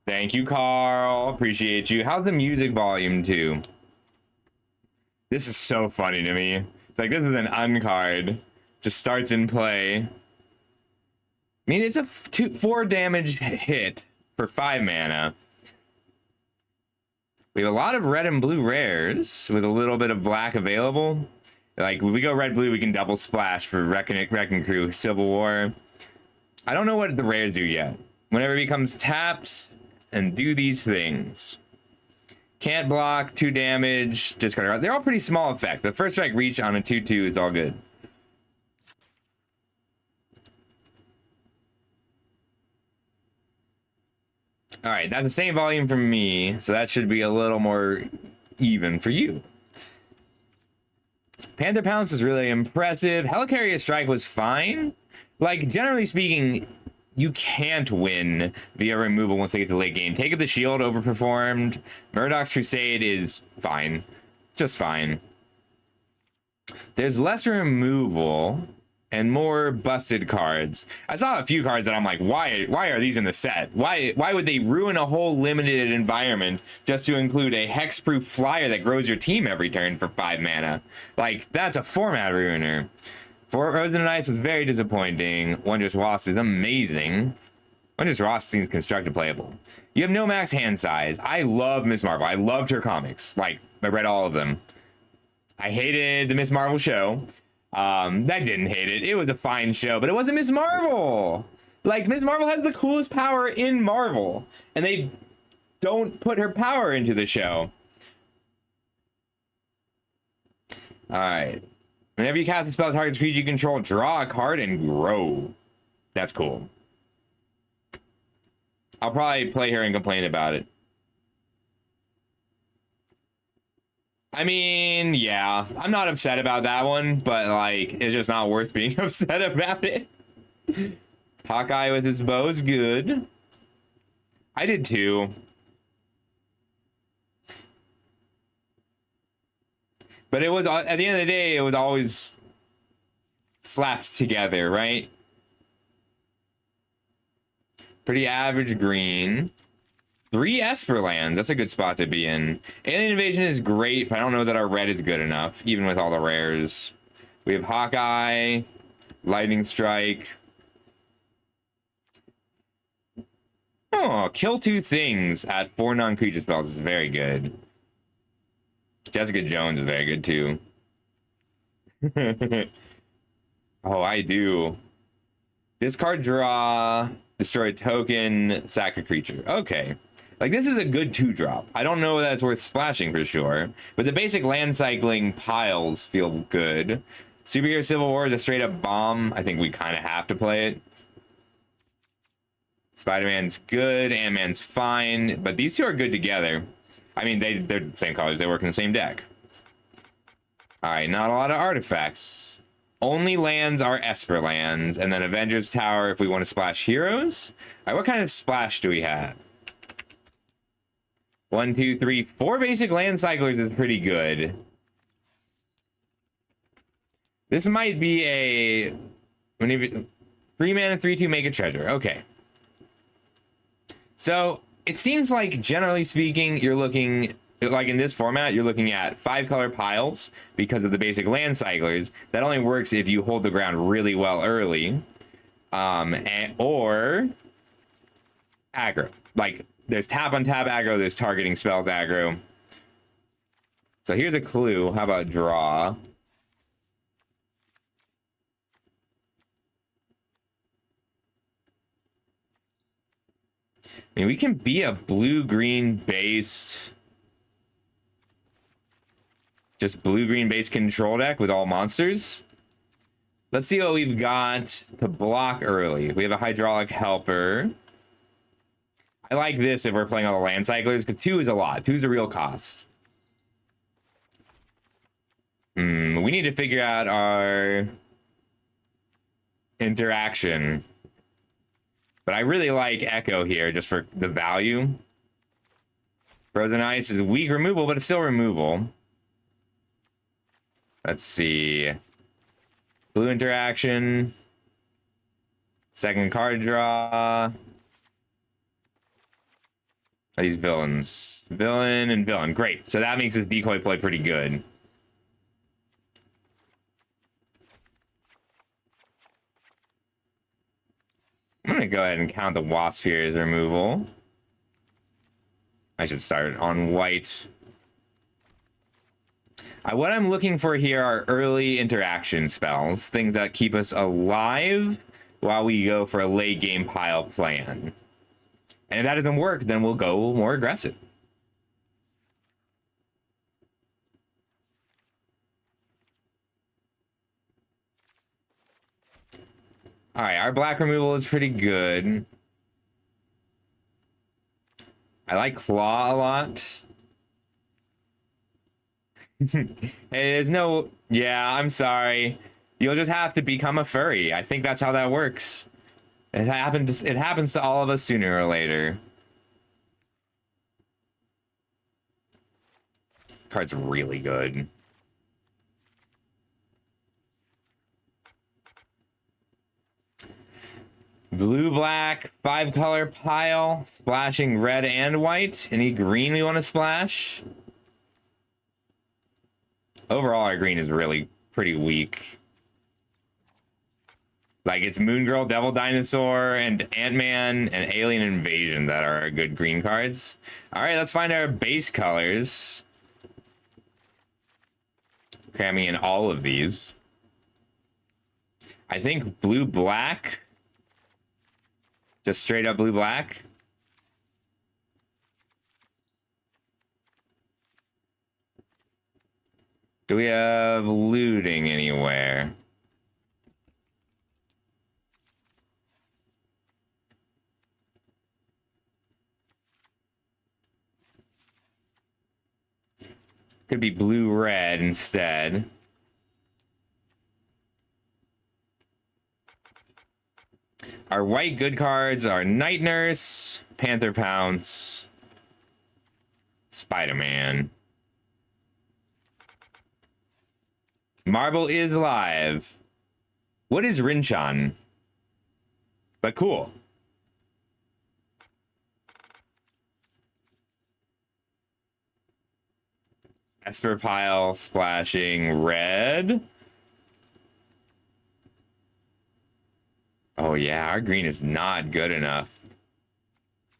Thank you, Carl. Appreciate you. How's the music volume too? This is so funny to me. It's like this is an uncard. Just starts in play. I mean, it's a 4 damage hit for 5 mana. We have a lot of red and blue rares with a little bit of black available. Like, when we go red-blue, we can double splash for Wrecking Crew, Civil War. I don't know what the rares do yet. Whenever it becomes tapped, and do these things. Can't block, 2 damage, discard. They're all pretty small effects. The first strike reach on a 2/2 is all good. All right, that's the same volume for me, so that should be a little more even for you. Panther Pounce was really impressive. Helicarrier Strike was fine. Like, generally speaking, you can't win via removal once they get to late game. Take Up the Shield overperformed. Murdoch's Crusade is fine. Just fine. There's less removal and more busted cards. I saw a few cards that I'm like, why are these in the set? Why would they ruin a whole limited environment just to include a hexproof flyer that grows your team every turn for 5 mana? Like, that's a format ruiner. Frozen and Ice was very disappointing. Wondrous Wasp is amazing. Wondrous Wasp seems constructed playable. You have no max hand size. I love Miss Marvel. I loved her comics. Like, I read all of them. I hated the Miss Marvel show. I didn't hate it. It was a fine show, but it wasn't Miss Marvel. Like, Miss Marvel has the coolest power in Marvel, and they don't put her power into the show. All right. Whenever you cast a spell that targets creature you control, draw a card and grow. That's cool. I'll probably play her and complain about it. I mean, yeah, I'm not upset about that one, but like, it's just not worth being upset about it. Hawkeye with his bow is good. I did too. But it was, at the end of the day, it was always slapped together, right? Pretty average green. 3 Esper lands. That's a good spot to be in. Alien Invasion is great, but I don't know that our red is good enough, even with all the rares. We have Hawkeye, Lightning Strike. Oh, kill 2 things at 4 non-creature spells is very good. Jessica Jones is very good too. Oh, I do. Discard, draw, destroy a token, sack a creature. Okay. Like, this is a good 2-drop. I don't know that it's worth splashing for sure, but the basic land cycling piles feel good. Superhero Civil War is a straight up bomb. I think we kind of have to play it. Spider-Man's good, Ant-Man's fine, but these 2 are good together. I mean, they're the same colors. They work in the same deck. All right, not a lot of artifacts. Only lands are Esper lands, and then Avengers Tower if we want to splash heroes. All right, what kind of splash do we have? 1, 2, 3, 4 basic land cyclers is pretty good. This might be a 3 mana, 3/2 make a treasure. Okay. So it seems like, generally speaking, you're looking, like in this format, you're looking at 5-color piles because of the basic land cyclers. That only works if you hold the ground really well early. Or aggro. Like, there's tap on tap aggro, there's targeting spells aggro. So here's a clue. How about draw? I mean, we can be a blue-green based, just blue-green based control deck with all monsters. Let's see what we've got to block early. We have a Hydraulic Helper. I like this if we're playing all the land cyclers, because 2 is a lot. 2 is a real cost. We need to figure out our interaction. But I really like Echo here, just for the value. Frozen Ice is weak removal, but it's still removal. Let's see. Blue interaction. Second card draw. Are these villains? Villain and villain. Great. So that makes this decoy play pretty good. I'm gonna go ahead and count the wasp here as removal. I should start on white. What I'm looking for here are early interaction spells, things that keep us alive while we go for a late game pile plan. And if that doesn't work, then we'll go more aggressive. All right, our black removal is pretty good. I like claw a lot. Hey, there's no... Yeah, I'm sorry. You'll just have to become a furry. I think that's how that works. It happens to all of us sooner or later. Card's really good. Blue, black, 5-color pile, splashing red and white. Any green we want to splash? Overall, our green is really pretty weak. Like, it's Moon Girl, Devil Dinosaur, and Ant-Man, and Alien Invasion that are good green cards. All right, let's find our base colors. Cramming in all of these. I think blue, black. Just straight up blue, black. Do we have looting anywhere? Could be blue-red instead. Our white good cards are Night Nurse, Panther Pounce, Spider-Man. Marble is live. What is Rinchan? But cool. Esper Pile splashing red. Oh yeah, our green is not good enough.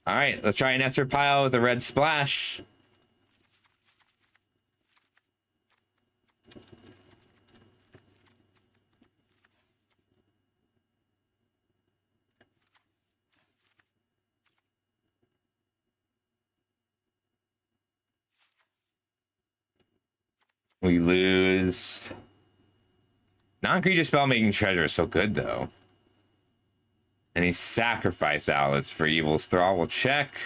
All right, let's try an Esper Pile with a red splash. We lose. Non-creature spell making treasure is so good though. Any sacrifice outlets for Evil's Thrall? We'll check.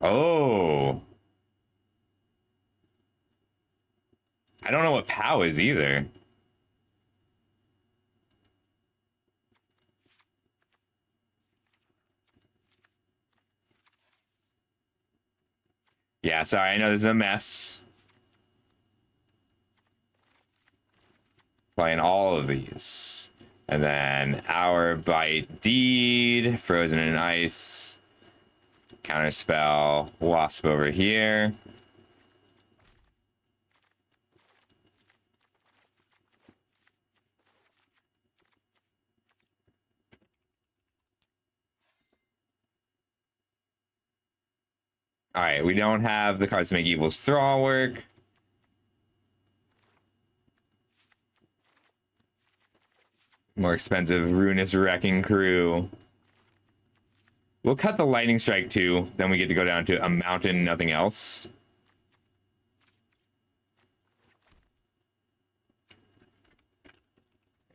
Oh. I don't know what POW is either. Yeah, sorry, I know this is a mess. Playing all of these. And then Our Bite Deed, Frozen in Ice, Counterspell, Wasp over here. All right, we don't have the cards to make Evil's Thrall work. More expensive Ruinous Wrecking Crew. We'll cut the Lightning Strike too. Then we get to go down to a mountain, nothing else.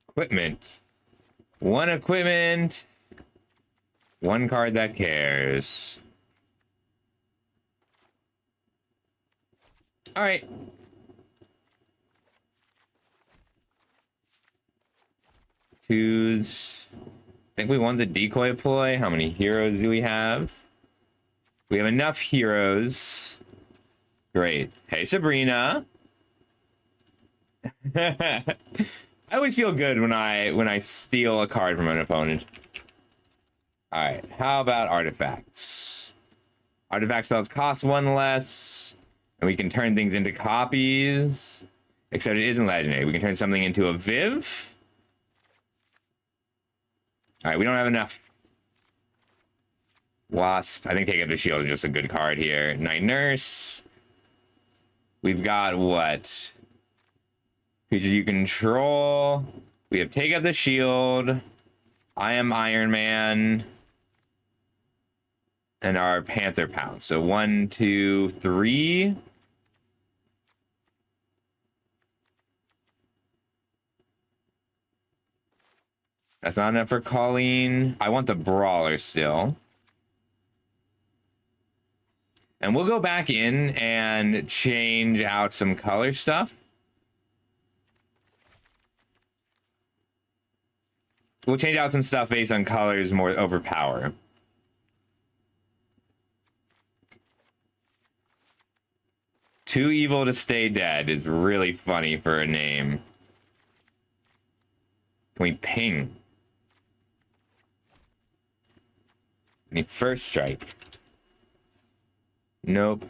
Equipment. One equipment. One card that cares. All right. Twos. I think we won the decoy ploy. How many heroes do we have? We have enough heroes. Great. Hey, Sabrina. I always feel good when I steal a card from an opponent. All right, how about artifacts? Artifact spells cost one less, and we can turn things into copies. Except it isn't legendary. We can turn something into a Viv. All right, we don't have enough. Wasp. I think Take Up the Shield is just a good card here. Night Nurse. We've got what? Creature you control. We have Take Up the Shield. I Am Iron Man. And our Panther Pounce. So 1, 2, 3. That's not enough for Colleen. I want the Brawler still. And we'll go back in and change out some color stuff. We'll change out some stuff based on colors more over power. Too Evil to Stay Dead is really funny for a name. Can we ping? Any first strike? Nope.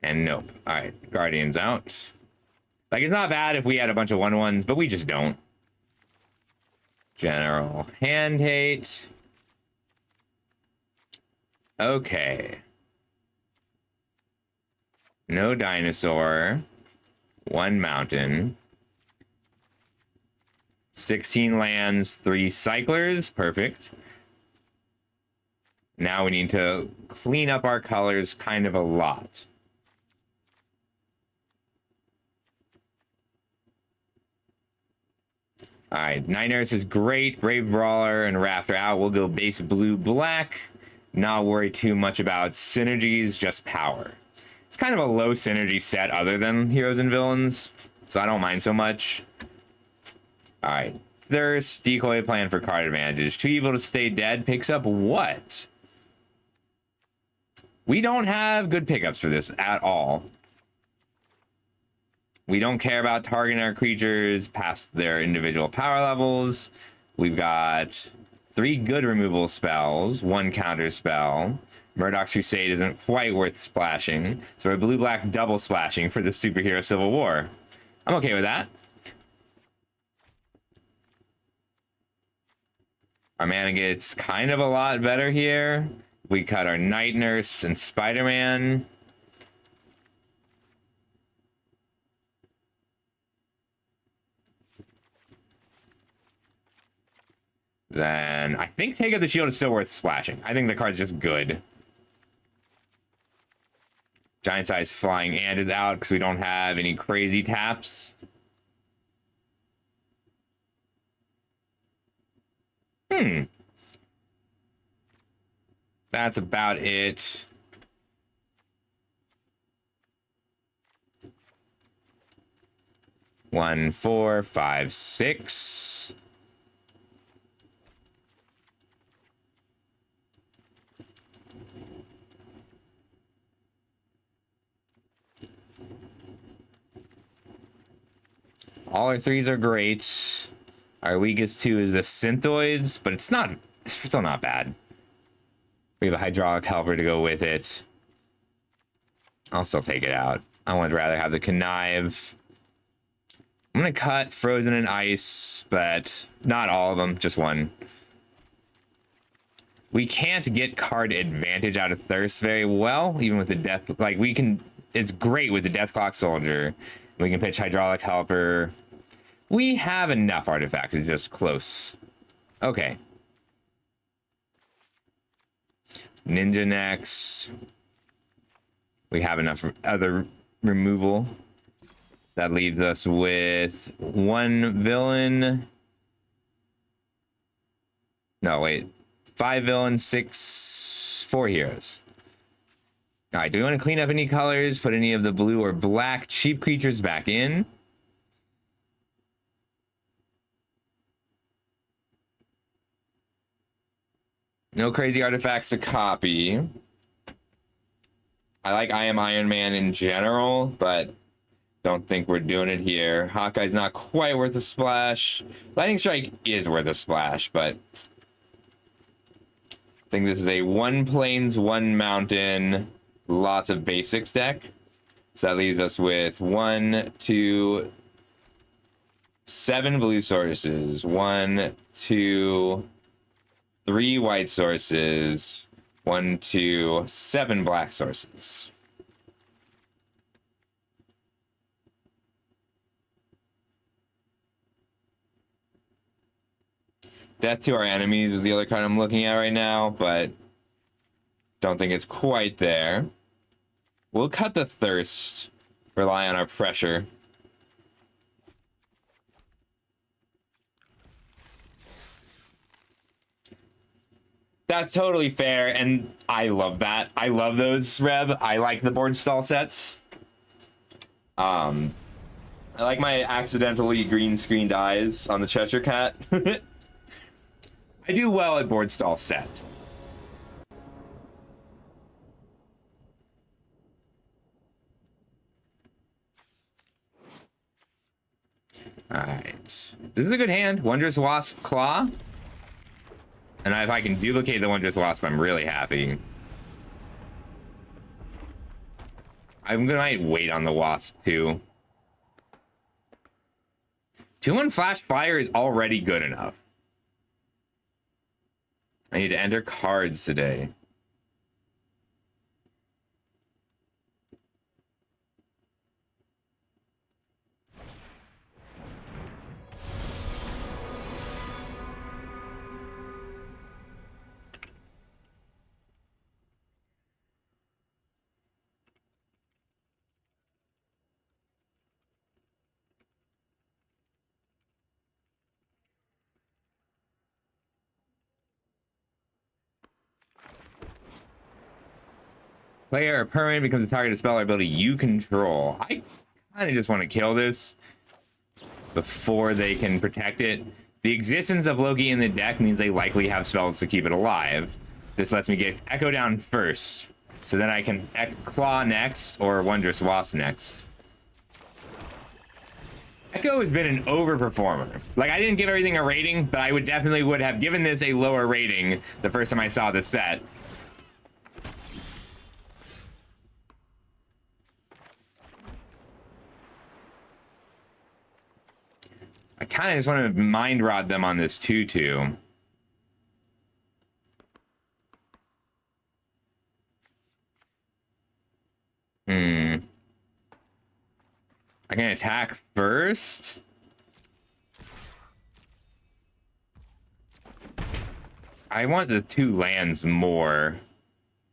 And nope. All right, Guardian's out. Like, it's not bad if we had a bunch of 1/1s, but we just don't. General Hand Hate. Okay. No dinosaur. 1 mountain. 16 lands, 3 cyclers. Perfect. Now we need to clean up our colors kind of a lot. All right, Night Nurse is great. Brave Brawler and Rafter out. We'll go base blue-black. Not worry too much about synergies, just power. It's kind of a low synergy set other than Heroes and Villains, so I don't mind so much. All right, Thirst, Decoy plan for card advantage. Too Evil to Stay Dead picks up what? We don't have good pickups for this at all. We don't care about targeting our creatures past their individual power levels. We've got 3 good removal spells, 1 counter spell. Murdoch's Crusade isn't quite worth splashing, so we're blue-black double splashing for the superhero Civil War. I'm okay with that. Our mana gets kind of a lot better here. We cut our Night Nurse and Spider-Man. Then I think Take Up the Shield is still worth splashing. I think the card's just good. Giant Size Flying Ant is out because we don't have any crazy taps. That's about it. One, 4, 5, 6. All our 3s are great. Our weakest 2 is the Synthoids, but it's still not bad. We have a Hydraulic Helper to go with it. I'll still take it out. I would rather have the Connive. I'm gonna cut Frozen and Ice, but not all of them, just 1. We can't get card advantage out of Thirst very well, even with the Death. Like, we can. It's great with the Deathclock Soldier. We can pitch Hydraulic Helper. We have enough artifacts. It's just close. Okay. Ninja next. We have enough other removal. That leaves us with 1 villain. No, wait. 5 villains, 4 heroes. All right, do we want to clean up any colors? Put any of the blue or black cheap creatures back in? No crazy artifacts to copy. I like I Am Iron Man in general, but Don't think we're doing it here. Hawkeye's not quite worth a splash. Lightning Strike is worth a splash, but I think this is a 1 plains, 1 mountain, lots of basics deck. So that leaves us with 1, 2, 7 blue sources, 1, 2, 3 white sources, 1, 2, 7 black sources. Death to Our Enemies is the other card I'm looking at right now, but don't think it's quite there. We'll cut the Thirst, rely on our pressure. That's totally fair, and I love that. I love those, Reb. I like the board stall sets. I like my accidentally green screened eyes on the Cheshire Cat. I do well at board stall sets. Alright. This is a good hand. Wondrous Wasp Claw. And if I can duplicate the Wondrous Wasp, I'm really happy. I'm gonna might wait on the Wasp too. 2-1 Flash Fire is already good enough. I need to enter cards today. Player or permanent becomes a target of spell or ability you control. I kind of just want to kill this before they can protect it. The existence of Loki in the deck means they likely have spells to keep it alive. This lets me get Echo down first, so then I can Claw next or Wondrous Wasp next. Echo has been an overperformer. Like, I didn't give everything a rating, but I would have given this a lower rating the first time I saw the set. I kind of just want to Mind Rod them on this 2-2. I can attack first. I want the 2 lands more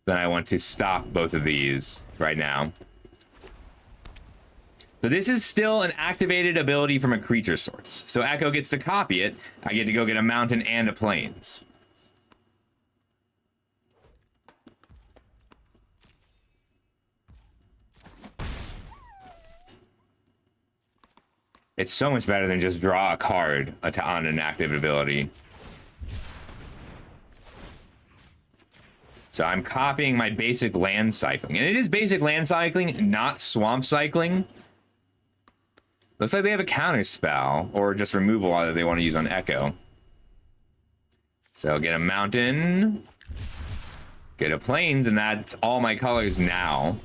than I want to stop both of these right now. So this is still an activated ability from a creature source. So Echo gets to copy it. I get to go get a mountain and a plains. It's so much better than just draw a card on an active ability. So I'm copying my basic land cycling. And it is basic land cycling, not swamp cycling. Looks like they have a counter spell or just removal that they want to use on Echo. So get a mountain, get a plains, and that's all my colors now.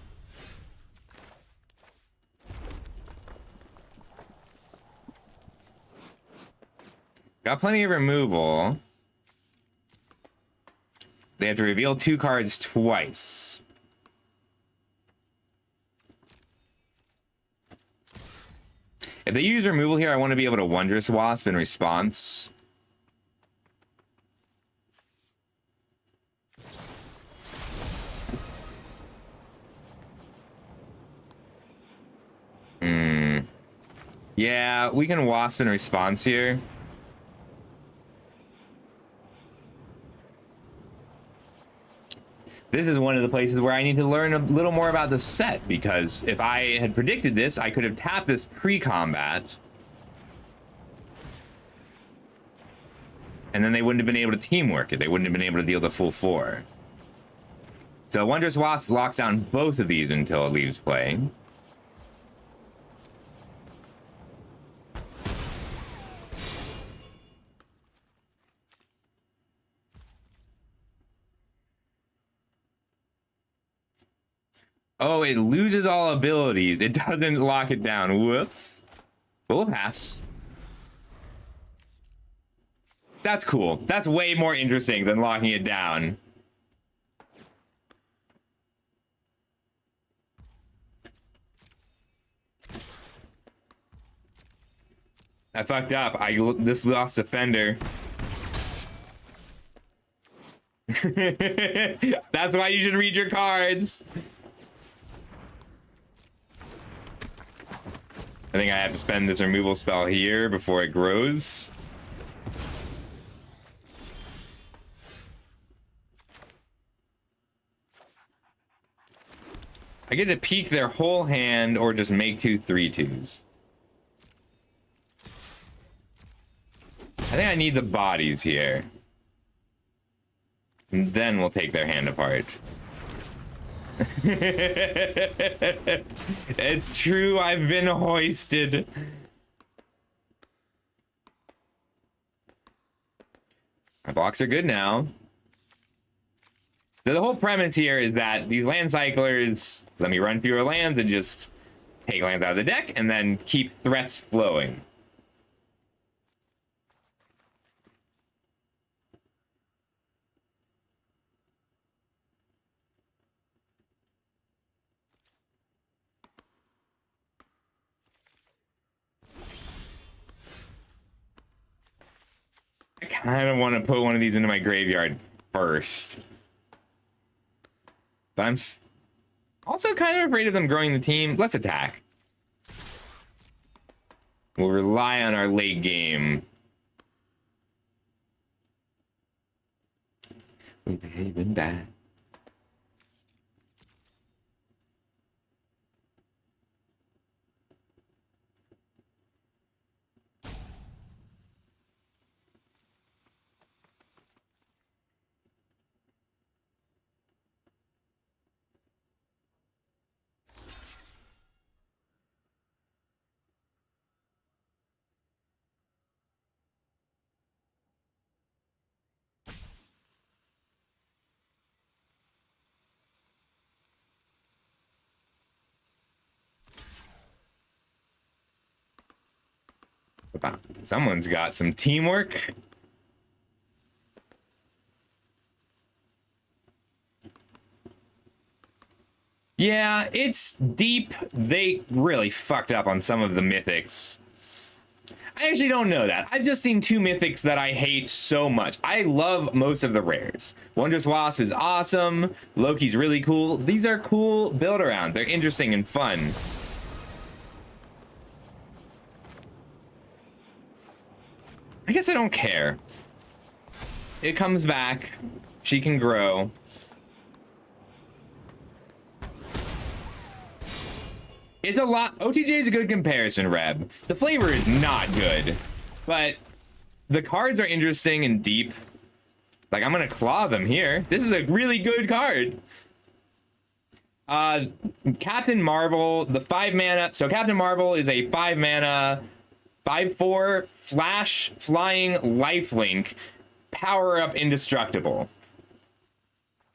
Got plenty of removal. They have to reveal 2 cards twice. If they use removal here, I want to be able to Wondrous Wasp in response. Yeah, we can Wasp in response here. This is one of the places where I need to learn a little more about the set, because if I had predicted this, I could have tapped this pre-combat. And then they wouldn't have been able to teamwork it. They wouldn't have been able to deal the full 4. So Wondrous Wasp locks down both of these until it leaves play. Oh, it loses all abilities. It doesn't lock it down. Whoops. We'll pass. That's cool. That's way more interesting than locking it down. I fucked up. This lost offender. That's why you should read your cards. I think I have to spend this removal spell here before it grows. I get to peek their whole hand or just make 2 3/2s. I think I need the bodies here. And then we'll take their hand apart. It's true, I've been hoisted. My blocks are good now. So the whole premise here is that these land cyclers let me run fewer lands and just take lands out of the deck and then keep threats flowing. I kind of want to put one of these into my graveyard first. But I'm also kind of afraid of them growing the team. Let's attack. We'll rely on our late game. We behaving bad. Someone's got some teamwork. Yeah, it's deep. They really fucked up on some of the mythics. I actually don't know that. I've just seen 2 mythics that I hate so much. I love most of the rares. Wondrous Wasp is awesome. Loki's really cool. These are cool build-arounds. They're interesting and fun. I guess I don't care. It comes back. She can grow. It's a lot. OTJ is a good comparison, Reb. The flavor is not good, but the cards are interesting and deep. Like, I'm gonna claw them here. This is a really good card. Captain Marvel, the 5 mana. So Captain Marvel is a 5 mana, 5/4 flash flying lifelink, power up indestructible.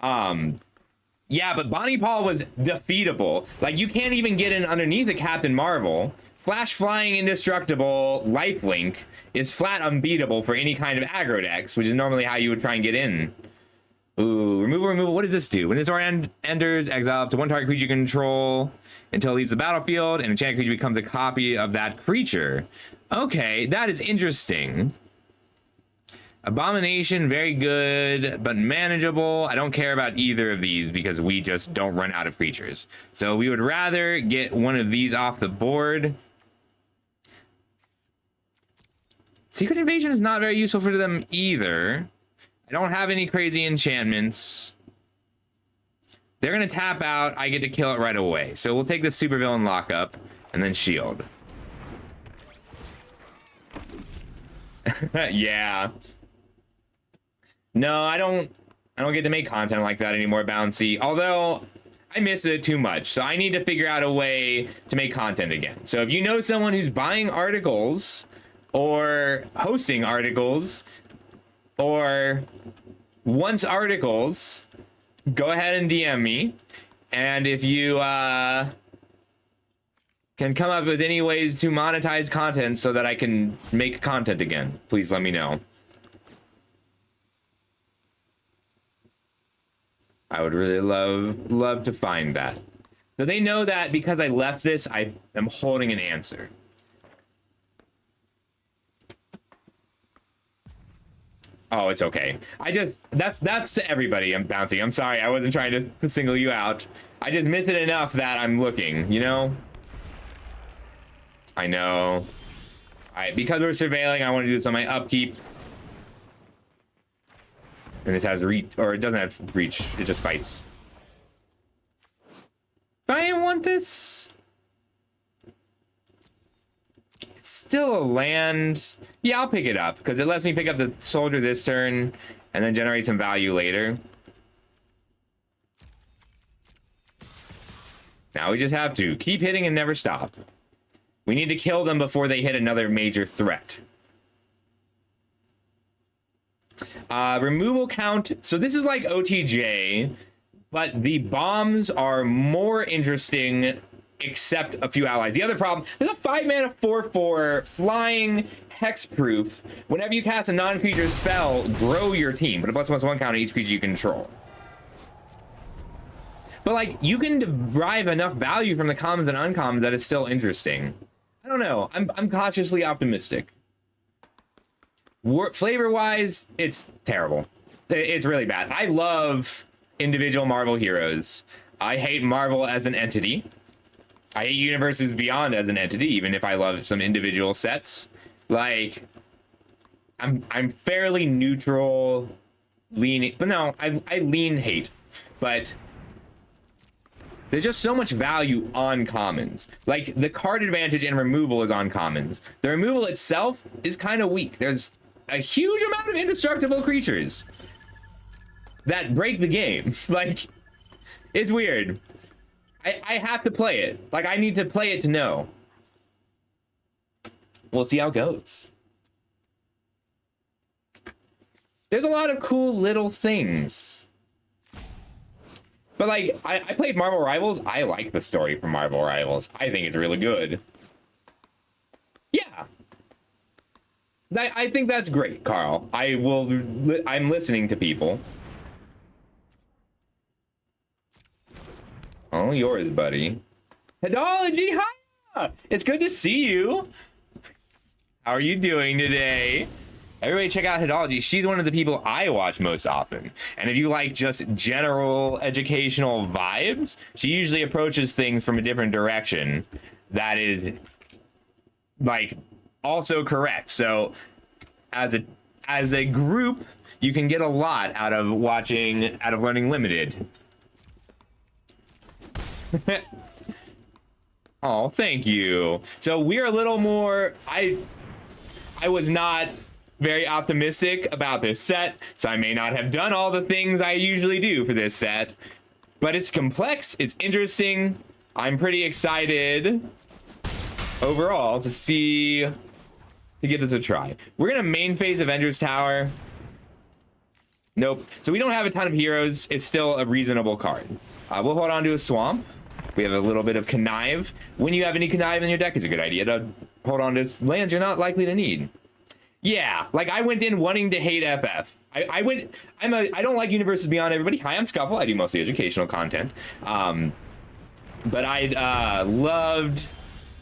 Yeah, but Bonnie Paul was defeatable. Like, you can't even get in underneath a Captain Marvel. Flash flying indestructible lifelink is flat unbeatable for any kind of aggro decks, which is normally how you would try and get in. Ooh, removal. What does this do? When this aura enters, exile up to 1 target creature you control until it leaves the battlefield, and enchanted creature becomes a copy of that creature. Okay, that is interesting. Abomination, very good, but manageable. I don't care about either of these because we just don't run out of creatures. So we would rather get one of these off the board. Secret Invasion is not very useful for them either. I don't have any crazy enchantments. They're going to tap out. I get to kill it right away. So we'll take the supervillain lockup and then shield. Yeah. No, I don't get to make content like that anymore, Bouncy. Although I miss it too much. So I need to figure out a way to make content again. So if you know someone who's buying articles or hosting articles or wants articles, go ahead and DM me. And if you can come up with any ways to monetize content so that I can make content again, please let me know. I would really love to find that. So they know that because I left this, I am holding an answer. Oh, it's okay. That's to everybody I'm bouncing. I'm sorry, I wasn't trying to single you out. I just miss it enough that I'm looking, you know? I know. Because we're surveilling, I want to do this on my upkeep. And this has reach, or it doesn't have reach, it just fights. If I want this, it's still a land. Yeah, I'll pick it up because it lets me pick up the soldier this turn and then generate some value later. Now we just have to keep hitting and never stop. We need to kill them before they hit another major threat. Removal count. So this is like OTJ, but the bombs are more interesting except a few allies. The other problem, there's a 5-mana 4/4 flying hexproof. Whenever you cast a non-creature spell, grow your team. But a +1/+1 counter each creature you control. But like, you can derive enough value from the commons and uncommons that it's still interesting. I don't know. I'm cautiously optimistic. Flavor-wise, it's terrible. It's really bad. I love individual Marvel heroes. I hate Marvel as an entity. I hate Universes Beyond as an entity, even if I love some individual sets. Like, I'm fairly neutral, leaning, but no, I lean hate. But there's just so much value on commons. Like, the card advantage in removal is on commons. The removal itself is kind of weak. There's a huge amount of indestructible creatures that break the game. Like, it's weird. I have to play it. Like, I need to play it to know. We'll see how it goes. There's a lot of cool little things. But like, I played Marvel Rivals. I like the story from Marvel Rivals. I think it's really good. Yeah. I think that's great, Carl. I'm listening to people. Oh, yours, buddy. Hedology, hi! It's good to see you. How are you doing today? Everybody check out Hedology. She's one of the people I watch most often. And if you like just general educational vibes, she usually approaches things from a different direction that is, like, also correct. So as a group, you can get a lot out of Learning Limited. Oh, thank you. So we're a little more, I was not very optimistic about this set, so I may not have done all the things I usually do for this set, but it's complex, it's interesting. I'm pretty excited overall to give this a try. We're gonna main phase Avengers Tower. Nope. So we don't have a ton of heroes. It's still a reasonable card. We'll hold on to a swamp. We have a little bit of connive. When you have any connive in your deck, it's a good idea to hold on to lands you're not likely to need. Yeah, like I went in wanting to hate FF. I don't like Universes Beyond everybody. Hi, I'm Scuffle. I do mostly educational content. But I loved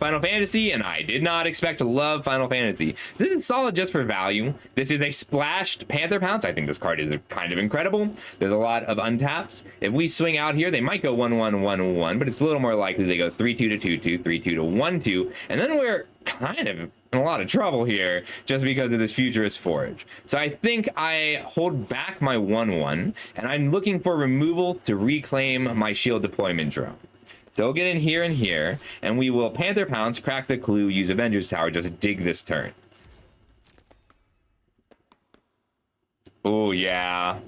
Final Fantasy, and I did not expect to love Final Fantasy. This is solid just for value. This is a splashed Panther Pounce. I think this card is kind of incredible. There's a lot of untaps. If we swing out here, they might go 1/1/1/1, but it's a little more likely they go 3/2 to 2/2, 3/2 to 1/2, and then we're kind of in a lot of trouble here just because of this Futurist Forge. So I think I hold back my 1/1, and I'm looking for removal to reclaim my shield deployment drone. So we'll get in here and here, and we will Panther Pounce, crack the clue, use Avengers Tower just to dig this turn. Oh, yeah.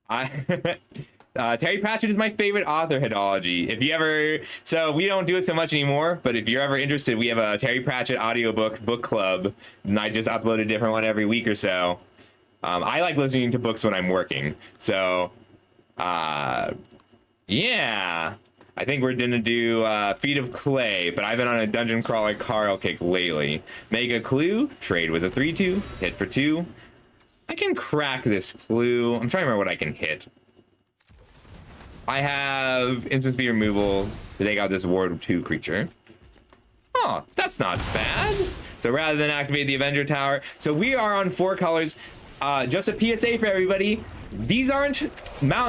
Terry Pratchett is my favorite author, Hedology. If you ever... So we don't do it so much anymore, but if you're ever interested, we have a Terry Pratchett audiobook book club, and I just upload a different one every week or so. I like listening to books when I'm working, so... Yeah. I think we're gonna do Feet of Clay, but I've been on a dungeon crawler Carl kick lately. Make a clue, trade with a 3/2, hit for 2. I can crack this clue. I'm trying to remember what I can hit. I have instant speed removal to take out this Ward 2 creature. Oh, that's not bad. So rather than activate the Avenger Tower, so we are on 4 colors. Just a PSA for everybody. These aren't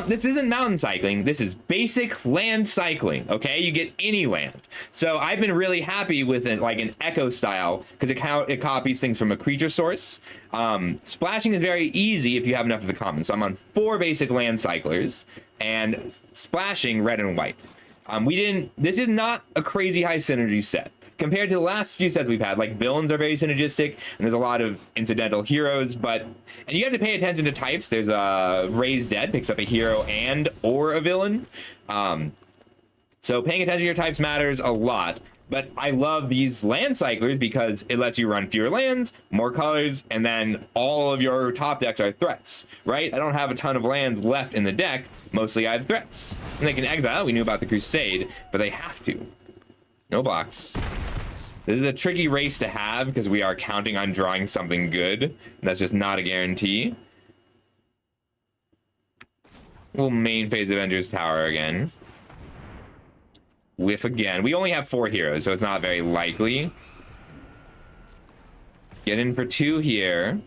this isn't mountain cycling. This is basic land cycling. Okay, you get any land. So I've been really happy with it, like an echo style, because it copies things from a creature source. Splashing is very easy if you have enough of the common. So I'm on 4 basic land cyclers and splashing red and white. This is not a crazy high synergy set compared to the last few sets we've had. Like, villains are very synergistic, and there's a lot of incidental heroes, and you have to pay attention to types. There's a Raised Dead, picks up a hero and or a villain. So paying attention to your types matters a lot. But I love these land cyclers because it lets you run fewer lands, more colors, and then all of your top decks are threats, right? I don't have a ton of lands left in the deck. Mostly I have threats. And they can exile. We knew about the Crusade, but they have to. No box. This is a tricky race to have because we are counting on drawing something good. And that's just not a guarantee. We'll main phase Avengers Tower again. Whiff again. We only have 4 heroes, so it's not very likely. Get in for 2 here.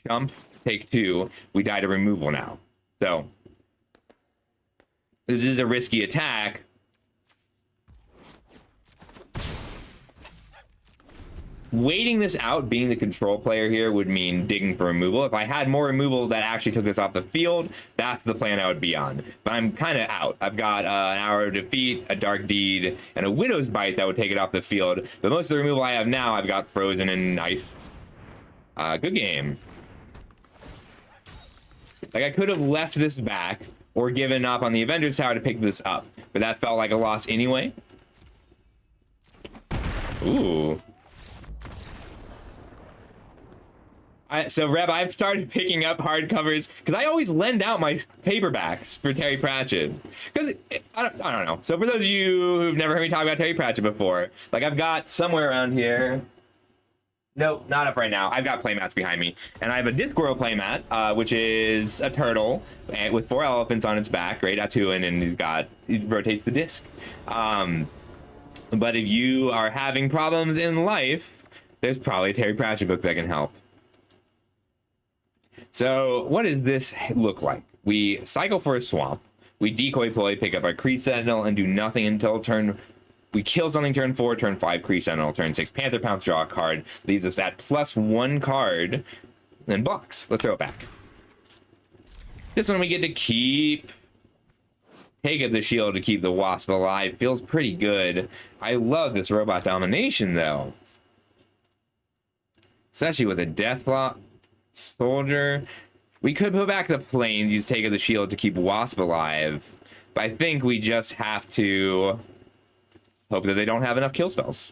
Jump, take 2. We die to removal now. So this is a risky attack. Waiting this out, being the control player here, would mean digging for removal. If I had more removal that actually took this off the field, that's the plan I would be on. But I'm kind of out. I've got an Hour of Defeat, a Dark Deed, and a Widow's Bite that would take it off the field. But most of the removal I have now, I've got Frozen and Ice. Good game. Like, I could have left this back or given up on the Avengers Tower to pick this up, but that felt like a loss anyway. Ooh. So, Reb, I've started picking up hardcovers because I always lend out my paperbacks for Terry Pratchett. Because, I don't know. So, for those of you who've never heard me talk about Terry Pratchett before, like, I've got somewhere around here. Nope, not up right now. I've got playmats behind me. And I have a Discworld playmat, which is a turtle with 4 elephants on its back, right? Atuin, and he rotates the disc. But if you are having problems in life, there's probably a Terry Pratchett book that can help. So what does this look like? We cycle for a swamp. We decoy play, pick up our Kree Sentinel, and do nothing until we kill something turn 4, turn 5, Kree Sentinel, turn 6, Panther Pounce, draw a card. Leaves us at +1 card, then blocks. Let's throw it back. This one we get to keep. Take up the shield to keep the Wasp alive. Feels pretty good. I love this Robot Domination, though. Especially with a Deathlock Soldier. We could put back the planes, use Take of the Shield to keep Wasp alive, but I think we just have to hope that they don't have enough kill spells.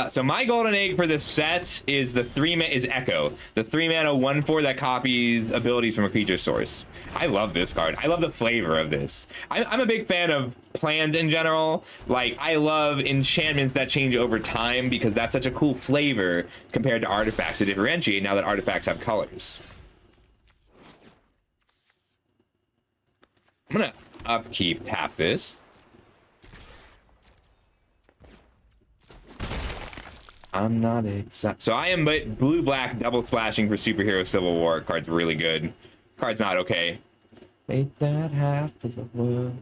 So my golden egg for this set is is Echo, the 3-mana 1/4 that copies abilities from a creature source. I love this card. I love the flavor of this. I'm a big fan of plans in general. Like, I love enchantments that change over time because that's such a cool flavor compared to artifacts to differentiate now that artifacts have colors. I'm gonna upkeep tap this. I'm not excited. So I am blue-black double splashing for Superhero Civil War. Card's really good. Card's not okay. Ain't that half of the world?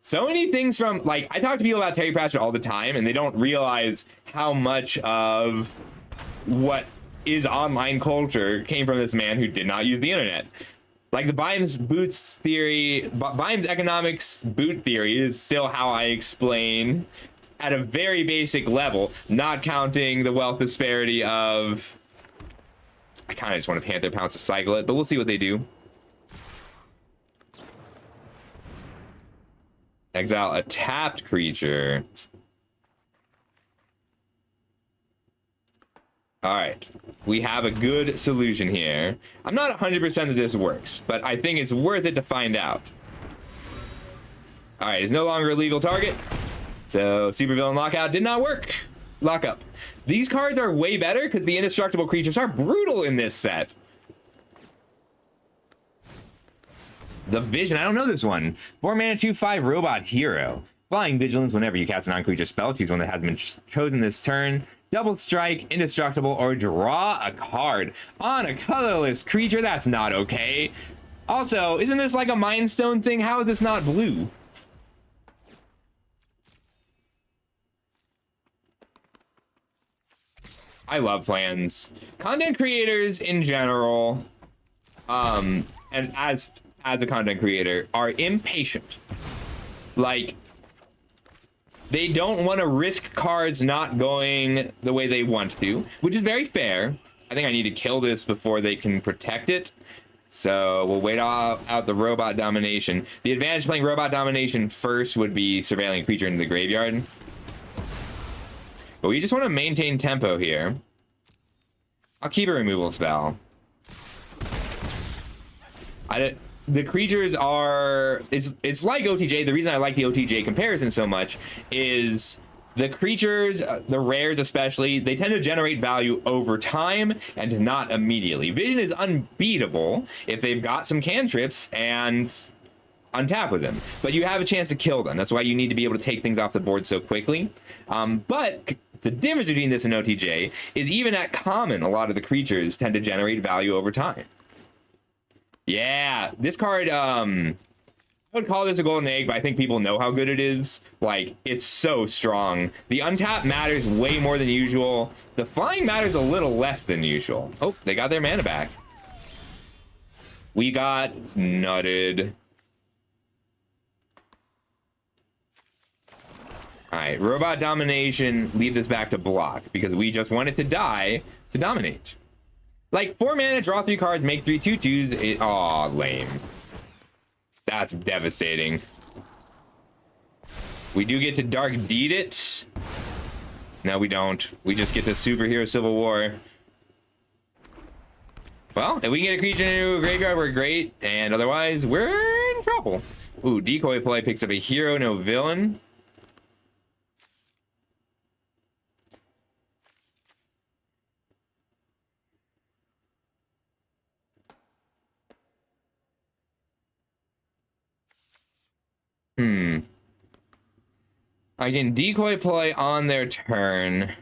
So many things from, like, I talk to people about Terry Pratchett all the time, and they don't realize how much of what is online culture came from this man who did not use the internet. Like, the Vimes boots theory, Vimes economics boot theory is still how I explain at a very basic level, not counting the wealth disparity of... I kind of just want to Panther Pounce to cycle it, but we'll see what they do. Exile a tapped creature. All right, we have a good solution here. I'm not 100% that this works, but I think it's worth it to find out. All right, it's no longer a legal target. So Supervillain Lockout did not work. Lockup. These cards are way better because the indestructible creatures are brutal in this set. The Vision, I don't know this one. 4 mana, 2/5 robot hero. Flying Vigilance whenever you cast a non-creature spell. Choose one that has been chosen this turn. Double strike, indestructible, or draw a card on a colorless creature. That's not okay. Also, isn't this like a Mind Stone thing? How is this not blue? I love plans. Content creators in general, and as a content creator, are impatient. Like, they don't want to risk cards not going the way they want to, which is very fair. I think I need to kill this before they can protect it. So we'll wait out the Robot Domination. The advantage playing Robot Domination first would be surveilling a creature into the graveyard. But we just want to maintain tempo here. I'll keep a removal spell. The creatures are... It's like OTJ. The reason I like the OTJ comparison so much is the creatures, the rares especially, they tend to generate value over time and not immediately. Vision is unbeatable if they've got some cantrips and untap with them. But you have a chance to kill them. That's why you need to be able to take things off the board so quickly. But the difference between this and OTJ is even at common, a lot of the creatures tend to generate value over time. Yeah, this card, I would call this a golden egg, but I think people know how good it is. Like, it's so strong. The untap matters way more than usual. The flying matters a little less than usual. Oh, they got their mana back. We got nutted. All right, Robot Domination, leave this back to block because we just want it to die to dominate. Like, 4 mana, draw 3 cards, make 3 2/2s. Aw, lame. That's devastating. We do get to Dark Deed it. No, we don't. We just get to Superhero Civil War. Well, if we can get a creature into a graveyard, we're great. And otherwise, we're in trouble. Ooh, Decoy Play picks up a hero, no villain. I can Decoy Play on their turn.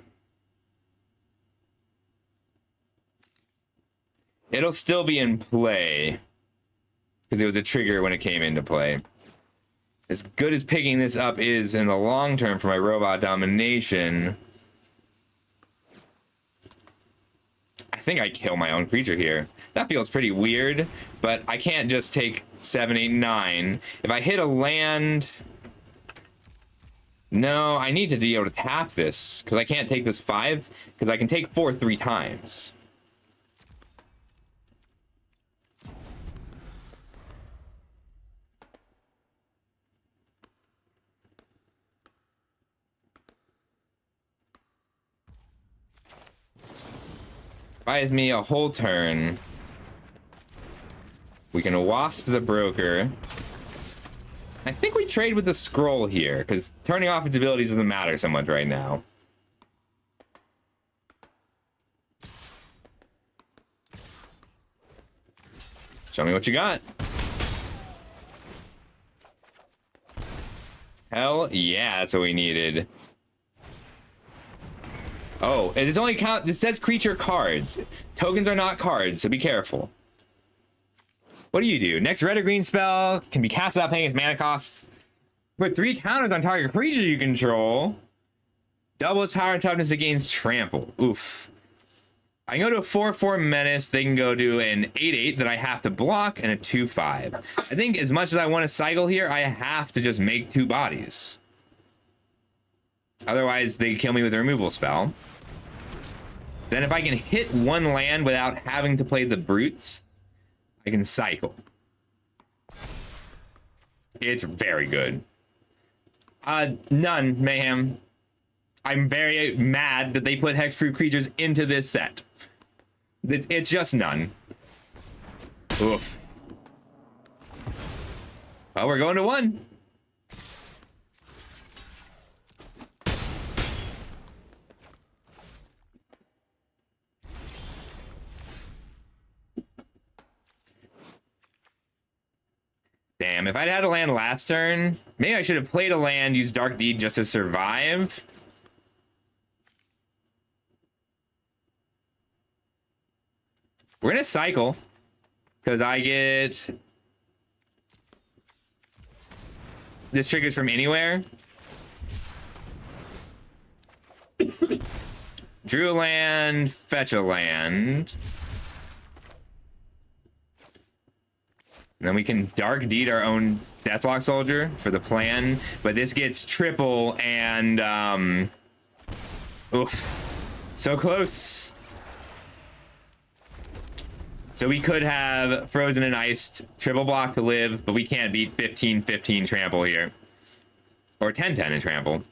It'll still be in play because it was a trigger when it came into play. As good as picking this up is in the long term for my Robot Domination, I think I kill my own creature here. That feels pretty weird, but I can't just take 7, 8, 9. If I hit a land... No, I need to be able to tap this, because I can't take this 5, because I can take 4 3 times. Buys me a whole turn. We can Wasp the Broker. I think we trade with the Scroll here, because turning off its abilities doesn't matter so much right now. Show me what you got. Hell yeah, that's what we needed. Oh, it is only count. This says creature cards. Tokens are not cards, so be careful. What do? Next red or green spell can be cast without paying its mana cost. Put 3 counters on target creature you control. Double its power and toughness against trample. Oof. I can go to a 4/4 menace. They can go to an 8/8 that I have to block and a 2/5. I think as much as I want to cycle here, I have to just make 2 bodies. Otherwise, they kill me with a removal spell. Then if I can hit 1 land without having to play the brutes, I can cycle. It's very good. None, Mayhem. I'm very mad that they put hexproof creatures into this set. It's just none. Oof. Well, we're going to 1. Damn, if I'd had a land last turn, maybe I should have played a land, used Dark Deed just to survive. We're gonna cycle, because I get... This triggers from anywhere. Drew a land, fetch a land. And then we can Dark Deed our own Deathlock Soldier for the plan, but this gets triple and oof, so close. So we could have Frozen and Iced triple block to live, but we can't beat 15-15 trample here, or 10-10 in trample.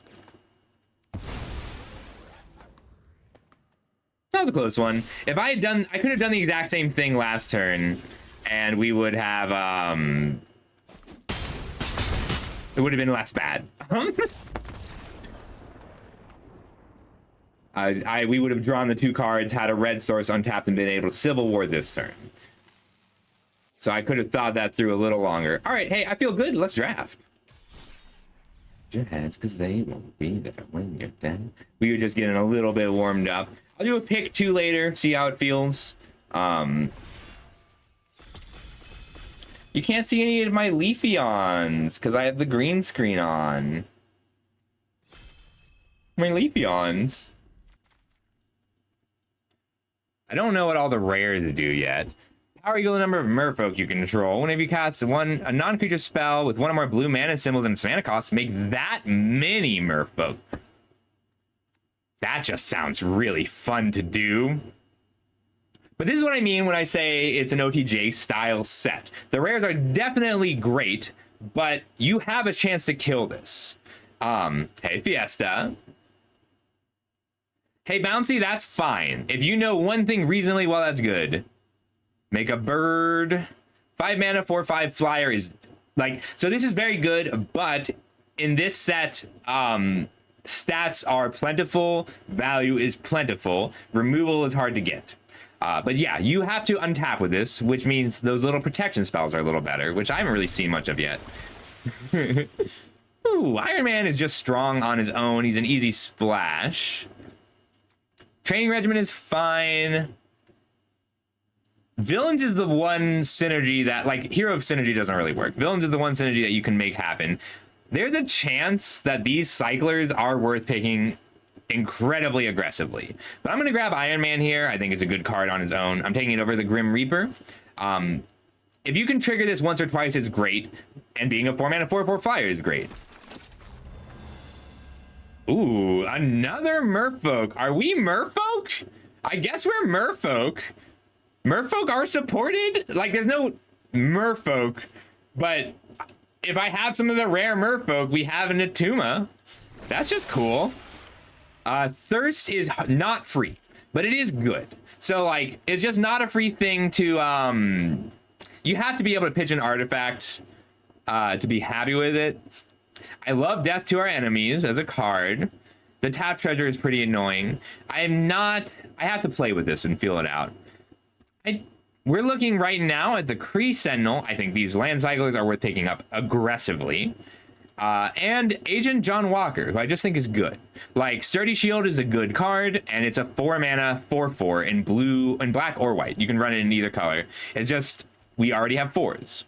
That was a close one. If I had done, I could have done the exact same thing last turn, and we would have, it would have been less bad. We would have drawn the 2 cards, had a red source untapped, and been able to Civil War this turn. So I could have thought that through a little longer. All right, hey, I feel good. Let's draft. Draft, because they won't be there when you're dead. We were just getting a little bit warmed up. I'll do a pick 2 later, see how it feels. You can't see any of my Leafeons because I have the green screen on. My Leafeons. I don't know what all the rares do yet. Power equal the number of merfolk you can control. Whenever you cast a non-creature spell with 1 or more blue mana symbols and its mana cost, make that many merfolk. That just sounds really fun to do. But this is what I mean when I say it's an OTJ style set. The rares are definitely great, but you have a chance to kill this. Hey, Fiesta. Hey, Bouncy, that's fine. If you know one thing reasonably well, that's good. Make a bird. 5 mana, 4/5 flyer is like, so this is very good, but in this set, stats are plentiful, value is plentiful, removal is hard to get. But yeah, you have to untap with this, which means those little protection spells are a little better, which I haven't really seen much of yet. Ooh, Iron Man is just strong on his own. He's an easy splash. Training Regimen is fine. Villains is the one synergy that, like, Hero of Synergy doesn't really work. Villains is the one synergy that you can make happen. There's a chance that these cyclers are worth picking incredibly aggressively. But I'm going to grab Iron Man here. I think it's a good card on his own. I'm taking it over the Grim Reaper. If you can trigger this once or twice, it's great. And being a 4-mana 4/4 flyer is great. Ooh, another Merfolk. Are we Merfolk? I guess we're Merfolk. Merfolk are supported? Like, there's no Merfolk, but if I have some of the rare Merfolk, we have an Atuma. That's just cool. Thirst is not free, but it is good. So, like, it's just not a free thing to, you have to be able to pitch an artifact to be happy with it. I love Death to Our Enemies as a card. The tap treasure is pretty annoying. I have to play with this and feel it out. We're looking right now at the Kree Sentinel. I think these land cyclers are worth taking up aggressively. And Agent John Walker, who I just think is good. Like, Sturdy Shield is a good card, and it's a 4-mana 4/4 in blue and black or white. You can run it in either color. It's just, we already have 4s.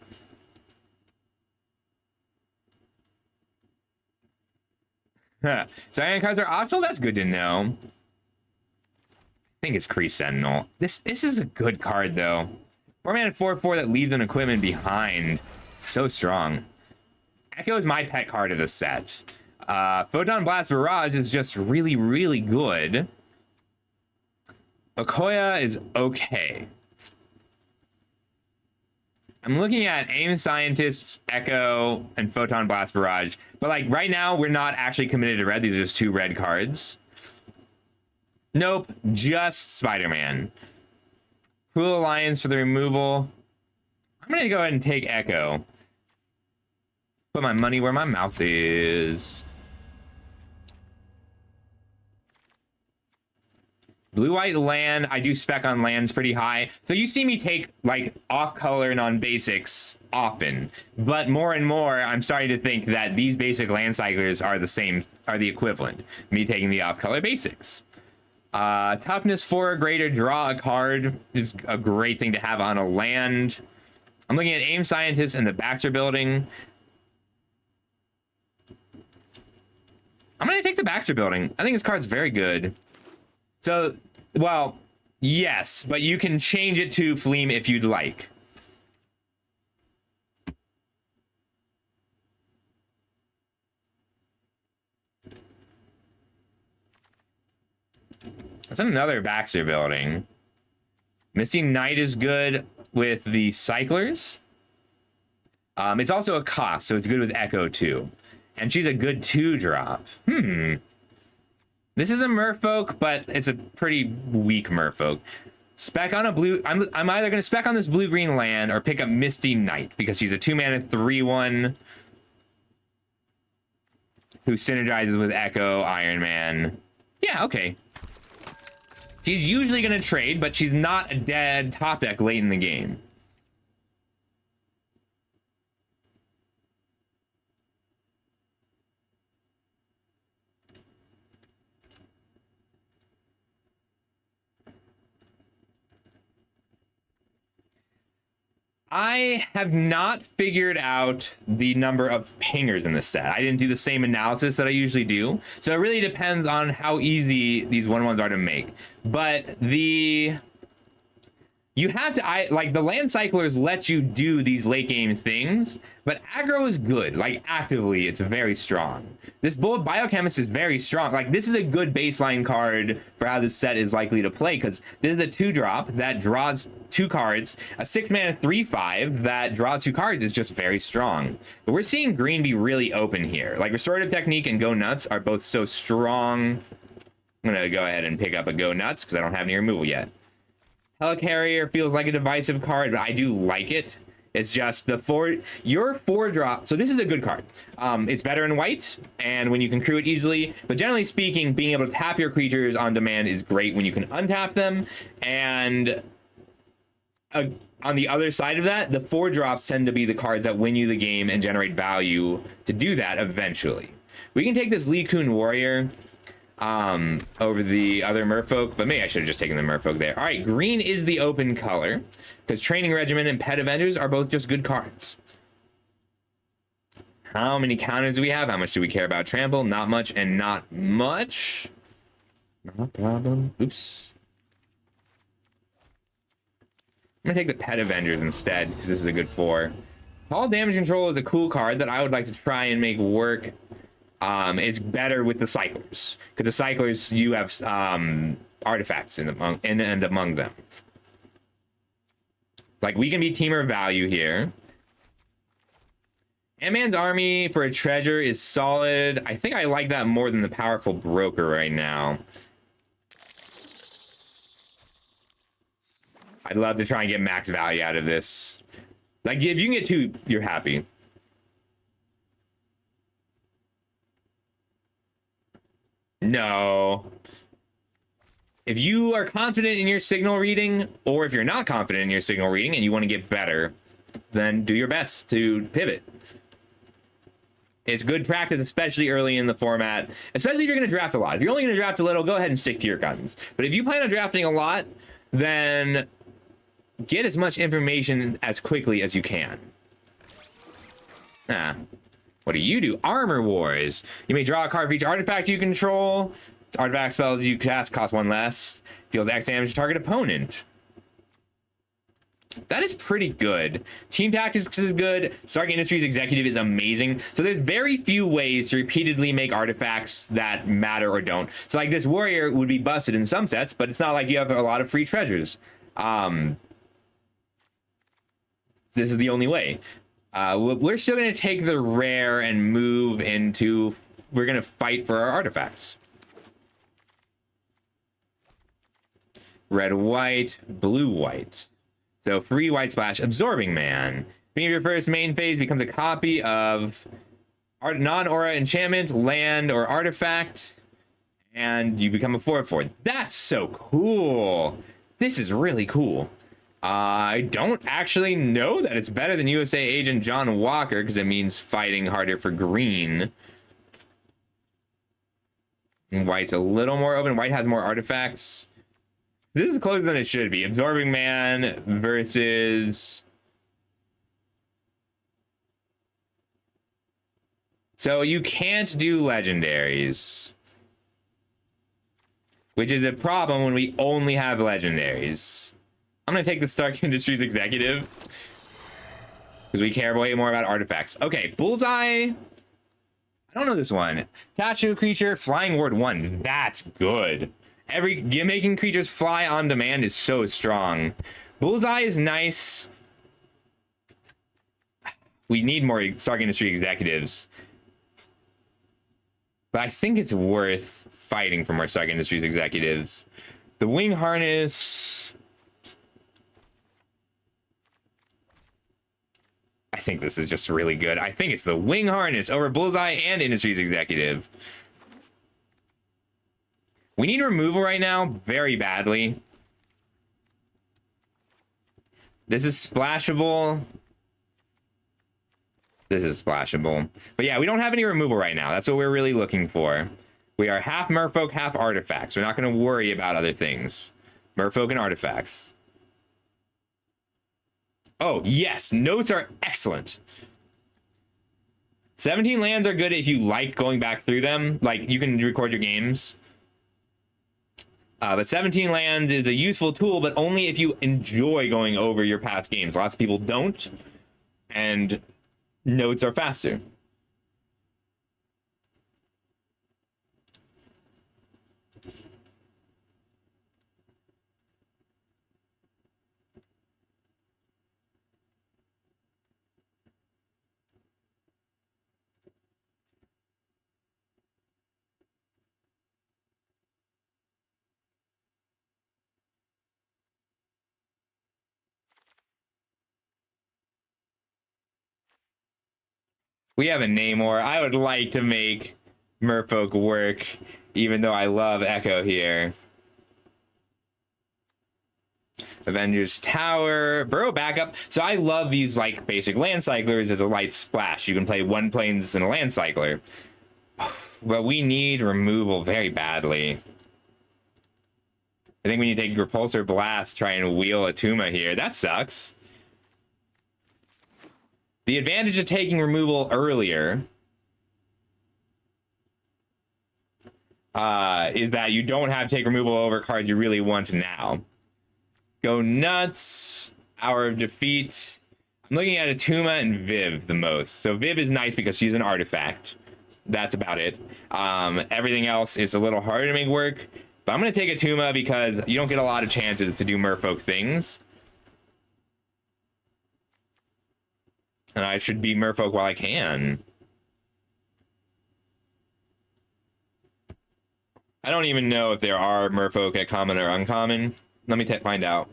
So iron cards are optional? That's good to know. I think it's Kree Sentinel. This is a good card, though. 4-mana 4/4 that leaves an equipment behind. So strong. Echo is my pet card of the set. Photon Blast Barrage is just really, really good. Okoya is okay. I'm looking at Aim Scientist, Echo, and Photon Blast Barrage. But like right now, we're not actually committed to red. These are just 2 red cards. Nope, just Spider-Man. Cruel Alliance for the removal. I'm gonna go ahead and take Echo. Put my money where my mouth is. Blue-white land, I do spec on lands pretty high. So you see me take like off-color and on basics often. But more and more, I'm starting to think that these basic land cyclers are the equivalent. Me taking the off-color basics. Toughness 4 or greater, draw a card is a great thing to have on a land. I'm looking at Aim Scientist and the Baxter Building. I'm going to take the Baxter Building. I think this card's very good. So, well, yes, but you can change it to Fleam if you'd like. That's another Baxter Building. Misty Knight is good with the Cyclers. It's also a cost, so it's good with Echo too. And she's a good 2-drop. This is a Merfolk, but it's a pretty weak Merfolk. Spec on a blue... I'm either going to spec on this blue-green land or pick up Misty Knight, because she's a 2-mana 3/1 who synergizes with Echo, Iron Man. Yeah, okay. She's usually going to trade, but she's not a dead top deck late in the game. I have not figured out the number of pingers in this set. I didn't do the same analysis that I usually do. So it really depends on how easy these 1/1s are to make. But you have to, like, the land cyclers let you do these late game things, but aggro is good. Like, actively, it's very strong. This Bullet Biochemist is very strong. Like, this is a good baseline card for how this set is likely to play, because this is a 2-drop that draws 2 cards. A 6-mana 3/5 that draws 2 cards is just very strong. But we're seeing green be really open here. Like, Restorative Technique and Go Nuts are both so strong. I'm going to go ahead and pick up a Go Nuts, because I don't have any removal yet. Helicarrier feels like a divisive card, but I do like it. It's just your 4-drop. So this is a good card. It's better in white, and when you can crew it easily. But generally speaking, being able to tap your creatures on demand is great when you can untap them. And on the other side of that, the 4-drops tend to be the cards that win you the game and generate value to do that eventually. We can take this Lee Kun Warrior over the other Merfolk, but maybe I should have just taken the Merfolk there. All right, green is the open color, because Training Regiment and Pet Avengers are both just good cards. How many counters do we have? How much do we care about Trample? Not much and not much. Not a problem. Oops. I'm gonna take the Pet Avengers instead, because this is a good 4. Call Damage Control is a cool card that I would like to try and make work. It's better with the Cyclers, because the Cyclers, you have artifacts among them. Like, we can be teamer value here. Ant-Man's Army for a treasure is solid. I think I like that more than the Powerful Broker right now. I'd love to try and get max value out of this. Like, if you can get 2, you're happy. No. If you are confident in your signal reading, or if you're not confident in your signal reading and you want to get better, then do your best to pivot. It's good practice, especially early in the format, especially if you're going to draft a lot. If you're only going to draft a little, go ahead and stick to your guns. But if you plan on drafting a lot, then get as much information as quickly as you can. What do? Armor Wars. You may draw a card for each artifact you control. Artifact spells you cast cost 1 less. Deals X damage to target opponent. That is pretty good. Team Tactics is good. Stark Industries Executive is amazing. So there's very few ways to repeatedly make artifacts that matter or don't. So like this Warrior would be busted in some sets, but it's not like you have a lot of free treasures. this is the only way. We're still going to take the rare and move into... We're going to fight for our artifacts. Red, white, blue, white. So free white splash, Absorbing Man. Beginning of your first main phase becomes a copy of non-aura enchantment, land, or artifact. And you become a 4/4. That's so cool. This is really cool. I don't actually know that it's better than USA Agent John Walker because it means fighting harder for green. And white's a little more open. White has more artifacts. This is closer than it should be. Absorbing Man versus... So you can't do legendaries, which is a problem when we only have legendaries. I'm going to take the Stark Industries Executive because we care way more about artifacts. Okay, Bullseye. I don't know this one. Attach to a creature, Flying Ward 1. That's good. Making creatures fly on demand is so strong. Bullseye is nice. We need more Stark Industry Executives. But I think it's worth fighting for more Stark Industries Executives. The Wing Harness... I think this is just really good. I think it's the Wing Harness over Bullseye and Industries Executive. We need removal right now very badly. This is splashable. This is splashable. But yeah, we don't have any removal right now. That's what we're really looking for. We are half Merfolk, half artifacts. We're not going to worry about other things. Merfolk and artifacts. Oh, yes. Notes are excellent. 17 lands are good if you like going back through them. Like, you can record your games. But 17 lands is a useful tool, but only if you enjoy going over your past games. Lots of people don't. And notes are faster. We have a Namor. I would like to make Merfolk work, even though I love Echo here. Avengers Tower, Burrow Backup. So I love these like basic land cyclers as a light splash. You can play one planes and a land cycler. But we need removal very badly. I think we need to take Repulsor Blast, try and wheel a Tuma here. That sucks. The advantage of taking removal earlier is that you don't have to take removal over cards you really want now. Go Nuts, Hour of Defeat. I'm looking at Atuma and Viv the most. So Viv is nice because she's an artifact. That's about it. Everything else is a little harder to make work. But I'm going to take Atuma because you don't get a lot of chances to do Merfolk things. And I should be Merfolk while I can. I don't even know if there are Merfolk at common or uncommon. Let me find out.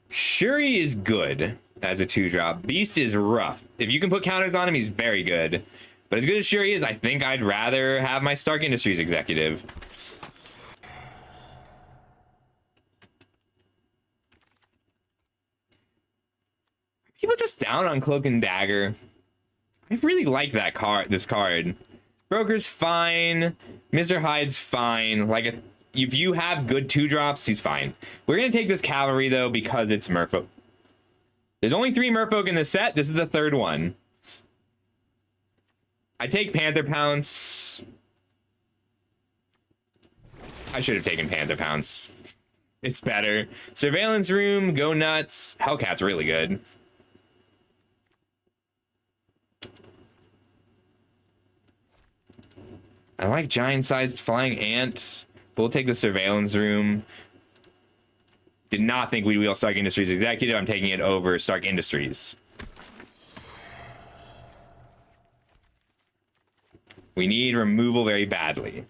Shuri is good as a 2-drop. Beast is rough. If you can put counters on him, he's very good. But as good as Shuri is, I think I'd rather have my Stark Industries Executive. People just down on Cloak and Dagger. I really like that card. This card. Broker's fine. Mr. Hyde's fine. Like, if you have good 2-drops, he's fine. We're gonna take this Cavalry though because it's Merfolk. There's only 3 Merfolk in the set. This is the 3rd one. I take Panther Pounce. I should have taken Panther Pounce. It's better. Surveillance Room. Go Nuts. Hellcat's really good. I like giant-sized flying ant, We'll take the surveillance room. Did not think we'd wheel Stark Industries Executive. I'm taking it over Stark Industries. We need removal very badly.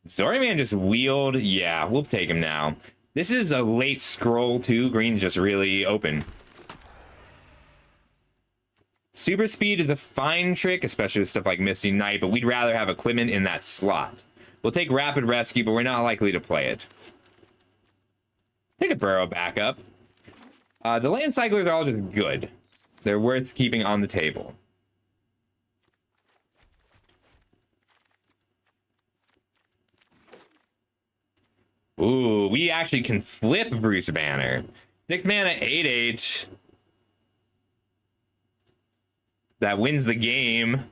Zoriman just wheeled. Yeah, we'll take him now. This is a late scroll too. Green's just really open. Super speed is a fine trick, especially with stuff like Misty Knight, but we'd rather have equipment in that slot. We'll take Rapid Rescue, but we're not likely to play it. Take a Burrow backup. The Land Cyclers are all just good. They're worth keeping on the table. Ooh, we actually can flip Bruce Banner. 6 mana, 8/8. That wins the game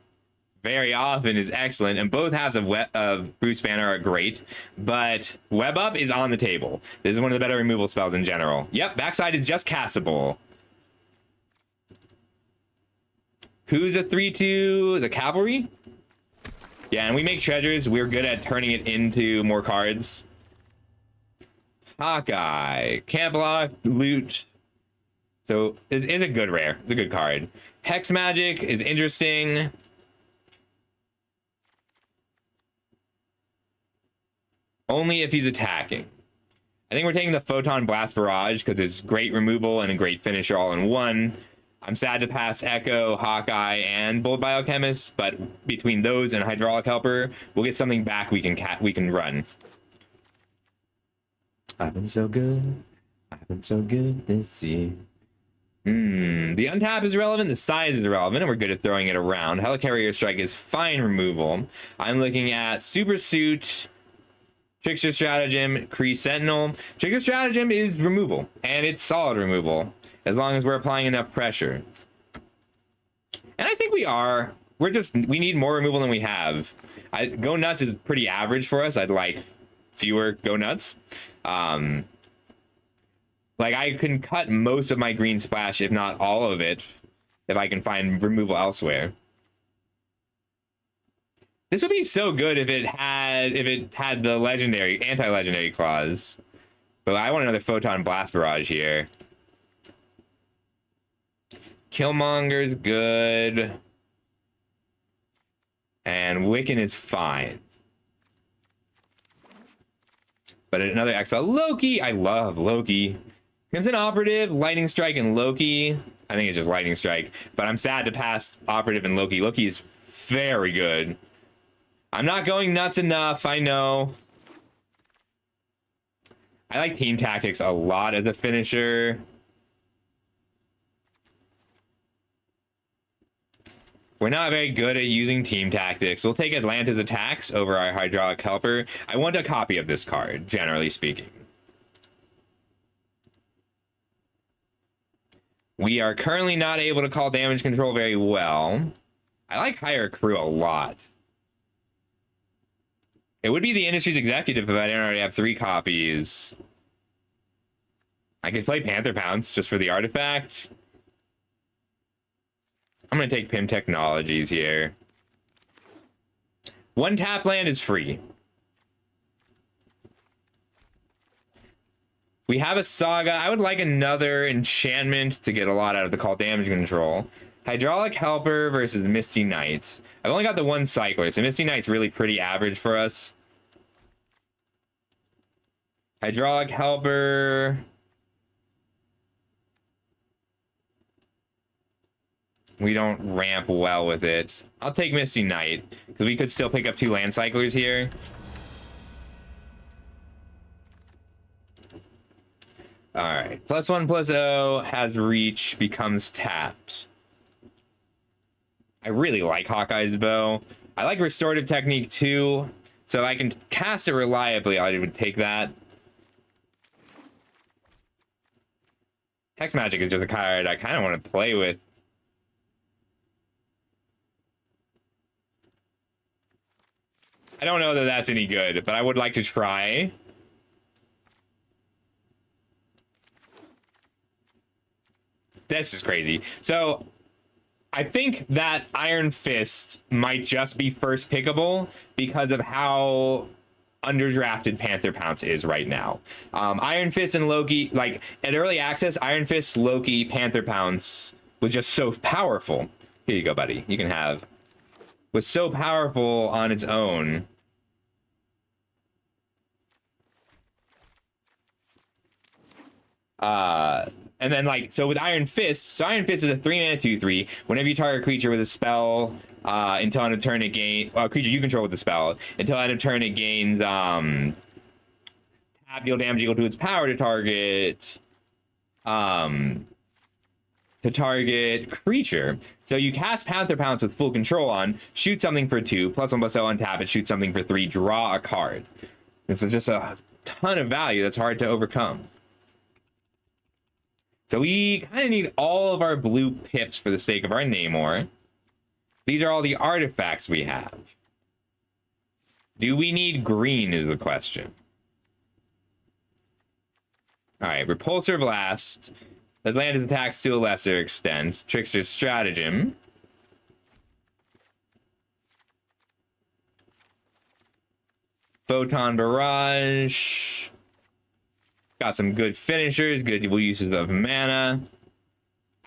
very often is excellent, and both halves of Bruce Banner are great, but Web Up is on the table. This is one of the better removal spells in general. Yep, backside is just castable. Who's a 3/2? The Cavalry? Yeah, and we make treasures. We're good at turning it into more cards. Hawkeye. Can't block, loot. So it's a good rare. It's a good card. Hex Magic is interesting. Only if he's attacking. I think we're taking the Photon Blast Barrage because it's great removal and a great finisher all in one. I'm sad to pass Echo, Hawkeye, and Bold Biochemist, but between those and Hydraulic Helper, we'll get something back we can run. I've been so good. I've been so good this year. The untap is irrelevant, the size is irrelevant, and we're good at throwing it around. Helicarrier Strike is fine removal. I'm looking at Super Suit, Trickster Stratagem, Kree Sentinel. Trickster Stratagem is removal, and it's solid removal, as long as we're applying enough pressure. And I think we are. We need more removal than we have. Go Nuts is pretty average for us. I'd like fewer Go Nuts. Like, I can cut most of my green splash, if not all of it, if I can find removal elsewhere. This would be so good if it had the legendary, anti-legendary clause. But I want another Photon Blast Barrage here. Killmonger's good. And Wiccan is fine. But another Exile. Loki! I love Loki. Crimson Operative, Lightning Strike, and Loki. I think it's just Lightning Strike. But I'm sad to pass Operative and Loki. Loki is very good. I'm not going nuts enough, I know. I like Team Tactics a lot as a finisher. We're not very good at using Team Tactics. We'll take Atlanta's attacks over our Hydraulic Helper. I want a copy of this card, generally speaking. We are currently not able to call damage control very well. I like Hire Crew a lot. It would be the Industries Executive if I didn't already have 3 copies. I could play Panther Pounce just for the artifact. I'm going to take Pym Technologies here. 1 tap land is free. We have a Saga. I would like another enchantment to get a lot out of the call damage control. Hydraulic Helper versus Misty Knight. I've only got the 1 Cycler, so Misty Knight's really pretty average for us. Hydraulic Helper. We don't ramp well with it. I'll take Misty Knight, because we could still pick up 2 Land Cyclers here. Alright, +1/+0 has reach, becomes tapped. I really like Hawkeye's Bow. I like Restorative Technique too, so if I can cast it reliably, I would take that. Hex Magic is just a card I kind of want to play with. I don't know that that's any good, but I would like to try. This is crazy. So I think that Iron Fist might just be first pickable because of how underdrafted Panther Pounce is right now. Iron Fist and Loki, like at early access, Iron Fist, Loki, Panther Pounce was just so powerful. Here you go, buddy. You can have. Was so powerful on its own. And then like, so with Iron Fist, so Iron Fist is a 3-mana 2/3. Whenever you target a creature with a spell, until end of turn it gains, creature you control with the spell, until end of turn it gains, tap deal damage equal to its power to target, creature. So you cast Panther Pounce with full control on, shoot something for 2, +1/+0, untap it, shoot something for 3, draw a card. It's just a ton of value that's hard to overcome. So we kind of need all of our blue pips for the sake of our Namor. These are all the artifacts we have. Do we need green is the question. All right, Repulsor Blast. Atlantis attacks to a lesser extent. Trickster's Stratagem. Photon Barrage. Got some good finishers, good uses of mana.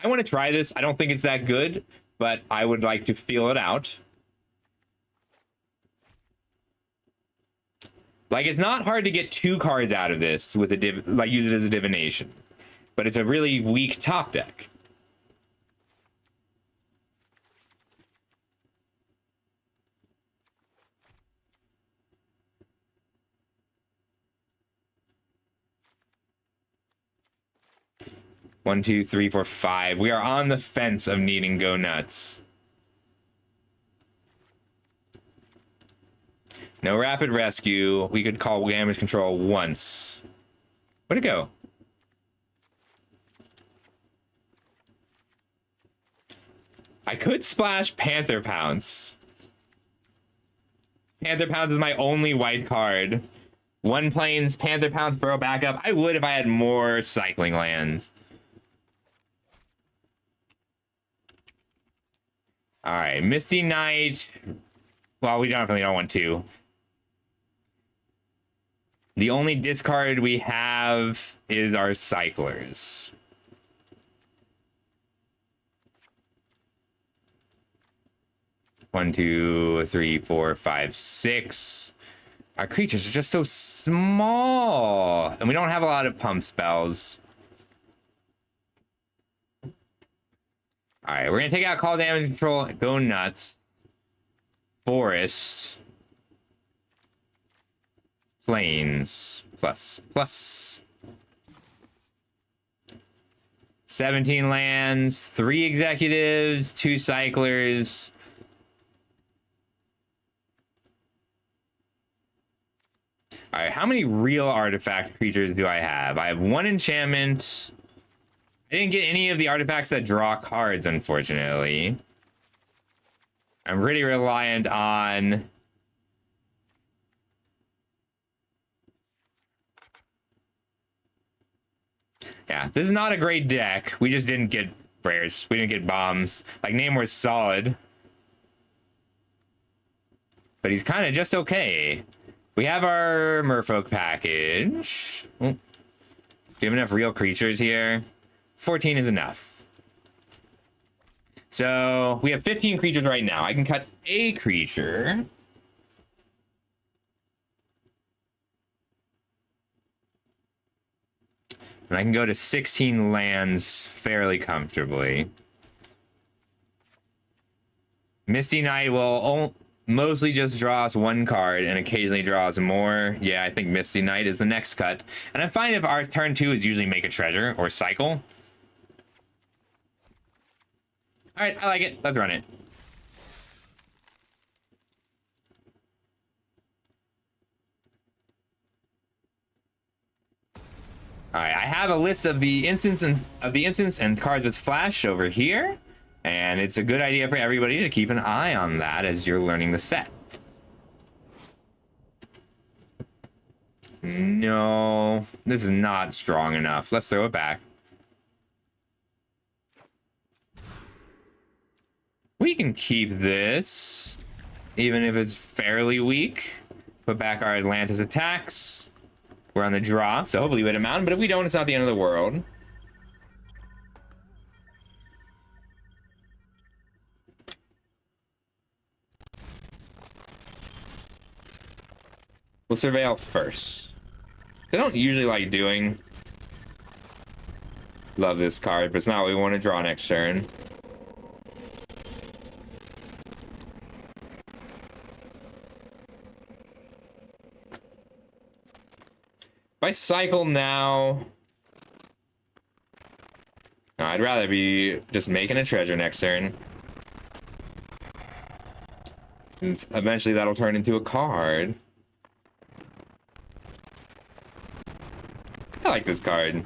I want to try this. I don't think it's that good, but I would like to feel it out. Like, it's not hard to get 2 cards out of this with a like use it as a divination, but it's a really weak top deck. One, two, three, four, 5. We are on the fence of needing Go Nuts. No Rapid Rescue. We could call damage control once. Where'd it go? I could splash Panther Pounce. Panther Pounce is my only white card. One Plains, Panther Pounce, Burrow backup. I would if I had more cycling lands. All right, Misty Knight. Well, we definitely don't want to. The only discard we have is our cyclers. One, two, three, four, 5, 6. Our creatures are just so small, and we don't have a lot of pump spells. All right, we're gonna take out Call Damage Control, Go Nuts, Forest, Plains, plus. 17 lands, 3 executives, 2 cyclers. All right, how many real artifact creatures do I have? I have 1 enchantment. I didn't get any of the artifacts that draw cards, unfortunately. I'm really reliant on... Yeah, this is not a great deck. We just didn't get prayers. We didn't get bombs. Like, Namor's solid. But he's kind of just okay. We have our Merfolk package. Oh. Do you have enough real creatures here? 14 is enough. So we have 15 creatures right now. I can cut a creature. And I can go to 16 lands fairly comfortably. Misty Knight will mostly just draw us 1 card and occasionally draws more. Yeah, I think Misty Knight is the next cut. And I'm fine if our turn 2 is usually make a treasure or cycle. All right, I like it. Let's run it. All right, I have a list of the instants and cards with flash over here, and it's a good idea for everybody to keep an eye on that as you're learning the set. No, this is not strong enough. Let's throw it back. We can keep this, even if it's fairly weak. put back our Atlantis attacks. We're on the draw, so hopefully we hit a mountain, but if we don't, it's not the end of the world. We'll surveil first. I don't usually like doing. Love this card, but it's not what we want to draw next turn. If I cycle now... No, I'd rather be just making a treasure next turn. And eventually that'll turn into a card. I like this card.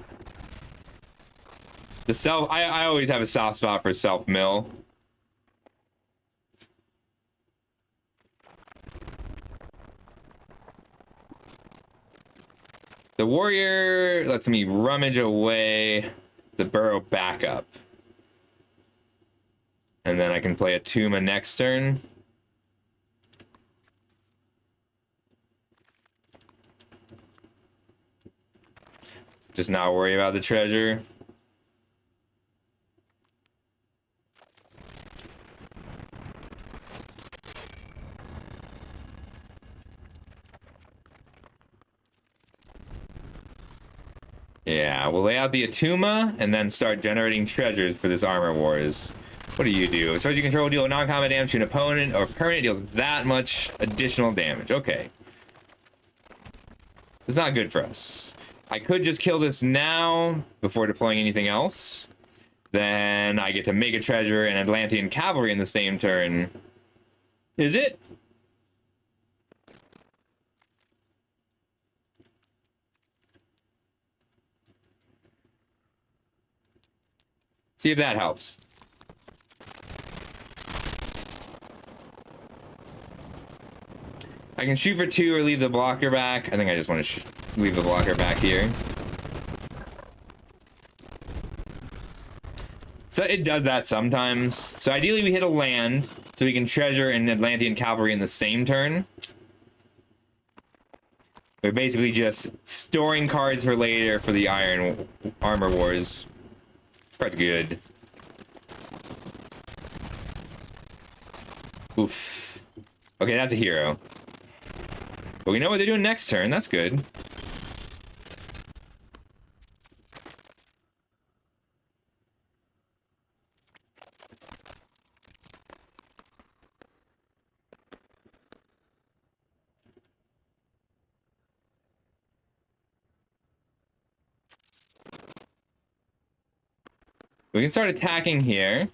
The self... I always have a soft spot for self-mill. The warrior lets me rummage away the burrow backup. And then I can play a Tuma next turn. Just not worry about the treasure. Yeah, we'll lay out the Attuma and then start generating treasures for this Armor Wars. What do? Start you control, deal non-combat damage to an opponent or permanent deals that much additional damage. Okay. It's not good for us. I could just kill this now before deploying anything else. Then I get to make a treasure and Atlantean cavalry in the same turn. Is it? See if that helps. I can shoot for 2 or leave the blocker back. I think I just want to leave the blocker back here. So it does that sometimes. So ideally we hit a land so we can treasure an Atlantean cavalry in the same turn. We're basically just storing cards for later for the Armor Wars. This card's good. Oof. Okay, that's a hero. But we know what they're doing next turn. That's good. We can start attacking here.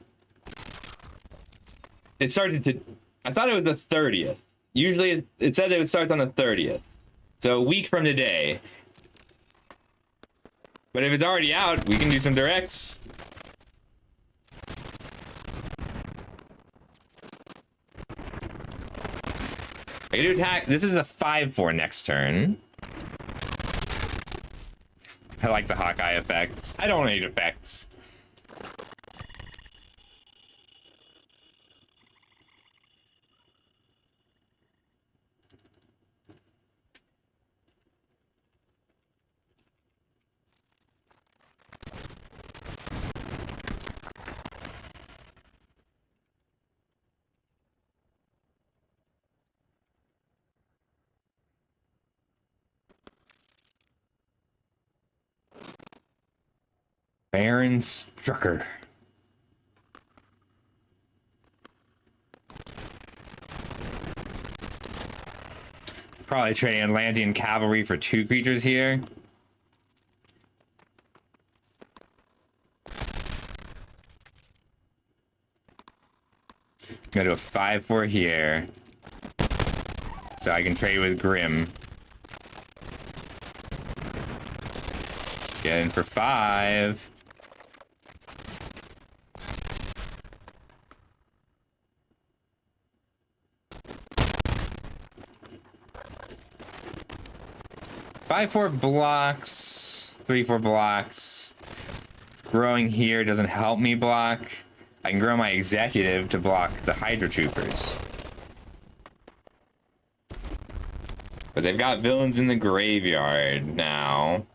It started to... I thought it was the 30th. Usually it said it starts on the 30th. So a week from today. But if it's already out, we can do some directs. I can do attack. This is a 5/4 next turn. I like the Hawkeye effects. I don't need effects. Baron Strucker. Probably trading Atlantean cavalry for 2 creatures here. I'm gonna do a 5/4 here. So I can trade with Grim. Get in for 5. Five, 4 blocks, 3, 4 blocks. Growing here doesn't help me block. I can grow my executive to block the Hydra Troopers. But they've got villains in the graveyard now.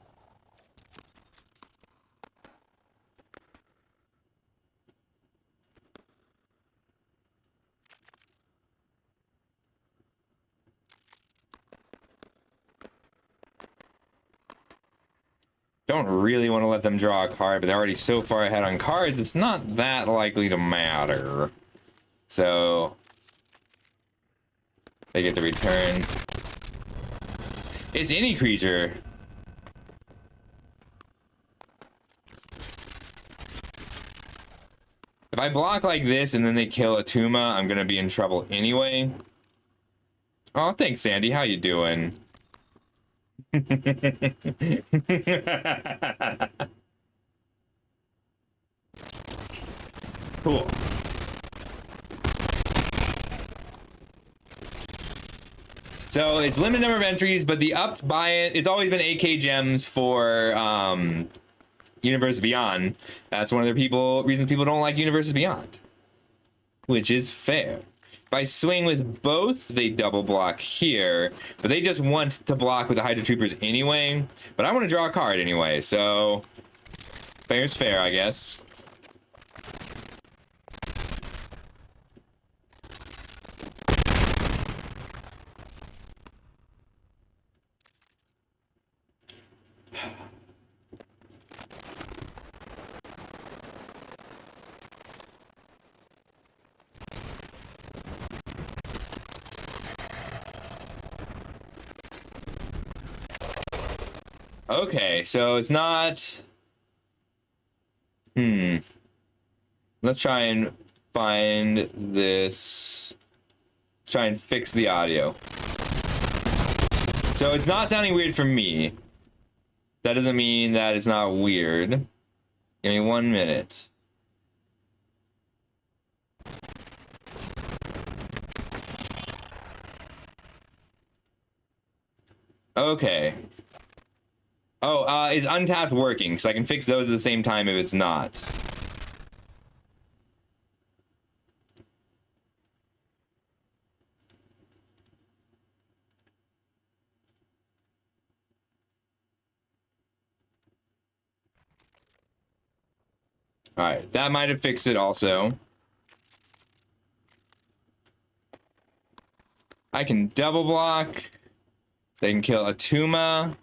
Don't really want to let them draw a card, but they're already so far ahead on cards, it's not that likely to matter. So they get to return. It's any creature. If I block like this and then they kill a Tuma, I'm gonna be in trouble anyway. Oh, thanks, Sandy. How you doing? Cool. So it's limited number of entries, but the upped buy it, it's always been AK gems for Universe Beyond. That's one of the reasons people don't like Universes Beyond, which is fair. If I swing with both, they double block here, but they just want to block with the Hydra Troopers anyway. But I want to draw a card anyway, so fair's fair, I guess. Okay, so it's not... Let's try and find this... Let's try and fix the audio. So it's not sounding weird for me. That doesn't mean that it's not weird. Give me 1 minute. Okay. Oh, is Untapped working? So I can fix those at the same time if it's not. Alright, that might have fixed it also. I can double block. They can kill a Tuma.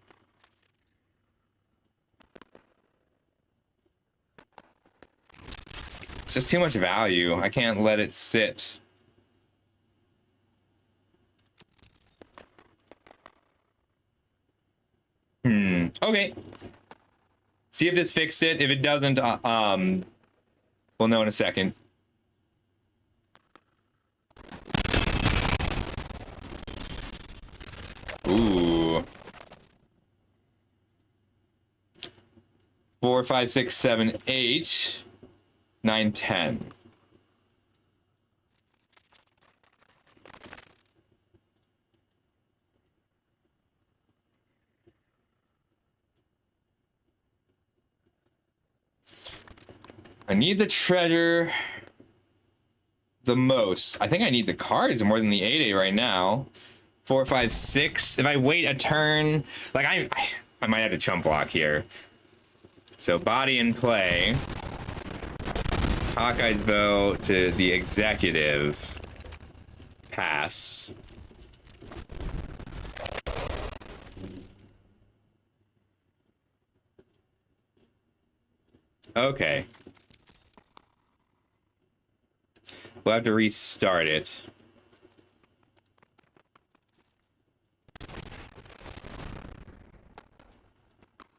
It's just too much value. I can't let it sit. Okay. See if this fixed it. If it doesn't, we'll know in a second. Ooh. 4, 5, 6, 7, 8, 9, 10. I need the treasure the most. I think I need the cards more than the 8-8 right now. 4, 5, 6. If I wait a turn, like I might have to chump block here. So body in play. Hawkeye's bow to the executive. Pass. Okay. We'll have to restart it.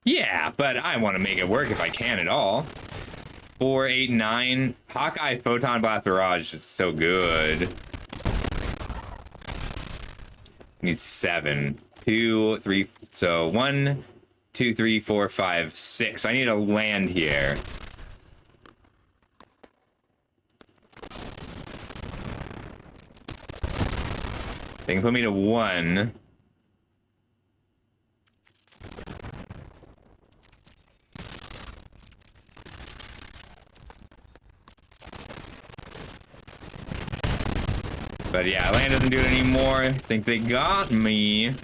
Yeah, but I want to make it work if I can at all. 4, 8, 9. Hawkeye Photon Blast Barrage is so good. Need 7. 2, 3. So 1, 2, 3, 4, 5, 6. I need a land here. They can put me to 1. But yeah, land doesn't do it anymore. I think they got me.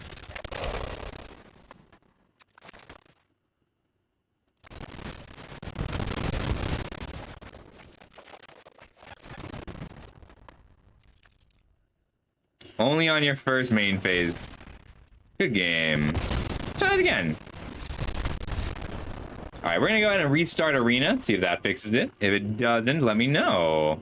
Only on your first main phase. Good game. Let's try it again. All right, we're gonna go ahead and restart arena, see if that fixes it. If it doesn't, let me know.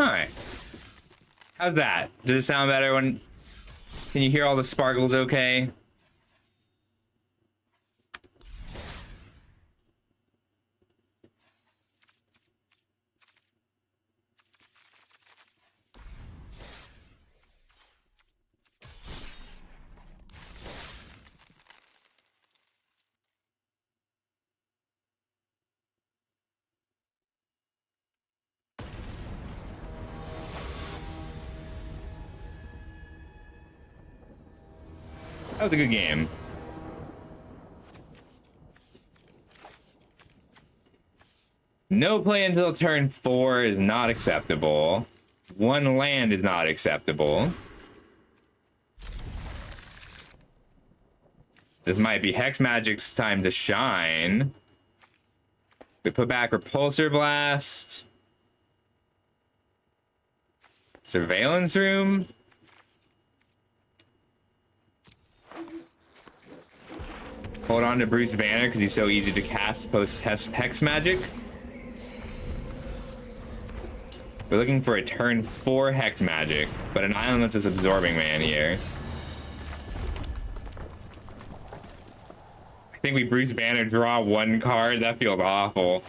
All right. How's that? Does it sound better when... Can you hear all the sparkles okay? That was a good game. No play until turn 4 is not acceptable. One land is not acceptable. This might be Hex Magic's time to shine. We put back Repulsor Blast. Surveillance Room. Hold on to Bruce Banner because he's so easy to cast post Hex Magic. We're looking for a turn 4 Hex Magic, but an island lets us Absorbing Man here. I think we Bruce Banner draw 1 card. That feels awful.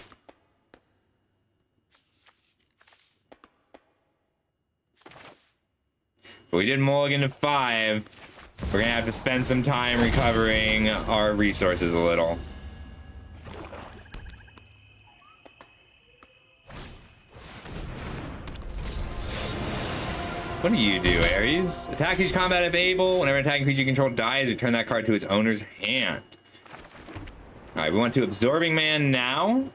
But we did mulligan to 5. We're gonna have to spend some time recovering our resources a little. What do you do, Ares? Attack each combat if able. Whenever an attacking creature you control dies, return that card to its owner's hand. Alright, we want to Absorbing Man now.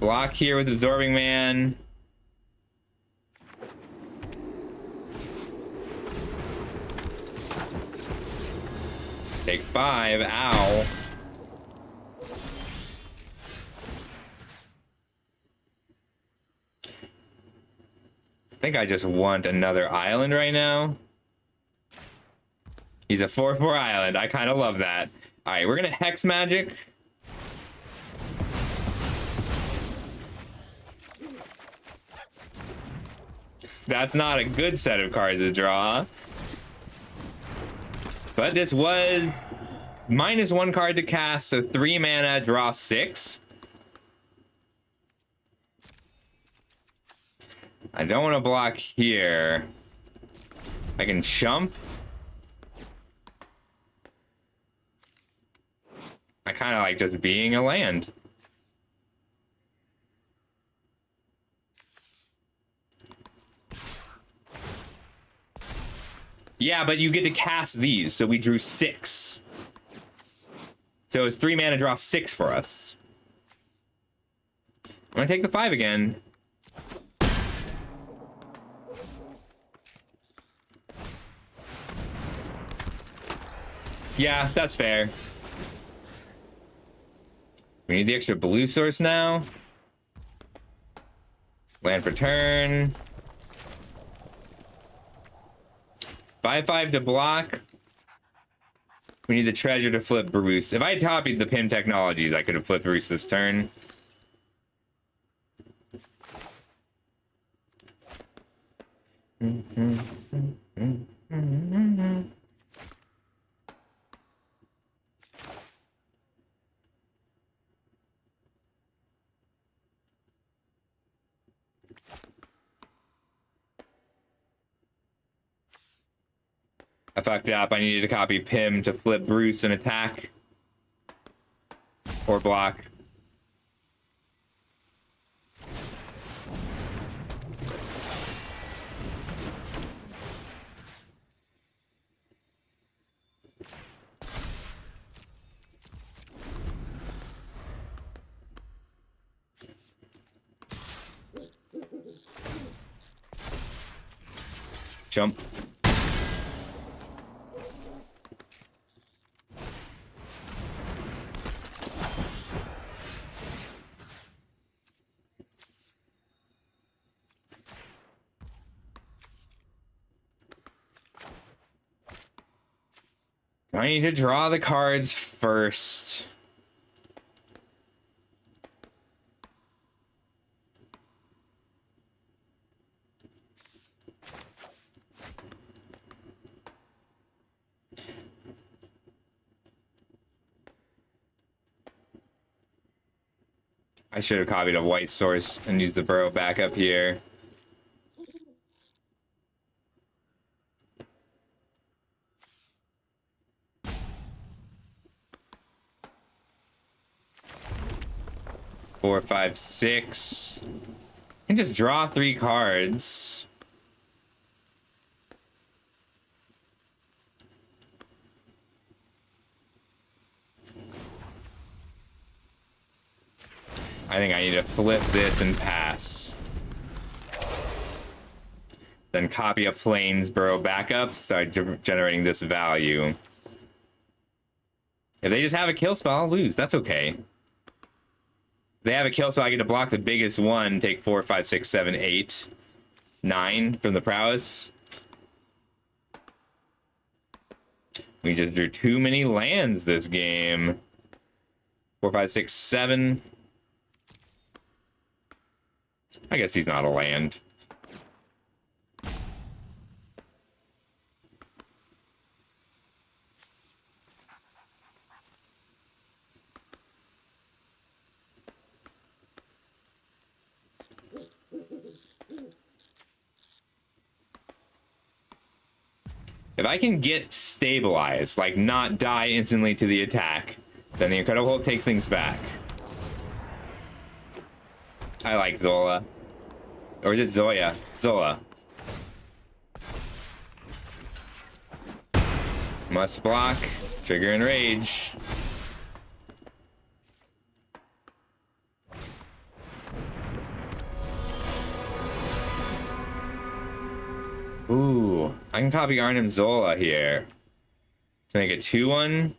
Block here with Absorbing Man. Take 5. Ow. I think I just want another island right now. He's a 4/4 island. I kind of love that. All right, we're gonna Hex Magic. That's not a good set of cards to draw. But this was -1 card to cast, so 3 mana, draw 6. I don't want to block here. I can chump. I kind of like just being a land. Yeah, but you get to cast these, so we drew 6. So it's 3 mana, draw 6 for us. I'm gonna take the 5 again. Yeah, that's fair. We need the extra blue source now. Land for turn. 5/5 to block. We need the treasure to flip Bruce. If I had copied the Pim Technologies, I could have flipped Bruce this turn. I fucked up. I needed to copy Pim to flip Bruce and attack. Or block. Jump. I need to draw the cards first. I should have copied a white source and used the burrow back up here. Four, five, six. And just draw 3 cards. I think I need to flip this and pass. Then copy a plains burrow backup, start generating this value. If they just have a kill spell, I'll lose. That's okay. If they have a kill spell, I get to block the biggest one, take 4, 5, 6, 7, 8, 9 from the prowess. We just drew too many lands this game. 4, 5, 6, 7. I guess he's not a land. If I can get stabilized, like not die instantly to the attack, then the Incredible Hulk takes things back. I like Zola. Or is it Zoya? Zola. Must block. Trigger and rage. Ooh, I can copy Arnim Zola here to make it 2-1.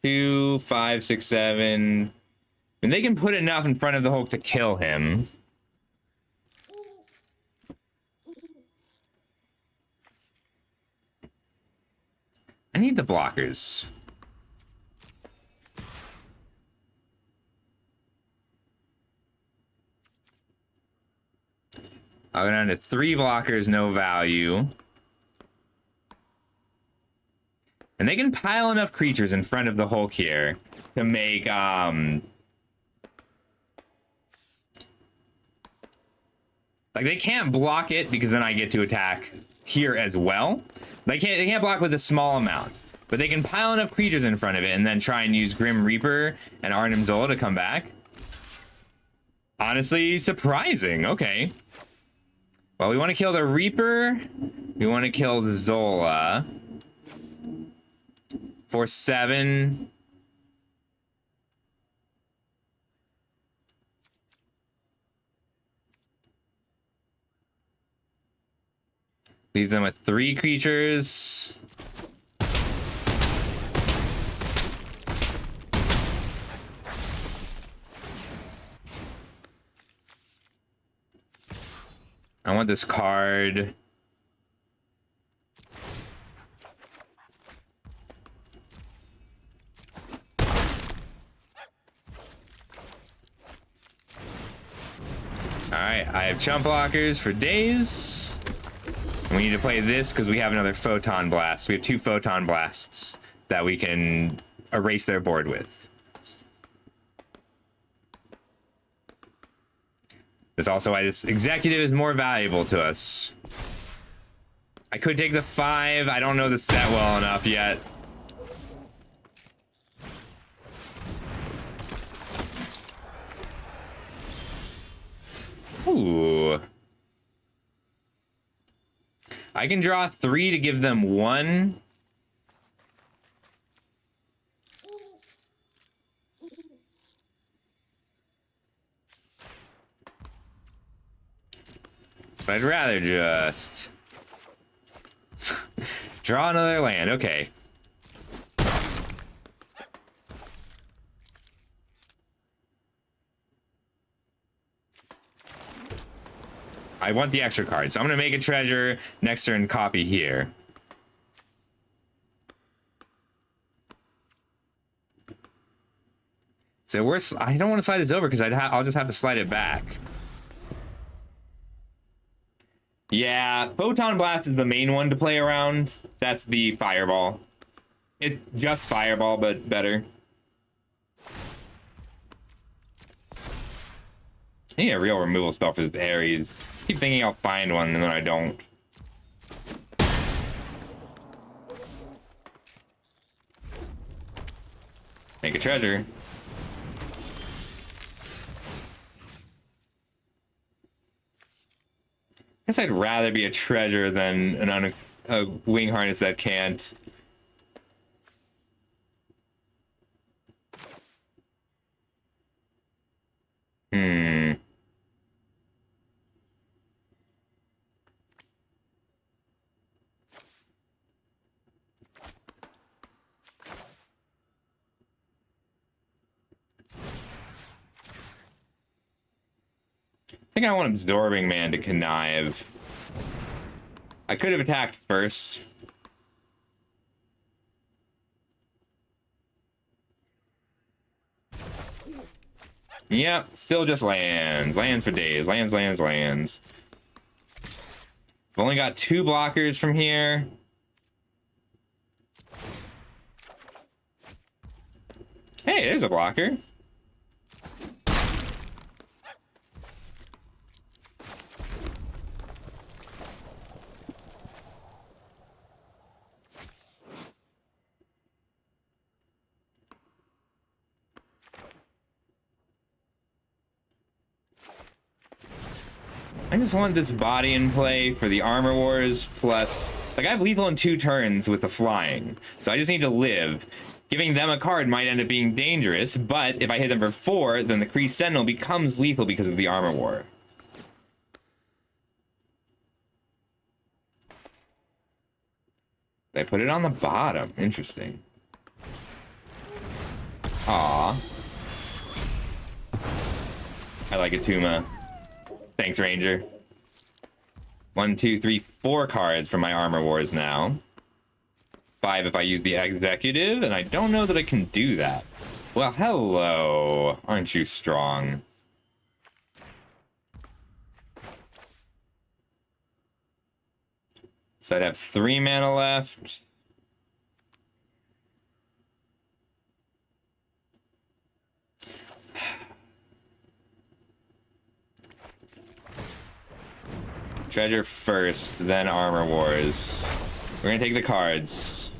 2, 5, 6, 7. And they can put enough in front of the Hulk to kill him. I need the blockers. I'll go down to 3 blockers, no value. And they can pile enough creatures in front of the Hulk here to make, like, they can't block it because then I get to attack here as well. They can't block with a small amount. But they can pile enough creatures in front of it and then try and use Grim Reaper and Arnim Zola to come back. Honestly, surprising. Okay. Well, we want to kill the Reaper. We want to kill the Zola. For 7. Leaves them with 3 creatures. I want this card. Alright, I have chump blockers for days. We need to play this because we have another Photon Blast. We have 2 Photon Blasts that we can erase their board with. That's also why this executive is more valuable to us. I could take the 5. I don't know the set well enough yet. Ooh. I can draw 3 to give them 1. But I'd rather just draw another land. Okay. I want the extra card, so I'm gonna make a treasure next turn, copy here. So I don't want to slide this over because I'll just have to slide it back. Yeah, Photon Blast is the main one to play around. That's the Fireball. It's just Fireball, but better. I need a real removal spell for this Ares. I keep thinking I'll find one, and then I don't. Make a treasure. I guess I'd rather be a treasure than a wing harness that can't. I think I want Absorbing Man to connive. I could have attacked first. Yep, still just lands. Lands for days. Lands, lands, lands. I've only got 2 blockers from here. Hey, there's a blocker. I just want this body in play for the Armor Wars, plus, like, I have lethal in 2 turns with the flying, so I just need to live. Giving them a card might end up being dangerous, but if I hit them for 4, then the Kree Sentinel becomes lethal because of the Armor War. They put it on the bottom. Interesting. Aw. I like it, Tuma. Thanks, Ranger. 1, 2, 3, 4 cards from my Armor Wars now. 5 if I use the Executive, and I don't know that I can do that. Well, hello. Aren't you strong? So I'd have 3 mana left. Treasure first, then Armor Wars. We're gonna take the cards.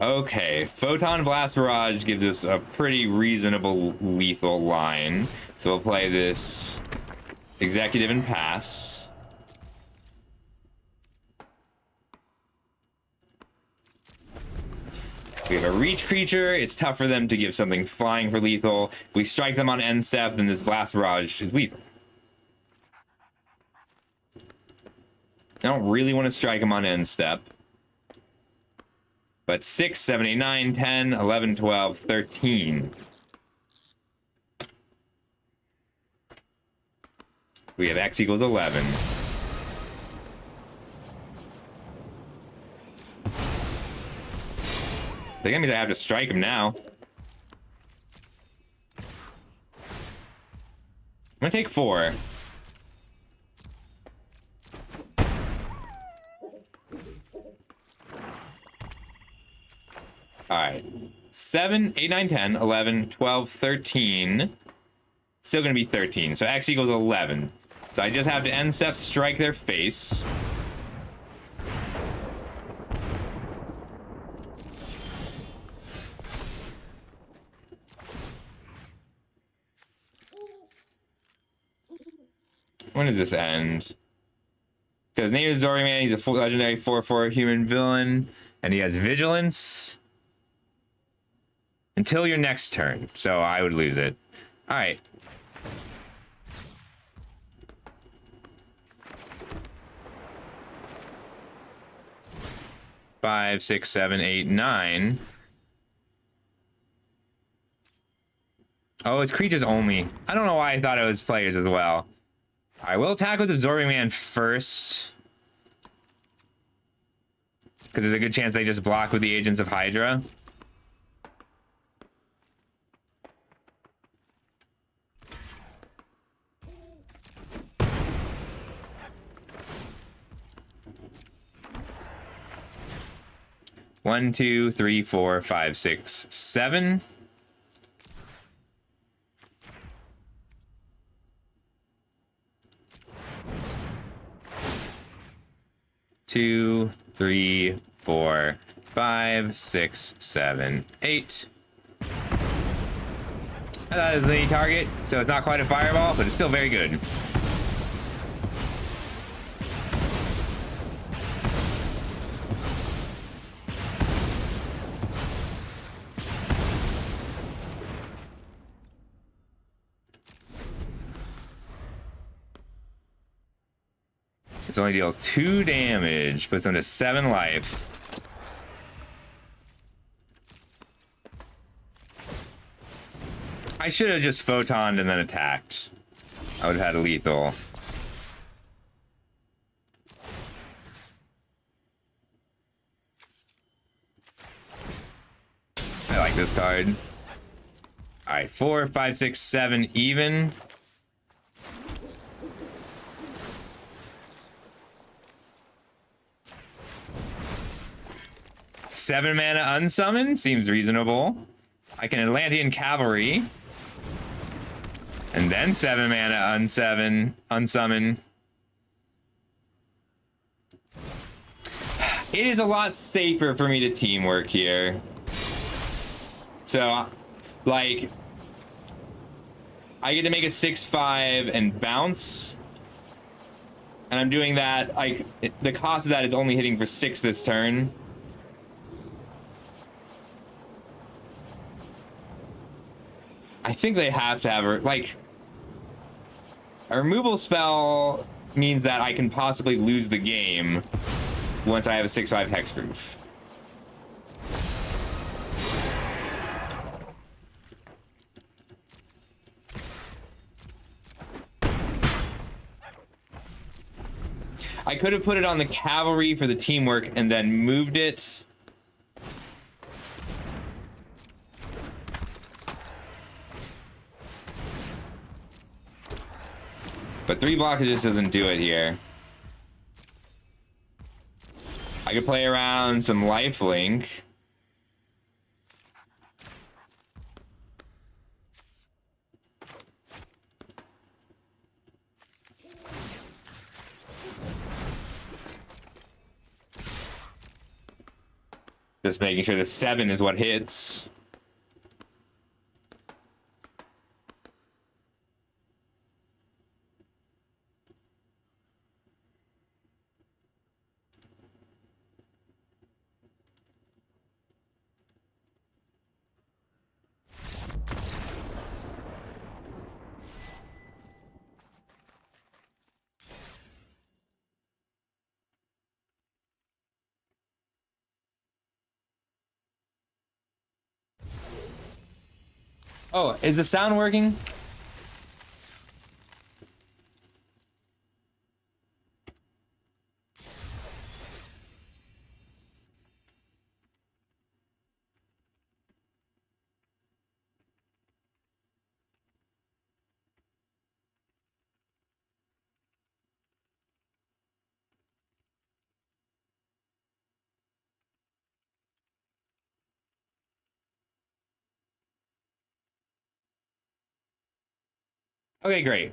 Okay, Photon Blast Barrage gives us a pretty reasonable lethal line. So we'll play this Executive and pass. We have a reach creature. It's tough for them to give something flying for lethal. If we strike them on end step, then this Blast Barrage is lethal. I don't really want to strike them on end step. But 6, 7, 8, 9, 10, 11, 12, 13. We have X equals 11. I think that means I have to strike him now. I'm gonna take 4. Alright. 7, 8, 9, 10, 11, 12, 13. Still gonna be 13. So X equals 11. So I just have to end step strike their face. When does this end? So his name is Absorbing Man. He's a legendary 4/4 human villain, and he has vigilance until your next turn. So I would lose it. All right. Five, six, seven, eight, nine. Oh, it's creatures only. I don't know why I thought it was players as well. I will attack with Absorbing Man first, because there's a good chance they just block with the Agents of Hydra. One, two, three, four, five, six, seven. Two, three, four, five, six, seven, eight. I thought it was a target, so it's not quite a fireball, but it's still very good. This only deals 2 damage, puts them to 7 life. I should have just photoned and then attacked. I would have had a lethal. I like this card. All right, 4, 5, 6, 7 even. Seven mana unsummon seems reasonable. I can Atlantean Cavalry. And then 7 mana unsummon. It is a lot safer for me to teamwork here. So, like, I get to make a 6/5 and bounce. And I'm doing that, like, the cost of that is only hitting for 6 this turn. I think they have to have, like, a removal spell means that I can possibly lose the game once I have a 6/5 hexproof. I could have put it on the cavalry for the teamwork and then moved it. But 3 blockage just doesn't do it here. I could play around some lifelink. Just making sure the 7 is what hits. Oh, is the sound working? Okay, great.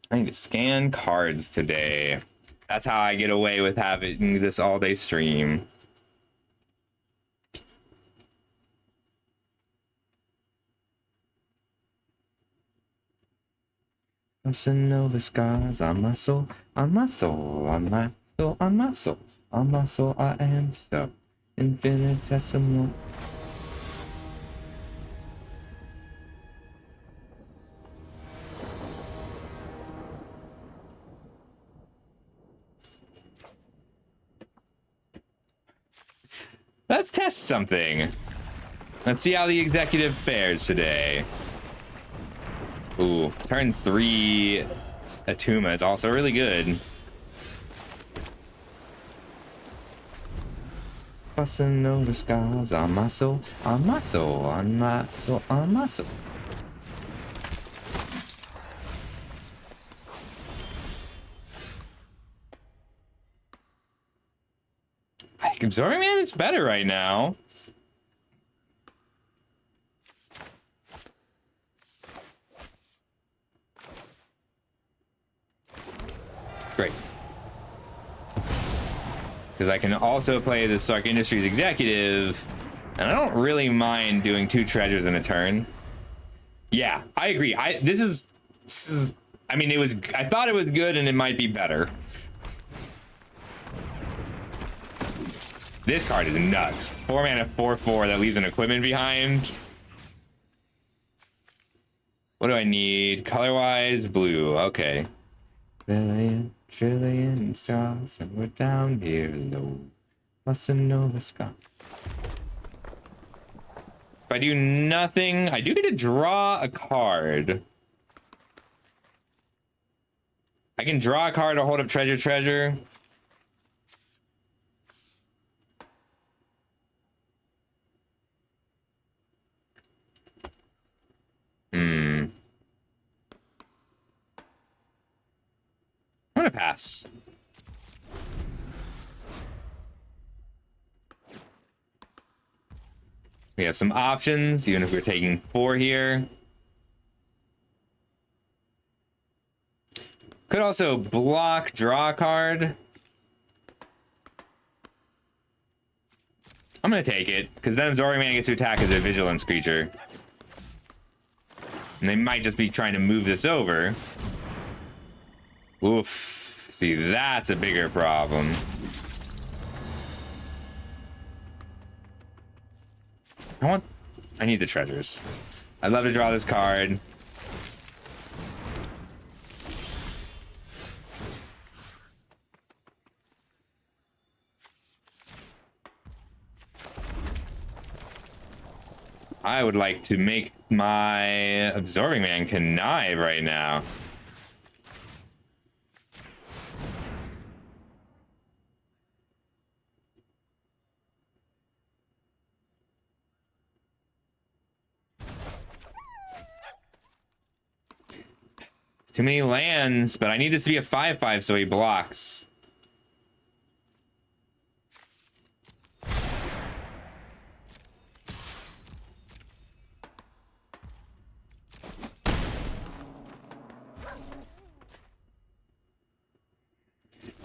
I need to scan cards today. That's how I get away with having this all-day stream. Nova scars on my soul, on my soul, on my soul, on my soul, on my soul. I am so infinitesimal. Let's test something. Let's see how the executive fares today. Ooh, turn 3 Atuma is also really good. Busting over scars on my soul, on my soul, on my soul, on my soul. Absorbing Man is better right now. Great. Because I can also play the Stark Industries Executive, and I don't really mind doing 2 treasures in a turn. Yeah, I agree. This is I mean, I thought it was good, and it might be better. This card is nuts. 4 mana, 4/4 that leaves an equipment behind. What do I need? Color-wise, blue. Okay. Trillion stars, and we're down here low. Busting over sky. If I do nothing, I do get to draw a card. I can draw a card or hold up treasure. I'm gonna pass. We have some options, even if we're taking 4 here. Could also block, draw a card. I'm gonna take it, because then Absorbing Man gets to attack as a Vigilance creature. And they might just be trying to move this over. Oof. See, that's a bigger problem. I need the treasures. I'd love to draw this card. I would like to make my Absorbing Man connive right now. It's too many lands, but I need this to be a 5/5 so he blocks.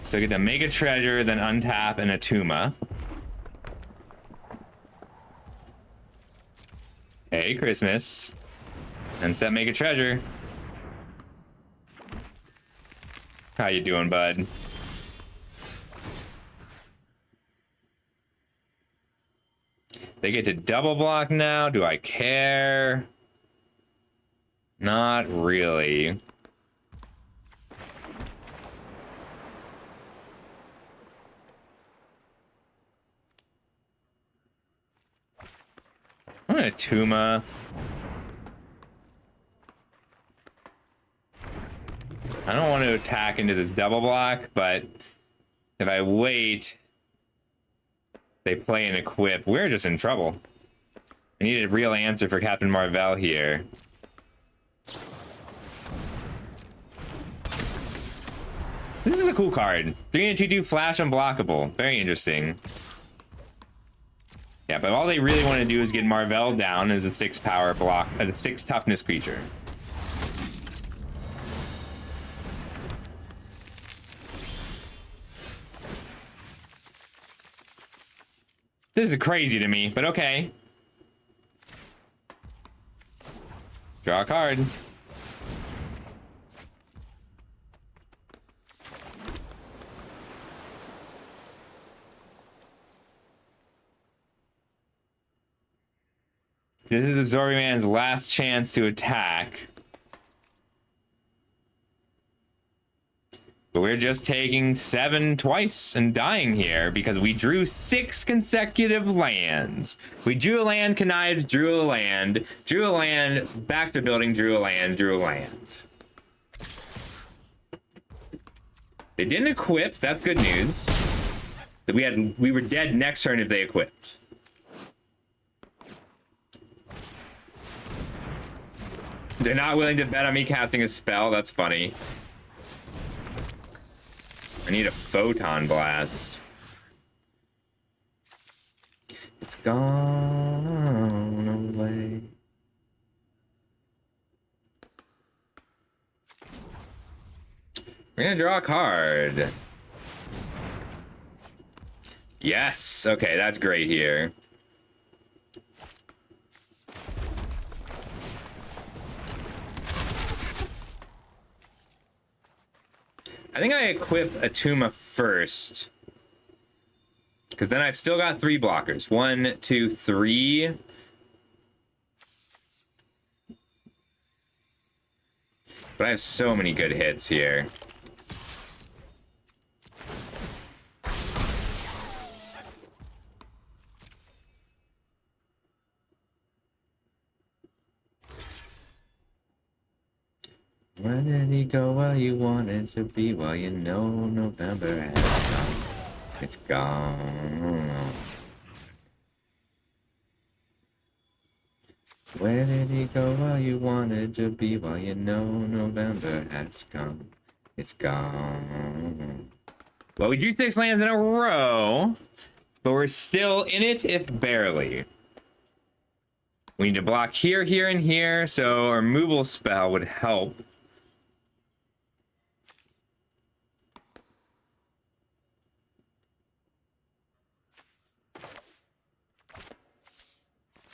So I get to make a treasure, then untap an Atuma. Hey, Christmas. And set make a treasure. How you doing, bud? They get to double block now. Do I care? Not really. I'm gonna Tuma. I don't want to attack into this double block, but if I wait, they play an equip. We're just in trouble. I need a real answer for Captain Marvel here. This is a cool card. 3 and 2/2 flash unblockable. Very interesting. Yeah, but all they really want to do is get Marvel down as a 6 power block, as a 6 toughness creature. This is crazy to me, but okay. Draw a card. This is Absorbing Man's last chance to attack. But we're just taking 7 twice and dying here because we drew 6 consecutive lands. We drew a land, connived, drew a land, Baxter Building, drew a land, drew a land. They didn't equip, that's good news. We were dead next turn if they equipped. They're not willing to bet on me casting a spell, that's funny. I need a Photon Blast. It's gone away. We're gonna draw a card. Yes, okay, that's great here. I think I equip Atuma first. Because then I've still got 3 blockers. 1, 2, 3. But I have so many good hits here. Where did he go? Well, you wanted to be. Well, you know November has come. It's gone. Where did he go? Well, you wanted to be. Well, you know November has come. It's gone. Well, we drew 6 lands in a row, but we're still in it, if barely. We need to block here, here, and here, so a removal spell would help.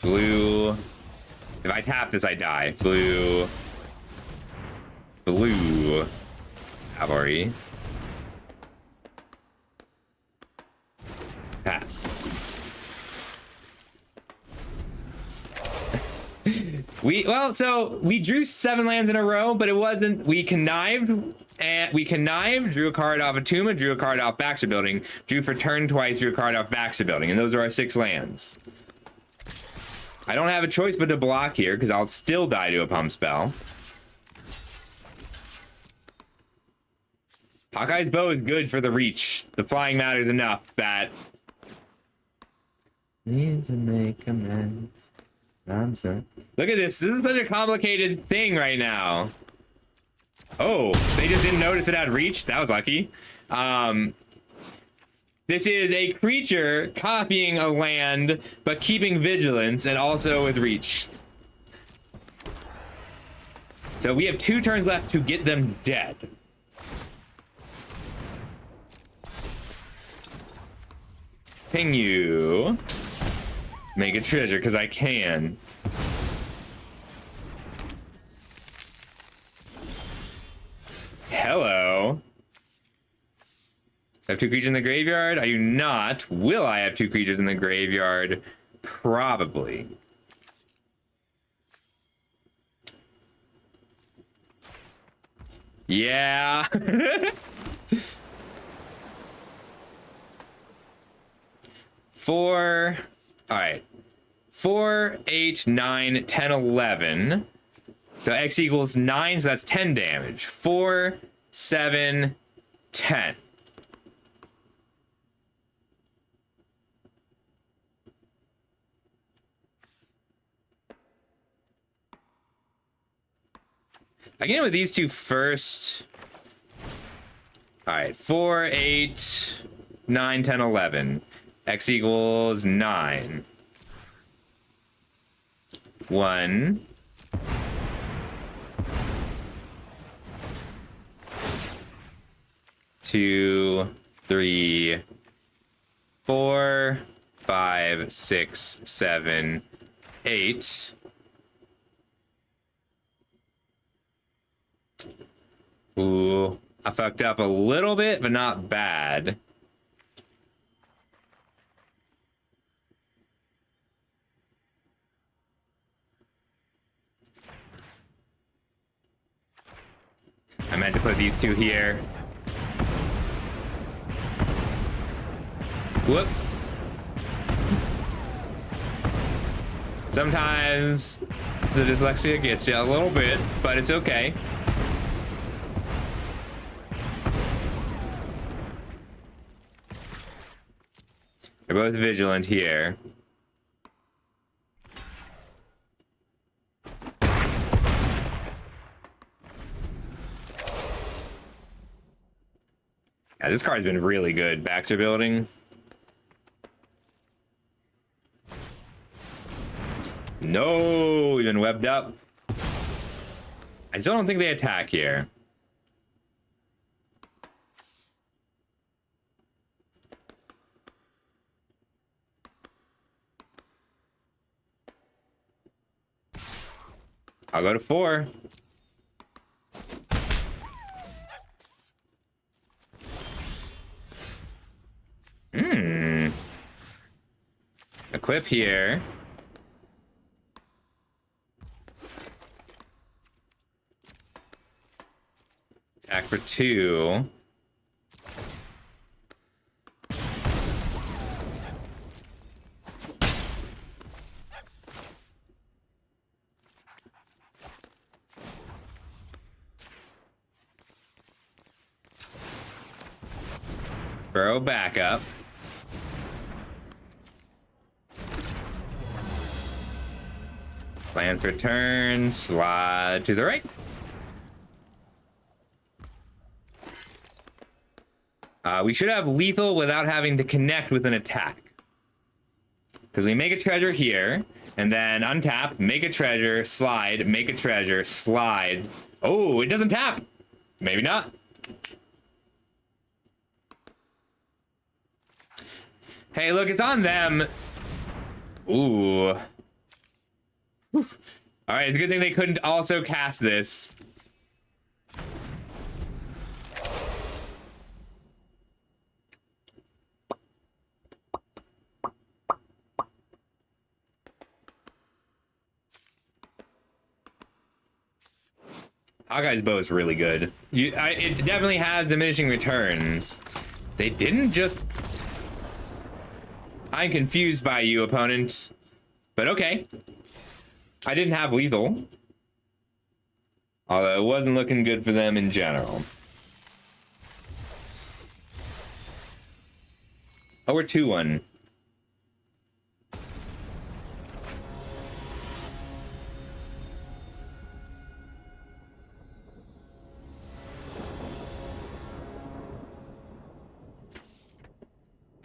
Blue. If I tap this, I die. Blue. Blue. Cavalry. Pass. So we drew 7 lands in a row, but it wasn't. We connived, drew a card off Atuma, drew a card off Baxter Building, drew for turn twice, drew a card off Baxter Building, and those are our 6 lands. I don't have a choice but to block here because I'll still die to a pump spell. Hawkeye's Bow is good for the reach. The flying matters enough that need to make amends. I'm sorry. Look at this. This is such a complicated thing right now. Oh, they just didn't notice it had reach. That was lucky. This is a creature copying a land, but keeping vigilance and also with reach. So we have 2 turns left to get them dead. Ping you. Make a treasure, because I can. Hello. I have 2 creatures in the graveyard? I do not. Will I have 2 creatures in the graveyard? Probably. Yeah. 4. All right. 4, 8, 9, 10, 11. So X equals 9, so that's 10 damage. 4, 7, 10. I get in with these 2 first. All right, 4, 8, 9, 10, 11. X equals 9. 1. 2, 3, 4, 5, 6, 7, 8. Ooh, I fucked up a little bit, but not bad. I meant to put these two here. Whoops. Sometimes the dyslexia gets you a little bit, but it's okay. They're both vigilant here. Yeah, this card's been really good. Baxter building. No, we've been webbed up. I still don't think they attack here. I'll go to 4. Equip here. Attack for 2. Throw back up. Plan for turn. Slide to the right. We should have lethal without having to connect with an attack. Because we make a treasure here, and then untap, make a treasure, slide, make a treasure, slide. Oh, it doesn't tap. Maybe not. Hey, look, it's on them. Ooh. All right, it's a good thing they couldn't also cast this. Hawkeye's bow is really good. It definitely has diminishing returns. They didn't just... I'm confused by you, opponent. But okay. I didn't have lethal. Although it wasn't looking good for them in general. Oh, we're 2-1.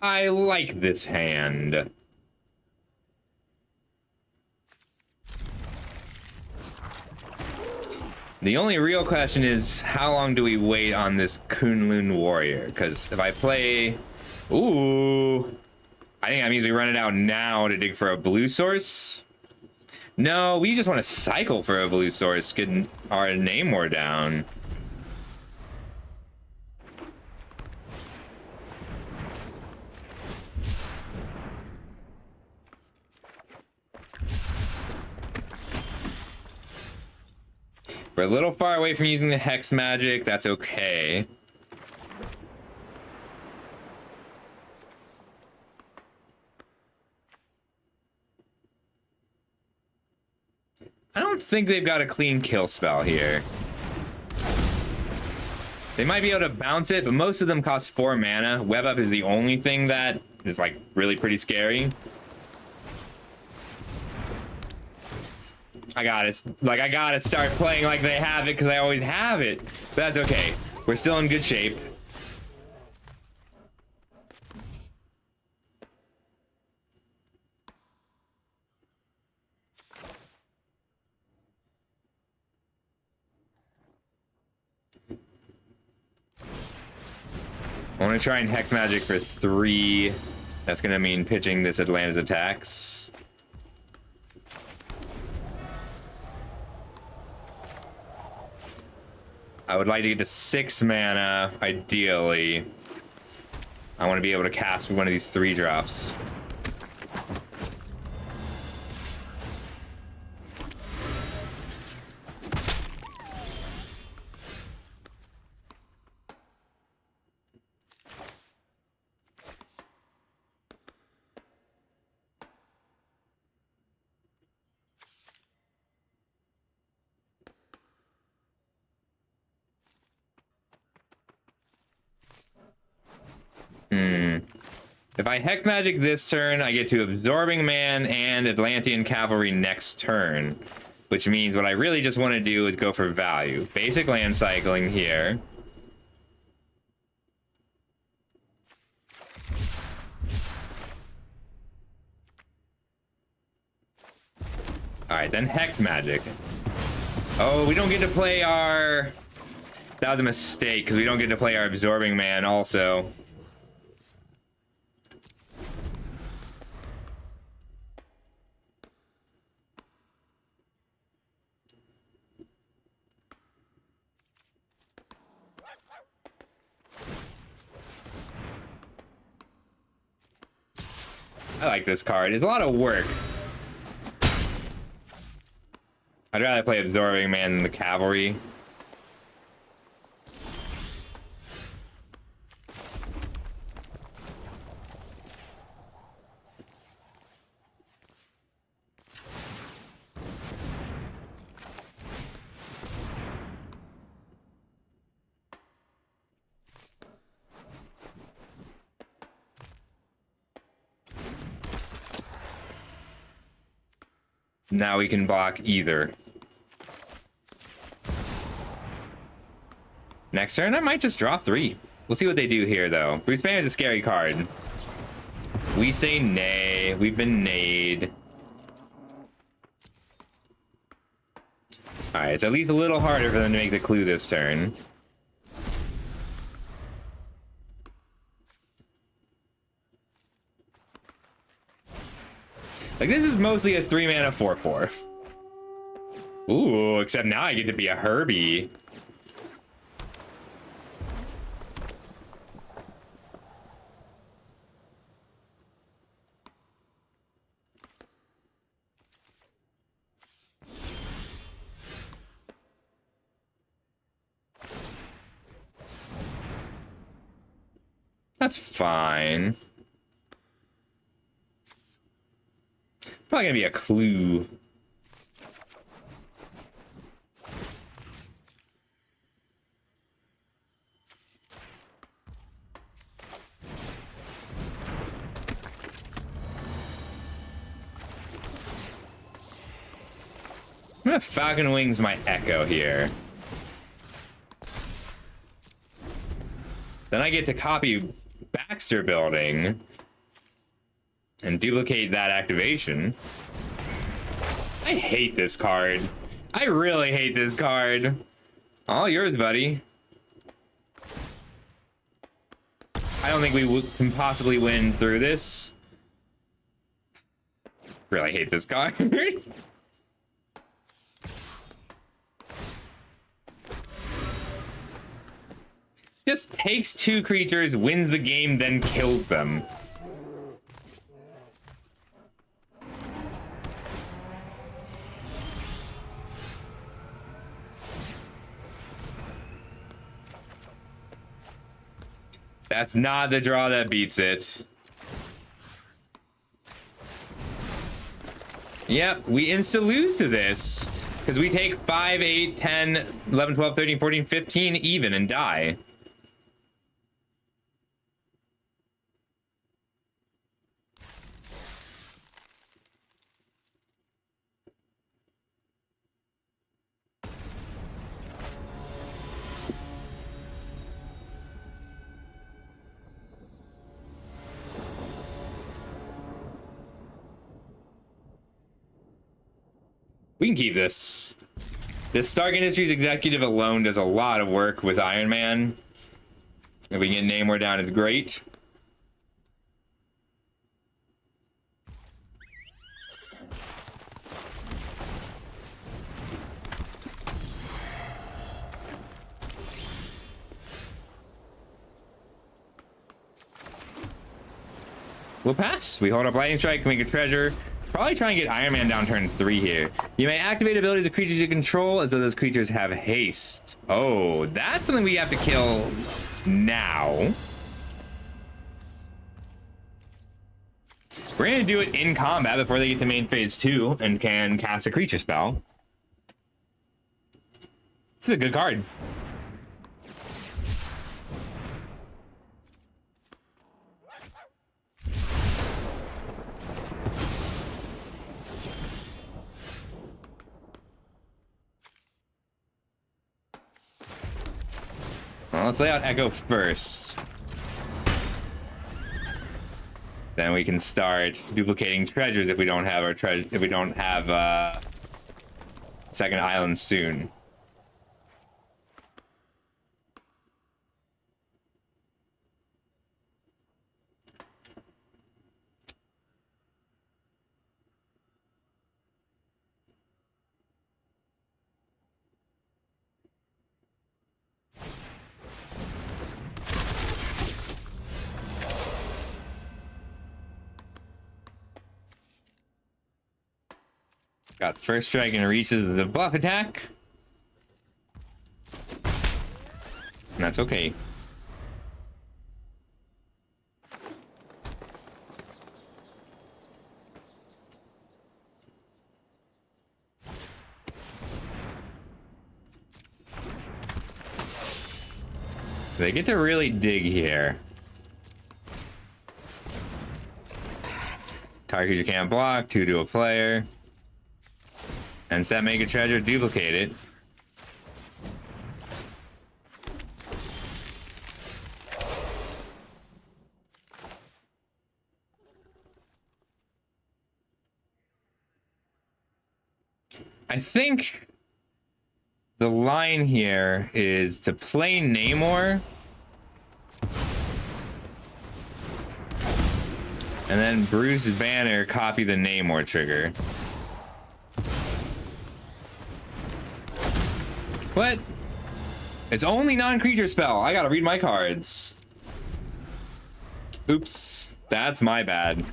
I like this hand. The only real question is, how long do we wait on this Kunlun Warrior? Because if I play... Ooh. I think that means we run it out now to dig for a blue source. No, we just want to cycle for a blue source, getting our Namor down. We're a little far away from using the Hex magic. That's okay. I don't think they've got a clean kill spell here. They might be able to bounce it, but most of them cost 4 mana. Web Up is the only thing that is, like, really pretty scary. I gotta start playing like they have it because I always have it. But that's okay. We're still in good shape. I want to try and Hex Magic for 3. That's gonna mean pitching this Atlanta's attacks. I would like to get to 6 mana, ideally. I want to be able to cast one of these 3 drops. If I Hex Magic this turn, I get to Absorbing Man and Atlantean Cavalry next turn. Which means what I really just want to do is go for value. Basic land cycling here. Alright, then Hex Magic. Oh, we don't get to play our... That was a mistake, because we don't get to play our Absorbing Man also. I like this card. It's a lot of work. I'd rather play Absorbing Man than the Cavalry. Now we can block either. Next turn, I might just draw 3. We'll see what they do here, though. Bruce Banner's a scary card. We say nay. We've been nayed. Alright, it's at least a little harder for them to make the clue this turn. Like, this is mostly a 3-mana 4/4. Ooh, except now I get to be a Herbie. That's fine. Probably gonna be a clue. I'm gonna Falcon Wings my Echo here. Then I get to copy Baxter Building and duplicate that activation. I hate this card. I really hate this card. All yours, buddy. I don't think we can possibly win through this. Really hate this card. Just takes 2 creatures, wins the game, then kills them. That's not the draw that beats it. Yep, we insta-lose to this. Because we take 5, 8, 10, 11, 12, 13, 14, 15 even and die. We can keep this. This Stark Industries executive alone does a lot of work with Iron Man. If we can get Namor down, it's great. we'll pass. We hold up Lightning Strike, make a treasure. Probably try and get Iron Man down turn 3 here. You may activate abilities of creatures you control as though those creatures have haste. Oh, that's something we have to kill now. We're gonna do it in combat before they get to main phase 2 and can cast a creature spell. This is a good card. Well, let's lay out Echo first. Then we can start duplicating treasures if we don't have our treasure, if we don't have second island soon. Got first dragon reaches the buff attack. And that's okay. They get to really dig here. Target you can't block, 2 to a player. And set make a treasure, duplicate it. I think the line here is to play Namor and then Bruce Banner copy the Namor trigger. What? It's only non-creature spell. I gotta read my cards. Oops, that's my bad.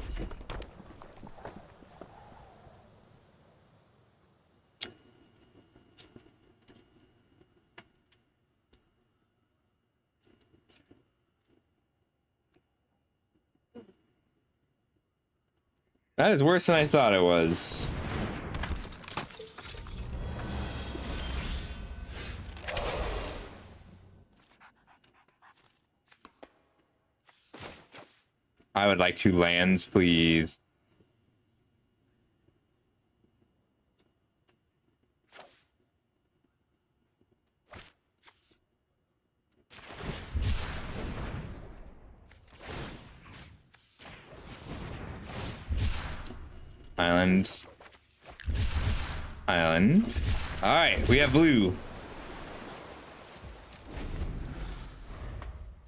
That is worse than I thought it was. I would like 2 lands, please. Island. Island. All right, we have blue.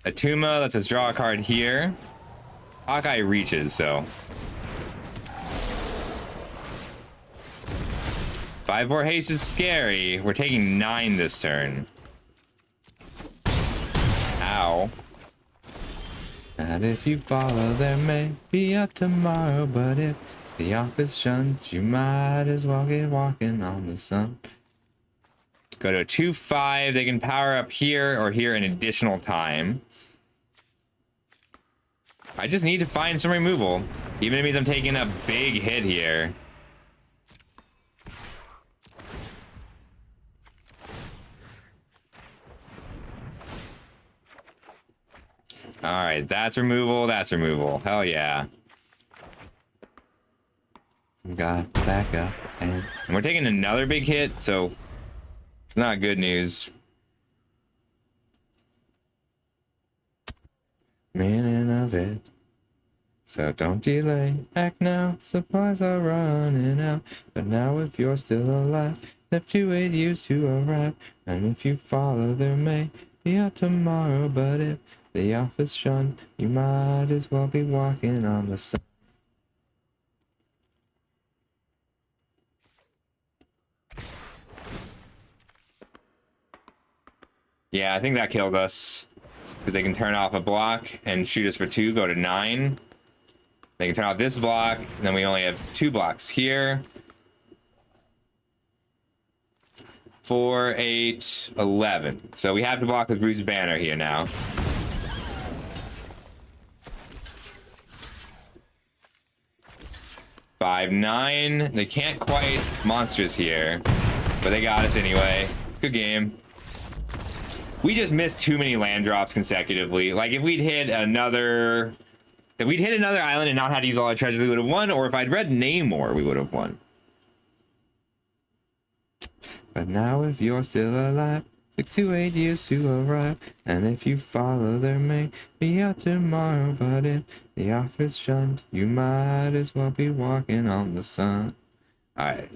Atuma lets us draw a card here. Hawkeye reaches, so 5/4 haste is scary. We're taking 9 this turn. Ow. And if you follow, there may be a tomorrow, but if the office shuns, you might as well get walking on the sun. Go to a 2/5. They can power up here or here an additional time. I just need to find some removal, even if it means I'm taking a big hit here. All right, that's removal. That's removal. Hell yeah. Got back up, and we're taking another big hit, so it's not good news. Meaning of it. So don't delay, act now, supplies are running out. But now if you're still alive, left to 8 years to arrive. And if you follow, there may be a tomorrow. But if the office shun, you might as well be walking on the sun. Yeah, I think that killed us. Because they can turn off a block and shoot us for 2, go to 9. They can turn out this block, and then we only have 2 blocks here. 4, 8, 11. So we have to block with Bruce Banner here now. Five, 9. They can't quite monsters here, but they got us anyway. Good game. We just missed too many land drops consecutively. Like if we'd hit another island and not had to use all our treasures, we would have won. Or if I'd read Namor, we would have won. But now if you're still alive, 6 to 8 years to arrive. And if you follow, there may be out tomorrow. But if the offer's shunned, you might as well be walking on the sun. Alright.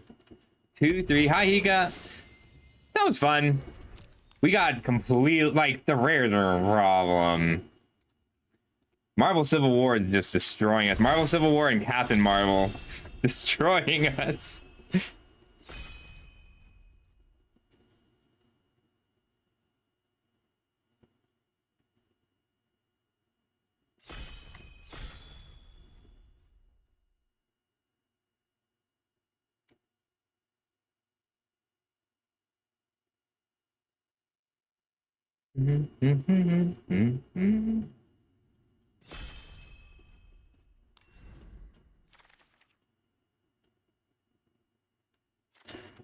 2, 3. Hi, Hika. That was fun. We got complete, like, the rares are a problem. Marvel Civil War is just destroying us. Marvel Civil War and Captain Marvel destroying us.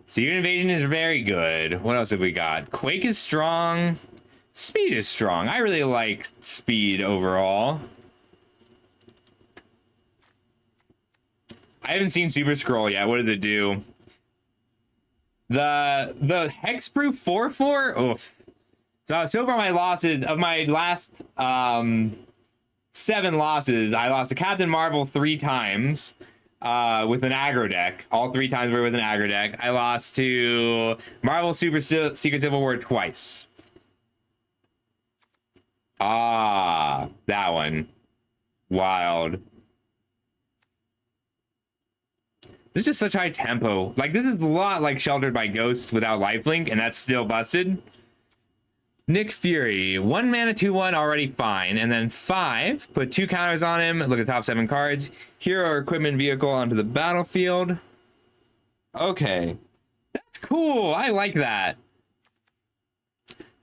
Secret Invasion is very good. What else have we got? Quake is strong. Speed is strong. I really like speed overall. I haven't seen Super Scroll yet. What does it do? The Hexproof 4/4? Oof. So far my losses of my last 7 losses, I lost to Captain Marvel 3 times with an aggro deck. All 3 times were with an aggro deck. I lost to Marvel Secret Civil War twice. Ah, that one. Wild. This is just such high tempo. Like, this is a lot like Sheltered by Ghosts without lifelink, and that's still busted. Nick Fury, 1 mana, 2/1, already fine. And then 5, put 2 counters on him. Look at the top 7 cards. Hero equipment vehicle onto the battlefield. Okay. That's cool. I like that.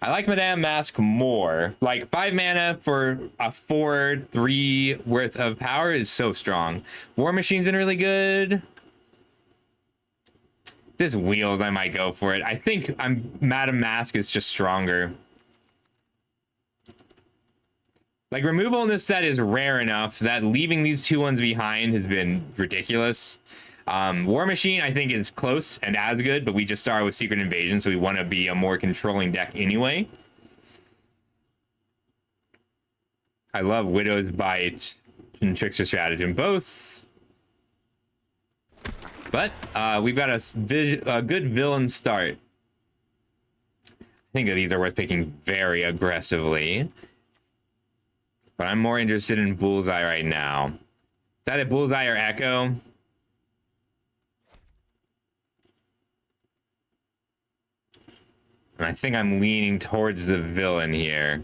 I like Madame Mask more. Like, 5 mana for a 4/3 worth of power is so strong. War Machine's been really good. This Wheels, I might go for it. I think Madame Mask is just stronger. Like, removal in this set is rare enough that leaving these 2/1s behind has been ridiculous. War Machine, I think, is close and as good, but we just started with Secret Invasion, so we want to be a more controlling deck anyway. I love Widow's Bite and Trickster Stratagem both. But we've got a good villain start. I think that these are worth picking very aggressively. But I'm more interested in Bullseye right now. It's either Bullseye or Echo. And I think I'm leaning towards the villain here.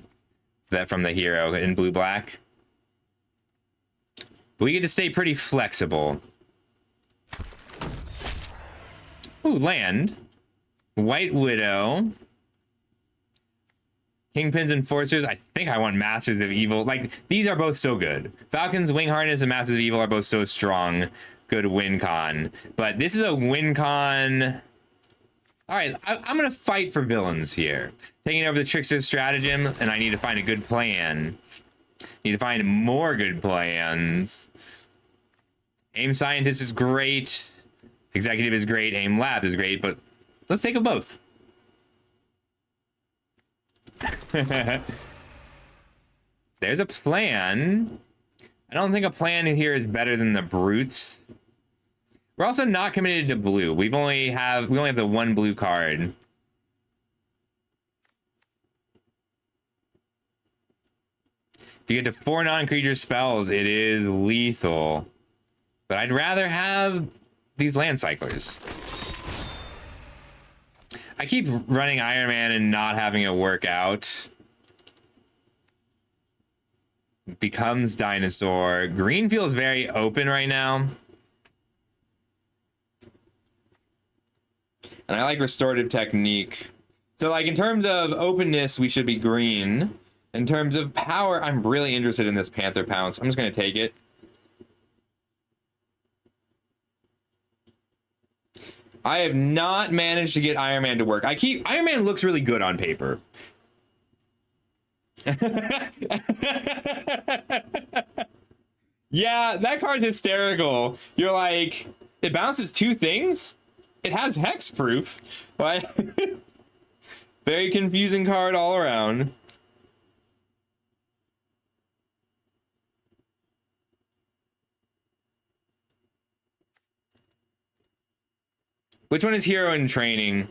That from the hero in blue-black. But we get to stay pretty flexible. Ooh, land. White Widow. Kingpins Enforcers. I think I want Masters of Evil. Like, these are both so good. Falcon's Wing Harness and Masters of Evil are both so strong. Good win con. But this is a win con. All right, I'm going to fight for villains here. Taking over the Trickster Stratagem, and I need to find a good plan. Need to find more good plans. Aim Scientist is great. Executive is great. Aim Lab is great, but let's take them both. There's a plan. I don't think a plan here is better than the Brutes. We're also not committed to blue. We only have the 1 blue card. If you get to 4 non-creature spells, it is lethal. But I'd rather have these land cyclers. I keep running Iron Man and not having it work out. becomes dinosaur. Green feels very open right now. And I like restorative technique. So like in terms of openness, we should be green. In terms of power, I'm really interested in this Panther Pounce. I'm just gonna take it. I have not managed to get Iron Man to work. Iron Man looks really good on paper. Yeah, that card's hysterical. You're like, it bounces two things? It has hexproof. What? Very confusing card all around. Which one is hero in training?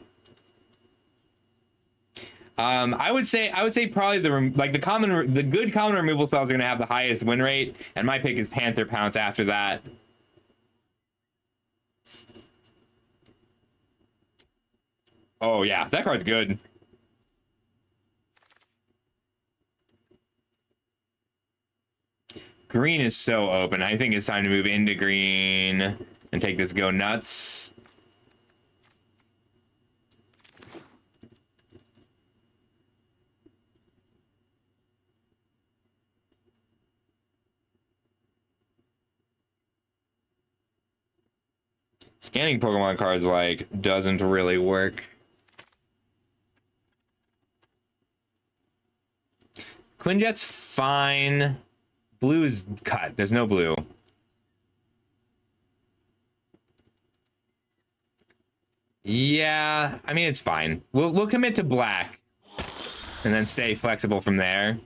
I would say probably the good common removal spells are gonna have the highest win rate, and my pick is Panther Pounce after that. Oh yeah, that card's good. Green is so open. I think it's time to move into green and take this go nuts. Scanning Pokemon cards like doesn't really work. Quinjet's fine. Blue is cut. There's no blue. Yeah, I mean it's fine. We'll commit to black and then stay flexible from there.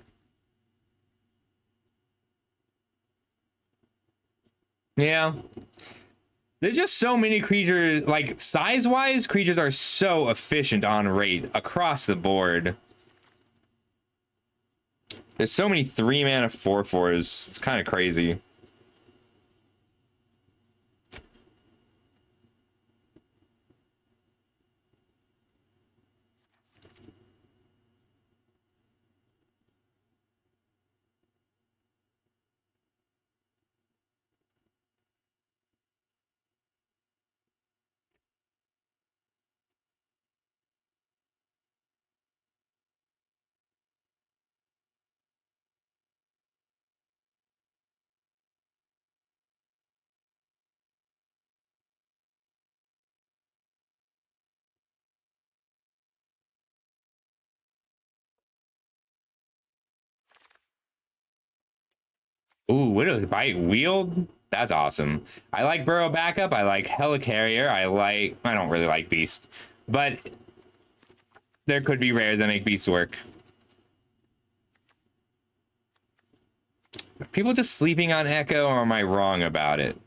Yeah. There's just so many creatures, like size-wise, creatures are so efficient on rate across the board. There's so many 3-mana 4/4s. It's kind of crazy. Ooh, Widow's Bite Wield? That's awesome. I like Burrow Backup. I like Helicarrier. I don't really like Beast. But there could be rares that make Beast work. Are people just sleeping on Echo, or am I wrong about it?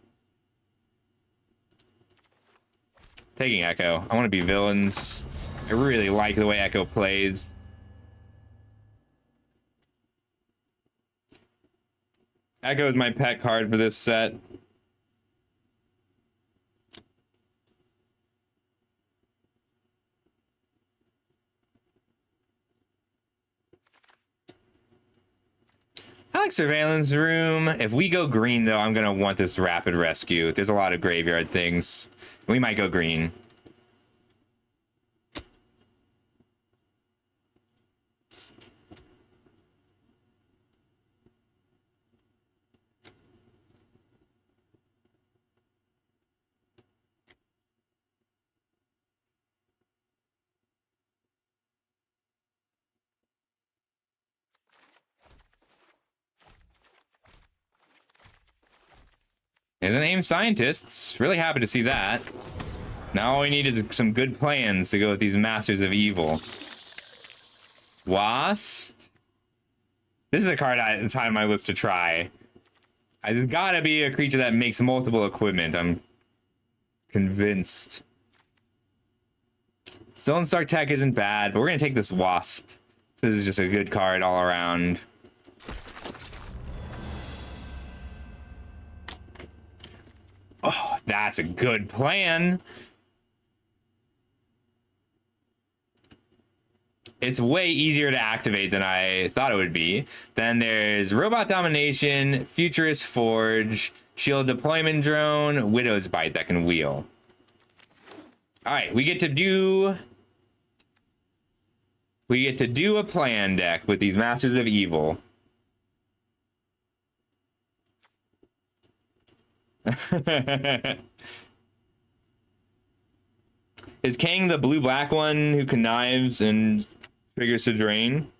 Taking Echo. I want to be villains. I really like the way Echo plays. Echo is my pet card for this set. I like Surveillance Room. If we go green, though, I'm going to want this Rapid Rescue. There's a lot of graveyard things. We might go green. There's an AIM Scientists. Really happy to see that. Now all we need is some good plans to go with these Masters of Evil. Wasp. This is a card that's high on my list to try. It's gotta be a creature that makes multiple equipment. I'm convinced. Stone Star Tech isn't bad, but we're gonna take this Wasp. This is just a good card all around. Oh, that's a good plan. It's way easier to activate than I thought it would be. Then there's Robot Domination, Futurist Forge, Shield Deployment Drone, Widow's Bite that can wheel. All right, we get to do a plan deck with these Masters of Evil. Is Kang the blue-black one who connives and triggers to drain?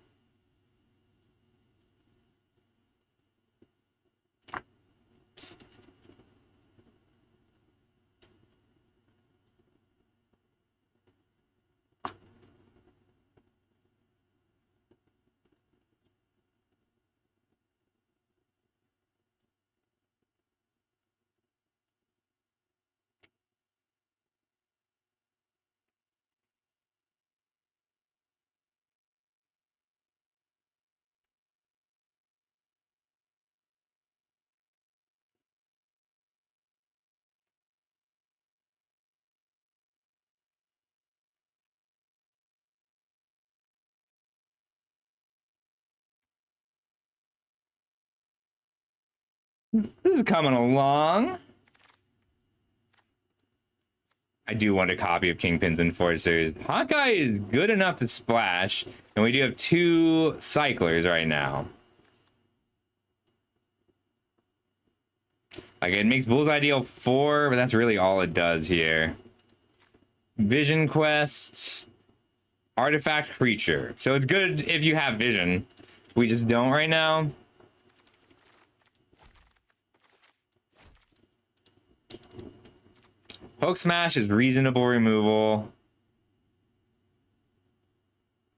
This is coming along. I do want a copy of Kingpin's Enforcers. Hawkeye is good enough to splash, and we do have 2 cyclers right now. Like, it makes Bullseye deal 4, but that's really all it does here. Vision Quest, Artifact Creature. So it's good if you have vision. We just don't right now. Poke Smash is reasonable removal.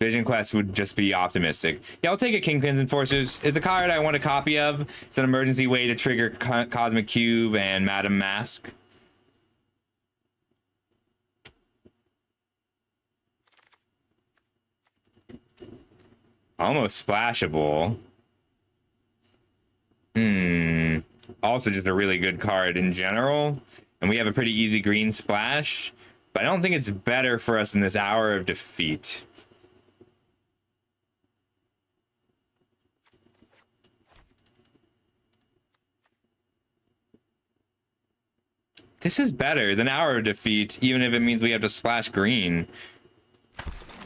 Vision Quest would just be optimistic. Yeah, I'll take a Kingpin's Enforcers. It's a card I want a copy of. It's an emergency way to trigger Cosmic Cube and Madam Mask. Almost splashable. Also just a really good card in general. And we have a pretty easy green splash. But I don't think it's better for us in this Hour of Defeat. This is better than Hour of Defeat, even if it means we have to splash green.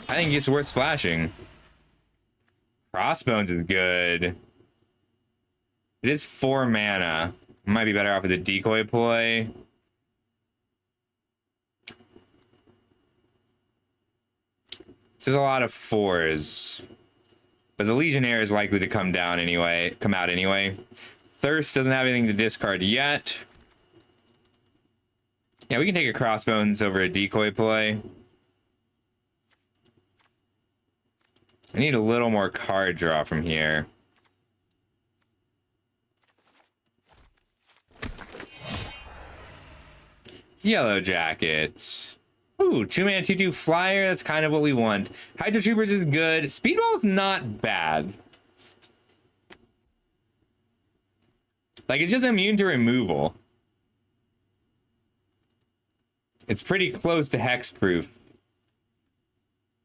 I think it's worth splashing. Crossbones is good. It is 4 mana. Might be better off with a decoy ploy. This is a lot of 4s. But the Legionnaire is likely to come out anyway. Thirst doesn't have anything to discard yet. Yeah, we can take a Crossbones over a decoy play. I need a little more card draw from here. Yellow Jacket. Ooh, 2-mana 2/2 flyer. That's kind of what we want. Hydro Troopers is good. Speedball's not bad. Like, it's just immune to removal. It's pretty close to hexproof.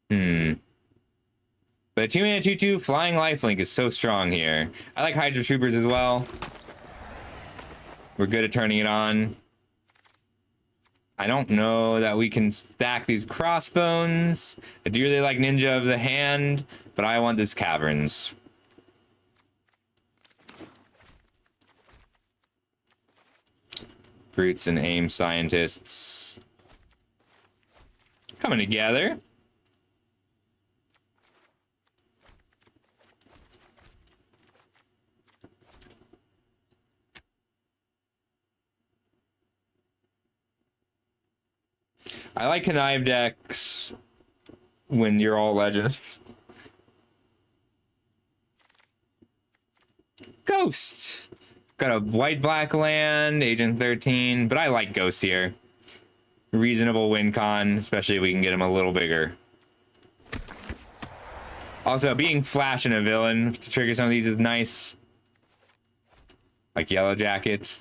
But 2-mana 2/2 Flying Lifelink is so strong here. I like Hydro Troopers as well. We're good at turning it on. I don't know that we can stack these Crossbones. I do really like Ninja of the Hand, but I want this Caverns. Brutes and Aim Scientists coming together. I like connive decks when you're all legends. Ghost. Got a white-black land, Agent 13, but I like Ghost here. Reasonable win con, especially if we can get him a little bigger. Also, being Flash and a villain to trigger some of these is nice. Like Yellow Jacket.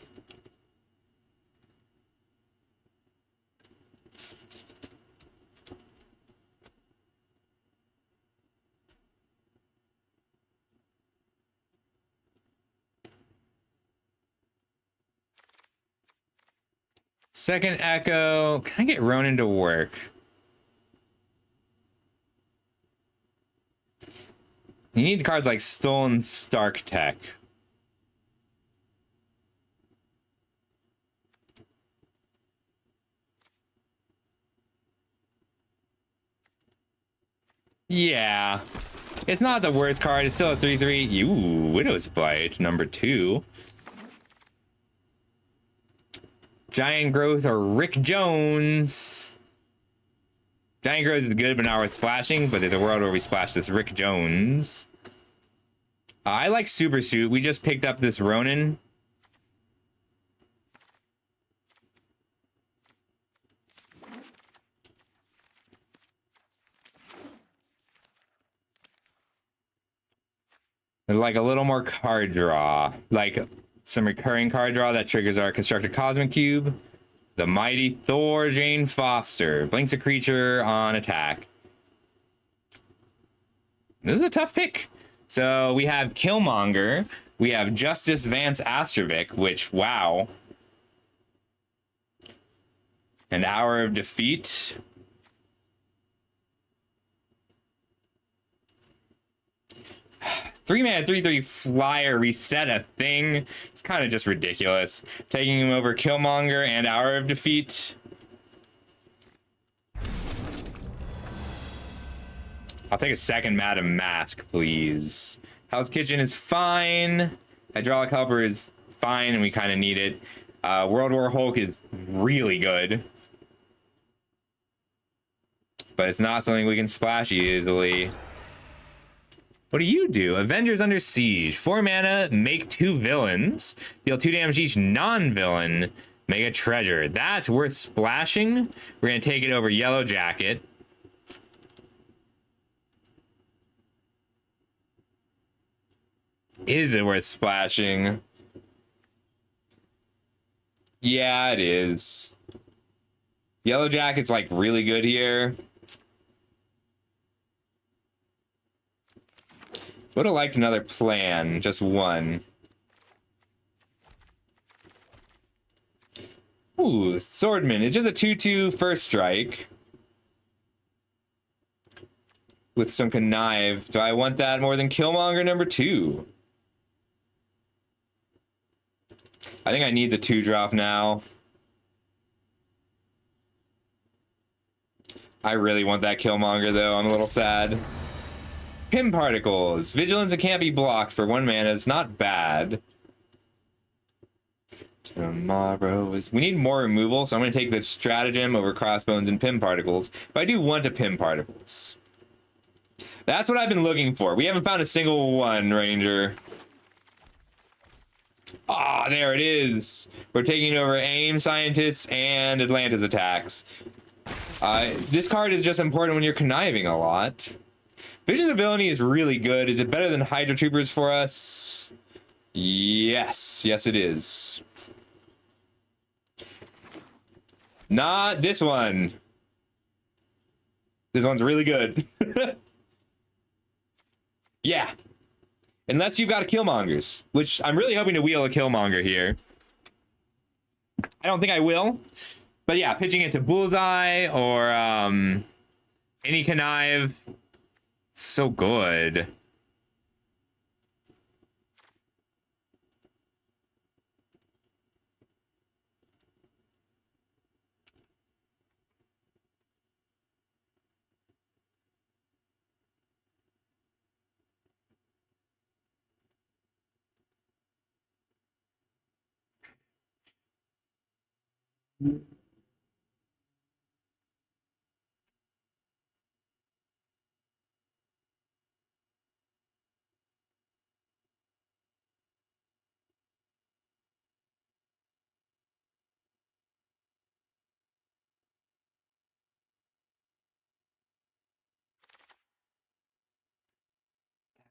Second Echo. Can I get Ronin to work? You need cards like Stolen Stark Tech. Yeah. It's not the worst card. It's still a 3/3. Ooh, Widow's Bite, number 2. Giant Growth or Rick Jones. Giant Growth is good, but not worth splashing. But there's a world where we splash this Rick Jones. I like Super Suit. We just picked up this Ronin. There's like a little more card draw. Like some recurring card draw that triggers our Constructed Cosmic Cube. The Mighty Thor Jane Foster. Blinks a creature on attack. This is a tough pick. So we have Killmonger. We have Justice Vance Astrovic, which, wow. And Hour of Defeat. Three-man, 3/3 flyer, reset a thing. It's kind of just ridiculous. Taking him over Killmonger and Hour of Defeat. I'll take a second Madam Mask, please. Hell's Kitchen is fine. Hydraulic Helper is fine, and we kind of need it. World War Hulk is really good. But it's not something we can splash easily. What do you do? Avengers Under Siege. 4 mana, make 2 villains. Deal 2 damage each non-villain. Make a treasure. That's worth splashing. We're going to take it over Yellow Jacket. Is it worth splashing? Yeah, it is. Yellow Jacket's like really good here. Would have liked another plan, just one. Ooh, Swordman. It's just a 2/2 first strike. With some connive. Do I want that more than Killmonger number 2? I think I need the 2-drop now. I really want that Killmonger though. I'm a little sad. Pim Particles. Vigilance that can't be blocked for 1 mana is not bad. Tomorrow is... We need more removal, so I'm going to take the Stratagem over Crossbones and Pim Particles. But I do want a Pim Particles. That's what I've been looking for. We haven't found a single one, Ranger. Ah, there it is. We're taking over AIM Scientists and Atlantis Attacks. This card is just important when you're conniving a lot. Vision's ability is really good. Is it better than Hydra Troopers for us? Yes. Yes, it is. Not this one. This one's really good. Yeah. Unless you've got a Killmongers, which I'm really hoping to wheel a Killmonger here. I don't think I will. But yeah, pitching it to Bullseye or any connive. So good.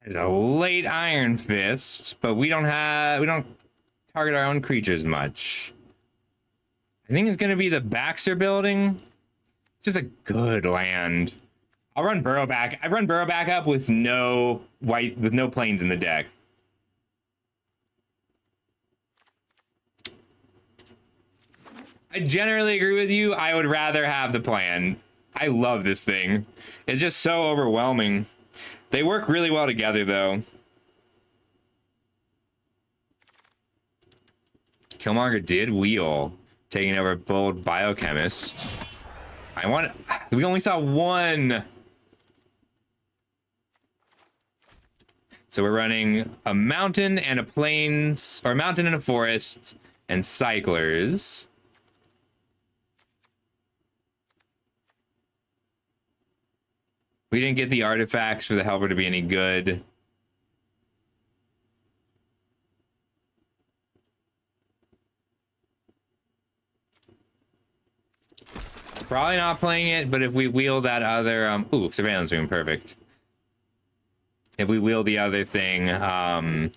There's a late Iron Fist, but we don't target our own creatures much. I think it's gonna be the Baxter Building. It's just a good land. I'll run Burrowback. I run Burrowback up with no planes in the deck. I generally agree with you. I would rather have the plan. I love this thing. It's just so overwhelming. They work really well together, though. Killmonger did wheel, taking over Bold Biochemist. We only saw one. So we're running a mountain and a plains, or a mountain and a forest, and cyclers. We didn't get the artifacts for the helper to be any good. Probably not playing it, but if we wheel that other, ooh, surveillance room, perfect. If we wheel the other thing, I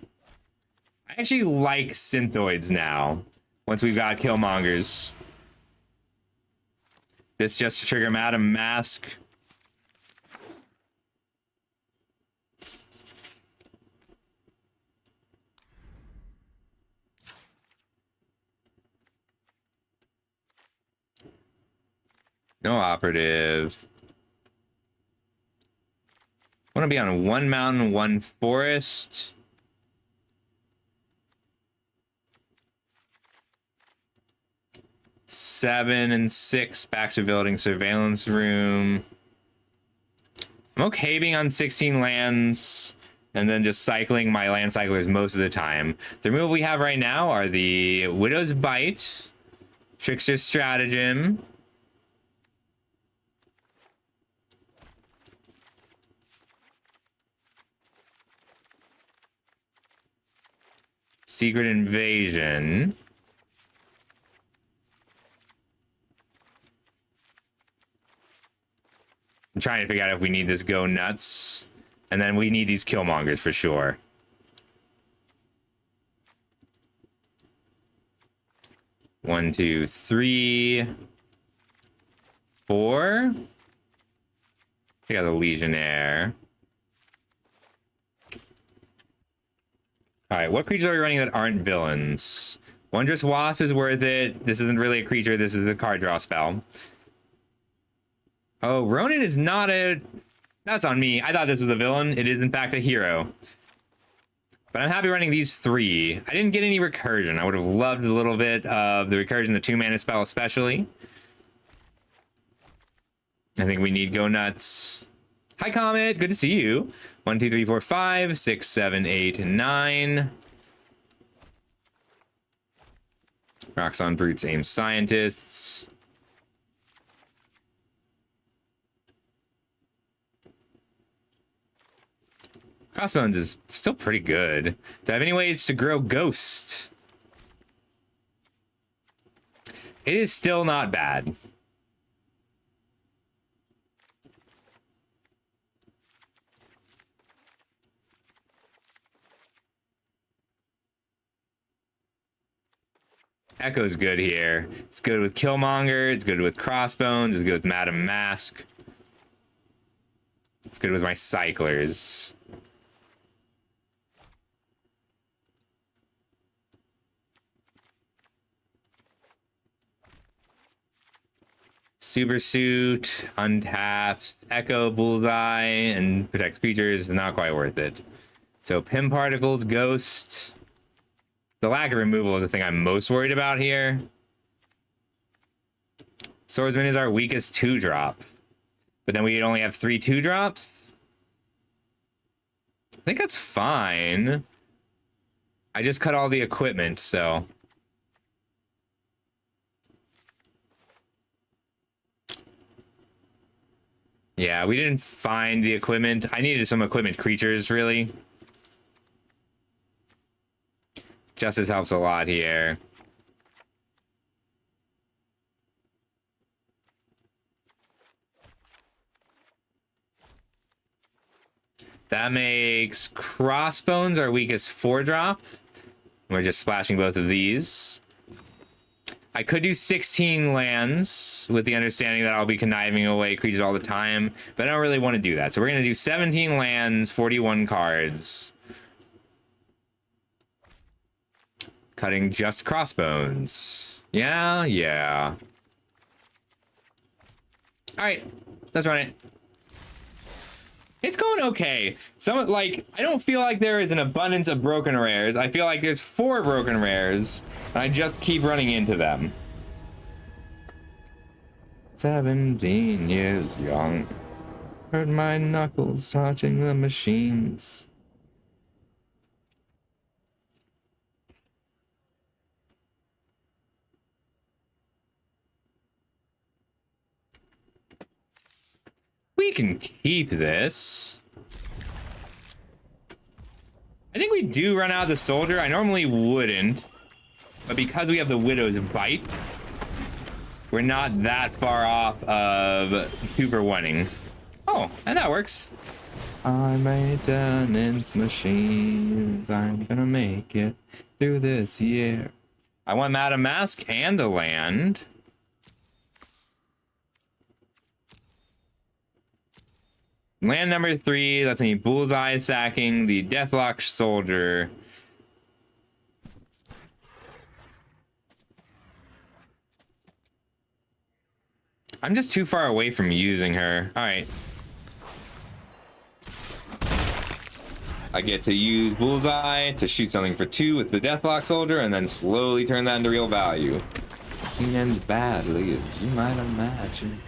actually like Synthoids now, once we've got Killmongers. This just to trigger Madam Mask. No operative. I want to be on one mountain, one forest. Seven and 6 back to building surveillance room. I'm okay being on 16 lands and then just cycling my land cyclers most of the time. The removal we have right now are the Widow's Bite, Trickster's Stratagem, Secret Invasion. I'm trying to figure out if we need this Go Nuts. And then we need these Killmongers for sure. One, two, three, four. We got the Legionnaire. All right, what creatures are we running that aren't villains? Wondrous Wasp is worth it. This isn't really a creature. This is a card draw spell. Oh, Ronin is not a... That's on me. I thought this was a villain. It is, in fact, a hero. But I'm happy running these 3. I didn't get any recursion. I would have loved a little bit of the recursion, the 2-mana spell especially. I think we need Go Nuts. Hi, Comet. Good to see you. 1, 2, 3, 4, 5, 6, 7, 8, 9. Roxxon Brutes, Aim Scientists. Crossbones is still pretty good. Do I have any ways to grow Ghost? It is still not bad. Echo's good here. It's good with Killmonger. It's good with Crossbones. It's good with Madam Mask. It's good with my Cyclers. Super Suit, untaps, Echo, Bullseye, and protects creatures. Not quite worth it. So Pim Particles, Ghost. The lack of removal is the thing I'm most worried about here. Swordsman is our weakest 2-drop. But then we only have 3 2-drops. I think that's fine. I just cut all the equipment, so... Yeah, we didn't find the equipment. I needed some equipment creatures, really. Justice helps a lot here. That makes Crossbones our weakest 4-drop. We're just splashing both of these. I could do 16 lands with the understanding that I'll be conniving away creatures all the time, but I don't really want to do that. So we're going to do 17 lands, 41 cards. Cutting just Crossbones. Yeah, yeah. All right, let's run it. It's going okay. Some, like, I don't feel like there is an abundance of broken rares. I feel like there's 4 broken rares, and I just keep running into them. 17 years young. Hurt my knuckles touching the machines. We can keep this. I think we do run out of the soldier. I normally wouldn't, but because we have the Widow's Bite, we're not that far off of 2 for 1-ing. Oh, and that works. I made maintenance machines. I'm gonna make it through this year. I want Madam Mask and the land. Land number 3, that's me bullseye sacking the Deathlock soldier. I'm just too far away from using her. All right. I get to use bullseye to shoot something for 2 with the Deathlock soldier and then slowly turn that into real value. Scene ends badly, as you might imagine.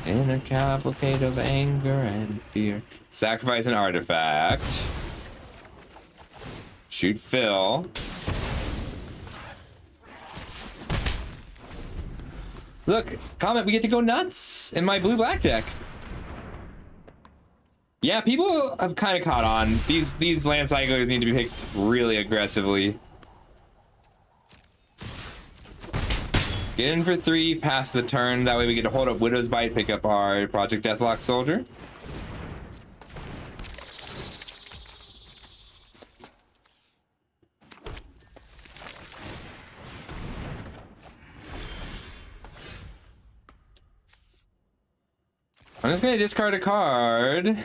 In a cavalcade of anger and fear. Sacrifice an artifact. Shoot Phil. Look, comment, we get to go nuts in my blue-black deck. Yeah, people have kind of caught on. These land cyclers need to be picked really aggressively. Get in for 3, pass the turn. That way we get to hold up Widow's Bite, pick up our Project Deathlock soldier. I'm just gonna discard a card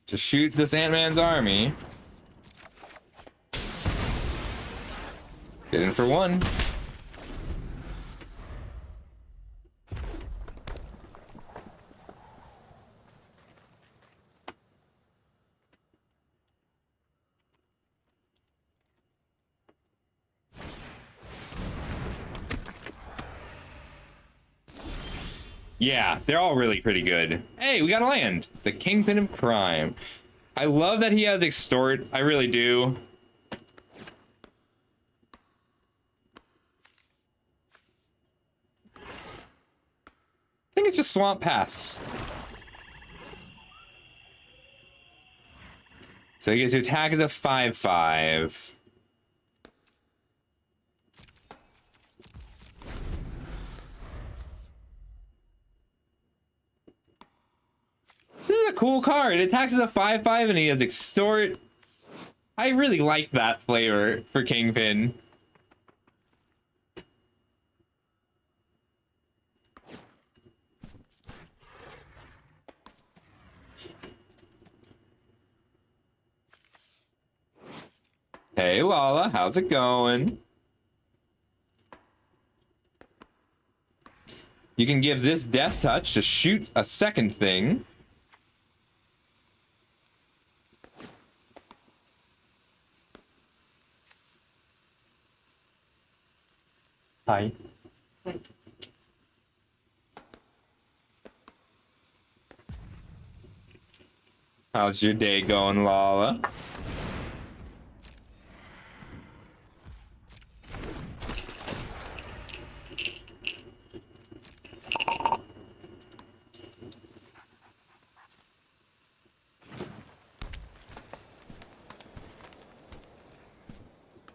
to shoot this Ant-Man's army. Get in for 1. Yeah, they're all really pretty good. Hey, we got a land. The Kingpin of Crime. I love that he has Extort. I really do. I think it's just Swamp Pass. So he gets to attack as a 5/5. This is a cool card. It attacks as a 5/5 and he has Extort. I really like that flavor for Kingpin. Hey Lala, how's it going? You can give this Death Touch to shoot a second thing. Hi. How's your day going, Lala?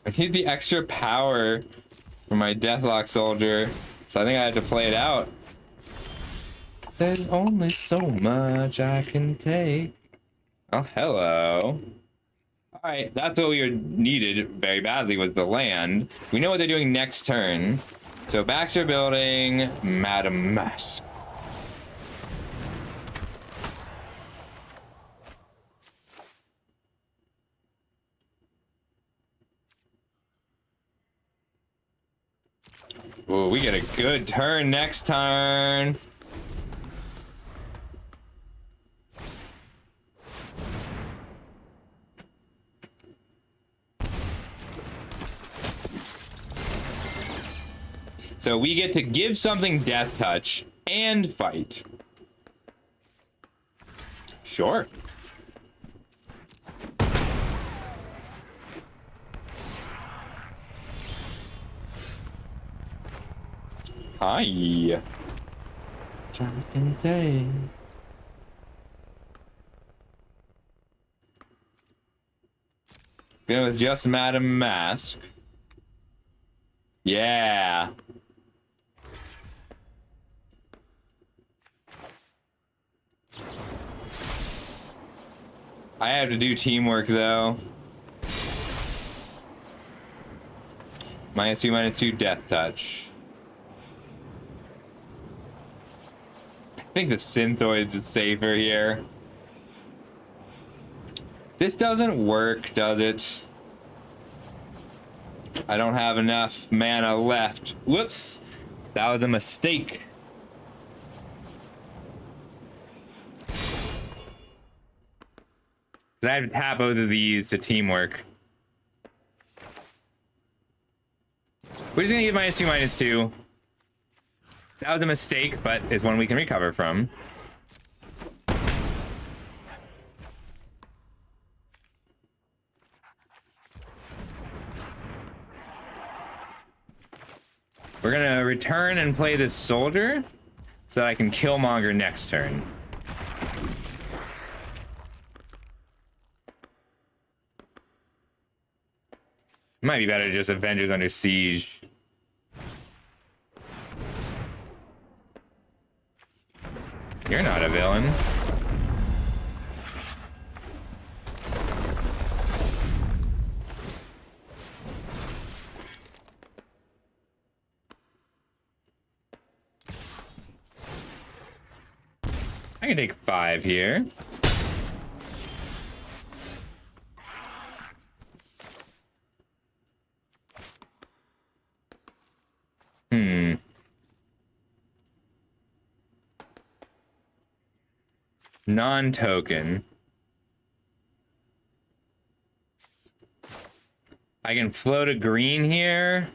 I need the extra power for my Deathlock soldier, so I think I have to play it out. There's only so much I can take. Oh, hello. Alright, that's what we needed very badly, was the land. We know what they're doing next turn. So Baxter building, Madam Mask. get a good turn next turn. So we get to give something death touch and fight. Sure. Hi. Jonathan Day. Been with just Madam Mask. Yeah. I have to do teamwork though. -2/-2 death touch. I think the Synthoids is safer here. This doesn't work, does it? I don't have enough mana left. Whoops. That was a mistake. I have to tap both of these to teamwork. We're just gonna get -2/-2. That was a mistake, but is one we can recover from. We're gonna return and play this soldier so that I can Killmonger next turn. Might be better just Avengers Under Siege. You're not a villain. I can take 5 here. Non-token. I can float a green here.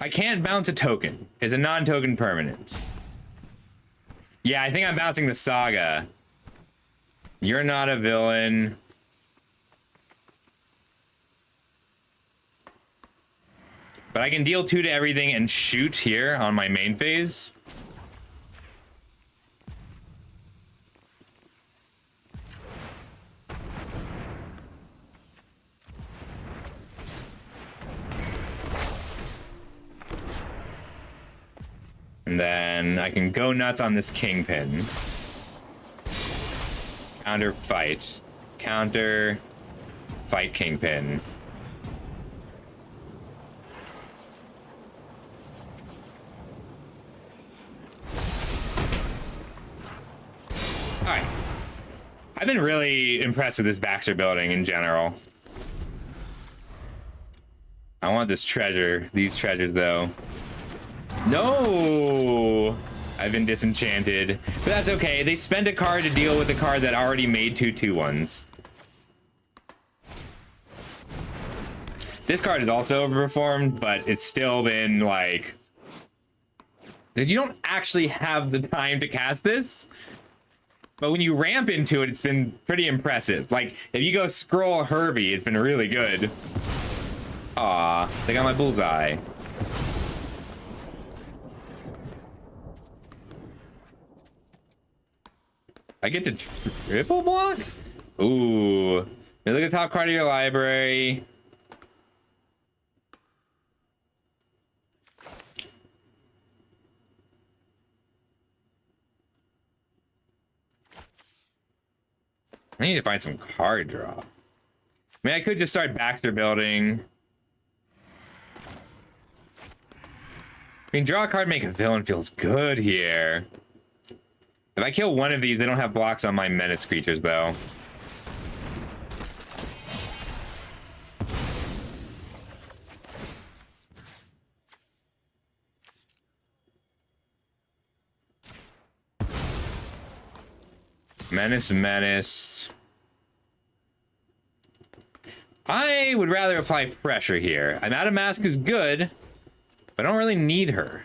I can't bounce a token. It's a non-token permanent. Yeah, I think I'm bouncing the Saga. You're not a villain. But I can deal 2 to everything and shoot here on my main phase. And then I can go nuts on this Kingpin. Counter fight. Counter fight Kingpin. Alright. I've been really impressed with this Baxter building in general. I want this treasure. These treasures, though. No! I've been disenchanted. But that's okay. They spent a card to deal with a card that already made 2 2/1s. This card is also overperformed, but it's still been, like... You don't actually have the time to cast this. But when you ramp into it, it's been pretty impressive. Like, if you go scroll Herbie, it's been really good. Aw, they got my bullseye. I get to triple block? Ooh. Look at the top card of your library. I need to find some card draw. I mean, I could just start Baxter building. I mean, draw a card, make a villain feels good here. If I kill one of these, they don't have blocks on my menace creatures, though. Menace. I would rather apply pressure here. Madam Mask is good, but I don't really need her.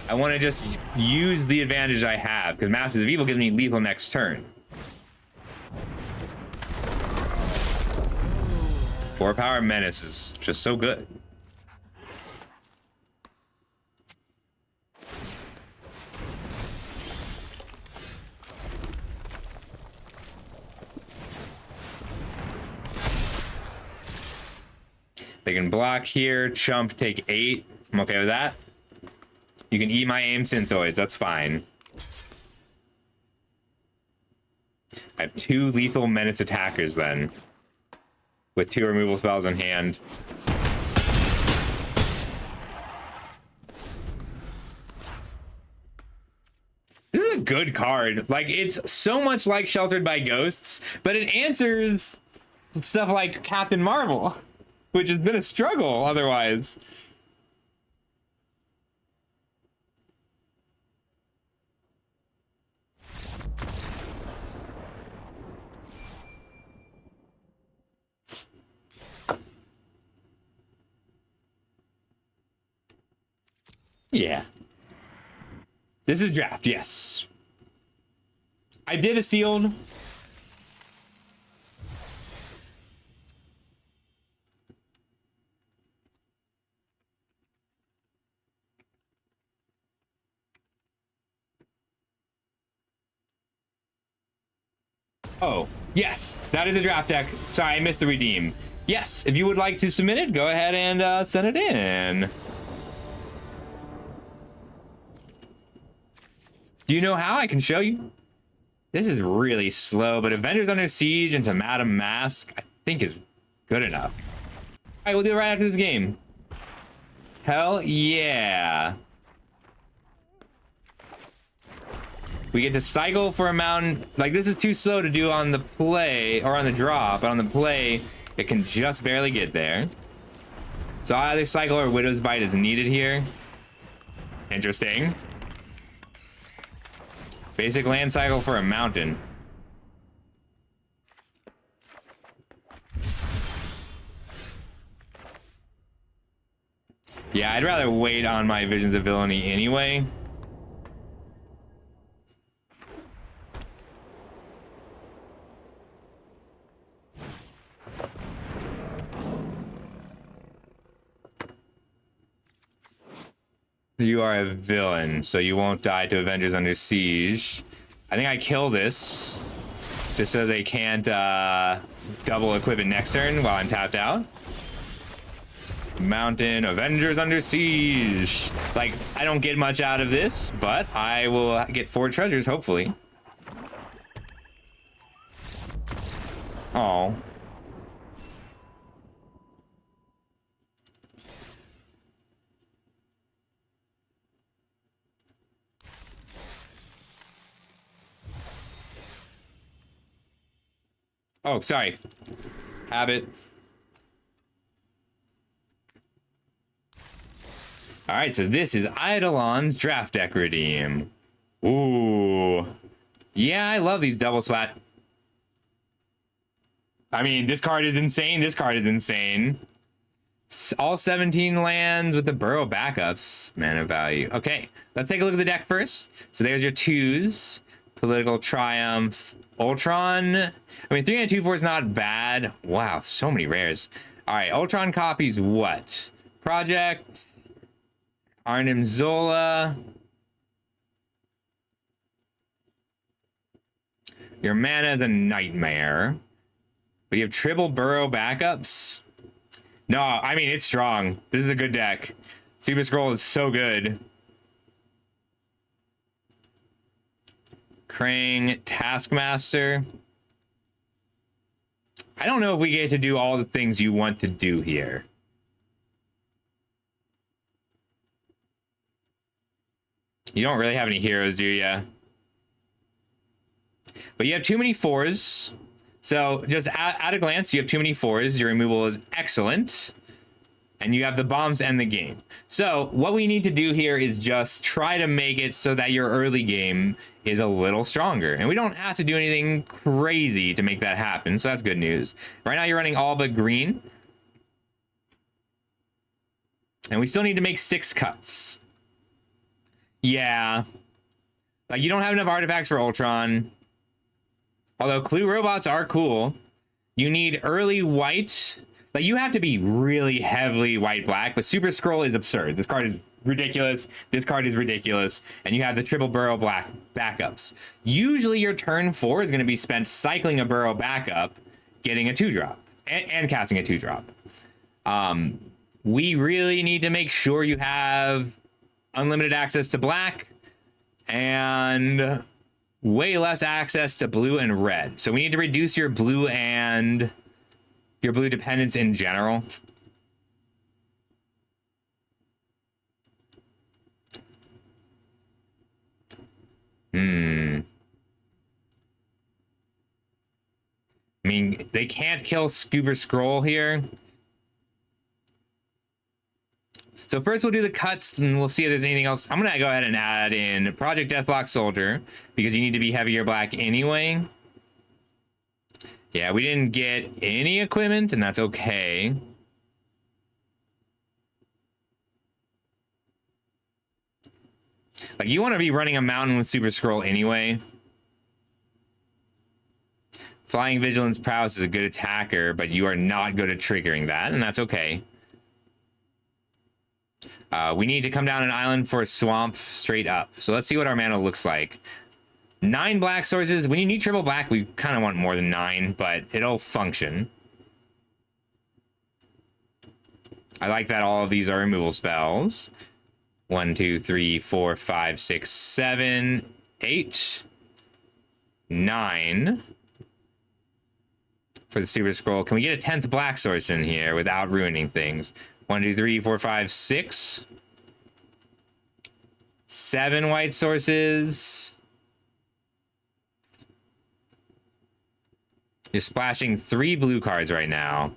I want to just use the advantage I have, because Masters of Evil gives me lethal next turn. 4-power Menace is just so good. They can block here, chump, take 8. I'm okay with that. You can eat my aim synthoids, that's fine. I have 2 lethal Menace attackers then, with 2 removal spells in hand. This is a good card. Like, it's so much like Sheltered by Ghosts, but it answers stuff like Captain Marvel, which has been a struggle otherwise. Yeah. This is draft, yes. I did a sealed. Oh, yes, that is a draft deck. Sorry, I missed the redeem. Yes, if you would like to submit it, go ahead and send it in. Do you know how? I can show you. This is really slow, but Avengers Under Siege into Madam Mask, I think is good enough. All right, we'll do it right after this game. Hell yeah. We get to cycle for a mountain. Like, this is too slow to do on the play, or on the draw, but on the play, it can just barely get there. So either cycle or Widow's Bite is needed here. Interesting. Basic land cycle for a mountain. Yeah, I'd rather wait on my Visions of Villainy anyway. You are a villain, so you won't die to Avengers Under Siege. I think I kill this, just so they can't double equip it next turn while I'm tapped out. Mountain, Avengers Under Siege. Like, I don't get much out of this, but I will get 4 treasures, hopefully. Oh. Oh, sorry. Habit. All right, so this is Eidolon's draft deck redeem. Ooh. Yeah, I love these double splat. I mean, this card is insane. This card is insane. All 17 lands with the Burrow backups. Mana value. Okay, let's take a look at the deck first. So there's your 2s. Political Triumph. Ultron. I mean, 3 and 2/4 is not bad. Wow, so many rares. All right, Ultron copies what? Project. Arnim Zola. Your mana is a nightmare. But you have triple Burrow backups? No, I mean, it's strong. This is a good deck. Super Scroll is so good. Krang, Taskmaster. I don't know if we get to do all the things you want to do here. You don't really have any heroes, do you? But you have too many 4s. So just at a glance, you have too many 4s. Your removal is excellent. and you have the bombs end the game. So what we need to do here is just try to make it so that your early game is a little stronger, and we don't have to do anything crazy to make that happen. So that's good news. Right now you're running all but green, and we still need to make 6 cuts. Yeah, like you don't have enough artifacts for Ultron, although Clue robots are cool. You need early white. Like, you have to be really heavily white-black, but Super Scroll is absurd. This card is ridiculous. This card is ridiculous. And you have the triple burrow black backups. Usually your turn 4 is going to be spent cycling a burrow backup, getting a 2-drop, and casting a 2-drop. We really need to make sure you have unlimited access to black and way less access to blue and red. So we need to reduce your blue and your blue dependence in general. I mean, they can't kill Scuba Scroll here. So first we'll do the cuts and we'll see if there's anything else. I'm gonna go ahead and add in Project Deathlock Soldier because you need to be heavier black anyway. Yeah, we didn't get any equipment, and that's okay. Like, you want to be running a mountain with Super Scroll anyway. Flying Vigilance Prowess is a good attacker, but you are not good at triggering that, and that's okay. We need to come down an island for a swamp straight up. So let's see what our mana looks like. 9 black sources. When you need triple black, we kind of want more than 9, but it'll function. I like that all of these are removal spells. 1, 2, 3, 4, 5, 6, 7, 8, 9. For the Super Scroll. Can we get a 10th black source in here without ruining things? 1, 2, 3, 4, 5, 6. 7 white sources. You're splashing 3 blue cards right now.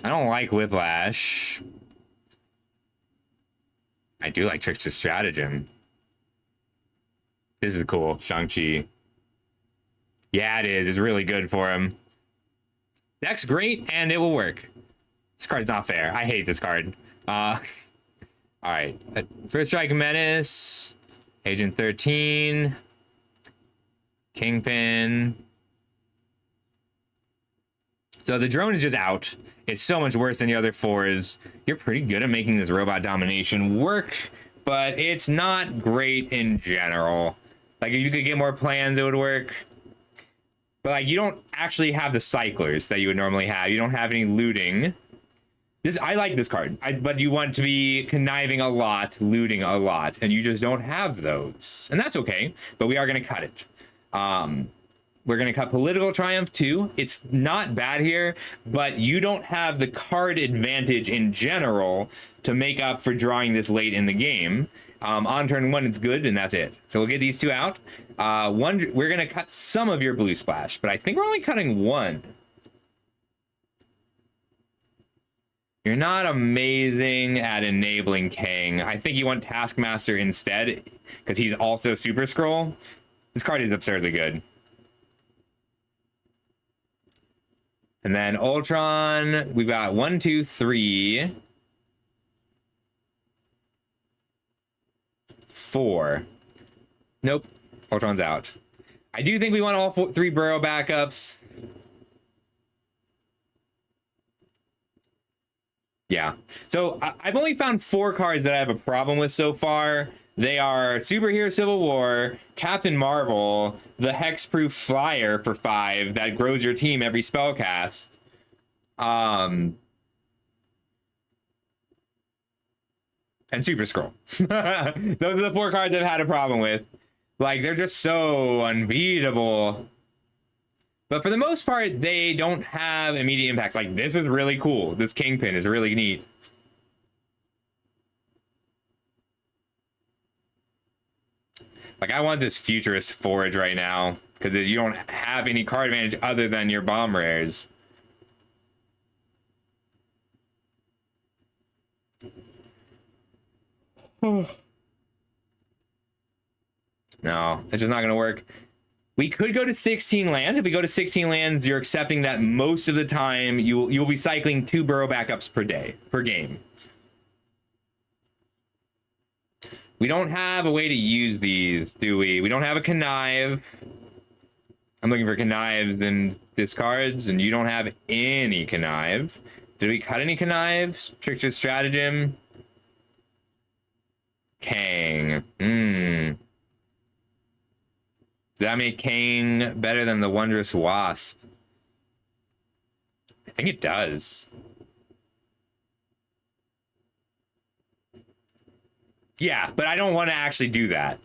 I don't like Whiplash. I do like Trickster Stratagem. This is cool, Shang-Chi. Yeah, it is. It's really good for him. Deck's great, and it will work. This card's not fair. I hate this card. All right. First Strike Menace. Agent 13. Kingpin. So the drone is just out. It's so much worse than the other 4s. You're pretty good at making this robot domination work, but it's not great in general. Like, if you could get more plans, it would work. But, like, you don't actually have the cyclers that you would normally have. You don't have any looting. I like this card, but you want to be conniving a lot, looting a lot, and you just don't have those. And that's okay, but we are going to cut it. We're going to cut Political Triumph too. It's not bad here, but you don't have the card advantage in general to make up for drawing this late in the game. On turn 1, it's good, and that's it. So we'll get these 2 out. We're going to cut some of your blue splash, but I think we're only cutting 1. You're not amazing at enabling Kang. I think you want Taskmaster instead, because he's also Super Scroll. This card is absurdly good. And then Ultron, we've got 1, 2, 3, 4. Nope, Ultron's out. I do think we want all 3 burrow backups. Yeah. So I've only found 4 cards that I have a problem with so far. They are Superhero Civil War, Captain Marvel, the Hexproof Flyer for 5 that grows your team every spell cast. And Super Scroll. Those are the 4 cards I've had a problem with. Like, they're just so unbeatable. But for the most part, they don't have immediate impacts. Like, this is really cool. This Kingpin is really neat. Like, I want this Futurist Forge right now, because you don't have any card advantage other than your bomb rares. No, it's just not gonna work. We could go to 16 lands. If we go to 16 lands, you're accepting that most of the time you'll be cycling 2 burrow backups per game. We don't have a way to use these, do we? We don't have a connive. I'm looking for connives and discards, and you don't have any connive. Did we cut any connives? Trickster Stratagem. Kang. Did that make Kang better than the Wondrous Wasp? I think it does. Yeah, but I don't want to actually do that.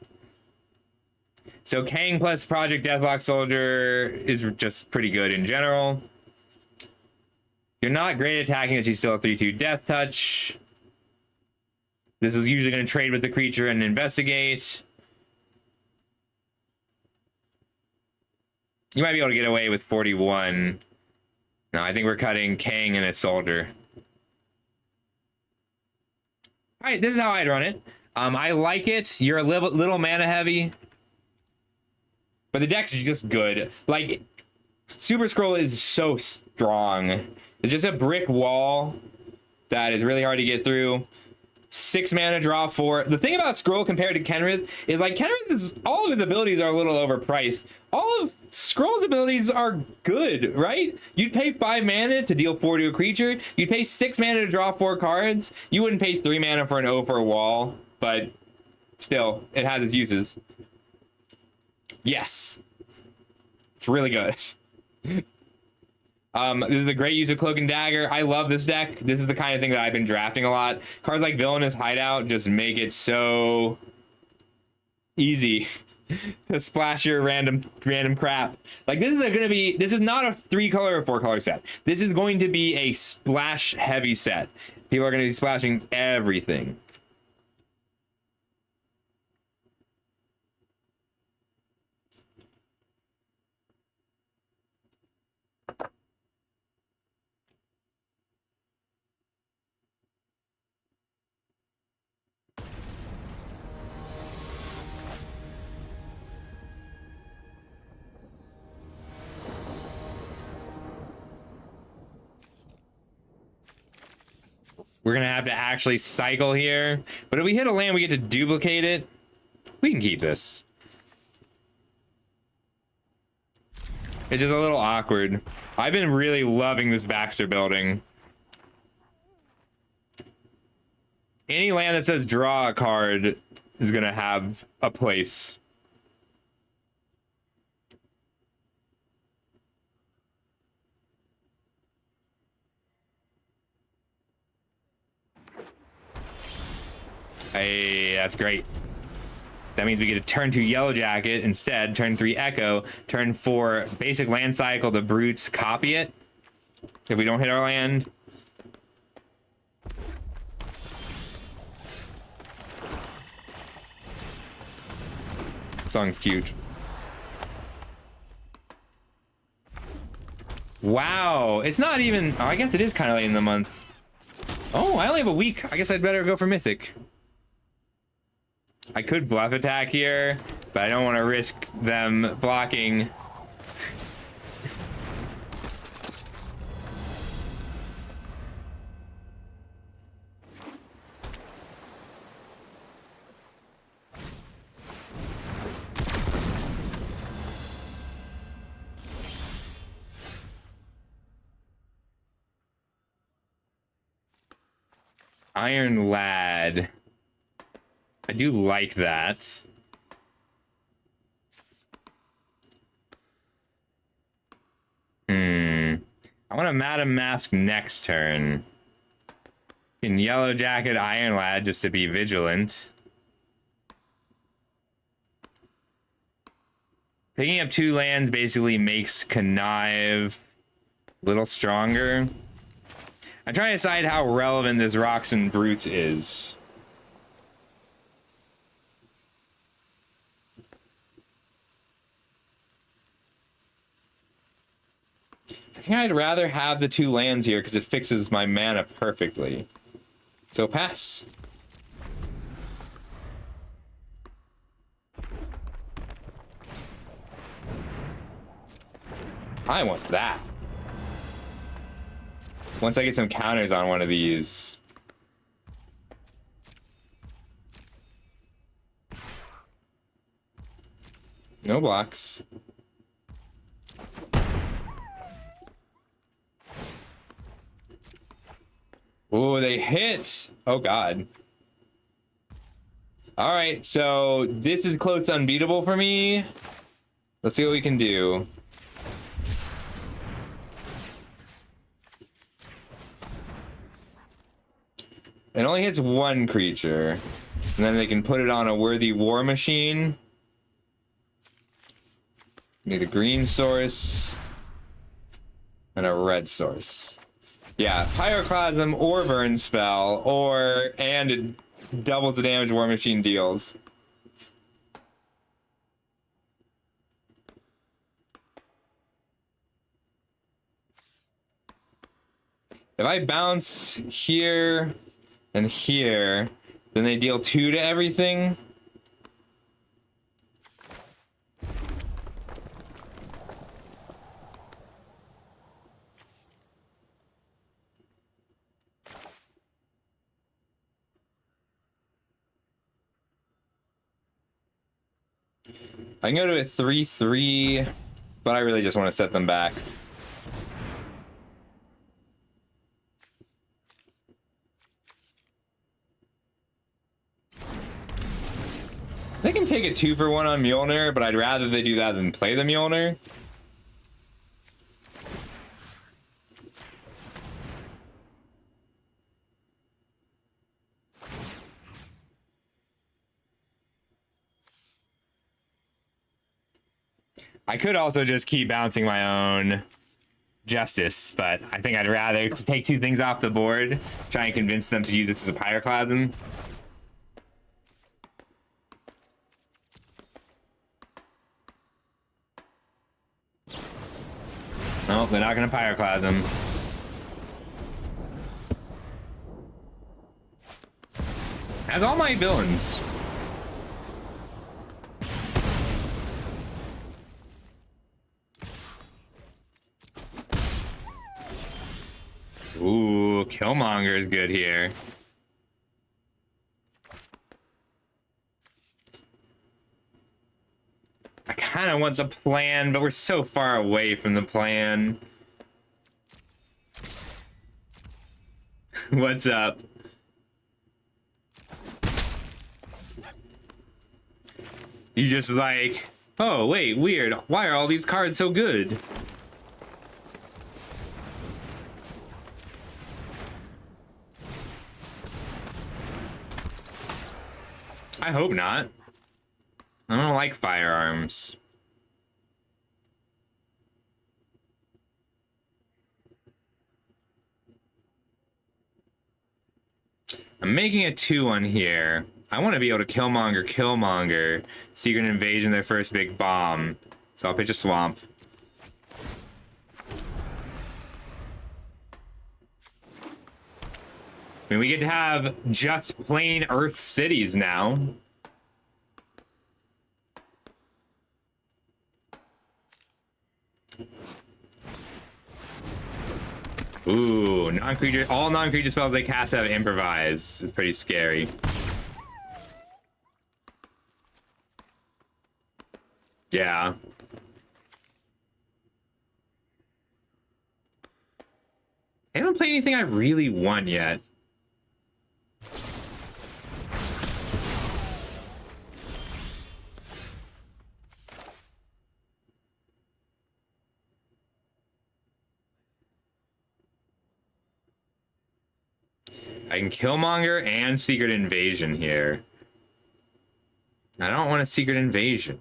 So Kang plus Project Deathlock Soldier is just pretty good in general. You're not great attacking, but she's still a 3/2 Death Touch. This is usually going to trade with the creature and investigate. You might be able to get away with 41. No, I think we're cutting Kang and a soldier. All right, this is how I'd run it. I like it. You're a little mana heavy, but the deck's just good. Like, Super Scroll is so strong. It's just a brick wall that is really hard to get through. 6 mana, draw 4. The thing about Scroll compared to Kenrith is, like, Kenrith all of his abilities are a little overpriced. All of Scroll's abilities are good, right? You'd pay 5 mana to deal 4 to a creature. You'd pay 6 mana to draw 4 cards. You wouldn't pay 3 mana for an O for a wall, but still, it has its uses. Yes. It's really good. This is a great use of Cloak and Dagger. I love this deck. This is the kind of thing that I've been drafting a lot. Cards like Villainous Hideout just make it so easy to splash your random crap. Like, this is not a 3-color or 4-color set. This is going to be a splash heavy set. People are going to be splashing everything. We're gonna have to actually cycle here, but if we hit a land, we get to duplicate it. We can keep this. It's just a little awkward. I've been really loving this Baxter building. Any land that says draw a card is gonna have a place. Hey, that's great. That means we get to turn 2 Yellow Jacket instead, turn 3 Echo, turn 4 basic land cycle, the Brutes copy it if we don't hit our land. Song's cute. Wow, it's not even, oh, I guess it is kind of late in the month. Oh, I only have a week. I guess I'd better go for Mythic. I could bluff attack here, but I don't want to risk them blocking. Iron Lad. I do like that. I want to Madam Mask next turn. In Yellow Jacket, Iron Lad, just to be vigilant. Picking up 2 lands basically makes Connive a little stronger. I'm trying to decide how relevant this Rocks and Brutes is. I think I'd rather have the 2 lands here because it fixes my mana perfectly. So pass. I want that. Once I get some counters on one of these. No blocks. Oh, they hit. Oh, God. All right, so this is close to unbeatable for me. Let's see what we can do. It only hits one creature. And then they can put it on a worthy war machine. Need a green source. And a red source. Yeah, Pyroclasm or Burn Spell, and it doubles the damage War Machine deals. If I bounce here and here, then they deal 2 to everything. I can go to a 3/3, but I really just want to set them back. They can take a 2-for-1 on Mjolnir, but I'd rather they do that than play the Mjolnir. I could also just keep bouncing my own Justice, but I think I'd rather take 2 things off the board, try and convince them to use this as a Pyroclasm. No, they're not going to Pyroclasm. Has all my villains. Ooh, Killmonger is good here. I kind of want the plan, but we're so far away from the plan. What's up? You just like, oh, wait, weird. Why are all these cards so good? I hope not. I don't like firearms. I'm making a 2-1 here. I want to be able to Killmonger, Secret Invasion, their first big bomb. So I'll pitch a Swamp. I mean, we get to have just plain Earth cities now. Ooh, non-creature, all non-creature spells they cast have improvise. It's pretty scary. Yeah. I haven't played anything I really want yet. I can Killmonger and Secret Invasion here. I don't want a Secret Invasion.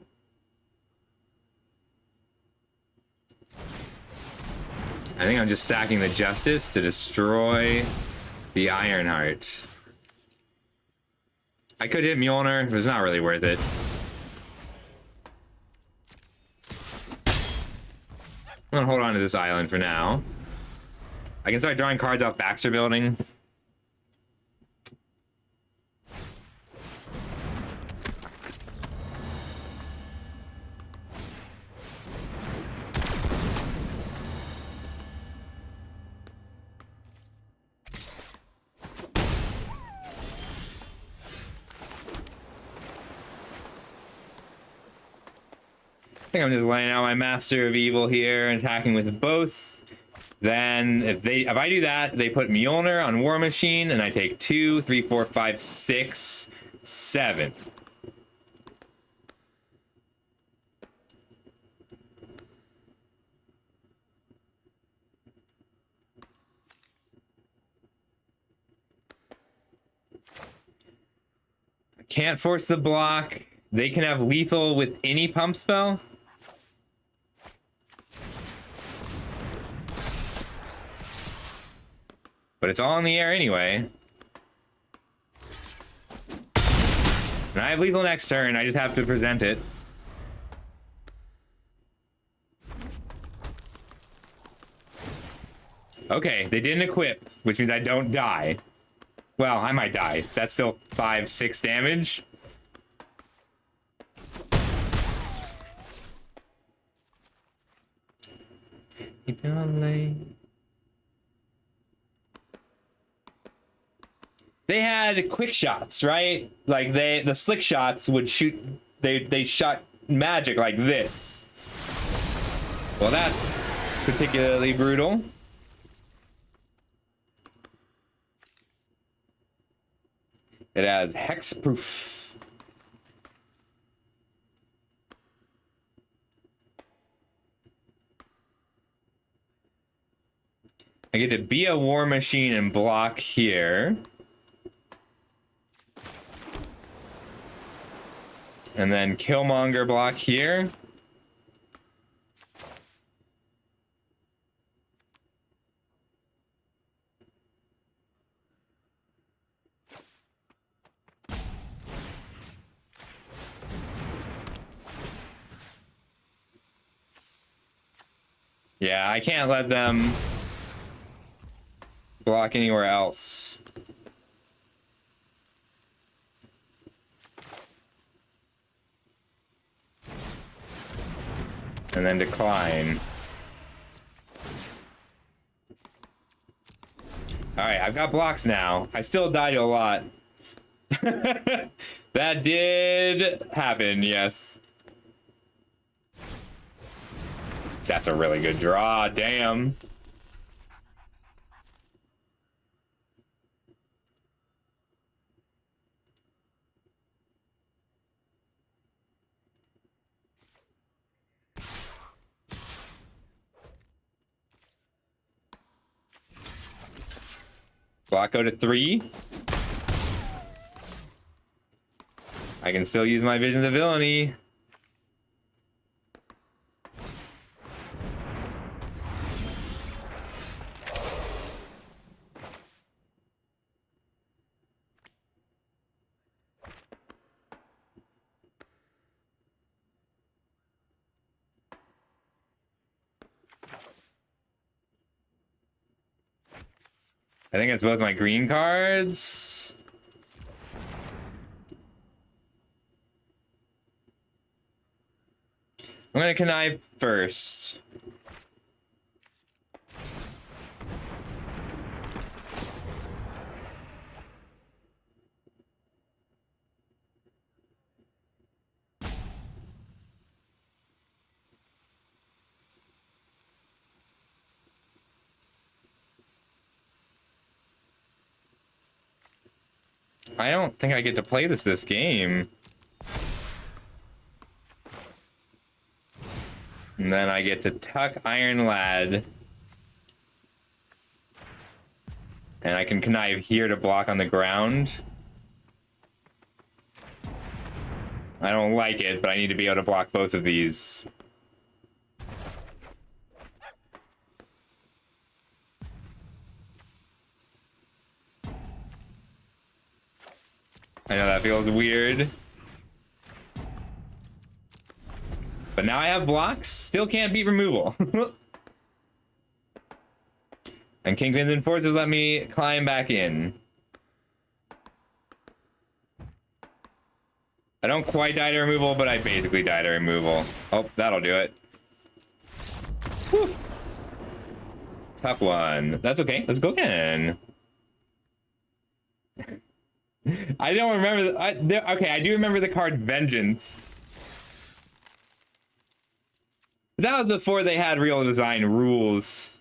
I think I'm just sacking the Justice to destroy the Ironheart. I could hit Mjolnir, but it's not really worth it. I'm gonna hold on to this island for now. I can start drawing cards off Baxter Building. think I'm just laying out my Master of Evil here and attacking with both. Then if I do that, they put Mjolnir on War Machine, and I take 2, 3, 4, 5, 6, 7. I can't force the block. They can have lethal with any pump spell. But it's all in the air anyway. And I have lethal next turn. I just have to present it. Okay, they didn't equip, which means I don't die. Well, I might die. That's still 5, 6 damage. Keep on lane. They had quick shots, right? Like the slick shots would shoot. They shot magic like this. Well, that's particularly brutal. It has hexproof. I get to be a War Machine and block here. And then Killmonger block here. Yeah, I can't let them block anywhere else. And then decline. Alright, I've got blocks now. I still died a lot. That did happen, yes. That's a really good draw, damn. Block go to 3. I can still use my Visions of Villainy. I think it's both my green cards. I'm gonna connive first. I don't think I get to play this game. And then I get to tuck Iron Lad. And I can connive here to block on the ground. I don't like it, but I need to be able to block both of these. I know that feels weird. But now I have blocks, still can't beat removal. And Kingpin's Enforcers let me climb back in. I don't quite die to removal, but I basically die to removal. Oh, that'll do it. Whew. Tough one. That's okay, let's go again. I don't remember. Okay, I do remember the card Vengeance. That was before they had real design rules.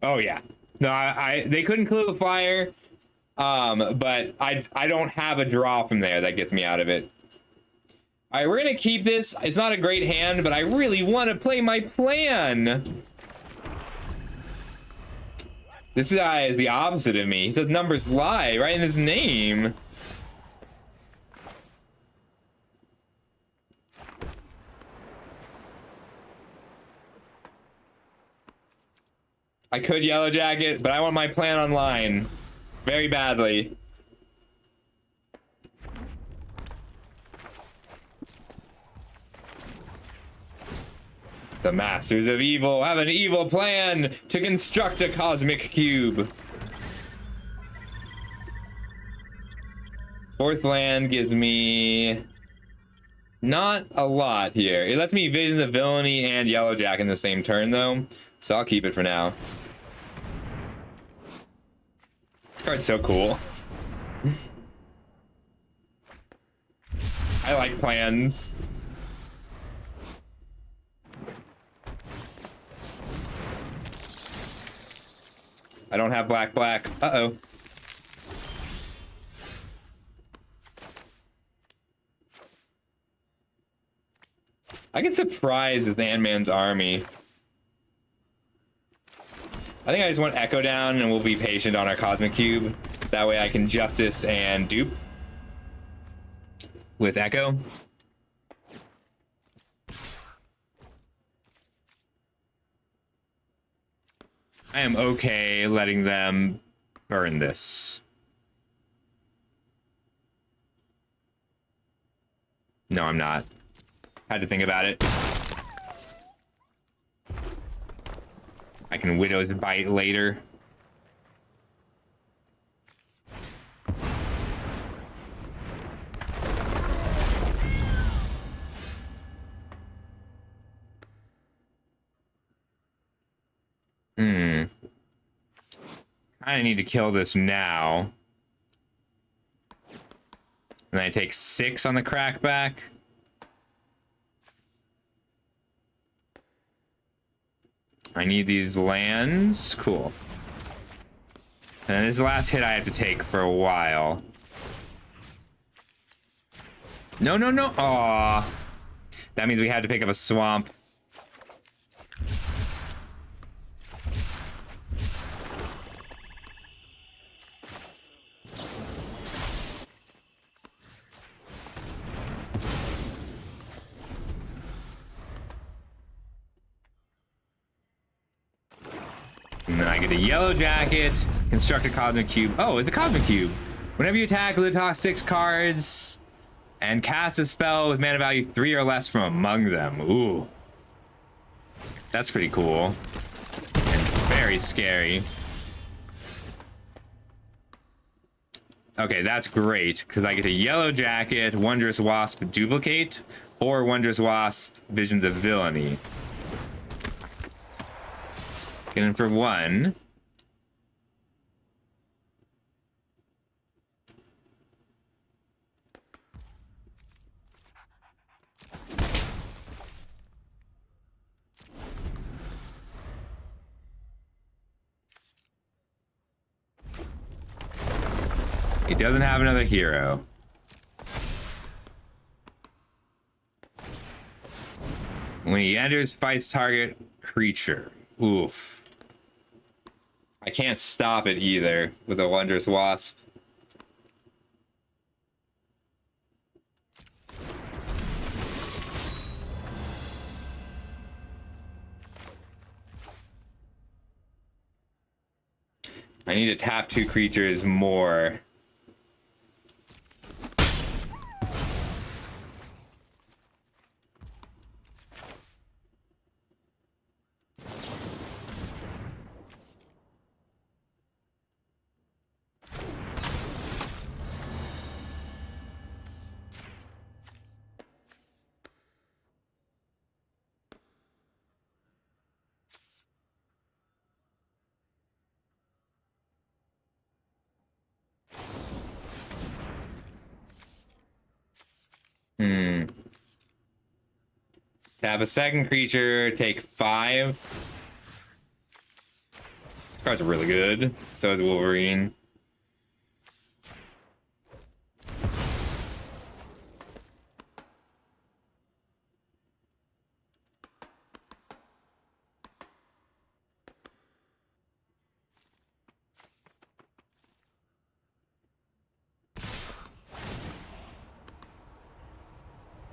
Oh yeah. No, they couldn't clear the fire. But I don't have a draw from there that gets me out of it. All right, we're gonna keep this. It's not a great hand, but I really want to play my plan. This guy is the opposite of me. He says numbers lie right in his name. I could Yellow Jacket, but I want my plan online very badly. The Masters of Evil have an evil plan to construct a cosmic cube. Fourth land gives me not a lot here. It lets me Visions of Villainy and Yellow Jack in the same turn though, so I'll keep it for now. This card's so cool. I like plans. I don't have black. Uh-oh. I can surprise this Ant-Man's army. I think I just want Echo down and we'll be patient on our Cosmic Cube. That way I can Justice and dupe with Echo. I am okay letting them burn this. No, I'm not. Had to think about it. I can Widow's Bite later. I need to kill this now. And I take 6 on the crackback. I need these lands. Cool. And this is the last hit I have to take for a while. No. Aw. That means we had to pick up a swamp. And then I get a Yellow Jacket, construct a Cosmic Cube. Oh, it's a Cosmic Cube. Whenever you attack, loot toss 6 cards and cast a spell with mana value 3 or less from among them. Ooh. That's pretty cool. And very scary. Okay, that's great, because I get a Yellow Jacket, Wondrous Wasp Duplicate, or Wondrous Wasp Visions of Villainy. Get in for 1. He doesn't have another hero. When he enters, fights target creature. Oof. I can't stop it either with a Wondrous Wasp. I need to tap 2 creatures more. Tap a second creature, take 5. This card's really good. So is Wolverine.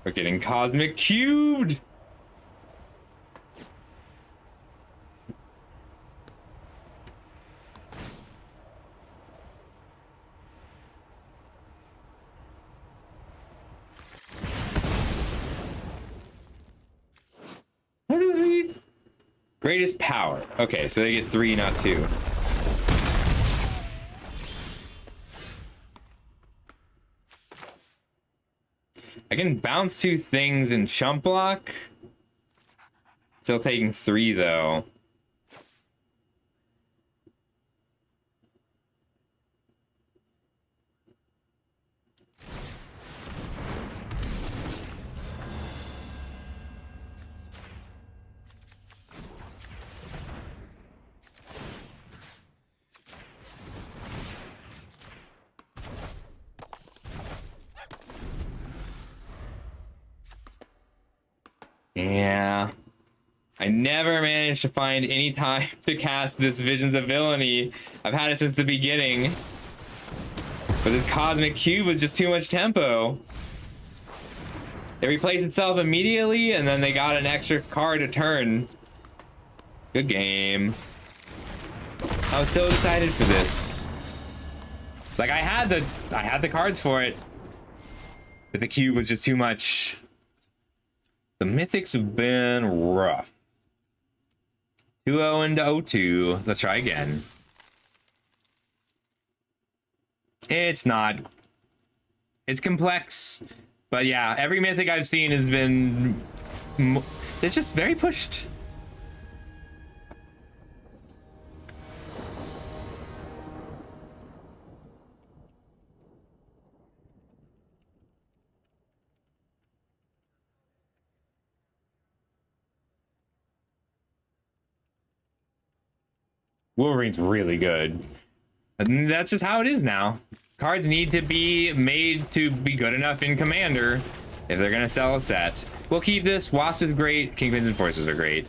We're getting Cosmic Cubed! What does it read? Greatest power. Okay, so they get 3, not 2. I can bounce 2 things and chump block. Still taking 3 though. Yeah. I never managed to find any time to cast this Visions of Villainy. I've had it since the beginning. But this Cosmic Cube was just too much tempo. It replaced itself immediately, and then they got an extra card a turn. Good game. I was so excited for this. Like I had the cards for it. But the cube was just too much. The mythics have been rough. 2-0 into 0-2. Let's try again. It's not. It's complex. But yeah, every mythic I've seen has been. It's just very pushed. Wolverine's really good. And that's just how it is now. Cards need to be made to be good enough in Commander if they're gonna sell a set. We'll keep this. Wasp is great. Kingpins and Forces are great.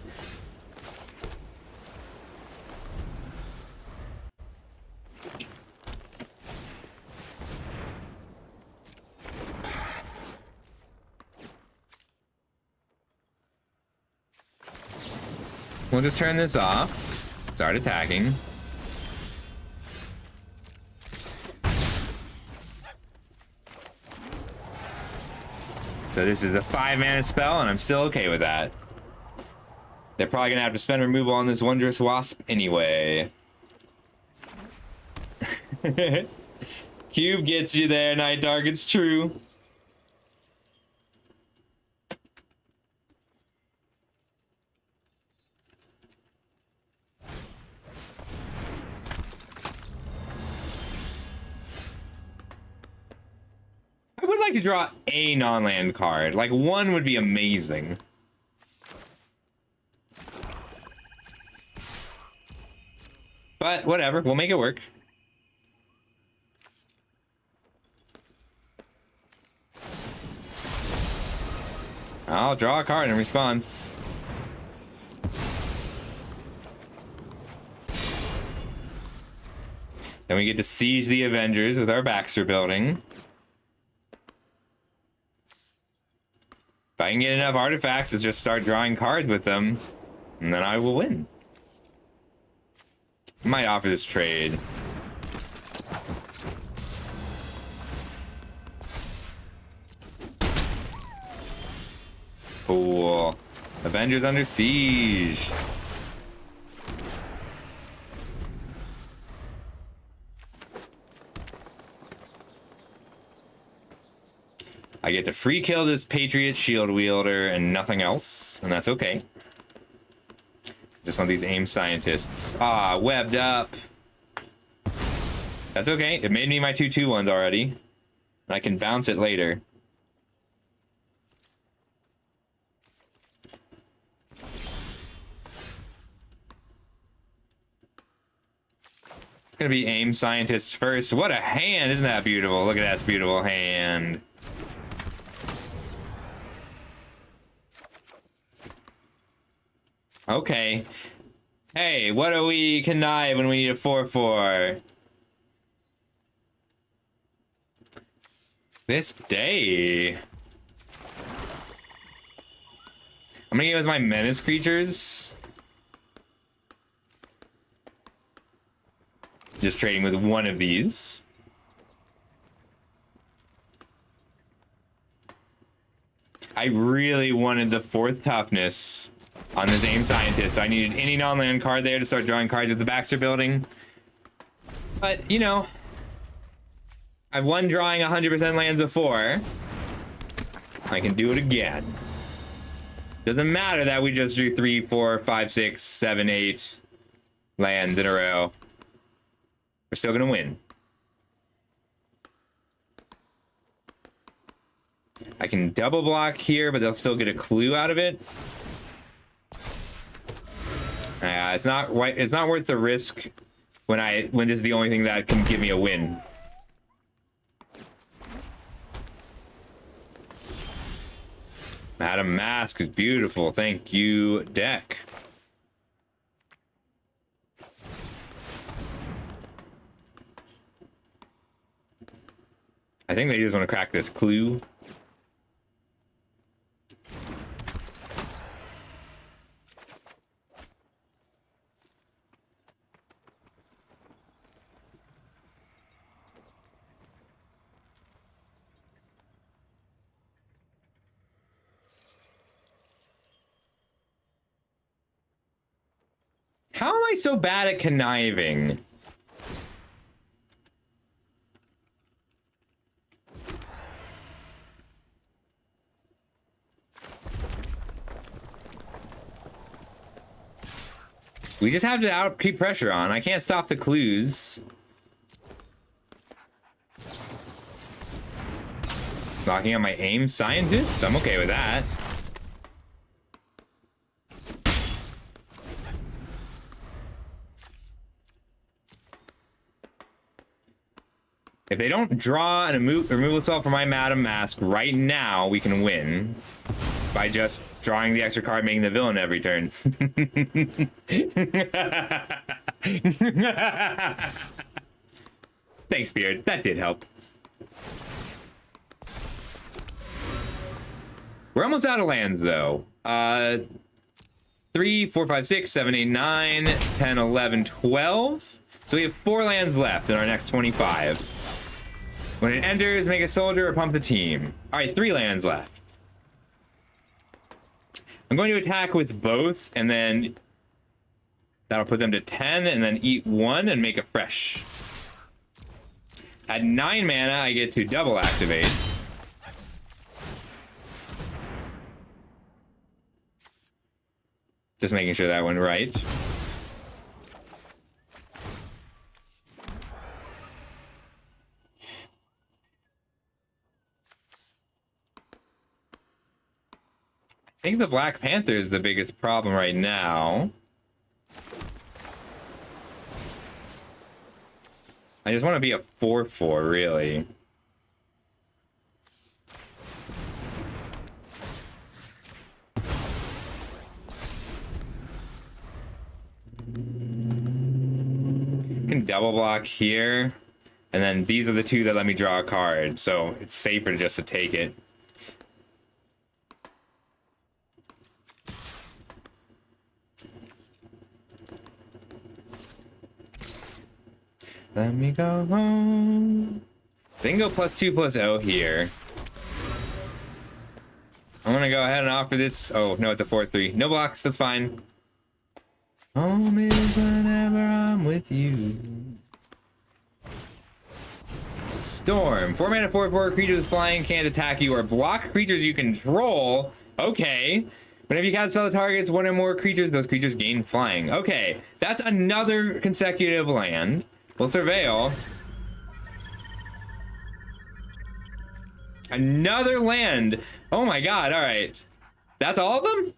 We'll just turn this off. Start attacking. So this is a 5-mana spell, and I'm still okay with that. They're probably gonna have to spend removal on this Wondrous Wasp anyway. Cube gets you there, Night Dark, it's true. I would like to draw a non-land card. Like, one would be amazing. But, whatever. We'll make it work. I'll draw a card in response. Then we get to siege the Avengers with our Baxter building. If I can get enough artifacts to just start drawing cards with them, and then I will win. I might offer this trade. Cool. Avengers under siege. I get to free kill this Patriot Shield Wielder and nothing else, and that's okay. Just want these AIM Scientists. Ah, webbed up. That's okay. It made me my 2/2 ones already. I can bounce it later. Gonna be aim scientists first. What a hand! Isn't that beautiful? Look at that beautiful hand. Okay. Hey, what do we connive when we need a 4-4? This day. I'm gonna get with my menace creatures. Just trading with one of these. I really wanted the 4th toughness on this aim scientist. So I needed any non-land card there to start drawing cards with the Baxter building. But, you know, I've won drawing 100% lands before. I can do it again. Doesn't matter that we just drew 3, 4, 5, 6, 7, 8 lands in a row. We're still gonna win. I can double block here, but they'll still get a clue out of it. It's not worth the risk when this is the only thing that can give me a win. Madam Mask is beautiful. Thank you, deck. I think they just want to crack this clue. How am I so bad at conniving? We just have to keep pressure on. I can't stop the clues. Knocking on my aim scientists? I'm okay with that. If they don't draw and removal spell for my Madam Mask right now, we can win by just drawing the extra card, making the villain every turn. Thanks, Beard. That did help. We're almost out of lands, though. 3, 4, 5, 6, 7, 8, 9, 10, 11, 12. So we have 4 lands left in our next 25. When it enters, make a soldier or pump the team. All right, 3 lands left. I'm going to attack with both, and then that'll put them to 10, and then eat 1 and make a fresh. At 9 mana, I get to double activate. Just making sure that went right. I think the Black Panther is the biggest problem right now. I just want to be a 4-4, really. I can double block here, and then these are the 2 that let me draw a card, so it's safer just to take it. Let me go home. They can go +2/+0 here. I'm gonna go ahead and offer this. Oh, no, it's a 4/3. No blocks, that's fine. Home is whenever I'm with you. Storm. 4 mana 4/4 creatures with flying can't attack you or block creatures you control. Okay. Whenever you cast spell that targets 1 or more creatures, those creatures gain flying. Okay. That's another consecutive land. We'll surveil. Another land. Oh my god, all right. That's all of them?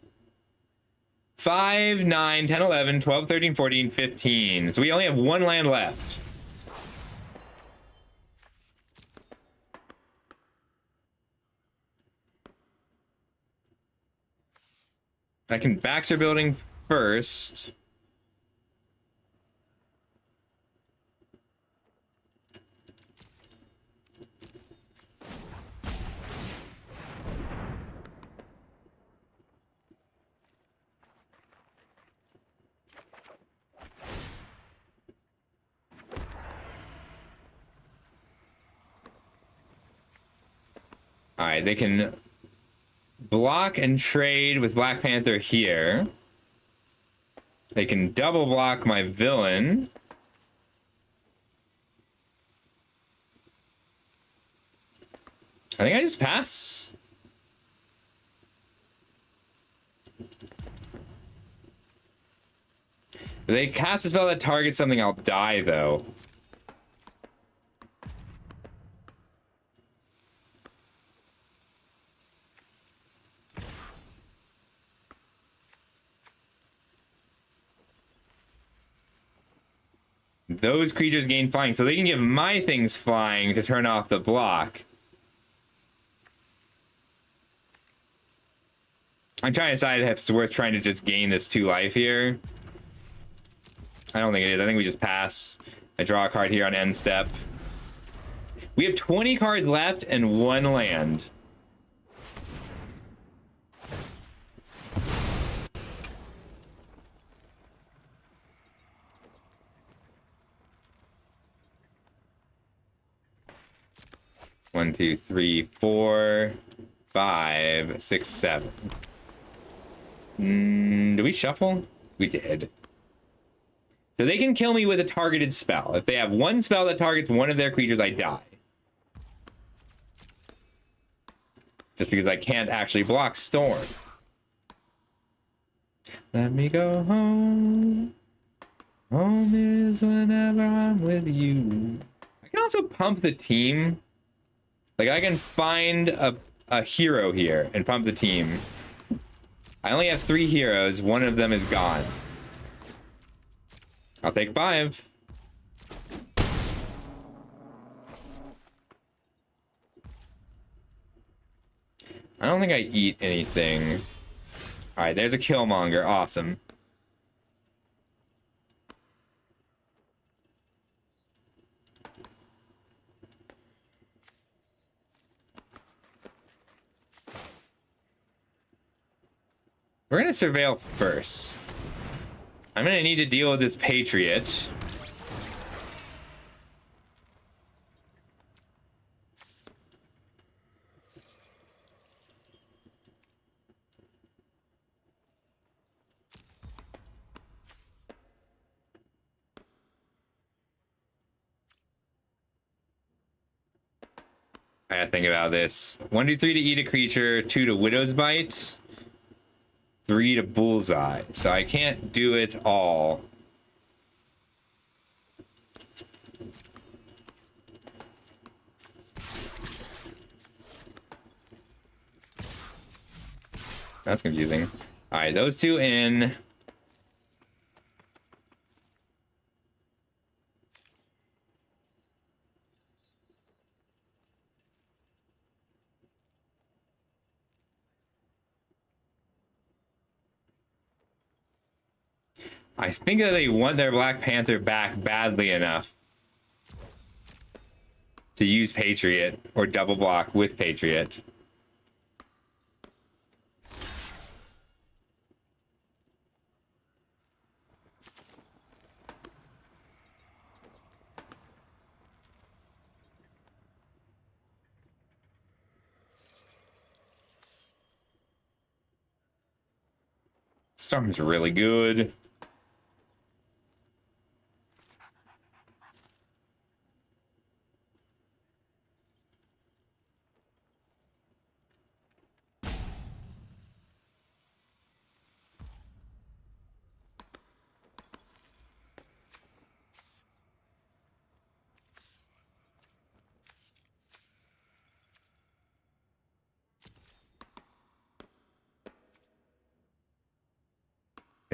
5, 9, 10, 11, 12, 13, 14, 15. So we only have 1 land left. I can Baxter building first. All right, they can block and trade with Black Panther here. They can double block my villain. I think I just pass. If they cast a spell that targets something, I'll die, though. Those creatures gain flying, so they can give my things flying to turn off the block. I'm trying to decide if it's worth trying to just gain this 2 life here. I don't think it is. I think we just pass. I draw a card here on end step. We have 20 cards left and 1 land. One, two, three, 4, 5, 6, 7. Do we shuffle? We did. So they can kill me with a targeted spell. If they have 1 spell that targets one of their creatures, I die. Just because I can't actually block Storm. Let me go home. Home is whenever I'm with you. I can also pump the team. Like, I can find a hero here and pump the team. I only have 3 heroes. 1 of them is gone. I'll take 5. I don't think I eat anything. All right, there's a Killmonger. Awesome. We're gonna surveil first. I'm gonna need to deal with this Patriot. I gotta think about this. 1, 2, 3 to eat a creature, 2 to Widow's Bite, 3 to Bullseye. So I can't do it all. That's confusing. All right, those 2 in. I think that they want their Black Panther back badly enough to use Patriot or double block with Patriot. Storm's really good.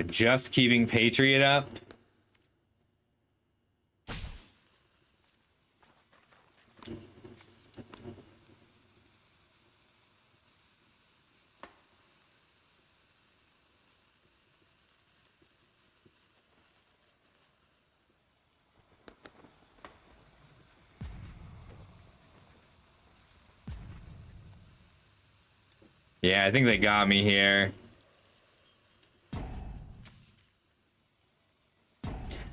Just keeping Patriot up. Yeah, I think they got me here.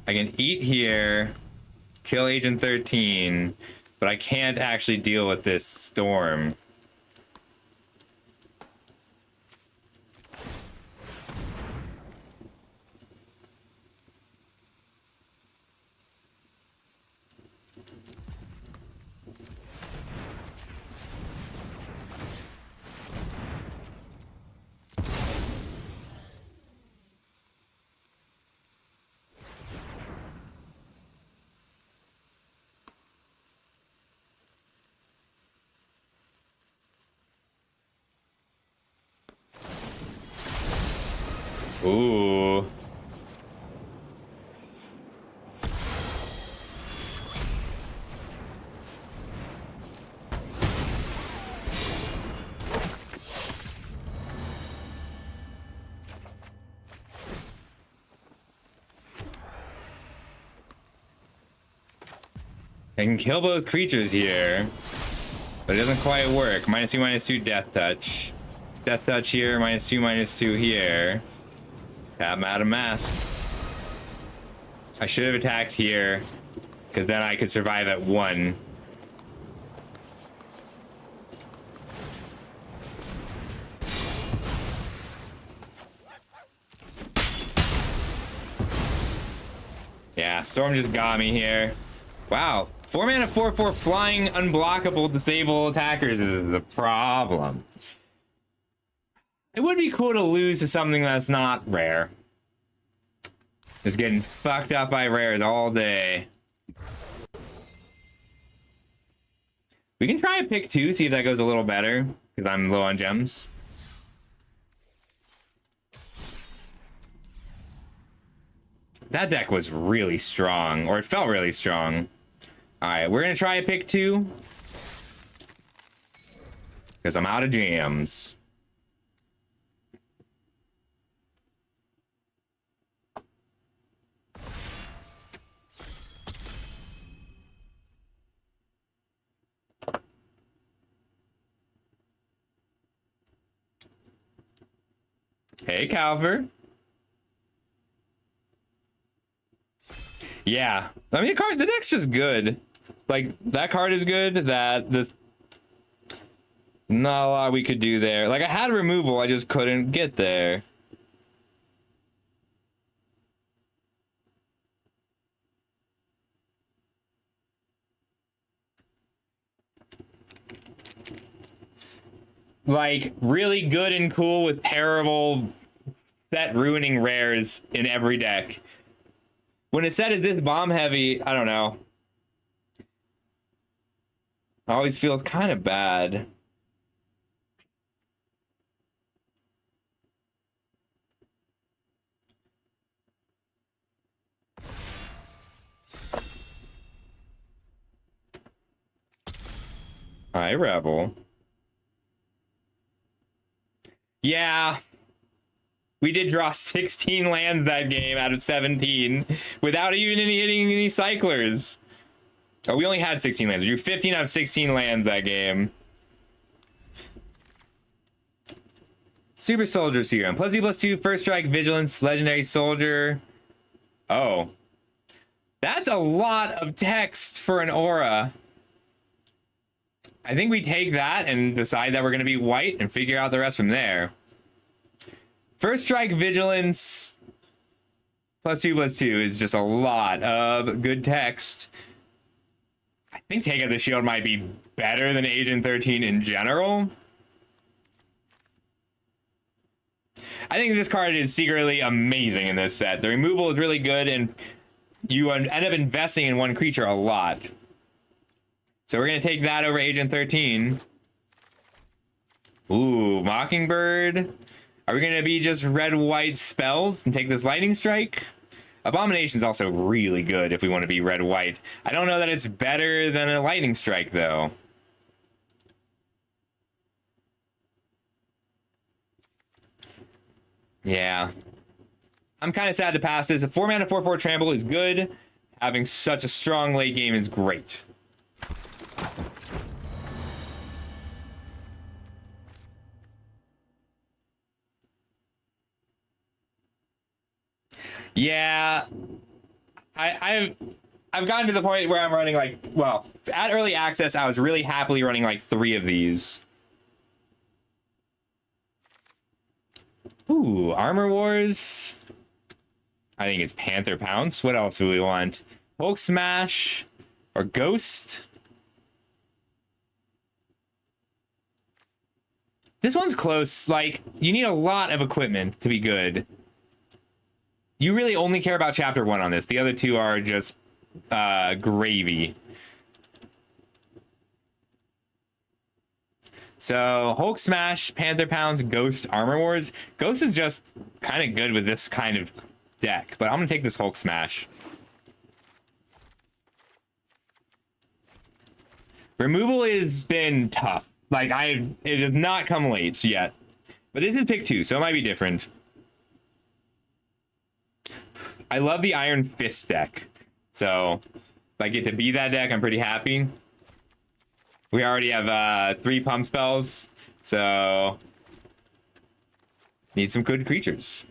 I can eat here, kill Agent 13, but I can't actually deal with this storm. Ooh. I can kill both creatures here, but it doesn't quite work. -2/-2 death touch. Death touch here, -2/-2 here. Tap Madam Mask. I should have attacked here, because then I could survive at 1. Yeah, Storm just got me here. Wow, 4 mana 4/4 flying unblockable disable attackers is the problem. It would be cool to lose to something that's not rare. Just getting fucked up by rares all day. We can try a pick 2, see if that goes a little better, because I'm low on gems. That deck was really strong, or it felt really strong. Alright, we're gonna try a pick 2. Because I'm out of jams. Hey, Calver. Yeah, I mean the deck's just good. Like that card is good. That this not a lot we could do there. Like I had removal, I just couldn't get there. Like really good and cool with terrible set ruining rares in every deck. When a set is this bomb heavy, I don't know. It always feels kind of bad. Hi, Rebel. Yeah. We did draw 16 lands that game out of 17 without even hitting any cyclers. Oh, we only had 16 lands. We drew 15 out of 16 lands that game. Super Soldier Serum. +2/+2, First Strike, Vigilance, Legendary Soldier. Oh. That's a lot of text for an aura. I think we take that and decide that we're going to be white and figure out the rest from there. First Strike, Vigilance, +2/+2 is just a lot of good text. I think Take Out the Shield might be better than Agent 13 in general. I think this card is secretly amazing in this set. The removal is really good, and you end up investing in one creature a lot. So we're going to take that over Agent 13. Ooh, Mockingbird. Are we going to be just red-white spells and take this Lightning Strike? Abomination's also really good if we want to be red-white. I don't know that it's better than a Lightning Strike, though. Yeah. I'm kind of sad to pass this. A 4 mana 4/4 trample is good. Having such a strong late game is great. Yeah, I've gotten to the point where I'm running like, well, at early access, I was really happily running like 3 of these. Ooh, Armor Wars. I think it's Panther Pounce. What else do we want? Hulk Smash or Ghost? This one's close. Like, you need a lot of equipment to be good. You really only care about chapter 1 on this. The other 2 are just gravy. So Hulk Smash, Panther Pounds, Ghost, Armor Wars. Ghost is just kind of good with this kind of deck, but I'm gonna take this Hulk Smash. Removal has been tough. Like, it has not come late yet, but this is pick 2, so it might be different. I love the Iron Fist deck, so if I get to be that deck, I'm pretty happy. We already have 3 pump spells, so need some good creatures.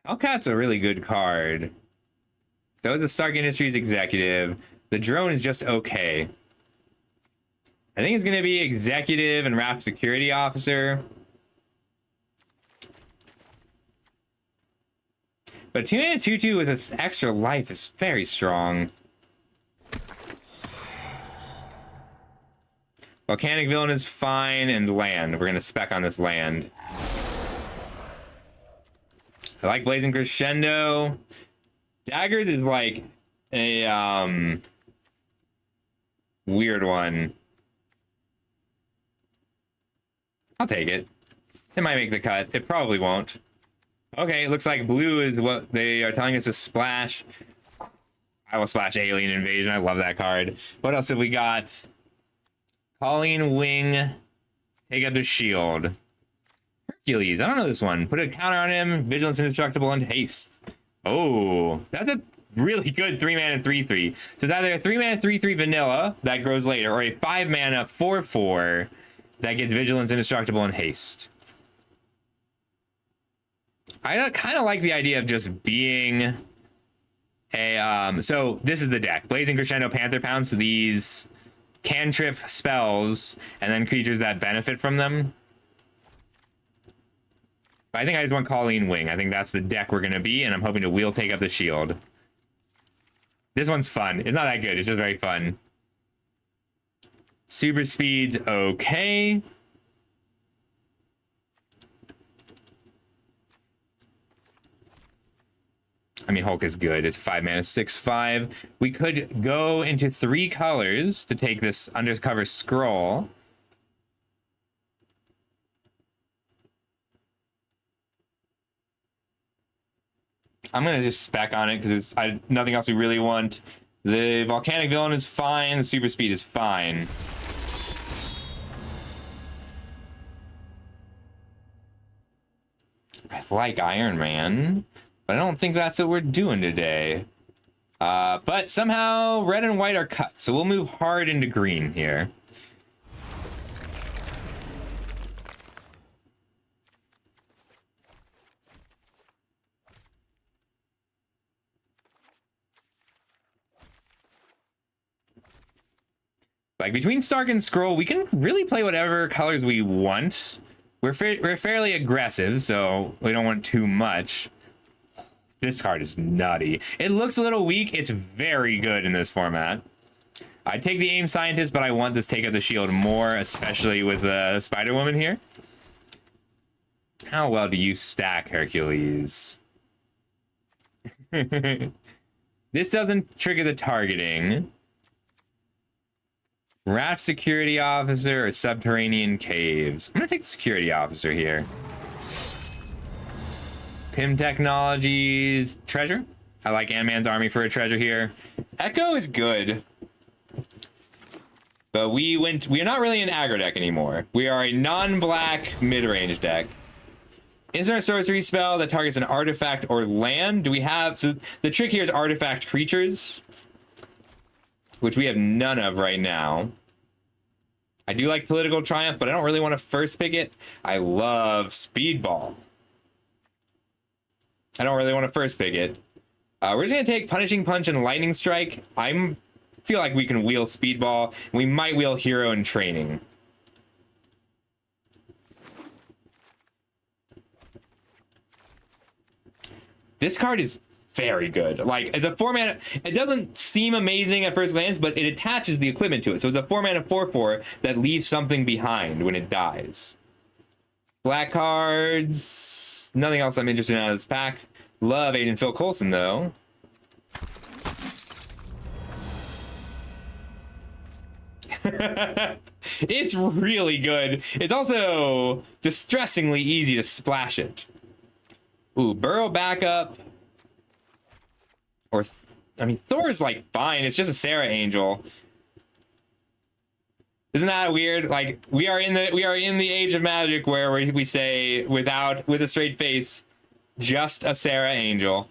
Hellcat's a really good card. So is the Stark Industries Executive. The drone is just okay. I think it's going to be Executive and Raft Security Officer. But 2-mana 2/2 with this extra life is very strong. Volcanic Villain is fine, and land. We're going to spec on this land. I like Blazing Crescendo. Daggers is like a weird one. I'll take it. It might make the cut. It probably won't. Okay, it looks like blue is what they are telling us to splash. I will splash Alien Invasion. I love that card. What else have we got? Colleen Wing. Take out the shield. Hercules. I don't know this one. Put a counter on him. Vigilance, Indestructible, and Haste. Oh, that's a really good 3-mana 3/3. So it's either a 3-mana 3/3 vanilla that grows later, or a 5-mana 4/4 that gets Vigilance, Indestructible, and Haste. I kind of like the idea of just being a so this is the deck. Blazing Crescendo, Panther Pounce. These cantrip spells and then creatures that benefit from them. But I think I just want Colleen Wing. I think that's the deck we're gonna be, and I'm hoping to wheel take up the shield. This one's fun. It's not that good. It's just very fun. Super Speed's okay. I mean, Hulk is good. It's 5-mana 6/5. We could go into 3 colors to take this Undercover Scroll. I'm gonna just spec on it because it's nothing else we really want. The Volcanic Villain is fine. The Super Speed is fine. I like Iron Man, but I don't think that's what we're doing today. But somehow red and white are cut, so we'll move hard into green here. Like, between Stark and Scroll, we can really play whatever colors we want. We're fairly aggressive, so we don't want too much. This card is nutty. It looks a little weak. It's very good in this format. I take the Aim Scientist, but I want this Take Up the Shield more, especially with Spider-Woman here. How well do you stack, Hercules? This doesn't trigger the targeting. Raft Security Officer or Subterranean Caves. I'm gonna take the Security Officer here. Pym Technologies, Treasure. I like Ant-Man's Army for a treasure here. Echo is good. But we are not really an aggro deck anymore. We are a non-black mid-range deck. Instant or sorcery spell that targets an artifact or land. Do we have... So the trick here is artifact creatures, which we have none of right now. I do like Political Triumph, but I don't really want to first pick it. I love Speedball. I don't really want to first pick it. We're just going to take Punishing Punch and Lightning Strike. I feel like we can wheel Speedball. We might wheel Hero in Training. This card is very good. Like, as a 4-mana, it doesn't seem amazing at first glance, but it attaches the equipment to it. So it's a 4-mana 4/4 that leaves something behind when it dies. Black cards. Nothing else I'm interested in out of this pack. Love Agent Phil Coulson, though. It's really good. It's also distressingly easy to splash it. Ooh, Burrow backup. Or, I mean, Thor's like fine. It's just a Sarah Angel. Isn't that weird? Like, we are in the age of Magic where we say with a straight face, just a Sarah Angel.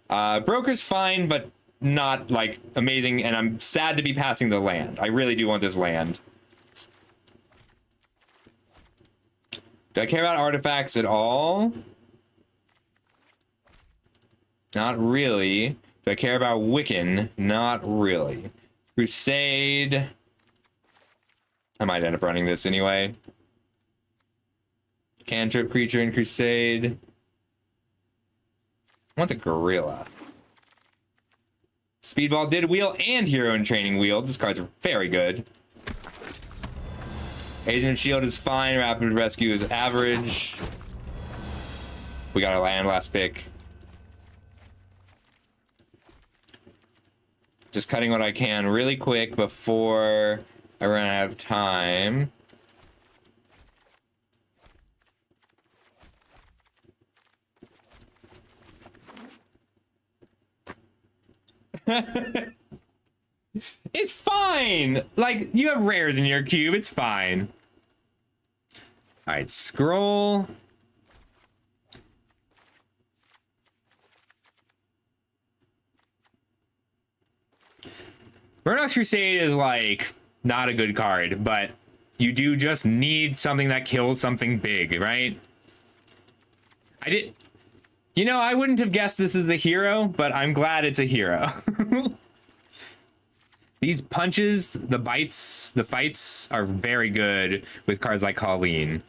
Broker's fine, but not like amazing. And I'm sad to be passing the land. I really do want this land. Do I care about artifacts at all? Not really. Do I care about Wiccan? Not really. Crusade. I might end up running this anyway. Cantrip creature in Crusade. I want the Gorilla. Speedball did wheel and Hero in Training wheeled. These cards are very good. Agent of Shield is fine. Rapid Rescue is average. We got our land last pick. Just cutting what I can really quick before I run out of time. It's fine. Like, you have rares in your cube. It's fine. All right, scroll. Murdoch's Crusade is like not a good card, but you do just need something that kills something big, right? I wouldn't have guessed this is a hero, but I'm glad it's a hero. These punches, the bites, the fights are very good with cards like Colleen.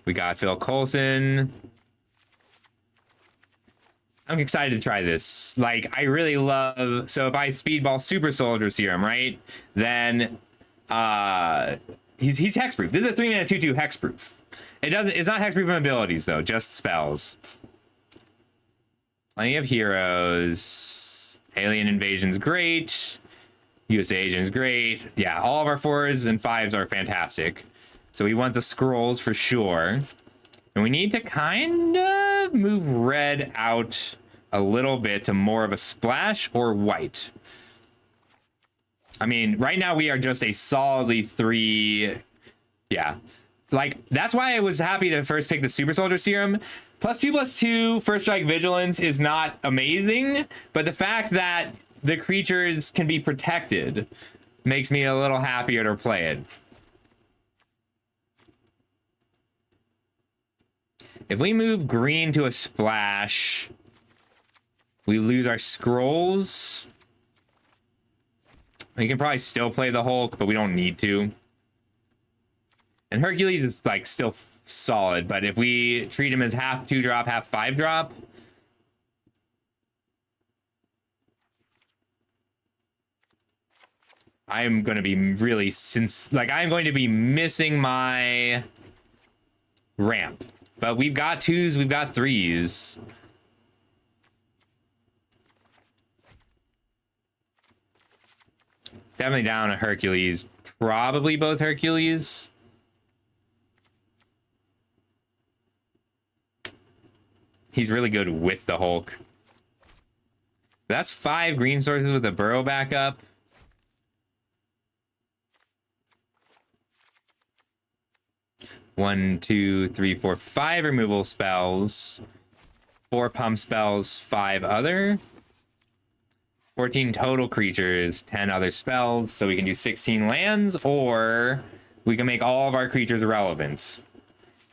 We got Phil Coulson. I'm excited to try this. Like, I really love... So if I Speedball Super Soldier Serum, right? Then, he's hexproof. This is a 3-mana 2/2 hexproof. It's not hexproof from abilities, though. Just spells. Plenty of heroes. Alien Invasion's great. USA Agent's great. Yeah, all of our 4s and 5s are fantastic. So we want the scrolls for sure. And we need to kind of move red out a little bit to more of a splash or white. I mean, right now we are just a solidly 3. Yeah. Like, that's why I was happy to first pick the Super Soldier Serum. +2/+2 First Strike Vigilance is not amazing, but the fact that the creatures can be protected makes me a little happier to play it. If we move green to a splash, we lose our scrolls. We can probably still play the Hulk, but we don't need to. And Hercules is like still solid, but if we treat him as half 2-drop, half 5-drop, I'm going to be really I'm going to be missing my ramp. But we've got 2s, we've got 3s. Definitely down a Hercules. Probably both Hercules. He's really good with the Hulk. That's 5 green sources with a Burrow backup. 1, 2, 3, 4, 5 removal spells, 4 pump spells, 5 other, 14 total creatures, 10 other spells, so we can do 16 lands, or we can make all of our creatures irrelevant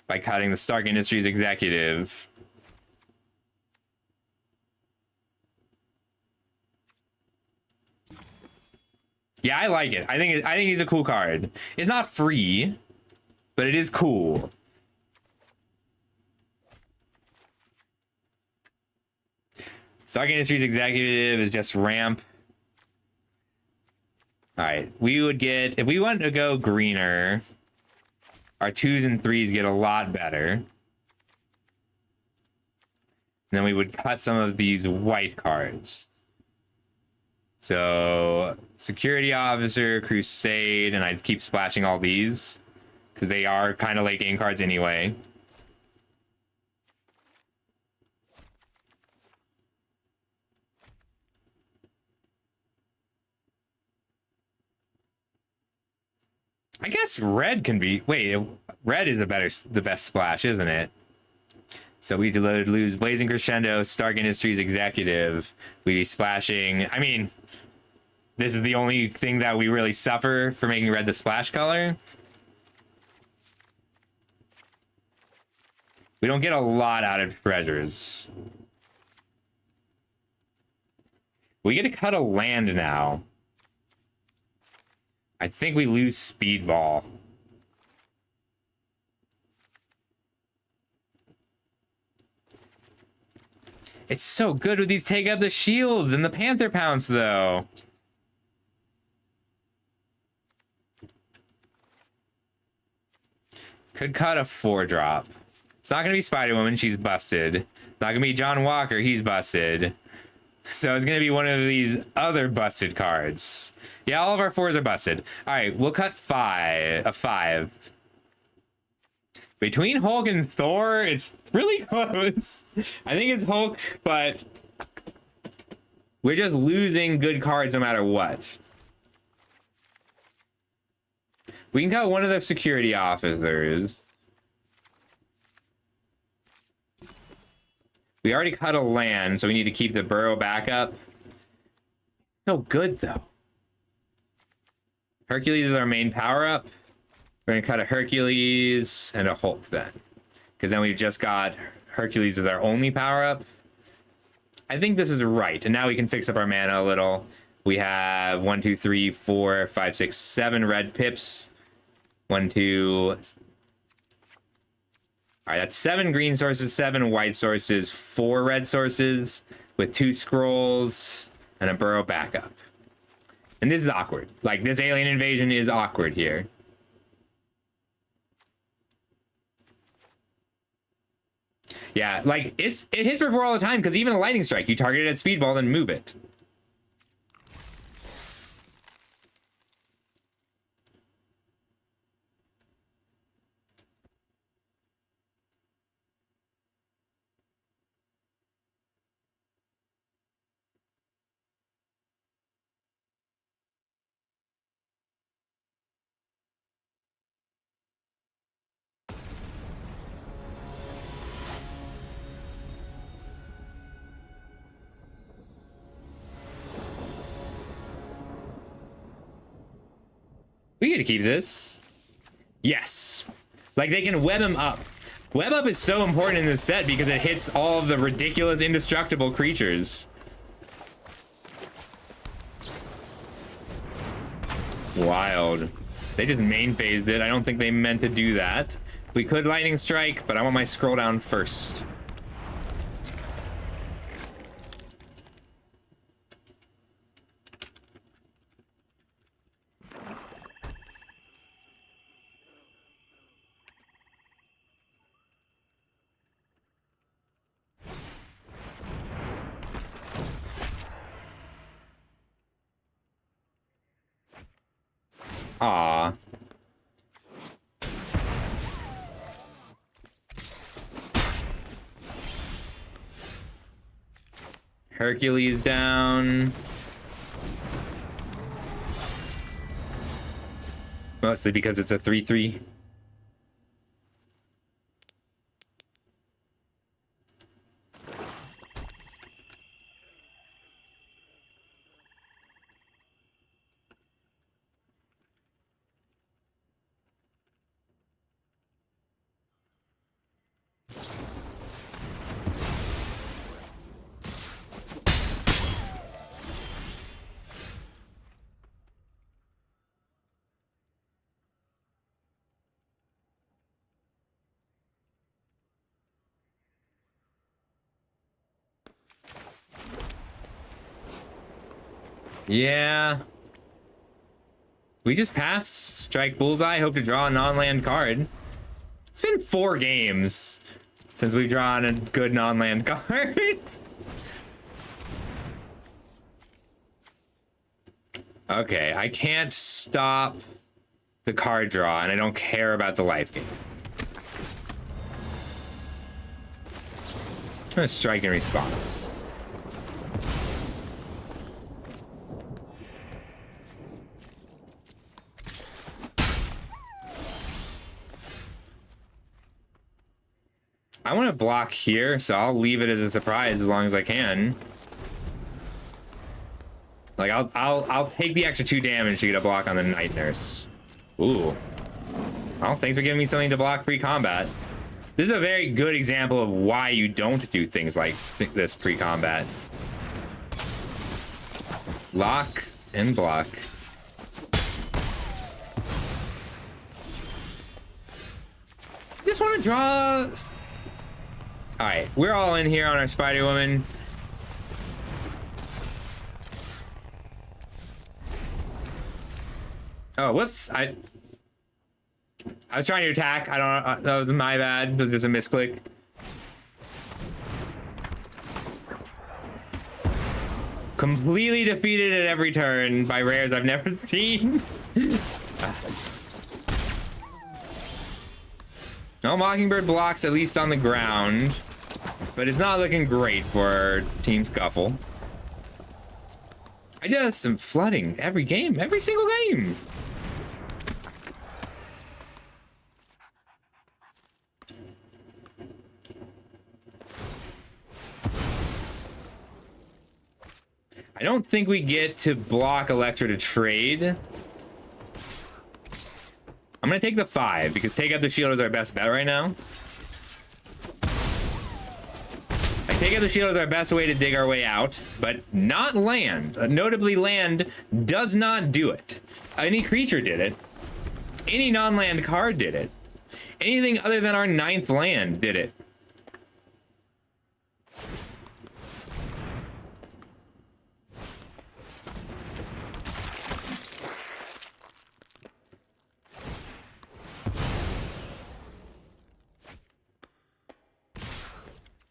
by cutting the Stark Industries executive. Yeah, I like it. I think he's a cool card. It's not free, but it is cool. Stark Industries executive is just ramp. All right, we would get, if we want to go greener, our 2s and 3s get a lot better. And then we would cut some of these white cards. So Security Officer, Crusade, and I'd keep splashing all these because they are kind of late game cards anyway. I guess red can be, wait, red is the best splash, isn't it? So we lose Blazing Crescendo, Stark Industries executive. We'd be splashing, I mean, this is the only thing that we really suffer for making red the splash color. We don't get a lot out of treasures. We get to cut a land now. I think we lose Speedball. It's so good with these take up the shields and the Panther Pounce, though. Could cut a 4-drop. It's not going to be Spider-Woman. She's busted. It's not going to be John Walker. He's busted. So it's going to be one of these other busted cards. Yeah, all of our 4s are busted. All right, we'll cut a 5. Between Hulk and Thor, it's really close. I think it's Hulk, but we're just losing good cards no matter what. We can cut one of the security officers. We already cut a land, so we need to keep the burrow backup. So good, though. Hercules is our main power-up. We're going to cut a Hercules and a Hulk then. Because then we've just got Hercules as our only power-up. I think this is right. And now we can fix up our mana a little. We have 1, 2, 3, 4, 5, 6, 7 red pips. 1, 2... All right, that's 7 green sources, 7 white sources, 4 red sources with 2 scrolls and a burrow backup. And this is awkward. Like, this alien invasion is awkward here. Yeah, like, it hits for 4 all the time, because even a lightning strike, you target it at Speedball, then move it. We get to keep this. Yes. Like, they can web him up. Web up is so important in this set because it hits all of the ridiculous indestructible creatures. Wild. They just main phased it. I don't think they meant to do that. We could lightning strike, but I want my scroll down first. Aw. Hercules down. Mostly because it's a 3/3. Yeah. We just pass, strike bullseye, hope to draw a non-land card. It's been 4 games since we've drawn a good non-land card. Okay, I can't stop the card draw, and I don't care about the life gain. I'm gonna strike in response. I want to block here, so I'll leave it as a surprise as long as I can. Like I'll take the extra 2 damage to get a block on the Night Nurse. Ooh. Well, thanks for giving me something to block pre-combat. This is a very good example of why you don't do things like this pre-combat. Lock and block. Just want to draw. All right, we're all in here on our Spider Woman. Oh, whoops! I was trying to attack. I don't. That was my bad. That was just a misclick. Completely defeated at every turn by rares I've never seen. No, Mockingbird blocks at least on the ground, but it's not looking great for Team Scuffle. I just am flooding every game, every single game. I don't think we get to block Electra to trade. I'm gonna take the 5 because take out the shield is our best bet right now. Like, take out the shield is our best way to dig our way out, but not land. Notably, land does not do it. Any creature did it. Any non-land card did it. Anything other than our 9th land did it.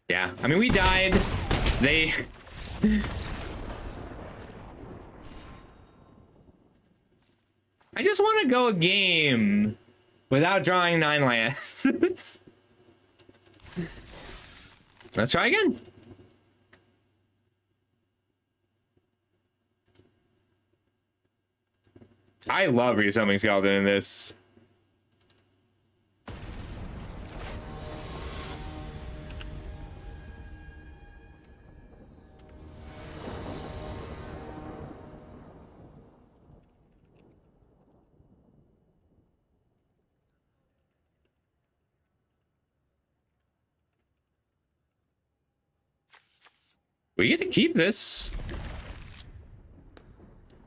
Yeah, I mean, we died. They... I just want to go a game without drawing 9 lands. Let's try again. I love Resummoning Skeleton in this. We get to keep this.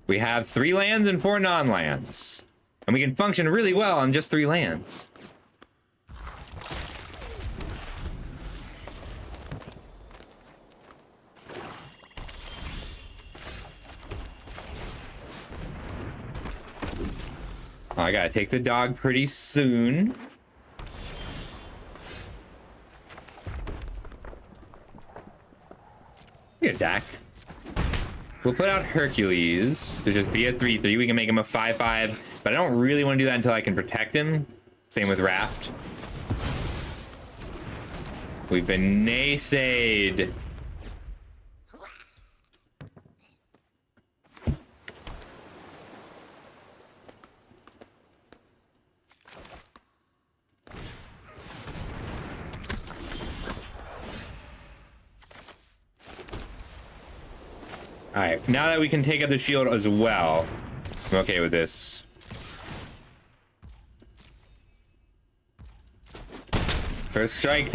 We have 3 lands and 4 non-lands. And we can function really well on just 3 lands. Oh, I gotta take the dog pretty soon. We attack. We'll put out Hercules to just be a 3/3. We can make him a 5/5, but I don't really want to do that until I can protect him. Same with Raft. We've been naysayed. All right, now that we can take out the shield as well, I'm okay with this. First strike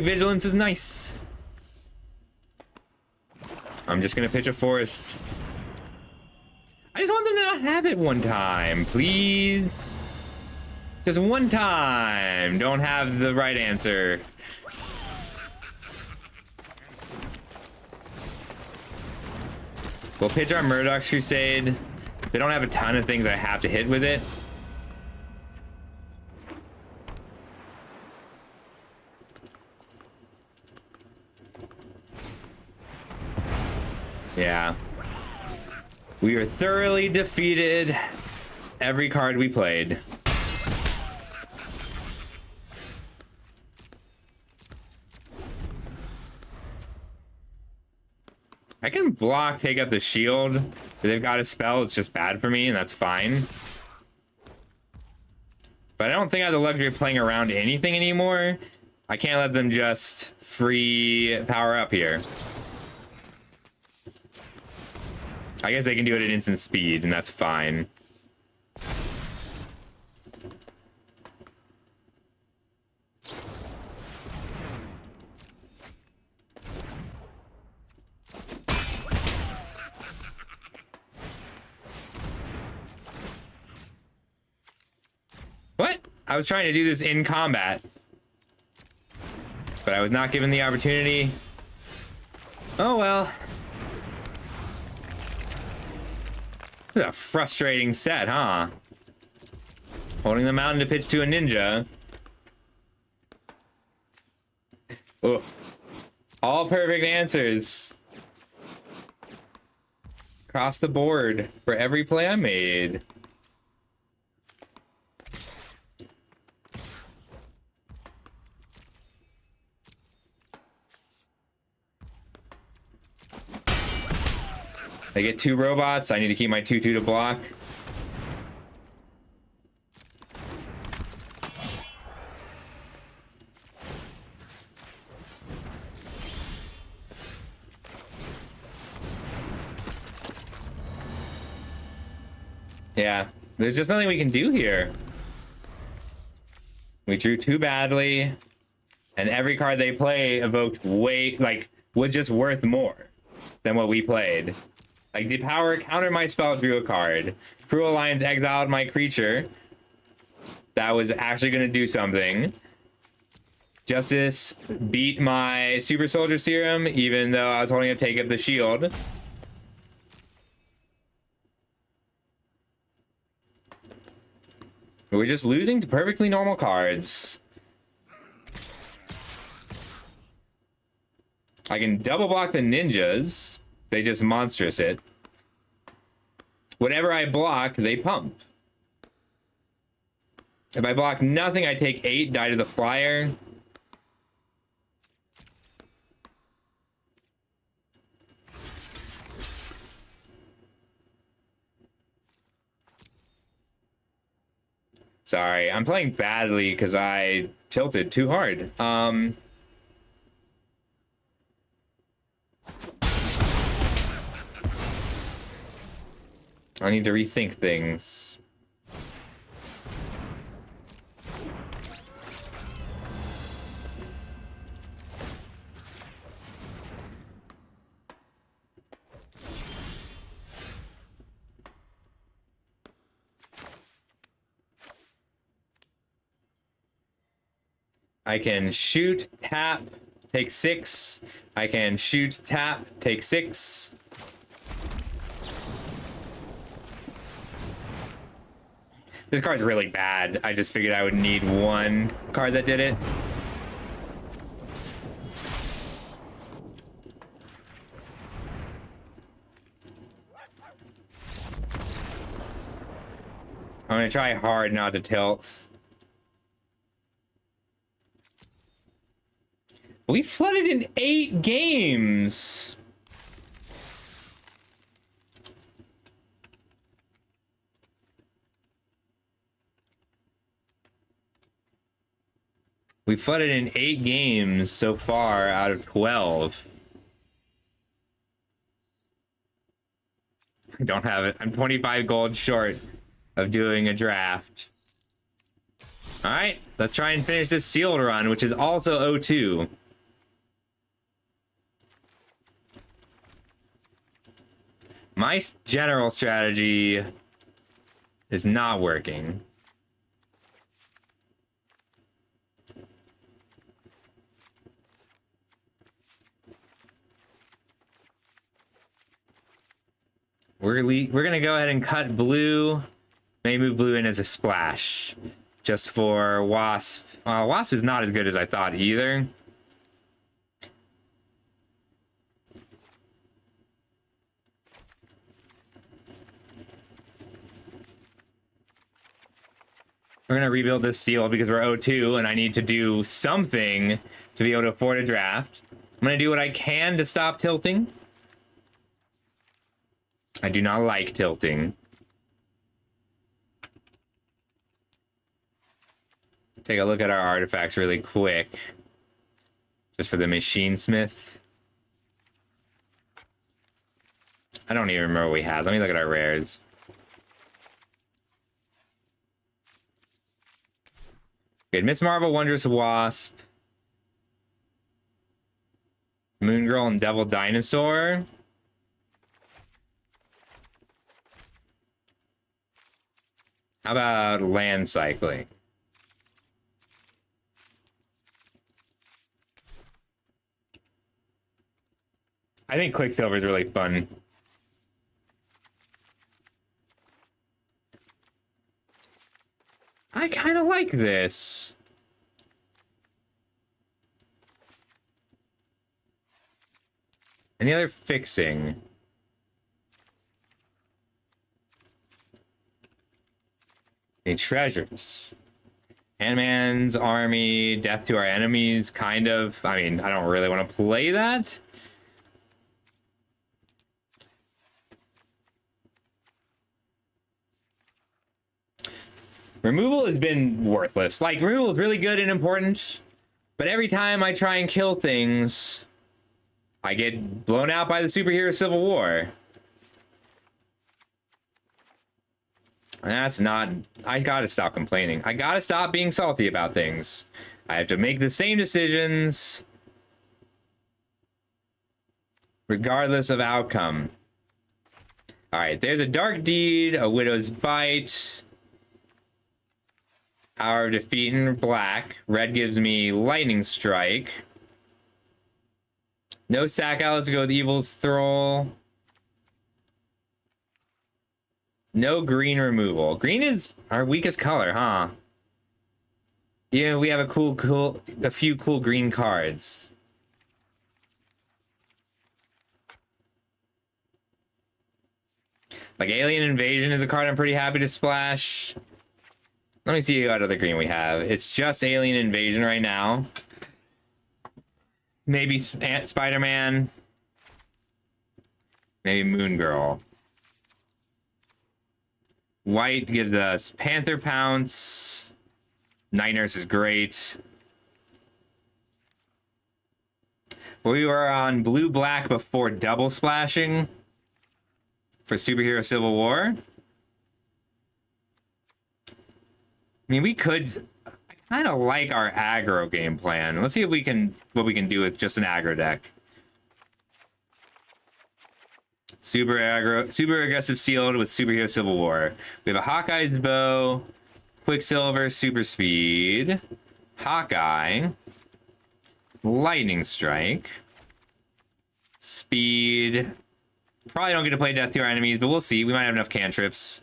vigilance is nice. I'm just gonna pitch a forest. I just want them to not have it one time, please. Just one time. Don't have the right answer. We'll pitch our Murdoch's Crusade. They don't have a ton of things I have to hit with it. Yeah. We were thoroughly defeated every card we played. I can block, take up the shield. If they've got a spell, it's just bad for me, and that's fine. But I don't think I have the luxury of playing around anything anymore. I can't let them just free power up here. I guess they can do it at instant speed, and that's fine. What? I was trying to do this in combat, but I was not given the opportunity. Oh well. This is a frustrating set, huh? Holding the mountain to pitch to a ninja. Oh. All perfect answers. Across the board for every play I made. I get 2 robots. I need to keep my 2/2 to block. Yeah, there's just nothing we can do here. We drew too badly, and every card they play evoked was just worth more than what we played. Like, did power counter my spell, drew a card. Cruel Alliance exiled my creature. That was actually going to do something. Justice beat my Super Soldier Serum, even though I was holding a take up the shield. We're just losing to perfectly normal cards. I can double block the ninjas. They just monstrous it. Whatever I block, they pump. If I block nothing, I take 8, die to the flyer. Sorry, I'm playing badly because I tilted too hard. I need to rethink things. I can shoot, tap, take 6. I can shoot, tap, take 6. This card's really bad. I just figured I would need one card that did it. I'm gonna try hard not to tilt. We flooded in 8 games. We flooded in 8 games so far out of 12. I don't have it. I'm 25 gold short of doing a draft. All right, let's try and finish this sealed run, which is also O2. My general strategy is not working. we're gonna go ahead and cut blue. Maybe move blue in as a splash, just for Wasp. Wasp is not as good as I thought either. We're gonna rebuild this seal because we're 0-2 and I need to do something to be able to afford a draft. I'm gonna do what I can to stop tilting. I do not like tilting. Take a look at our artifacts really quick. Just for the machine smith. I don't even remember what we had. Let me look at our rares. We had Miss Marvel, Wondrous Wasp, Moon Girl, and Devil Dinosaur. How about land cycling? I think Quicksilver is really fun. I kind of like this. Any other fixing? Any treasures? Ant-Man's army, death to our enemies, kind of. I mean, I don't really want to play that. Removal has been worthless. Like, removal is really good and important, but every time I try and kill things, I get blown out by the superhero Civil War. And that's not... I gotta stop complaining. I gotta stop being salty about things. I have to make the same decisions regardless of outcome. Alright, there's a Dark Deed, a Widow's Bite... Hour of Defeat in black. Red gives me Lightning Strike. No sack out. Let's go with Evil's Thrall. No green removal. Green is our weakest color, huh? Yeah, we have a few cool green cards. Like Alien Invasion is a card I'm pretty happy to splash. Let me see what other green we have. It's just Alien Invasion right now. Maybe Spider-Man. Maybe Moon Girl. White gives us Panther Pounce. Night Nurse is great. We were on blue-black before double splashing for Superhero Civil War. I mean, we could... I kind of like our aggro game plan. Let's see if we can... what we can do with just an aggro deck. Super aggressive sealed with Superhero Civil War. We have a Hawkeye's Bow, Quicksilver, Super Speed, Hawkeye, Lightning Strike, Speed. Probably don't get to play Death to our enemies, but we'll see. We might have enough cantrips.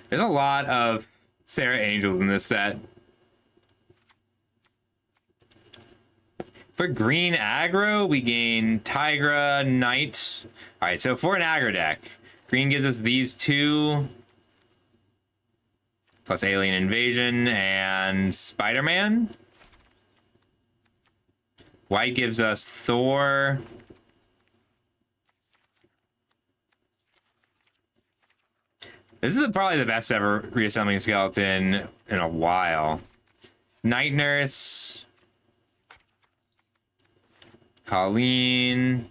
There's a lot of Sarah Angels in this set. For green aggro, we gain Tigra, Knight. All right, so for an aggro deck, green gives us these two, plus Alien Invasion and Spider-Man. White gives us Thor. This is probably the best ever reassembling skeleton in a while. Night Nurse. Colleen,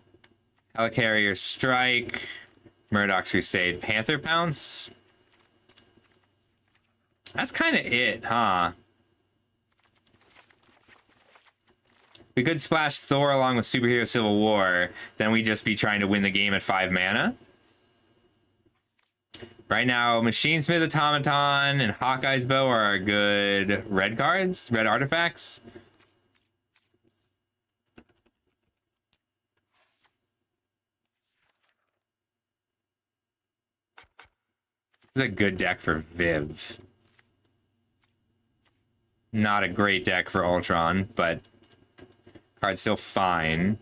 Helicarrier Strike, Murdoch's Crusade, Panther Pounce. That's kind of it, huh? We could splash Thor along with Superhero Civil War, then we'd just be trying to win the game at 5 mana. Right now, Machine Smith Automaton and Hawkeye's Bow are our good red cards, red artifacts. This is a good deck for Viv. Not a great deck for Ultron, but card's still fine.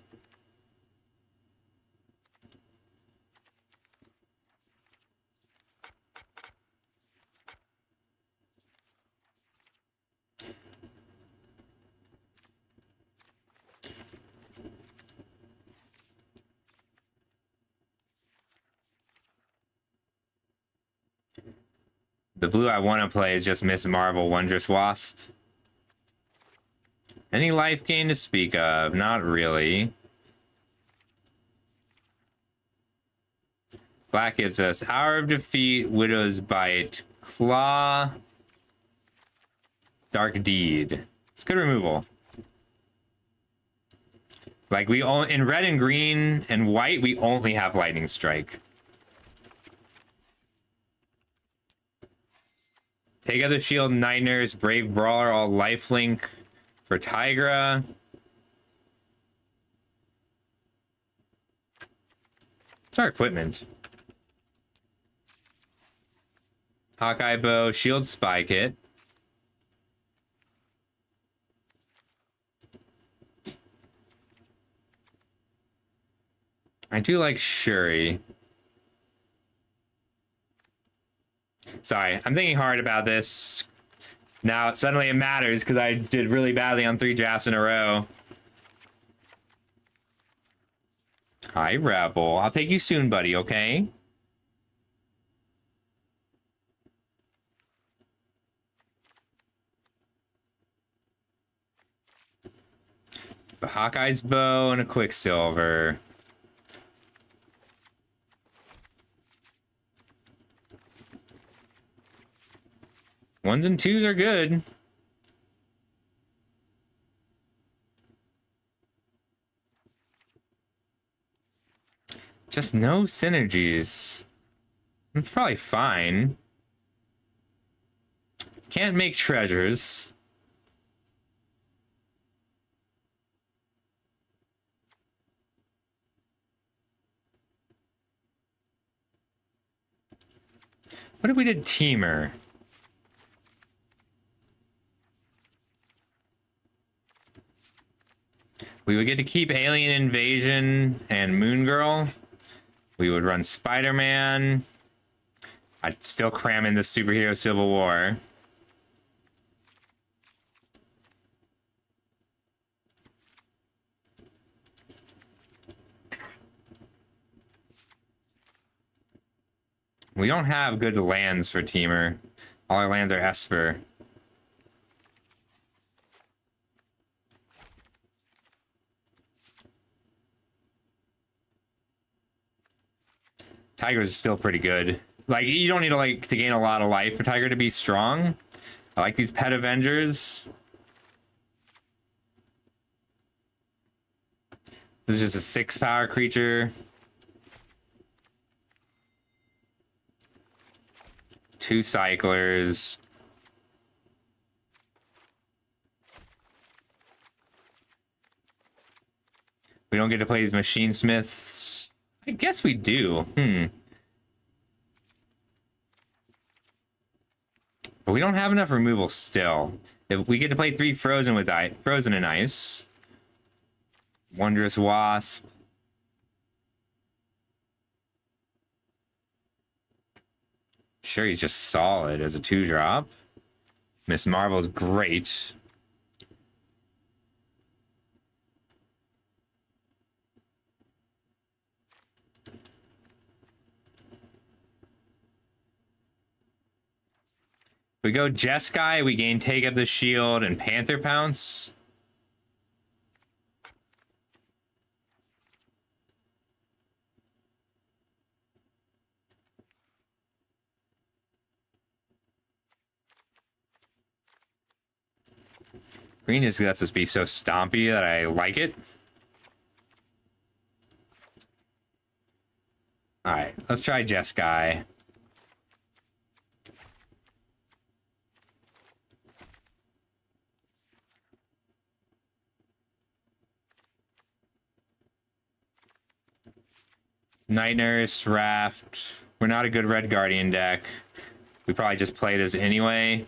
The blue I want to play is just Miss Marvel, Wondrous Wasp. Any life gain to speak of? Not really. Black gives us Hour of Defeat, Widow's Bite, Claw, Dark Deed. It's good removal. Like, we all in red and green and white, we only have Lightning Strike. Take out the shield, Night Nurse, Brave Brawler, all lifelink for Tigra. It's our equipment. Hawkeye Bow, Shield Spy Kit. I do like Shuri. Sorry, I'm thinking hard about this. Now, suddenly it matters because I did really badly on 3 drafts in a row. Hi, Rebel. I'll take you soon, buddy, okay? The Hawkeye's Bow and a Quicksilver. Ones and twos are good. Just no synergies. It's probably fine. Can't make treasures. What if we did Teamer? We would get to keep Alien Invasion and Moon Girl. We would run Spider-Man. I'd still cram in the Superhero Civil War. We don't have good lands for Teamer. All our lands are Esper. Tiger's still pretty good. Like, you don't need to gain a lot of life for Tiger to be strong. I like these Pet Avengers. This is just a 6-power creature. 2 cyclers. We don't get to play these Machine Smiths. I guess we do. But we don't have enough removal still. If we get to play 3 Frozen with Frozen and Ice. Wondrous Wasp. Sure, he's just solid as a 2-drop. Miss Marvel's great. We go Jeskai, we gain Take Up the Shield and Panther Pounce. Green just lets us be so stompy that I like it. Alright, let's try Jeskai. Night Nurse, Raft. We're not a good Red Guardian deck. We probably just play this anyway.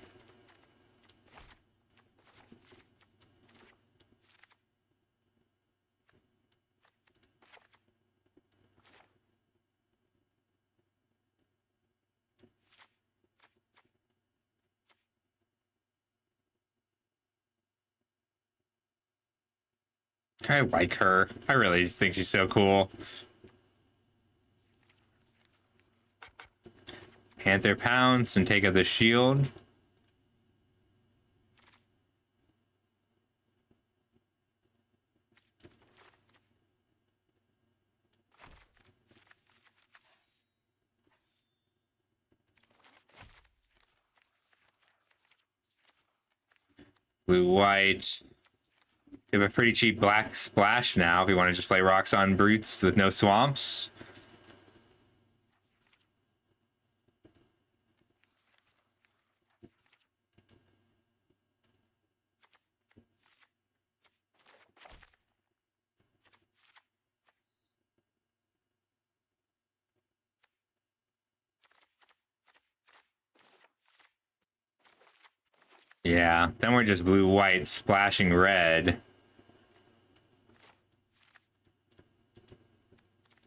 I like her. I really think she's so cool. Panther pounce and take out the shield. Blue white. We have a pretty cheap black splash now if we want to just play Roxanne Brutes with no swamps. Yeah, then we're just blue white splashing red.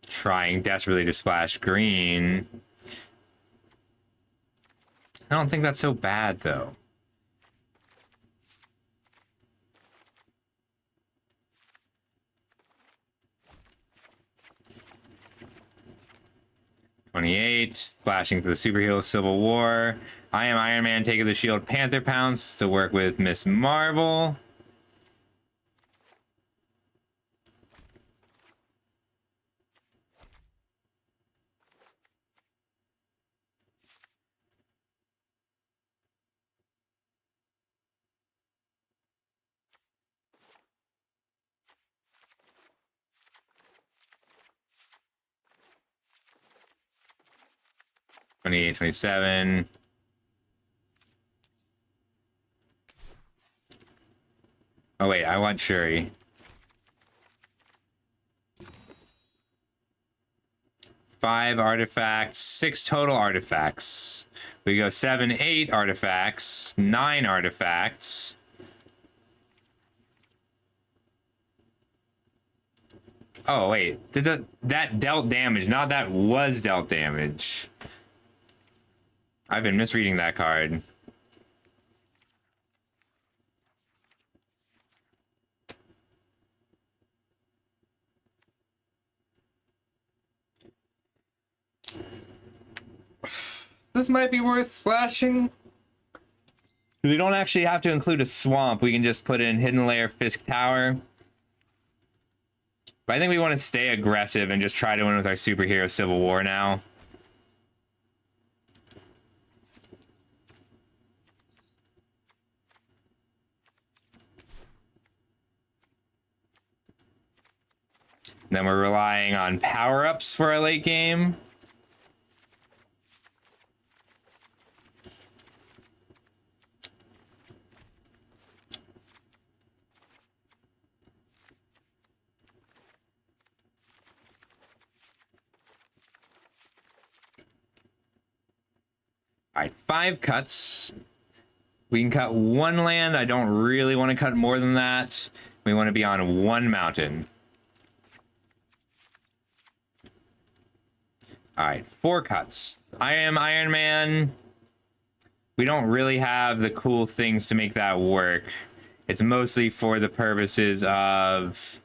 Trying desperately to splash green. I don't think that's so bad though. '28, splashing to the superhero Civil War. I am Iron Man, taking the shield Panther Pounce to work with Miss Marvel. '28, '27. Oh wait, I want Shuri. 5 artifacts, 6 total artifacts. We go 7, 8 artifacts, 9 artifacts. Oh wait, that dealt damage, not that was dealt damage. I've been misreading that card. This might be worth splashing. We don't actually have to include a swamp. We can just put in Hidden Layer Fisk Tower. But I think we want to stay aggressive and just try to win with our superhero Civil War now. Then we're relying on power-ups for our late game. All right, 5 cuts. We can cut 1 land. I don't really want to cut more than that. We want to be on 1 mountain. All right, 4 cuts. I am Iron Man. We don't really have the cool things to make that work. It's mostly for the purposes of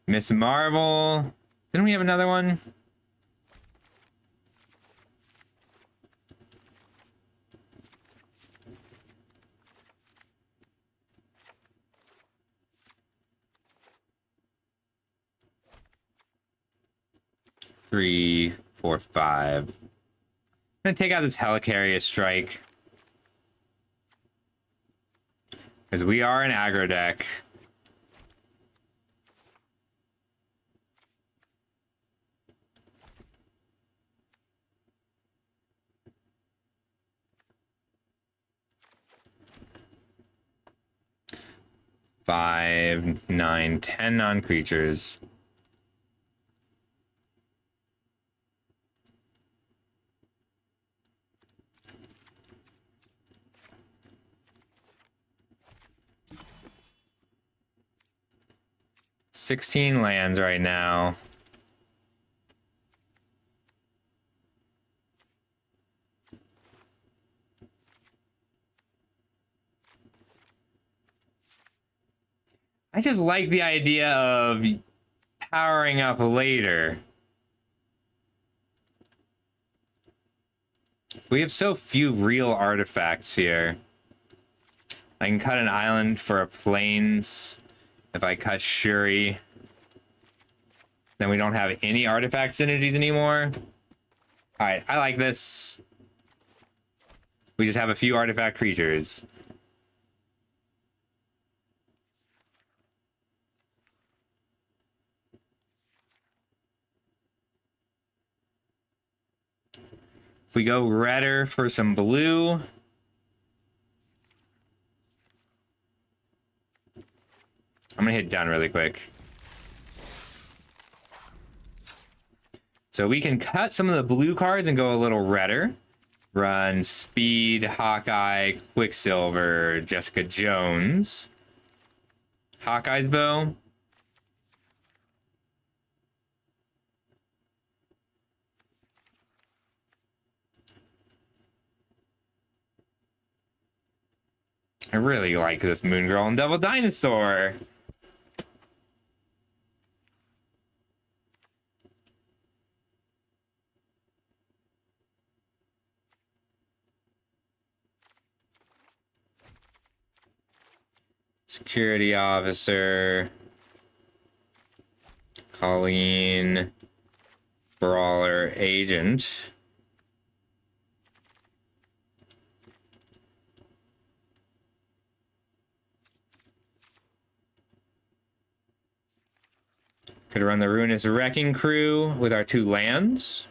Miss Marvel. Didn't we have another one? Three, 4, 5. I'm gonna take out this Helicarrier Strike. Because we are an aggro deck. Five, 9, 10 non-creatures. 16 lands right now. I just like the idea of powering up later. We have so few real artifacts here. I can cut an island for a plains. If I cut Shuri, then we don't have any artifact synergies anymore. All right, I like this. We just have a few artifact creatures. If we go redder for some blue. I'm gonna hit done really quick. So we can cut some of the blue cards and go a little redder. Run Speed, Hawkeye, Quicksilver, Jessica Jones. Hawkeye's bow. I really like this Moon Girl and Devil Dinosaur. Security officer. Colleen. Brawler agent. Could run the Ruinous Wrecking Crew with our 2 lands.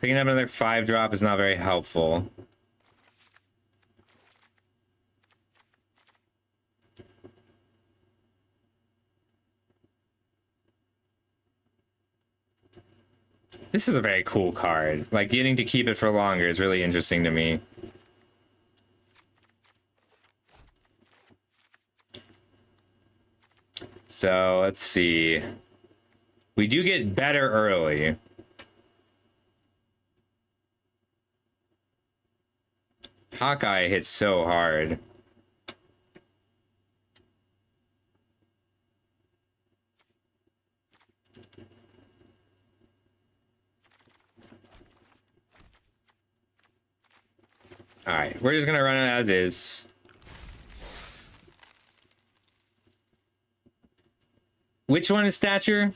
Picking up another 5-drop is not very helpful. This is a very cool card. Like, getting to keep it for longer is really interesting to me. So, let's see. We do get better early. Hawkeye hits so hard. All right, we're just gonna run it as is. Which one is stature?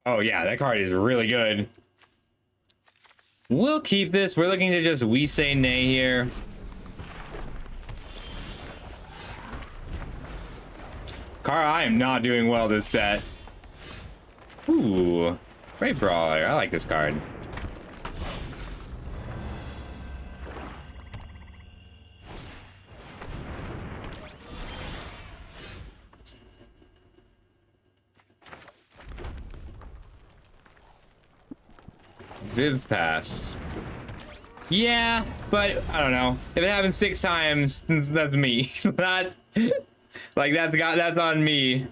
Oh yeah, that card is really good. We'll keep this. We're looking to just we say nay here. Kara, I am not doing well this set. Ooh, Great Brawler. I like this card. Viv passed. Yeah, but I don't know. If it happens 6 times, that's me. Not like that's on me.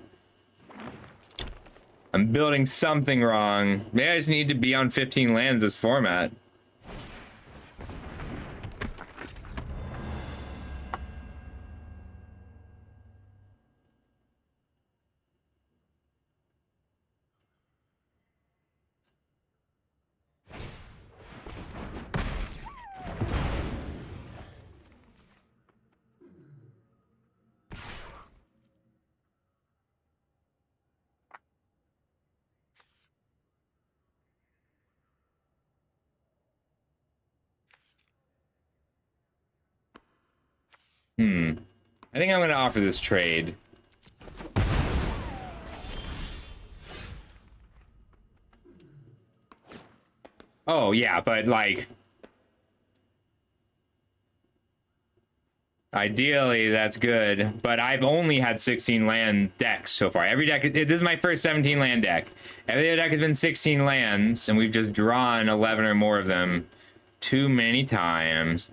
I'm building something wrong. Maybe I just need to be on 15 lands this format. I think I'm gonna offer this trade. Oh yeah, but like ideally that's good, but I've only had 16 land decks so far. Every deck, this is my first 17 land deck. Every other deck has been 16 lands, and we've just drawn 11 or more of them too many times.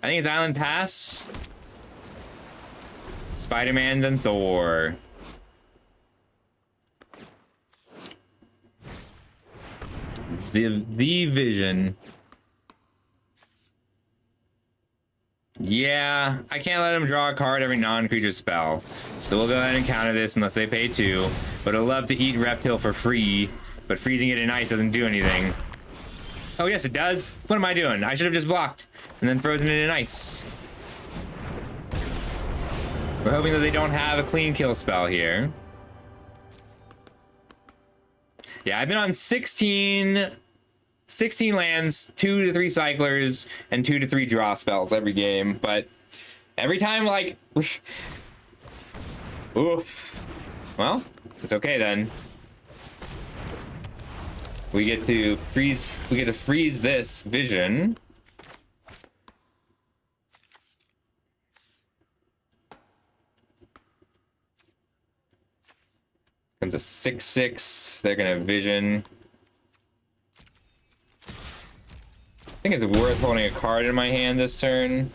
I think it's Island Pass, Spider-Man, then Thor. The Vision. Yeah, I can't let him draw a card every non-creature spell. So we'll go ahead and counter this unless they pay 2. But I'd love to eat Reptile for free, but freezing it in ice doesn't do anything. Oh yes, it does. What am I doing? I should have just blocked and then frozen it in ice. We're hoping that they don't have a clean kill spell here. Yeah, I've been on 16 lands, 2 to 3 cyclers, and 2 to 3 draw spells every game, but every time, like, oof. Well, it's okay then. We get to freeze this Vision. Comes a 6/6. They're gonna Vision. I think it's worth holding a card in my hand this turn.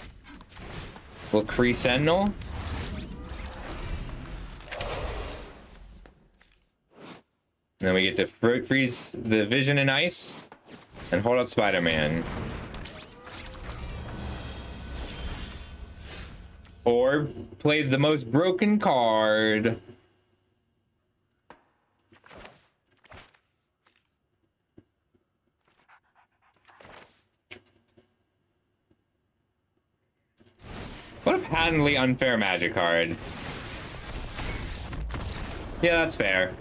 We'll Kree Sentinel. And then we get to freeze the Vision in ice and hold up Spider-Man. Or play the most broken card. What a patently unfair Magic card. Yeah, that's fair.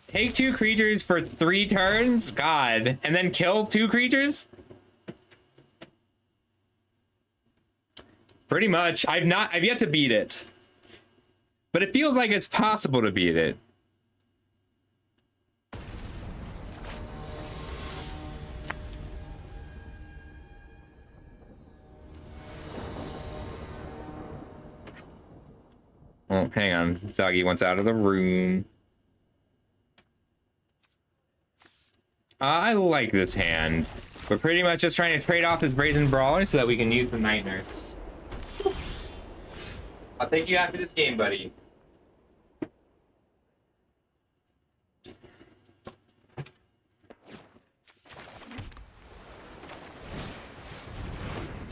Take 2 creatures for 3 turns? God. And then kill 2 creatures? Pretty much. I've yet to beat it. But it feels like it's possible to beat it. Oh, hang on. Doggy wants out of the room. I like this hand. We're pretty much just trying to trade off this Brazen Brawler so that we can use the Night Nurse. I'll take you after this game, buddy.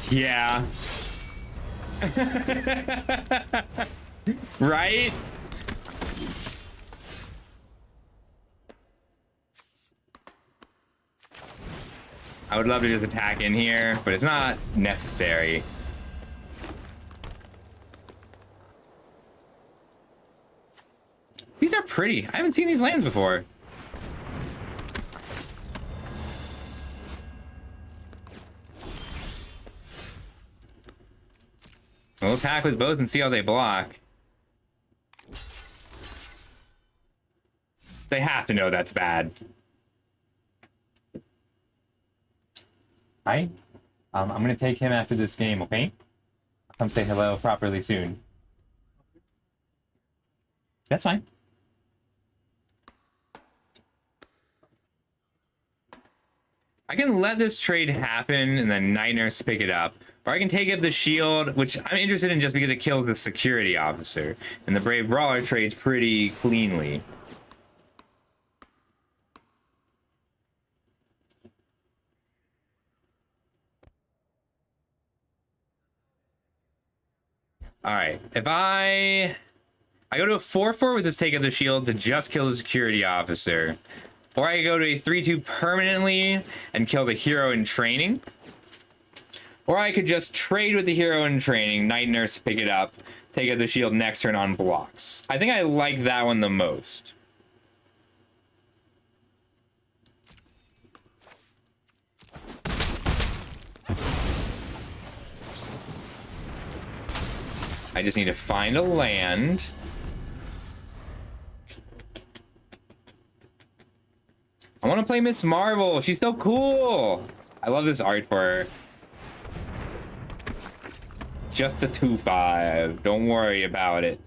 Yeah. Right? I would love to just attack in here, but it's not necessary. These are pretty. I haven't seen these lands before. We'll attack with both and see how they block. They have to know that's bad. Hi. I'm gonna take him after this game, okay? I'll come say hello properly soon. That's fine. I can let this trade happen and then Night Nurse pick it up. Or I can take up the shield, which I'm interested in just because it kills the security officer. And the Brave Brawler trades pretty cleanly. Alright, if I go to a 4/4 with this take of the shield to just kill the security officer. Or I go to a 3/2 permanently and kill the hero in training. Or I could just trade with the hero in training, Night Nurse, pick it up, take out the shield next turn on blocks. I think I like that one the most. I just need to find a land. I want to play Miss Marvel. She's so cool. I love this art for her. Just a 2/5. Don't worry about it.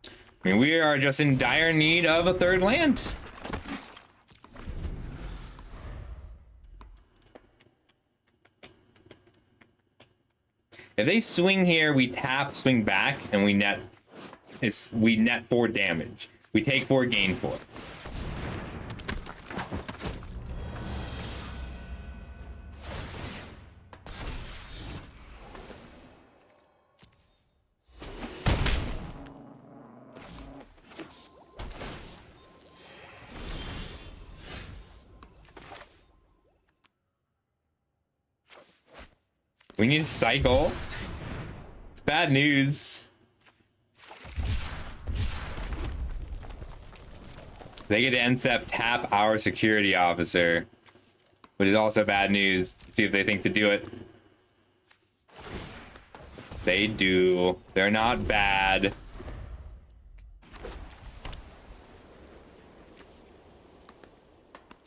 I mean, we are just in dire need of a third land. If they swing here, we tap, swing back, and we net 4 damage. We take 4, gain 4. We need to cycle. It's bad news. They get to NCEP tap our security officer, which is also bad news. Let's see if they think to do it. They do. They're not bad.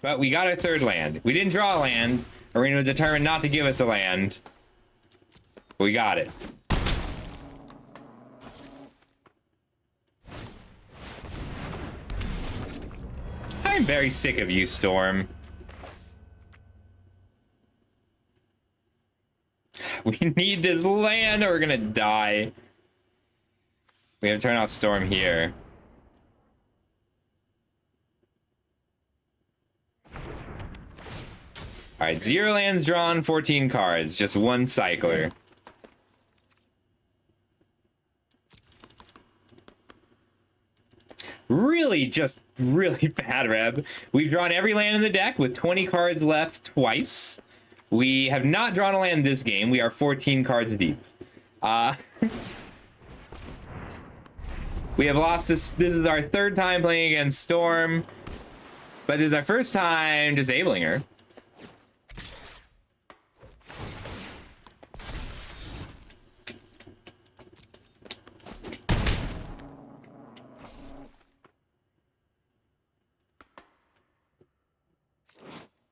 But we got our third land. We didn't draw a land. Arena was determined not to give us a land. We got it. I'm very sick of you, Storm. We need this land or we're gonna die. We have to turn off Storm here. Alright, 0 lands drawn, 14 cards. Just 1 cycler. Really bad, Reb. We've drawn every land in the deck with 20 cards left twice. We have not drawn a land this game. We are 14 cards deep. We have lost this. This is our 3rd time playing against Storm. But this is our 1st time disabling her.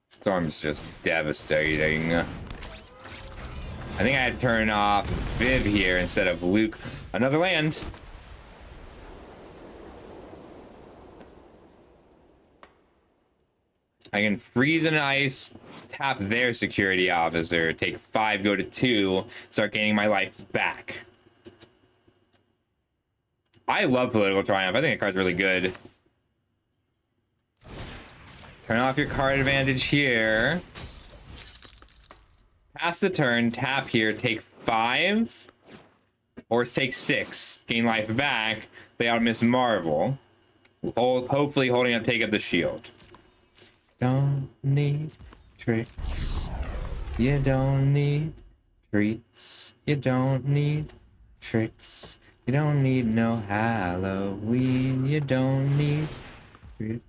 Storm's just devastating. I think I had to turn off Viv here instead of Luke. Another land. I can freeze and ice, tap their security officer, take 5, go to 2, start gaining my life back. I love Political Triumph. I think the card's really good. Turn off your card advantage here. Pass the turn, tap here, take 5. Or take 6, gain life back. They out Miss Marvel. Hopefully holding up, take up the shield. Don't need tricks. You don't need treats. You don't need tricks. You don't need no Halloween. You don't need tricks.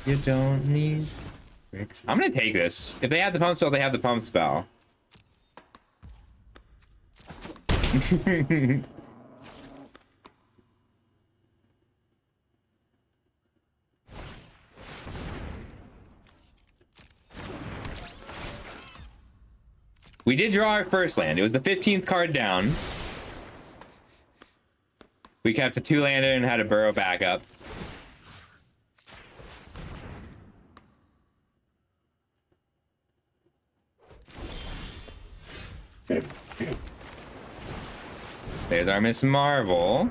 You don't need tricks. I'm gonna take this. If they have the pump spell, they have the pump spell. We did draw our first land. It was the 15th card down. We kept a 2-lander and had a burrow backup. There's our Miss Marvel.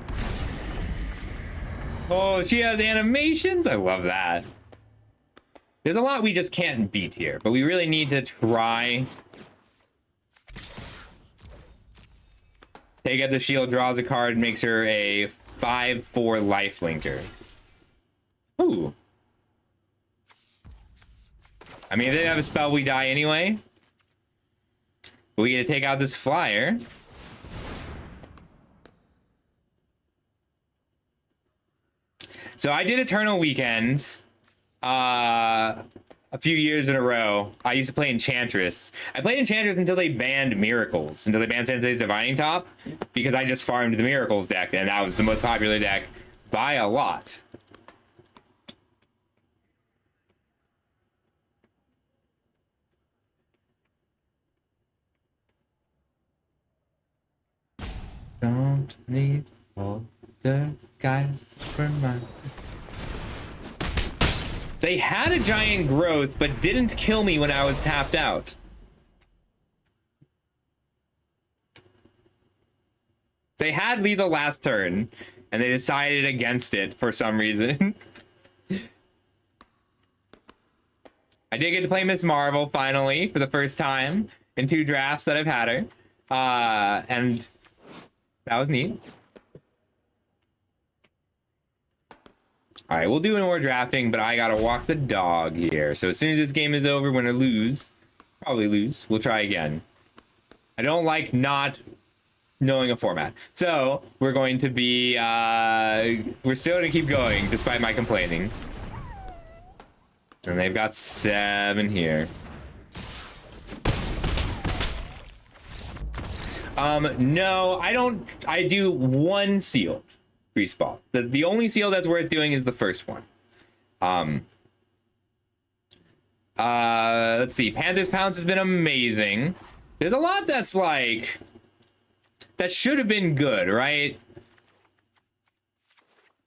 Oh, she has animations. I love that. There's a lot we just can't beat here, but we really need to try. Take out the shield, draws a card, makes her a 5/4 lifelinker. Ooh. I mean, if they have a spell, we die anyway. But we get to take out this flyer. So I did Eternal Weekend. a few years in a row, I used to play Enchantress. I played Enchantress until they banned Miracles, until they banned Sensei's Divining Top, because I just farmed the Miracles deck, and that was the most popular deck by a lot. Don't need all the guys for mine. They had a giant growth, but didn't kill me when I was tapped out. They had lethal last turn, and they decided against it for some reason. I did get to play Miss Marvel finally for the first time in 2 drafts that I've had her. And that was neat. All right, we'll do more drafting, but I gotta walk the dog here. So as soon as this game is over, we're gonna lose. Probably lose. We'll try again. I don't like not knowing a format. So we're going to be, we're still gonna keep going despite my complaining. And they've got 7 here. No, I don't. I do 1 sealed respawn. The only seal that's worth doing is the first one. Let's see. Panther's Pounce has been amazing. There's a lot that's like that should have been good, right?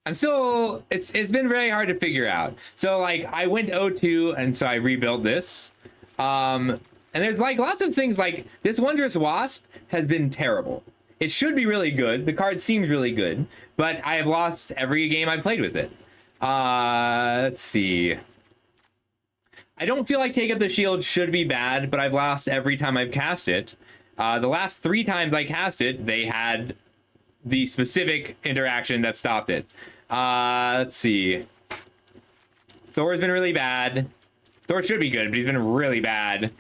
I'm still. It's been very hard to figure out. So like I went 0-2 and so I rebuilt this. And there's like lots of things like this Wondrous Wasp has been terrible. It should be really good. The card seems really good, but I have lost every game I played with it. Let's see. I don't feel like Take Up the Shield should be bad, but I've lost every time I've cast it. The last 3 times I cast it, they had the specific interaction that stopped it. Let's see. Thor's been really bad. Thor should be good, but he's been really bad.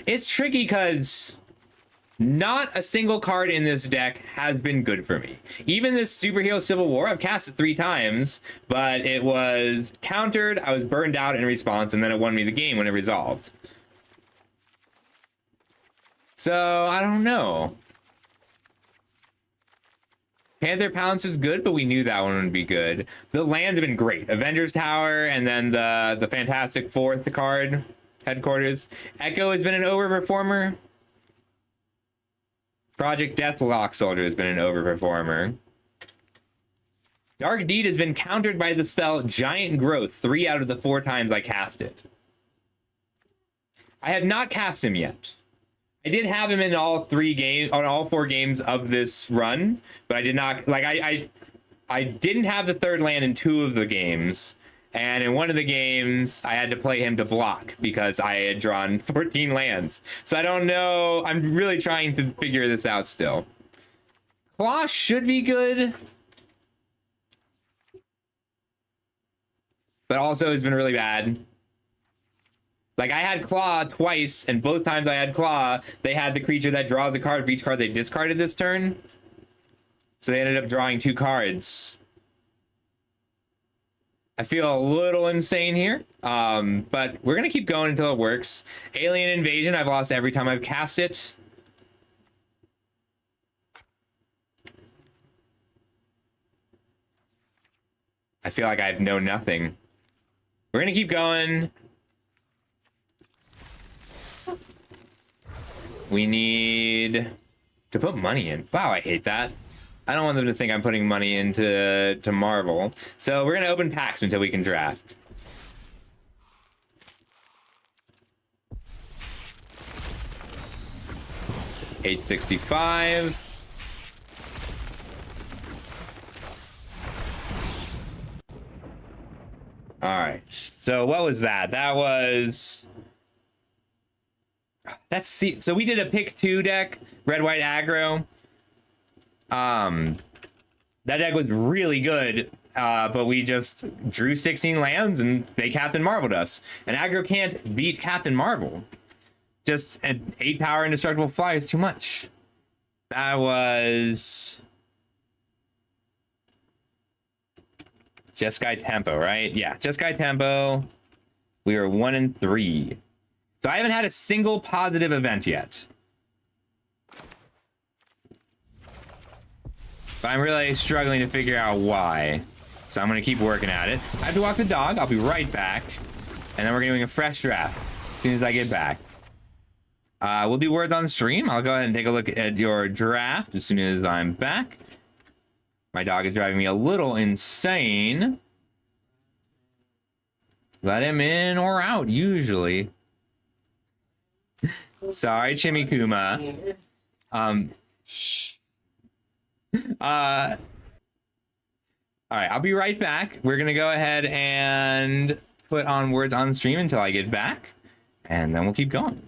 It's tricky because not a single card in this deck has been good for me. Even this Superhero Civil War, I've cast it 3 times, but it was countered, I was burned out in response, and then it won me the game when it resolved. So, I don't know. Panther Pounce is good, but we knew that one would be good. The lands have been great. Avengers Tower, and then the Fantastic 4th card. Headquarters. Echo has been an overperformer. Project Deathlock Soldier has been an overperformer. Dark Deed has been countered by the spell Giant Growth 3 out of the 4 times I cast it. I have not cast him yet. I did have him in all 3 games, on all 4 games of this run, but I did not, like, I didn't have the 3rd land in 2 of the games. And in one of the games, I had to play him to block because I had drawn 14 lands. So I don't know. I'm really trying to figure this out still. Claw should be good. But also has been really bad. Like, I had Claw twice, and both times I had Claw, they had the creature that draws a card for each card they discarded this turn. So they ended up drawing 2 cards. I feel a little insane here, but we're going to keep going until it works. Alien Invasion, I've lost every time I've cast it. I feel like I have no nothing. We're going to keep going. We need to put money in. Wow, I hate that. I don't want them to think I'm putting money into Marvel. So we're going to open packs until we can draft. $865. All right. So what was that? That was... So we did a pick 2 deck, red white aggro. That deck was really good, but we just drew 16 lands and they Captain Marveled us. And aggro can't beat Captain Marvel. Just an 8 power indestructible fly is too much. That was Jeskai Tempo, right? Yeah, Jeskai Tempo. We are 1-3. So I haven't had a single positive event yet. But I'm really struggling to figure out why. So I'm going to keep working at it. I have to walk the dog. I'll be right back. And then we're doing a fresh draft as soon as I get back. We'll do words on stream. I'll go ahead and take a look at your draft as soon as I'm back. My dog is driving me a little insane. Let him in or out, usually. Sorry, Chimikuma. All right, I'll be right back. We're gonna go ahead and put on words on stream until I get back, and then we'll keep going.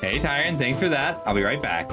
Hey, Tyron, thanks for that. I'll be right back.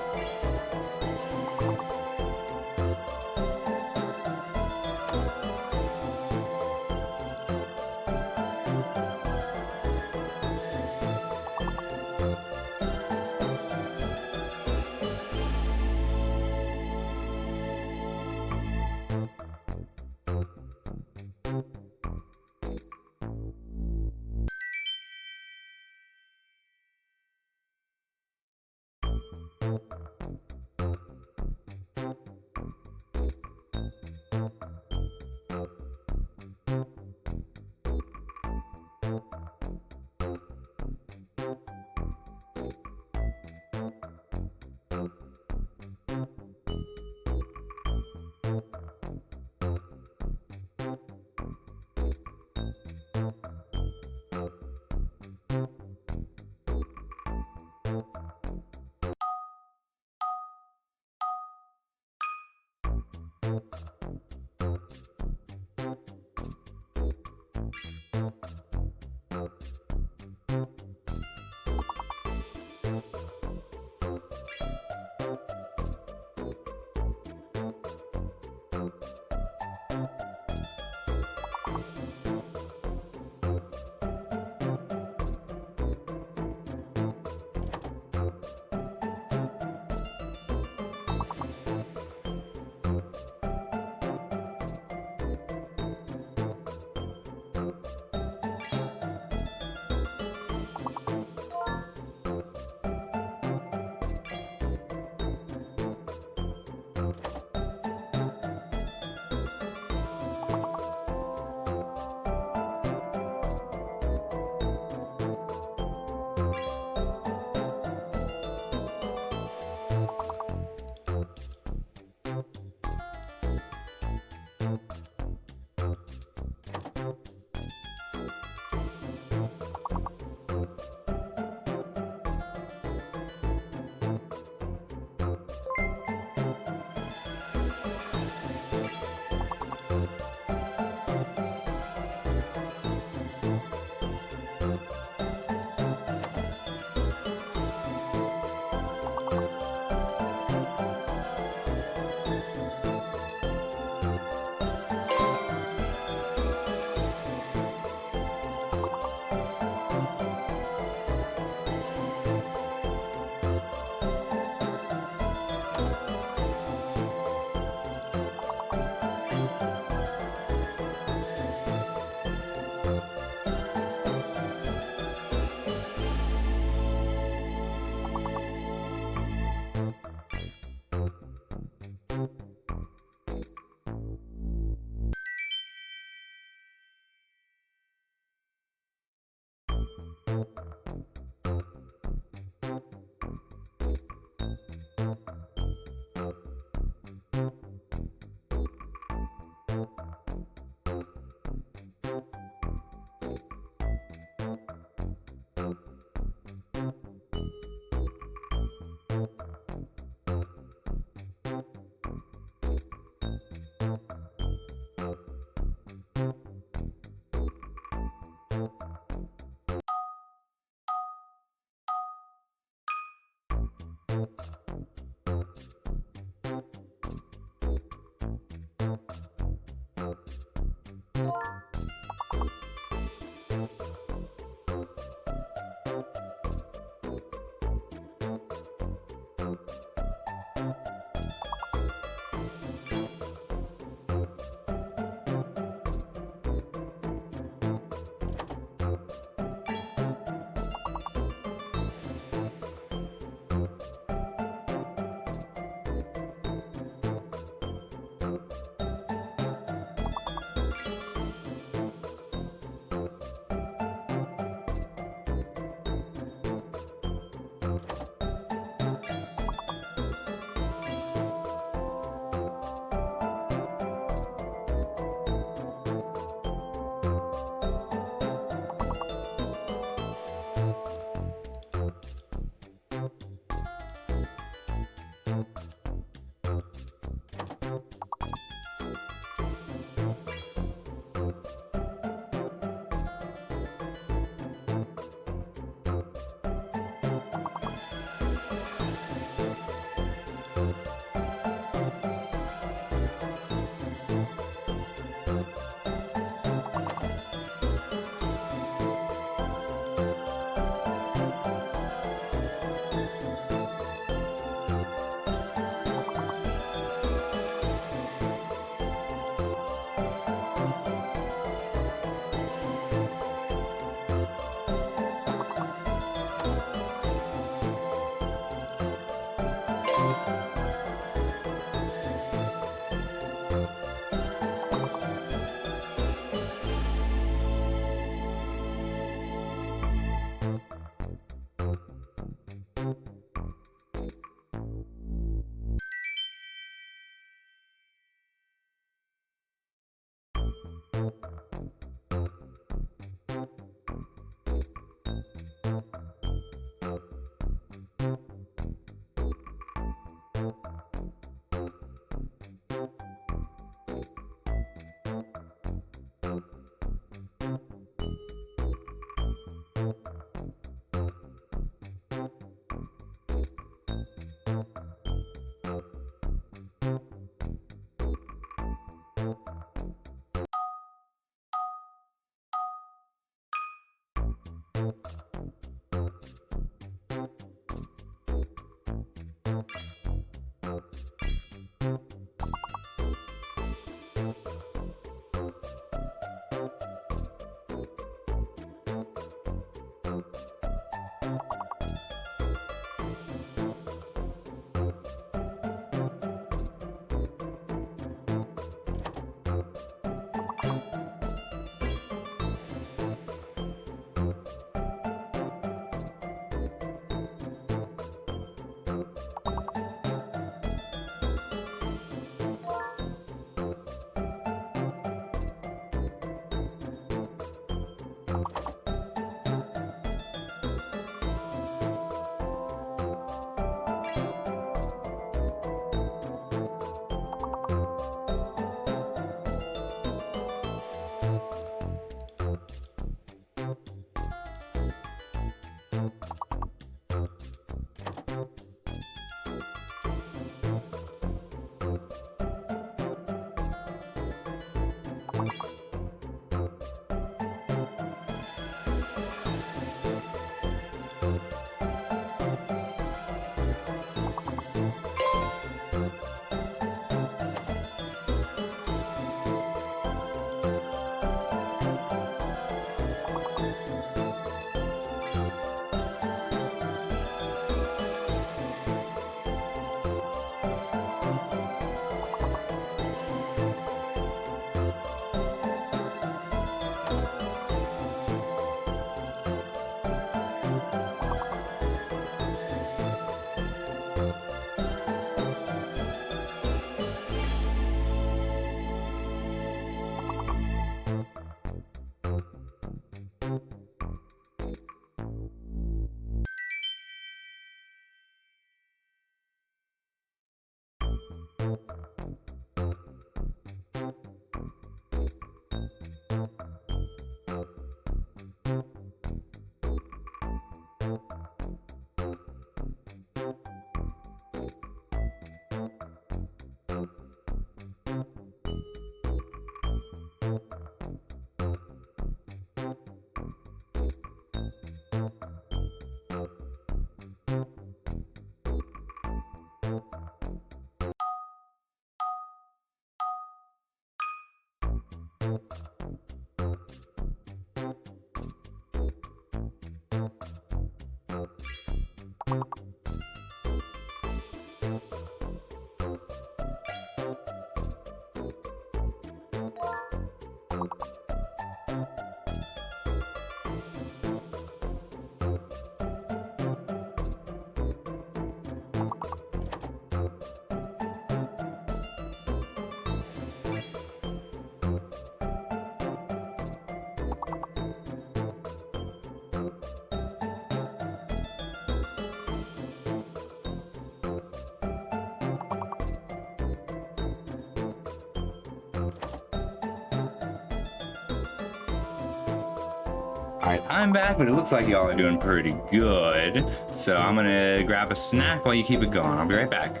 Alright, I'm back, but it looks like y'all are doing pretty good. So I'm gonna grab a snack while you keep it going. I'll be right back.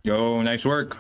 Yo, nice work.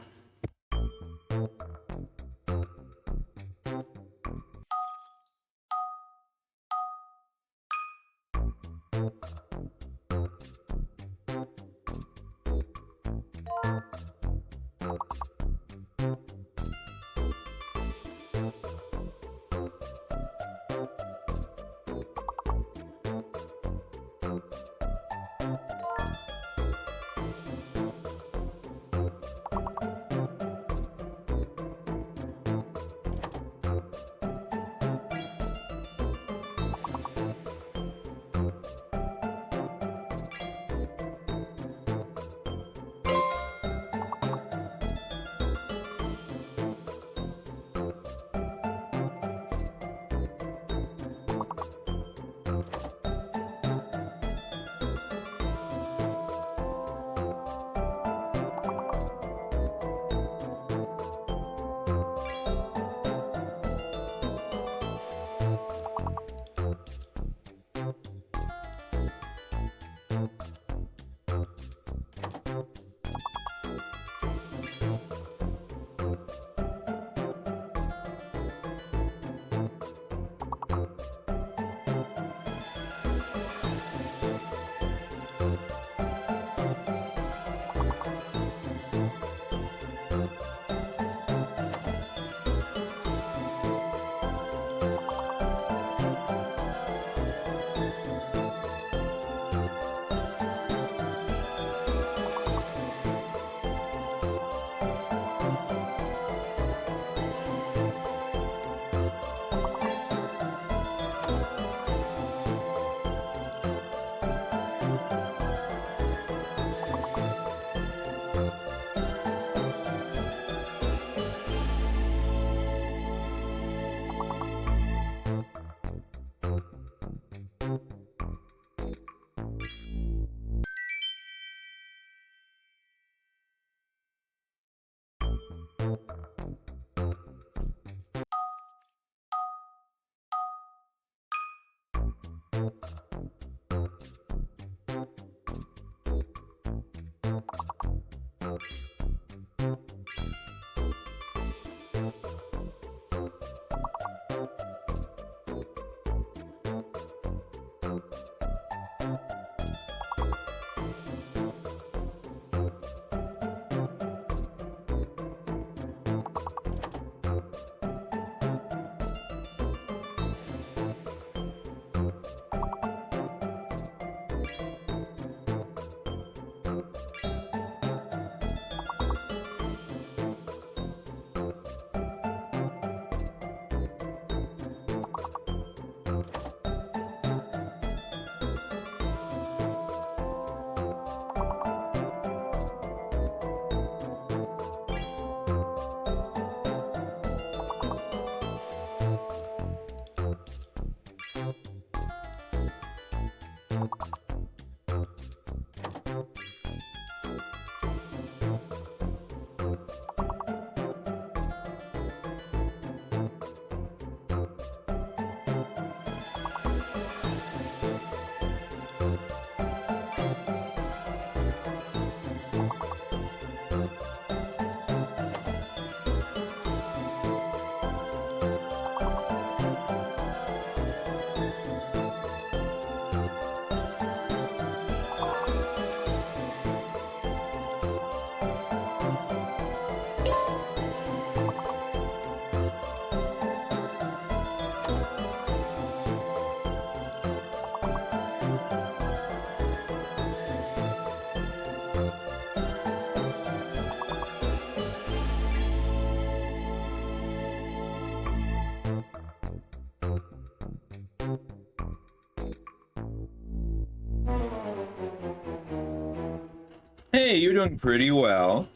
Hey, you're doing pretty well.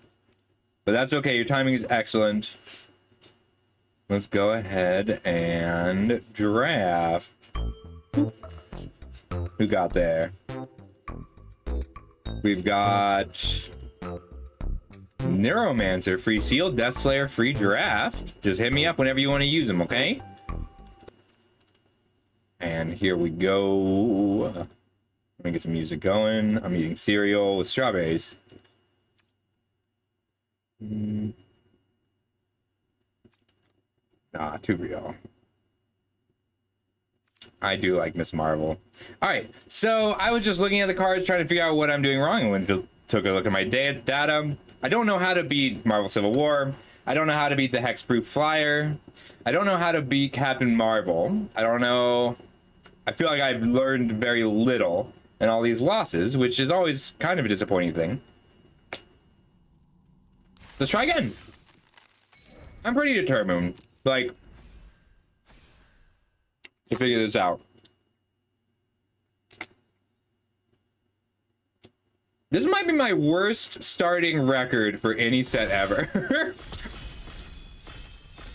But that's okay, your timing is excellent. Let's go ahead and draft. Who got there? We've got Neuromancer, free seal, Deathslayer, free draft. Just hit me up whenever you want to use them, okay? And here we go. Let me get some music going. I'm eating cereal with strawberries. Ah, too real. I do like Miss Marvel. All right, so I was just looking at the cards, trying to figure out what I'm doing wrong. I went to took a look at my data. I don't know how to beat Marvel Civil War. I don't know how to beat the Hexproof Flyer. I don't know how to beat Captain Marvel. I don't know. I feel like I've learned very little in all these losses, which is always kind of a disappointing thing. Let's try again. I'm pretty determined, like, to figure this out. This might be my worst starting record for any set ever.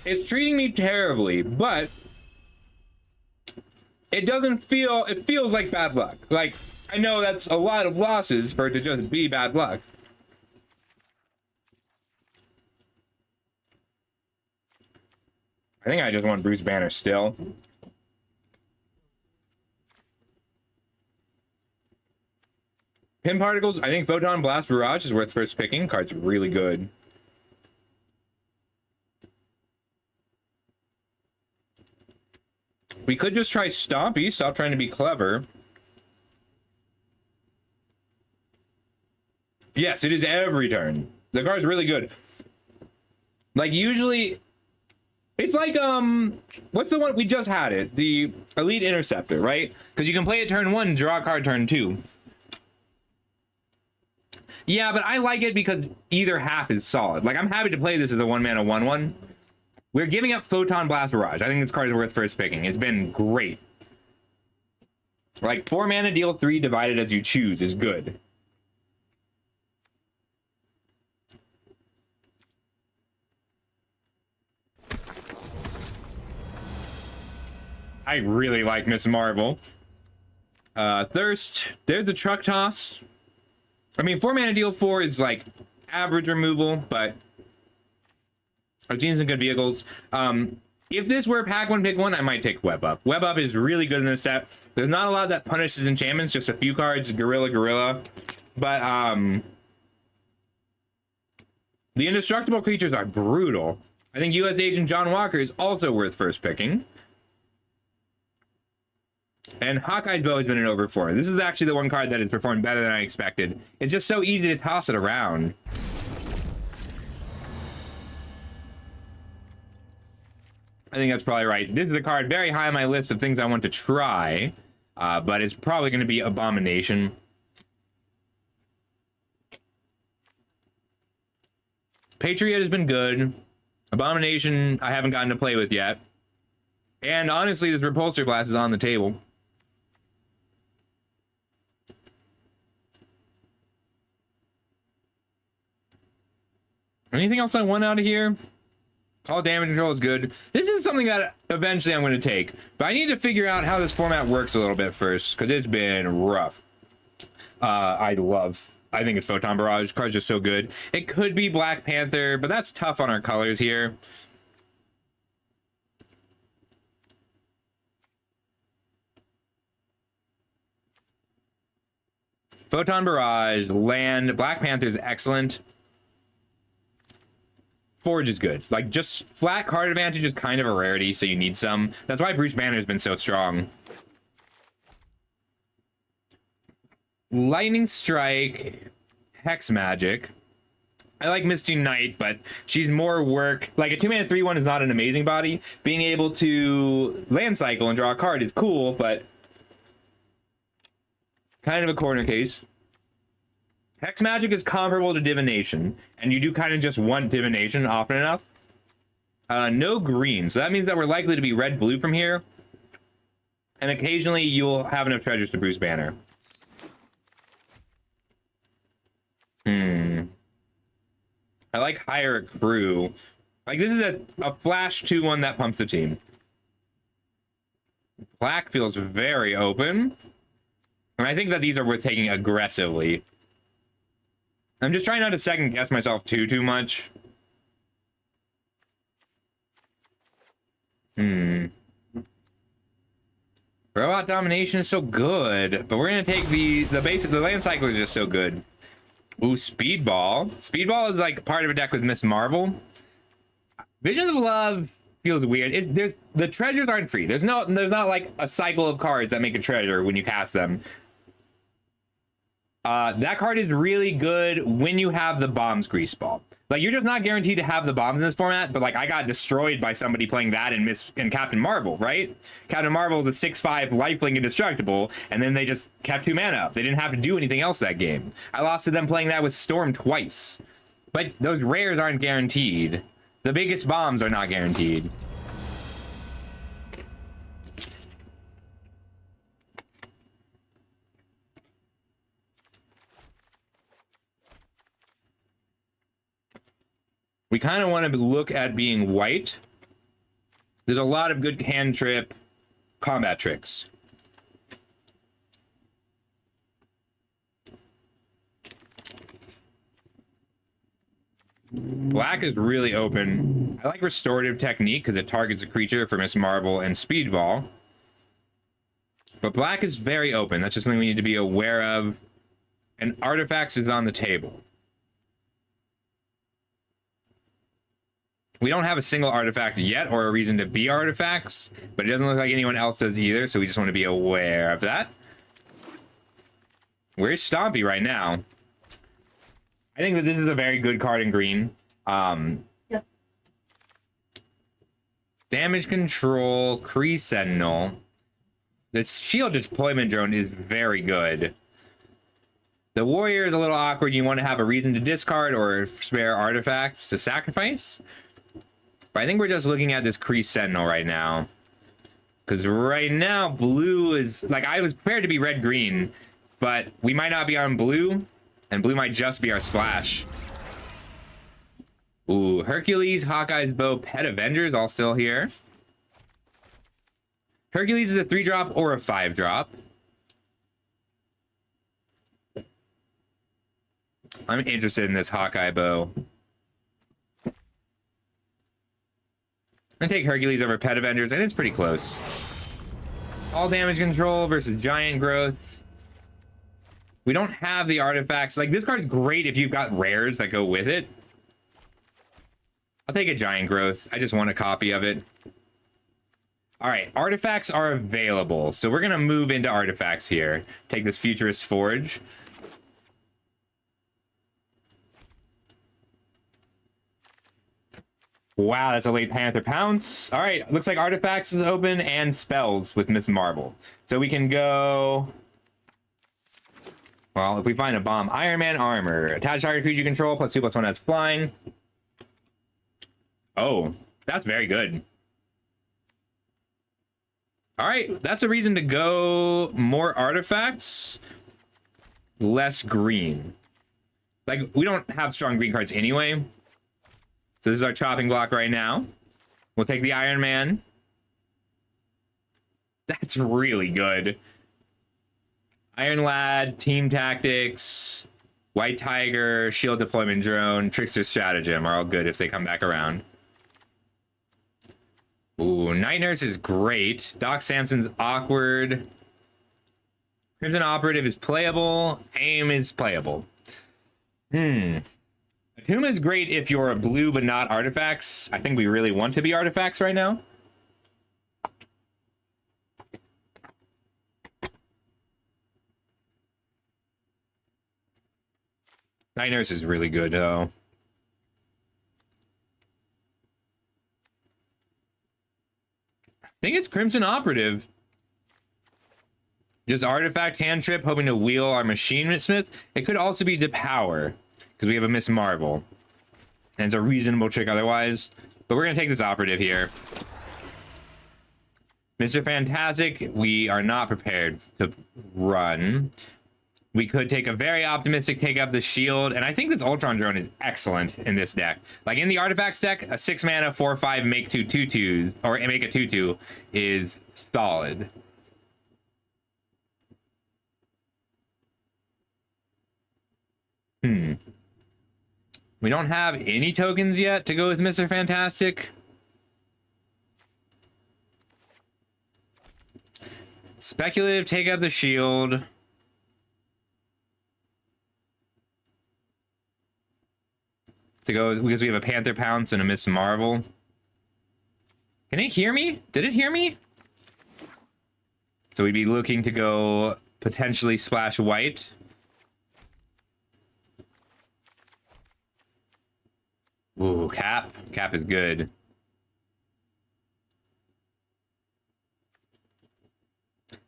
It's treating me terribly, but it doesn't feel, it feels like bad luck. Like, I know that's a lot of losses for it to just be bad luck. I think I just want Bruce Banner still. Pin Particles, I think Photon Blast Barrage is worth first picking. Card's really good. We could just try Stompy, stop trying to be clever. Yes, it is every turn. The card's really good. Like, usually, it's like, what's the one? We just had it. The Elite Interceptor, right? Because you can play it turn 1 and draw a card turn 2. Yeah, but I like it because either half is solid. Like, I'm happy to play this as a 1-mana 1/1. We're giving up Photon Blast Barrage. I think this card is worth first picking. It's been great. Like, 4 mana, deal 3, divided as you choose is good. I really like Miss Marvel. Thirst. There's a Truck Toss. I mean, 4 mana, deal 4 is like average removal, but I've seen some good vehicles. If this were pack 1, pick 1, I might take Web Up. Web Up is really good in this set. There's not a lot that punishes enchantments, just a few cards, Gorilla. But the indestructible creatures are brutal. I think U.S. Agent John Walker is also worth first picking. And Hawkeye's Bow has been an over 4. This is actually the one card that has performed better than I expected. It's just so easy to toss it around. I think that's probably right. This is a card very high on my list of things I want to try, but it's probably going to be Abomination. Patriot has been good. Abomination, I haven't gotten to play with yet. And honestly, this Repulsor Blast is on the table. Anything else I want out of here? Call damage control is good. This is something that eventually I'm going to take, but I need to figure out how this format works a little bit first, because it's been rough. I think it's Photon Barrage. Card's just so good. It could be Black Panther, but that's tough on our colors here. Photon Barrage, land, Black Panther is excellent. Forge is good. Like, just flat card advantage is kind of a rarity, so you need some. That's why Bruce Banner has been so strong. Lightning Strike, Hex Magic. I like Misty Knight, but she's more work. Like, a 2-mana 3/1 is not an amazing body. Being able to land cycle and draw a card is cool, but kind of a corner case. Hex Magic is comparable to Divination, and you do kind of just want Divination often enough. No green, so that means that we're likely to be red-blue from here. And occasionally you'll have enough treasures to Bruce Banner. I like Hire a Crew. Like, this is a flash 2/1 that pumps the team. Black feels very open. And I think that these are worth taking aggressively. I'm just trying not to second guess myself too much. Robot Domination is so good, but we're gonna take the land cycle is just so good. Ooh, Speedball. Speedball is like part of a deck with Miss Marvel. Visions of Love feels weird. The treasures aren't free. There's not like a cycle of cards that make a treasure when you cast them. That card is really good when you have the Bombs Grease Ball. Like, you're just not guaranteed to have the bombs in this format, but like, I got destroyed by somebody playing that in Captain Marvel, right? Captain Marvel is a 6/5 lifelink indestructible, and then they just kept 2 mana up. They didn't have to do anything else that game. I lost to them playing that with Storm twice. But those rares aren't guaranteed. The biggest bombs are not guaranteed. We kind of want to look at being white. There's a lot of good cantrip combat tricks. Black is really open. I like Restorative Technique because it targets a creature for Miss Marvel and Speedball. But black is very open. That's just something we need to be aware of. And Artifacts is on the table. We don't have a single artifact yet or a reason to be artifacts, but it doesn't look like anyone else does either, so we just want to be aware of that. Where's Stompy right now? I think that this is a very good card in green. Yep. Damage control, Kree Sentinel. The shield deployment drone is very good. The warrior is a little awkward. You want to have a reason to discard or spare artifacts to sacrifice. But I think we're just looking at this Kree Sentinel right now. Because right now, blue is... Like, I was prepared to be red-green, but we might not be on blue, and blue might just be our splash. Ooh, Hercules, Hawkeye's Bow, Pet Avengers, all still here. Hercules is a 3-drop or a 5-drop. I'm interested in this Hawkeye Bow. I'm gonna take Hercules over Pet Avengers, and it's pretty close. All damage control versus Giant Growth. We don't have the artifacts. Like, this card's great if you've got rares that go with it. I'll take a Giant Growth. I just want a copy of it. All right, artifacts are available. So we're going to move into artifacts here. Take this Futurist Forge. Wow, that's a late Panther Pounce. All right, looks like artifacts is open and spells with Miss Marvel. So we can go... Well, if we find a bomb, Iron Man armor. Attach target creature control, +2/+1 that's flying. Oh, that's very good. All right, that's a reason to go more artifacts, less green. Like, we don't have strong green cards anyway. So this is our chopping block right now. We'll take the Iron Man. That's really good. Iron Lad, Team Tactics, White Tiger, Shield Deployment Drone, Trickster Stratagem are all good if they come back around. Ooh, Night Nurse is great. Doc Samson's awkward. Crimson Operative is playable. Aim is playable. Attuma is great if you're a blue but not artifacts. I think we really want to be artifacts right now. Night Nurse is really good though. I think it's Crimson Operative. Just artifact cantrip, hoping to wheel our Machine Smith. It could also be Depower, because we have a Miss Marvel. And it's a reasonable trick otherwise. But we're going to take this operative here. Mr. Fantastic, we are not prepared to run. We could take a very optimistic take up the shield. And I think this Ultron drone is excellent in this deck. Like in the artifacts deck, a 6 mana, 4/5, make 2 2/2s, or make a 2/2 is solid. We don't have any tokens yet to go with Mr. Fantastic. Speculative, take up the shield. To go because we have a Panther Pounce and a Miss Marvel. Can it hear me? Did it hear me? So we'd be looking to go potentially splash white. Ooh, Cap. Cap is good.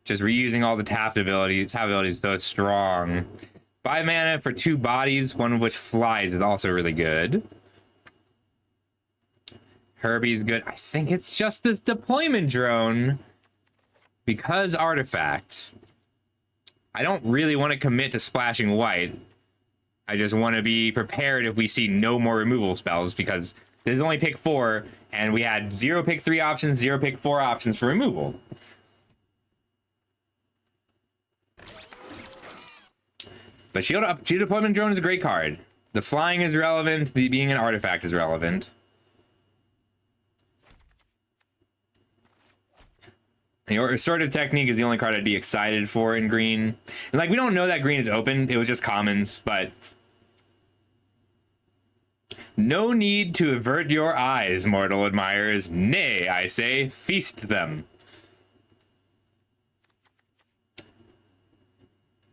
Just reusing all the tapped abilities. Tap ability is so strong. 5 mana for 2 bodies, one of which flies, is also really good. Herbie's good. I think it's just this deployment drone. Because artifact. I don't really want to commit to splashing white. I just want to be prepared if we see no more removal spells, because this is only pick 4, and we had 0 pick 3 options, 0 pick 4 options for removal. But Shield Deployment Drone is a great card. The flying is relevant, the being an artifact is relevant. The Assorted Technique is the only card I'd be excited for in green. And like, we don't know that green is open, it was just commons, but... No need to avert your eyes, mortal admirers. Nay, I say, feast them.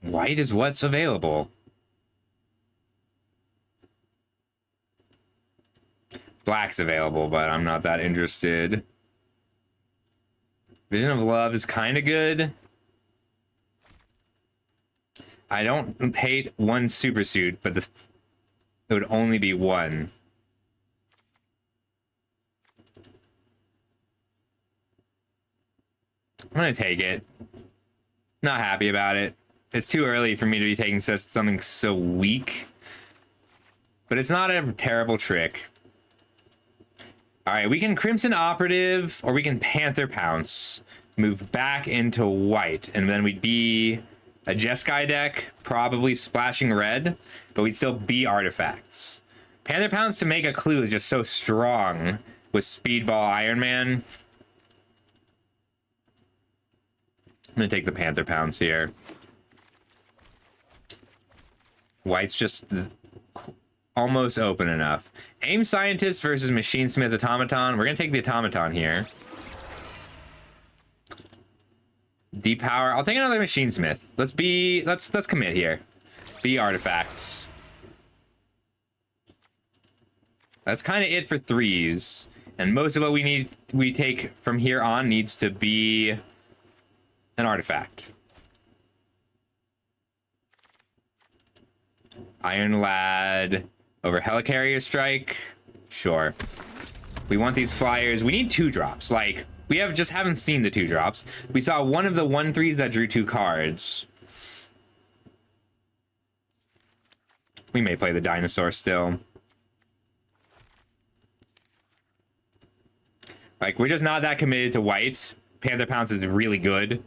White is what's available. Black's available, but I'm not that interested. Vision of Love is kind of good. I don't hate one super suit, but it would only be one. I'm gonna take it. Not happy about it. It's too early for me to be taking something so weak. But it's not a terrible trick. Alright, we can Crimson Operative, or we can Panther Pounce. Move back into white, and then we'd be a Jeskai deck, probably splashing red, but we'd still be artifacts. Panther Pounce to make a clue is just so strong with Speedball Iron Man. I'm gonna take the Panther Pounce here. White's just almost open enough. Aim Scientist versus Machine Smith Automaton. We're gonna take the Automaton here. Deep power. I'll take another machine smith. Let's commit here. Be artifacts. That's kind of it for threes. And most of what we take from here on needs to be an artifact. Iron Lad over Helicarrier Strike. Sure. We want these flyers. We need 2-drops. Like, we haven't seen the 2-drops. We saw one of the 1/3s that drew 2 cards. We may play the dinosaur still. Like, we're just not that committed to white. Panther Pounce is really good.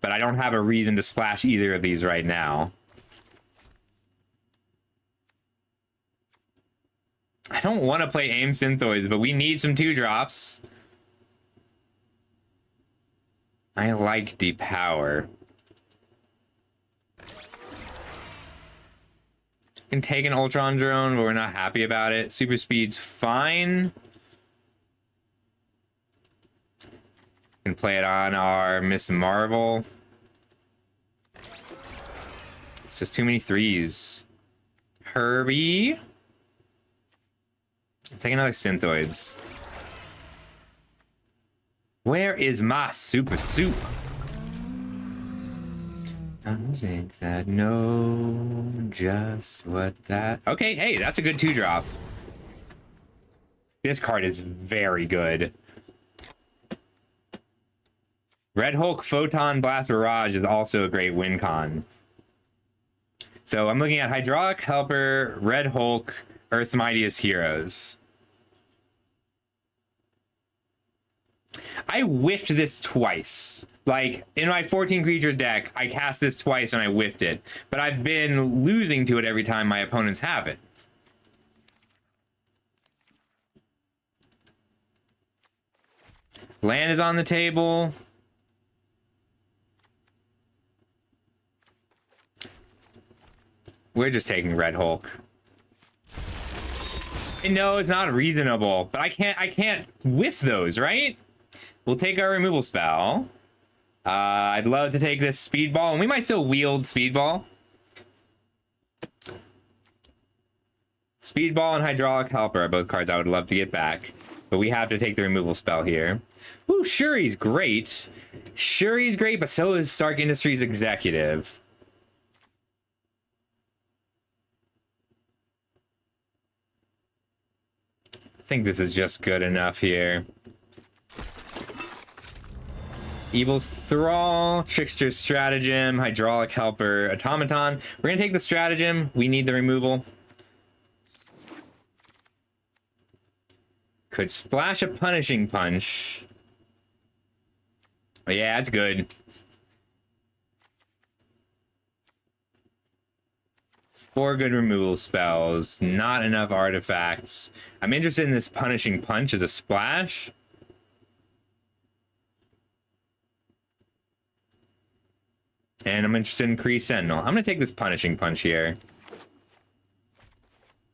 But I don't have a reason to splash either of these right now. I don't want to play Aim Synthoids, but we need some 2-drops. I like Deep Power. Can take an Ultron drone, but we're not happy about it. Super speed's fine. Can play it on our Miss Marvel. It's just too many 3s. Herbie. Take another Synthoids. Where is my super soup? That know just what that. Okay, hey, that's a good 2-drop. This card is very good. Red Hulk Photon Blast Barrage is also a great win con. So I'm looking at Hydraulic Helper, Red Hulk, Earth's Mightiest Heroes. I whiffed this twice. Like, in my 14 creature deck, I cast this twice and I whiffed it. But I've been losing to it every time my opponents have it. Land is on the table. We're just taking Red Hulk. I know it's not reasonable, but I can't whiff those, right? We'll take our removal spell. I'd love to take this Speedball, and we might still wield Speedball. Speedball and Hydraulic Helper are both cards I would love to get back, but we have to take the removal spell here. Ooh, Shuri's great. Shuri's great, but so is Stark Industries Executive. I think this is just good enough here. Evil's Thrall, Trickster's Stratagem, Hydraulic Helper, Automaton. We're gonna take the Stratagem. We need the removal. Could splash a Punishing Punch. Oh, yeah, that's good. 4 good removal spells, not enough artifacts. I'm interested in this Punishing Punch as a splash. And I'm interested in Kree Sentinel. I'm going to take this Punishing Punch here.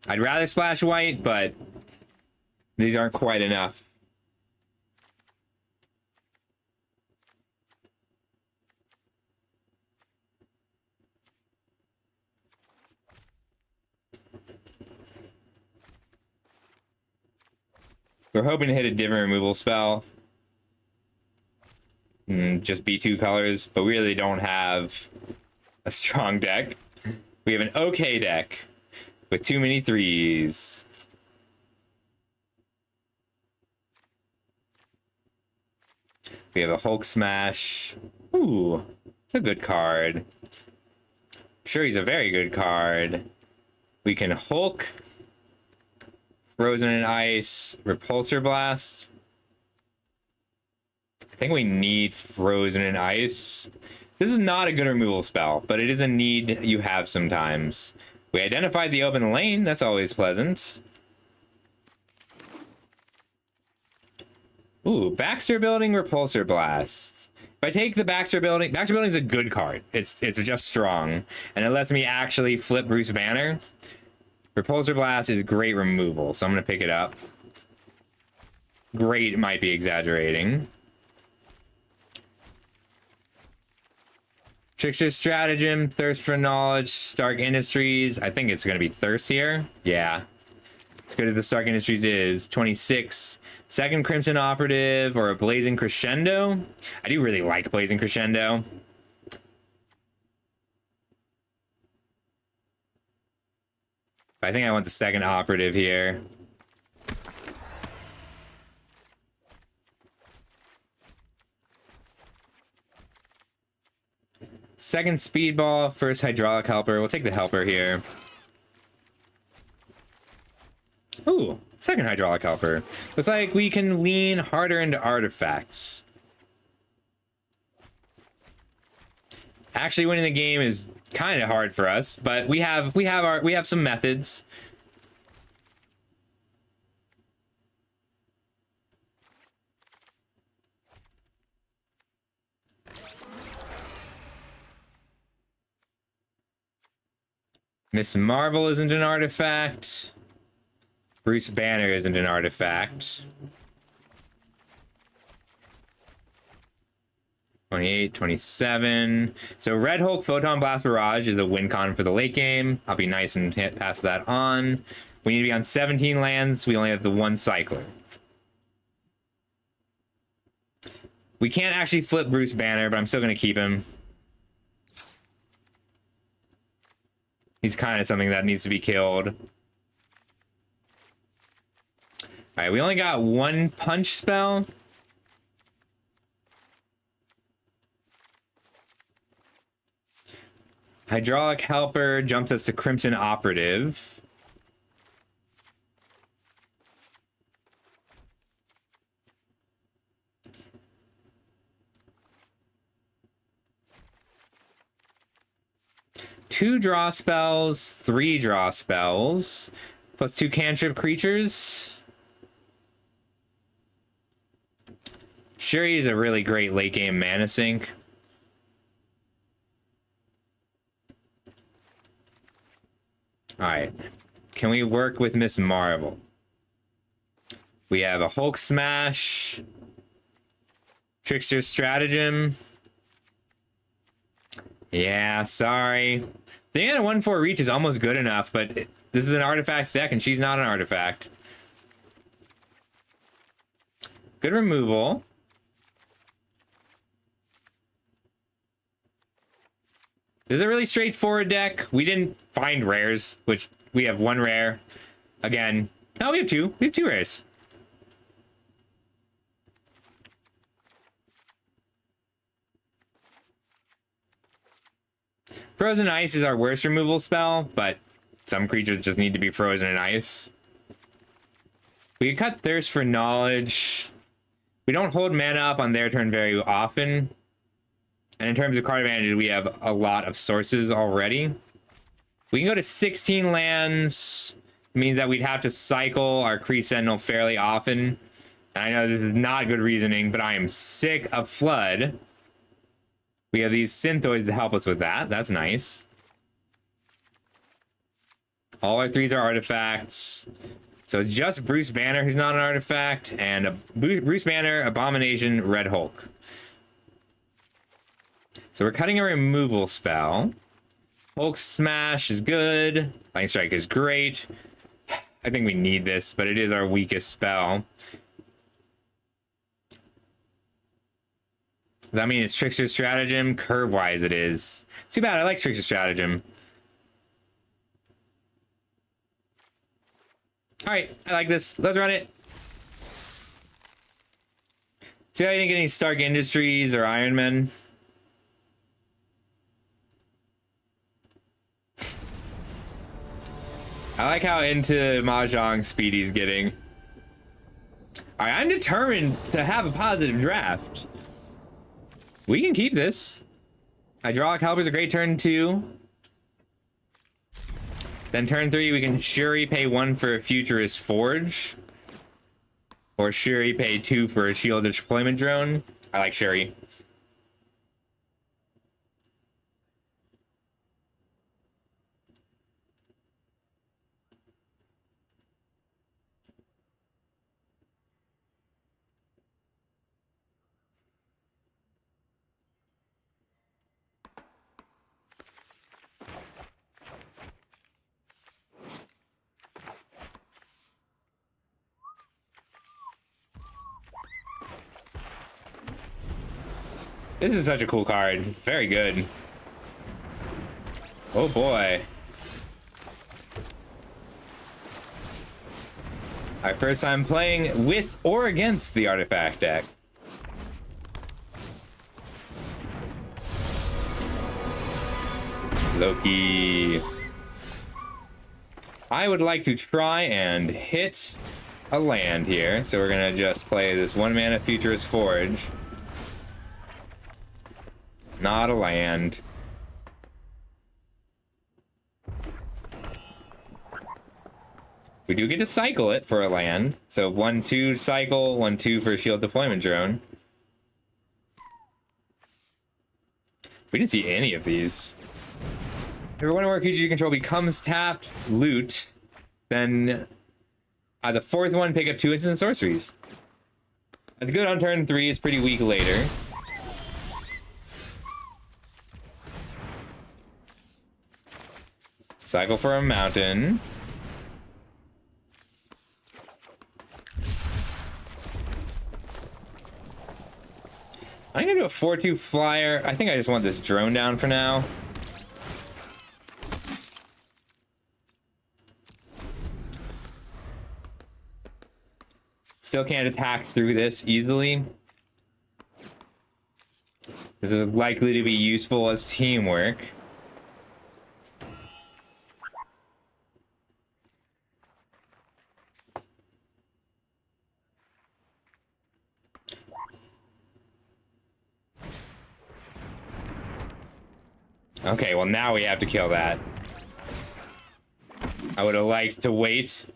I'd rather splash white, but these aren't quite enough. We're hoping to hit a different removal spell. Just be 2 colors, but we really don't have a strong deck. We have an okay deck with too many 3s. We have a Hulk Smash. Ooh, it's a good card. Sure, he's a very good card. We can Hulk, Frozen in Ice, Repulsor Blast. I think we need Frozen in Ice. This is not a good removal spell, but it is a need you have sometimes. We identified the open lane. That's always pleasant. Ooh, Baxter Building, Repulsor Blast. If I take the Baxter Building is a good card. It's just strong, and it lets me actually flip Bruce Banner. Repulsor Blast is great removal, so I'm going to pick it up. Great might be exaggerating. Trickster's Stratagem, Thirst for Knowledge, Stark Industries. I think it's going to be Thirst here. Yeah. As good as the Stark Industries is. 26. Second Crimson Operative or a Blazing Crescendo. I do really like Blazing Crescendo. I think I want the second Operative here. Second Speedball, first Hydraulic Helper. We'll take the Helper here. Ooh, second Hydraulic Helper. Looks like we can lean harder into artifacts. Actually, winning the game is kind of hard for us, but we have some methods. Miss Marvel isn't an artifact. Bruce Banner isn't an artifact. 28, 27. So Red Hulk Photon Blast Barrage is a win con for the late game. I'll be nice and pass that on. We need to be on 17 lands. We only have the one cycler. We can't actually flip Bruce Banner, but I'm still going to keep him. He's kind of something that needs to be killed. All right, we only got one punch spell. Hydraulic Helper jumps us to Crimson Operative. Two draw spells, three draw spells, plus two cantrip creatures. Shuri is a really great late game mana sink. Alright. Can we work with Miss Marvel? We have a Hulk Smash. Trickster's Stratagem. Yeah, sorry. The Anna 1/4 reach is almost good enough, but this is an artifact deck and she's not an artifact. Good removal. This is a really straightforward deck. We didn't find rares, which we have one rare. Again, no, we have two. We have two rares. Frozen Ice is our worst removal spell, but some creatures just need to be frozen in ice. We can cut Thirst for Knowledge. We don't hold mana up on their turn very often. And in terms of card advantage, we have a lot of sources already. We can go to 16 lands. It means that we'd have to cycle our Kree Sentinel fairly often. And I know this is not good reasoning, but I am sick of Flood. We have these Synthoids to help us with that. That's nice. All our threes are artifacts. So it's just Bruce Banner who's not an artifact, and a Bruce Banner, Abomination, Red Hulk. So we're cutting a removal spell. Hulk Smash is good. Lightning Strike is great. I think we need this, but it is our weakest spell. Does that mean it's Trickster's Stratagem? Curve-wise it is. Too bad, I like Trickster's Stratagem. Alright, I like this. Let's run it. See how you didn't get any Stark Industries or Iron Man? I like how into Mahjong Speedy's getting. Alright, I'm determined to have a positive draft. We can keep this. Hydraulic Helper's a great turn 2. Then turn 3, we can Shuri pay 1 for a Futurist Forge. Or Shuri pay 2 for a Shielded Deployment Drone. I like Shuri. This is such a cool card. Very good. Oh boy. Our first time playing with or against the artifact deck. Loki. I would like to try and hit a land here. So we're gonna just play this 1-mana Futurist Forge. Not a land. We do get to cycle it for a land. So 1/2 cycle, 1/2 for a shield deployment drone. We didn't see any of these. If you're wondering where creature you control becomes tapped, loot, then the fourth one, pick up 2 instant sorceries. That's good on turn 3, it's pretty weak later. Cycle for a mountain. I'm gonna do a 4/2 flyer. I think I just want this drone down for now. Still can't attack through this easily. This is likely to be useful as teamwork. Okay, well now we have to kill that. I would have liked to wait.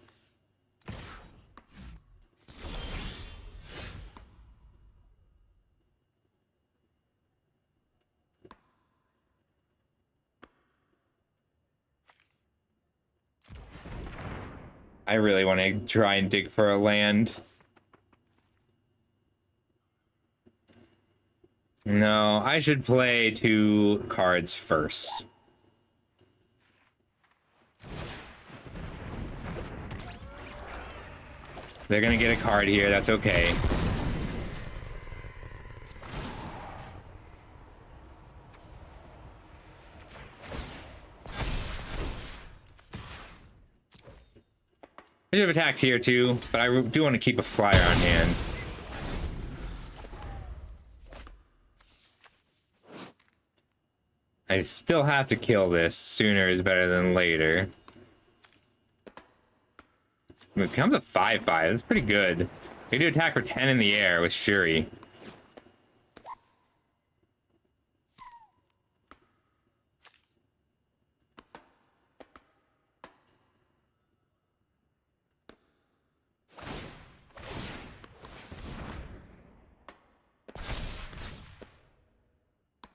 I really want to try and dig for a land. No, I should play 2 cards first. They're gonna get a card here, that's okay. I should have attacked here too, but I do want to keep a flyer on hand. I still have to kill this. Sooner is better than later. It becomes a 5/5. That's pretty good. We do attack for 10 in the air with Shuri.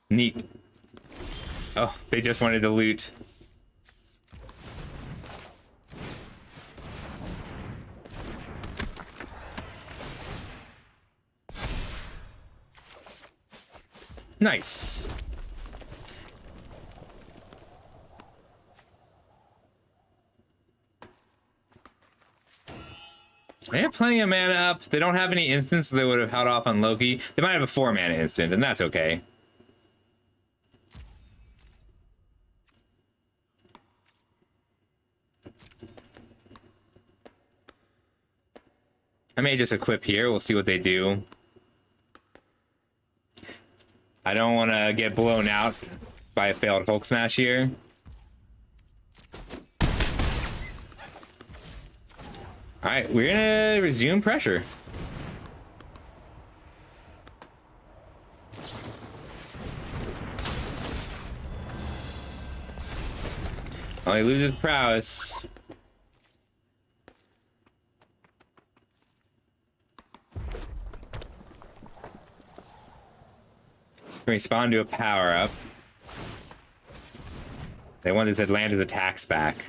Neat. Oh, they just wanted to loot. Nice. They have plenty of mana up. They don't have any instants, so they would have held off on Loki. They might have a 4-mana instant, and that's okay. I may just equip here. We'll see what they do. I don't want to get blown out by a failed Hulk Smash here. Alright, we're gonna resume pressure. Oh, he loses prowess. Respond to a power-up. They want this Atlantis attacks back.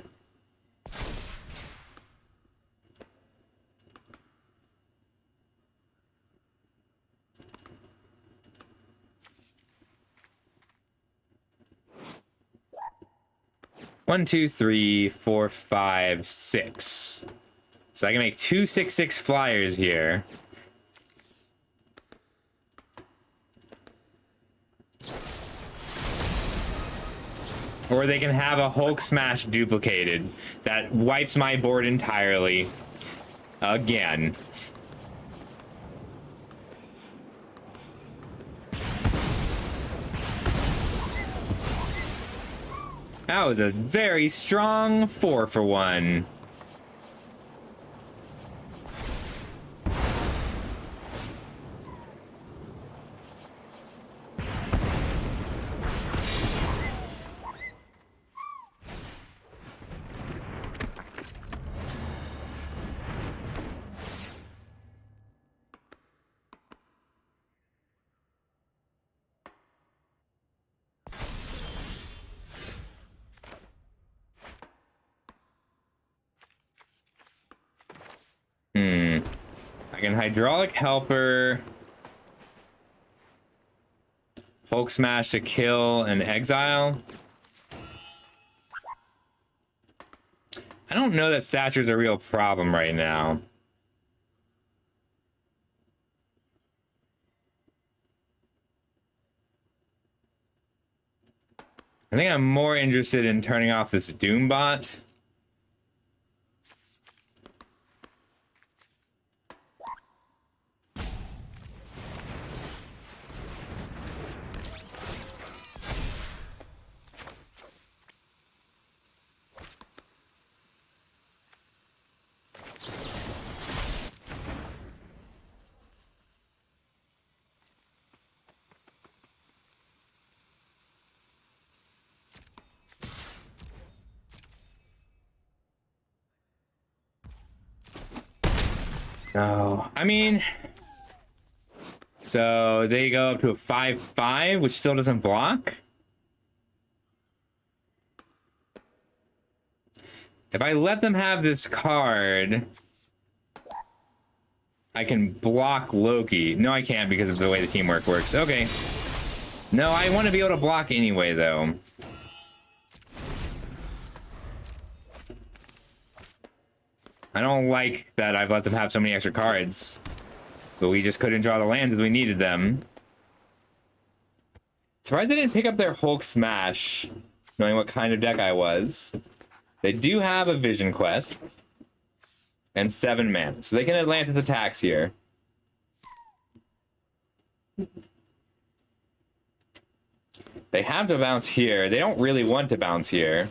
One, two, three, four, five, six. So I can make 2 6/6 flyers here. Or they can have a Hulk Smash duplicated that wipes my board entirely. Again. That was a very strong 4-for-1. I can Hydraulic Helper, Hulk Smash to kill and exile. I don't know that Stature's a real problem right now. I think I'm more interested in turning off this Doombot. No, I mean, so they go up to a 5/5, which still doesn't block. If I let them have this card, I can block Loki. No, I can't because of the way the teamwork works. Okay. No, I want to be able to block anyway, though. I don't like that I've let them have so many extra cards. But we just couldn't draw the lands as we needed them. Surprised they didn't pick up their Hulk Smash, knowing what kind of deck I was. They do have a Vision Quest. And 7 mana. So they can Atlantis attacks here. They have to bounce here. They don't really want to bounce here.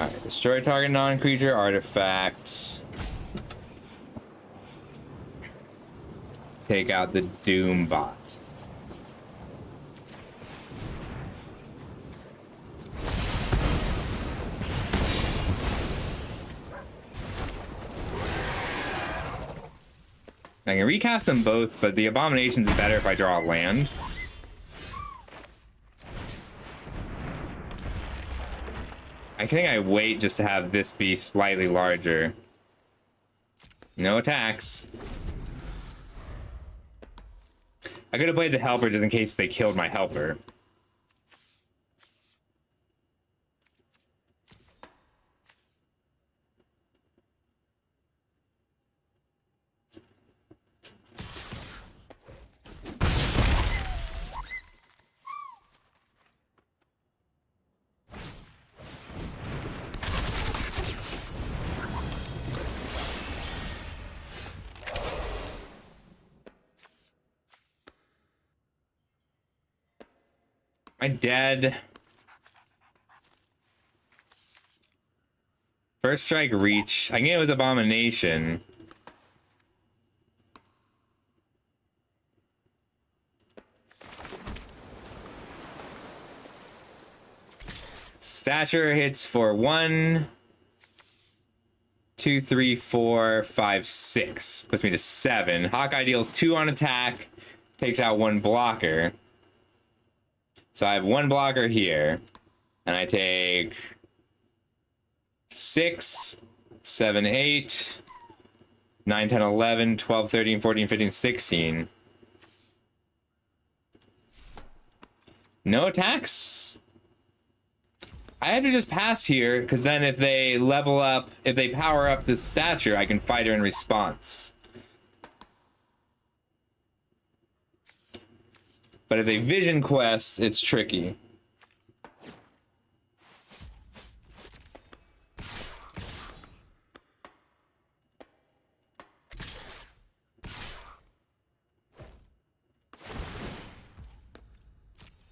Alright, destroy target non-creature artifacts. Take out the Doombot. I can recast them both, but the Abomination's better if I draw a land. I think I wait just to have this be slightly larger. No attacks. I could have played the Helper just in case they killed my Helper. Am I dead? First strike reach. I can get it with Abomination. Stature hits for 1, 2, 3, 4, 5, 6. Puts me to 7. Hawkeye deals 2 on attack. Takes out 1 blocker. So I have 1 blocker here, and I take 6, 7, 8, 9, 10, 11, 12, 13, 14, 15, 16. No attacks? I have to just pass here, because then if they level up, if they power up this stature, I can fight her in response. But if they vision quest, it's tricky.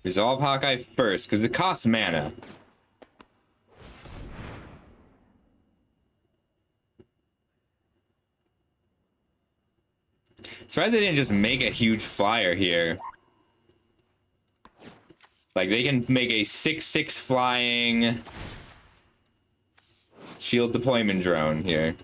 Resolve Hawkeye first, because it costs mana. It's right they didn't just make a huge flyer here. Like, they can make a 6/6 flying shield deployment drone here.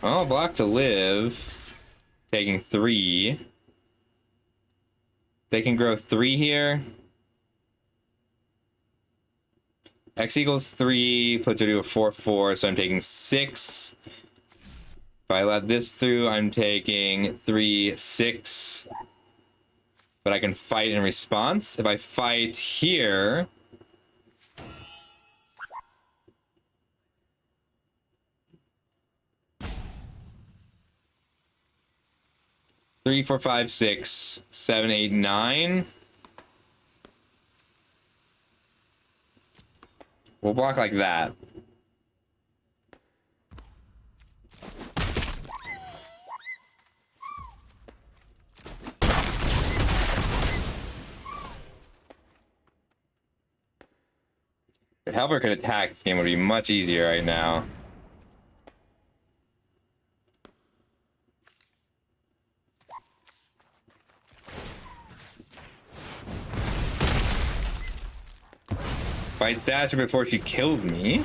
Well, block to live. Taking 3. They can grow 3 here. X equals 3, puts her to a 4/4, so I'm taking 6. If I let this through, I'm taking 3, 6. But I can fight in response. If I fight here... Three, 4, 5, 6, 7, 8, 9. We'll block like that. If Helper could attack, this game would be much easier right now. Fight stature before she kills me.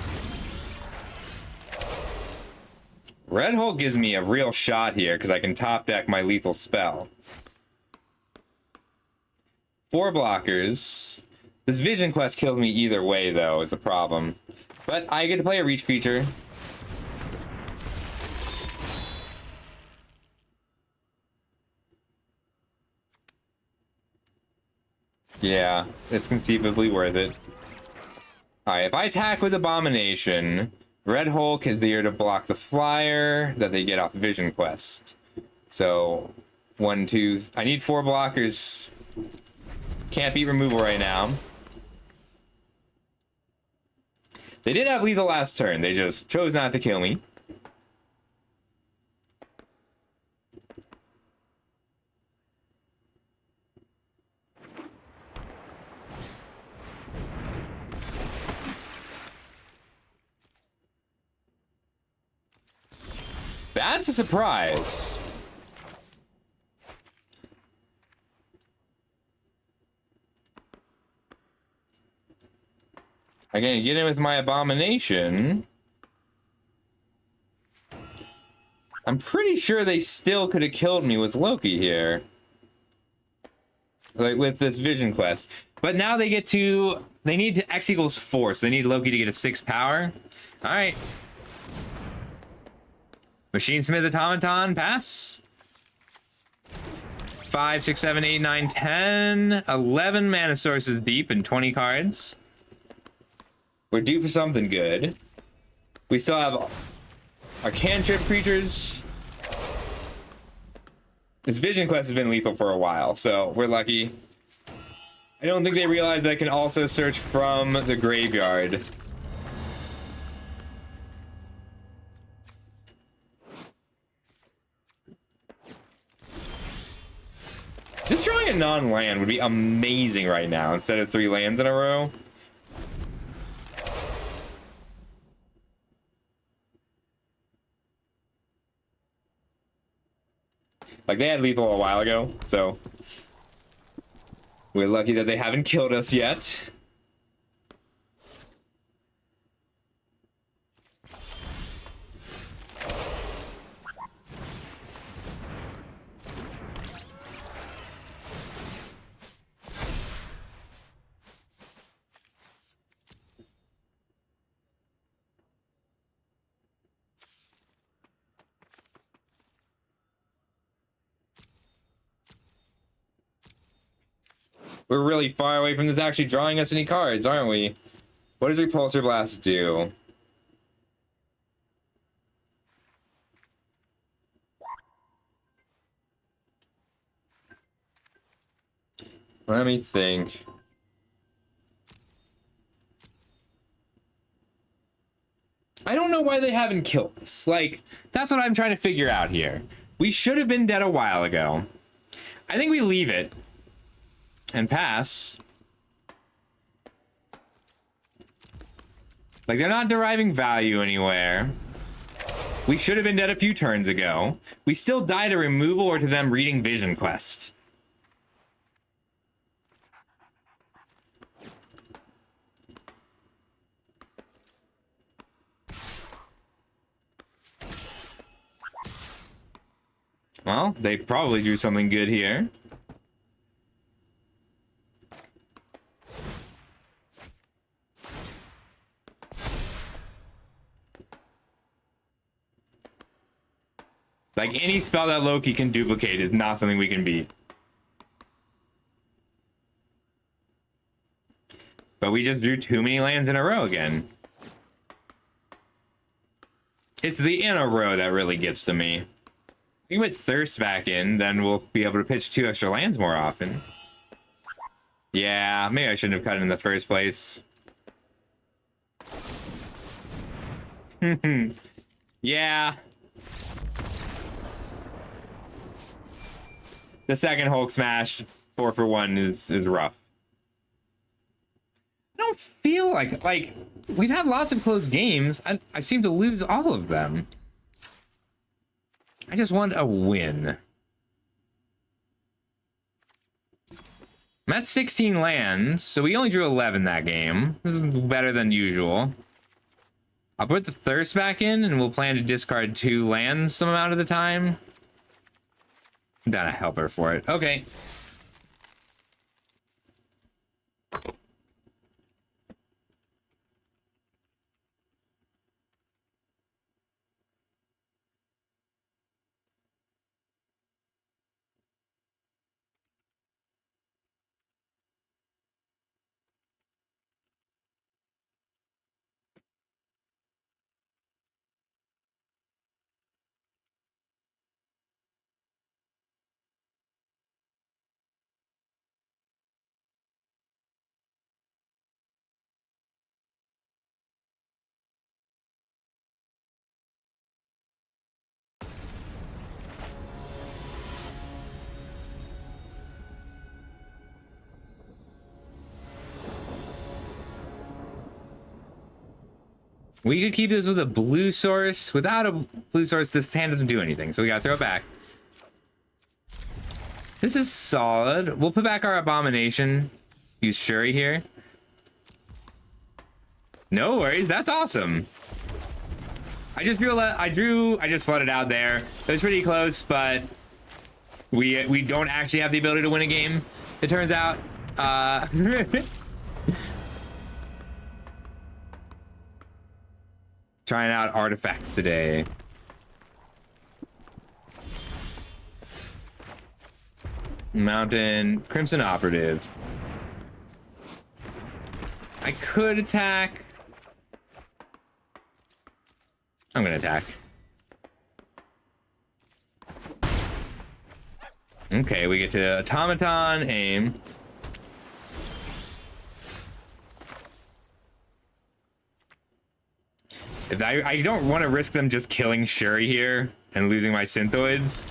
Red Hole gives me a real shot here because I can top deck my lethal spell. 4 blockers. This vision quest kills me either way, though, is a problem. But I get to play a reach creature. Yeah, it's conceivably worth it. Alright, if I attack with Abomination, Red Hulk is there to block the flyer that they get off Vision Quest. So, 1, 2... I need 4 blockers. Can't beat removal right now. They did have lethal last turn. They just chose not to kill me. That's a surprise. Again, get in with my Abomination. I'm pretty sure they still could have killed me with Loki here. Like, with this Vision Quest. But now they get to... They need X equals 4, so they need Loki to get a 6 power. Alright. Machine Smith Automaton, pass. 5, 6, 7, 8, 9, 10. 11 mana sources deep and 20 cards. We're due for something good. We still have our cantrip creatures. This Vision Quest has been lethal for a while, so we're lucky. I don't think they realize that I can also search from the graveyard. Just drawing a non-land would be amazing right now instead of 3 lands in a row. Like, they had lethal a while ago, so we're lucky that they haven't killed us yet. We're really far away from this actually drawing us any cards, aren't we? What does Repulsor Blast do? Let me think. I don't know why they haven't killed us. Like, that's what I'm trying to figure out here. We should have been dead a while ago. I think we leave it and pass. Like, they're not deriving value anywhere. We should have been dead a few turns ago. We still die to removal or to them reading Vision Quest. Well, they probably do something good here. Like, any spell that Loki can duplicate is not something we can beat. But we just drew too many lands in a row again. It's the in a row that really gets to me. If we put Thirst back in, then we'll be able to pitch 2 extra lands more often. Yeah, maybe I shouldn't have cut it in the first place. Yeah. The second Hulk smash 4 for 1 is rough. I don't feel like we've had lots of close games. I seem to lose all of them. I just want a win. I'm at 16 lands, so we only drew 11 that game. This is better than usual. I'll put the Thirst back in, and we'll plan to discard 2 lands some amount of the time. Got a helper for it. Okay. We could keep this with a blue source. Without a blue source, this hand doesn't do anything, so we gotta throw it back. This is solid. We'll put back our Abomination. Use Shuri here. No worries, that's awesome. I just flooded out there. It was pretty close, but we don't actually have the ability to win a game, it turns out. Trying out artifacts today. Mountain, Crimson Operative. I could attack. I'm gonna attack. Okay, we get to Automaton, aim. If I don't want to risk them just killing Shuri here and losing my Synthoids.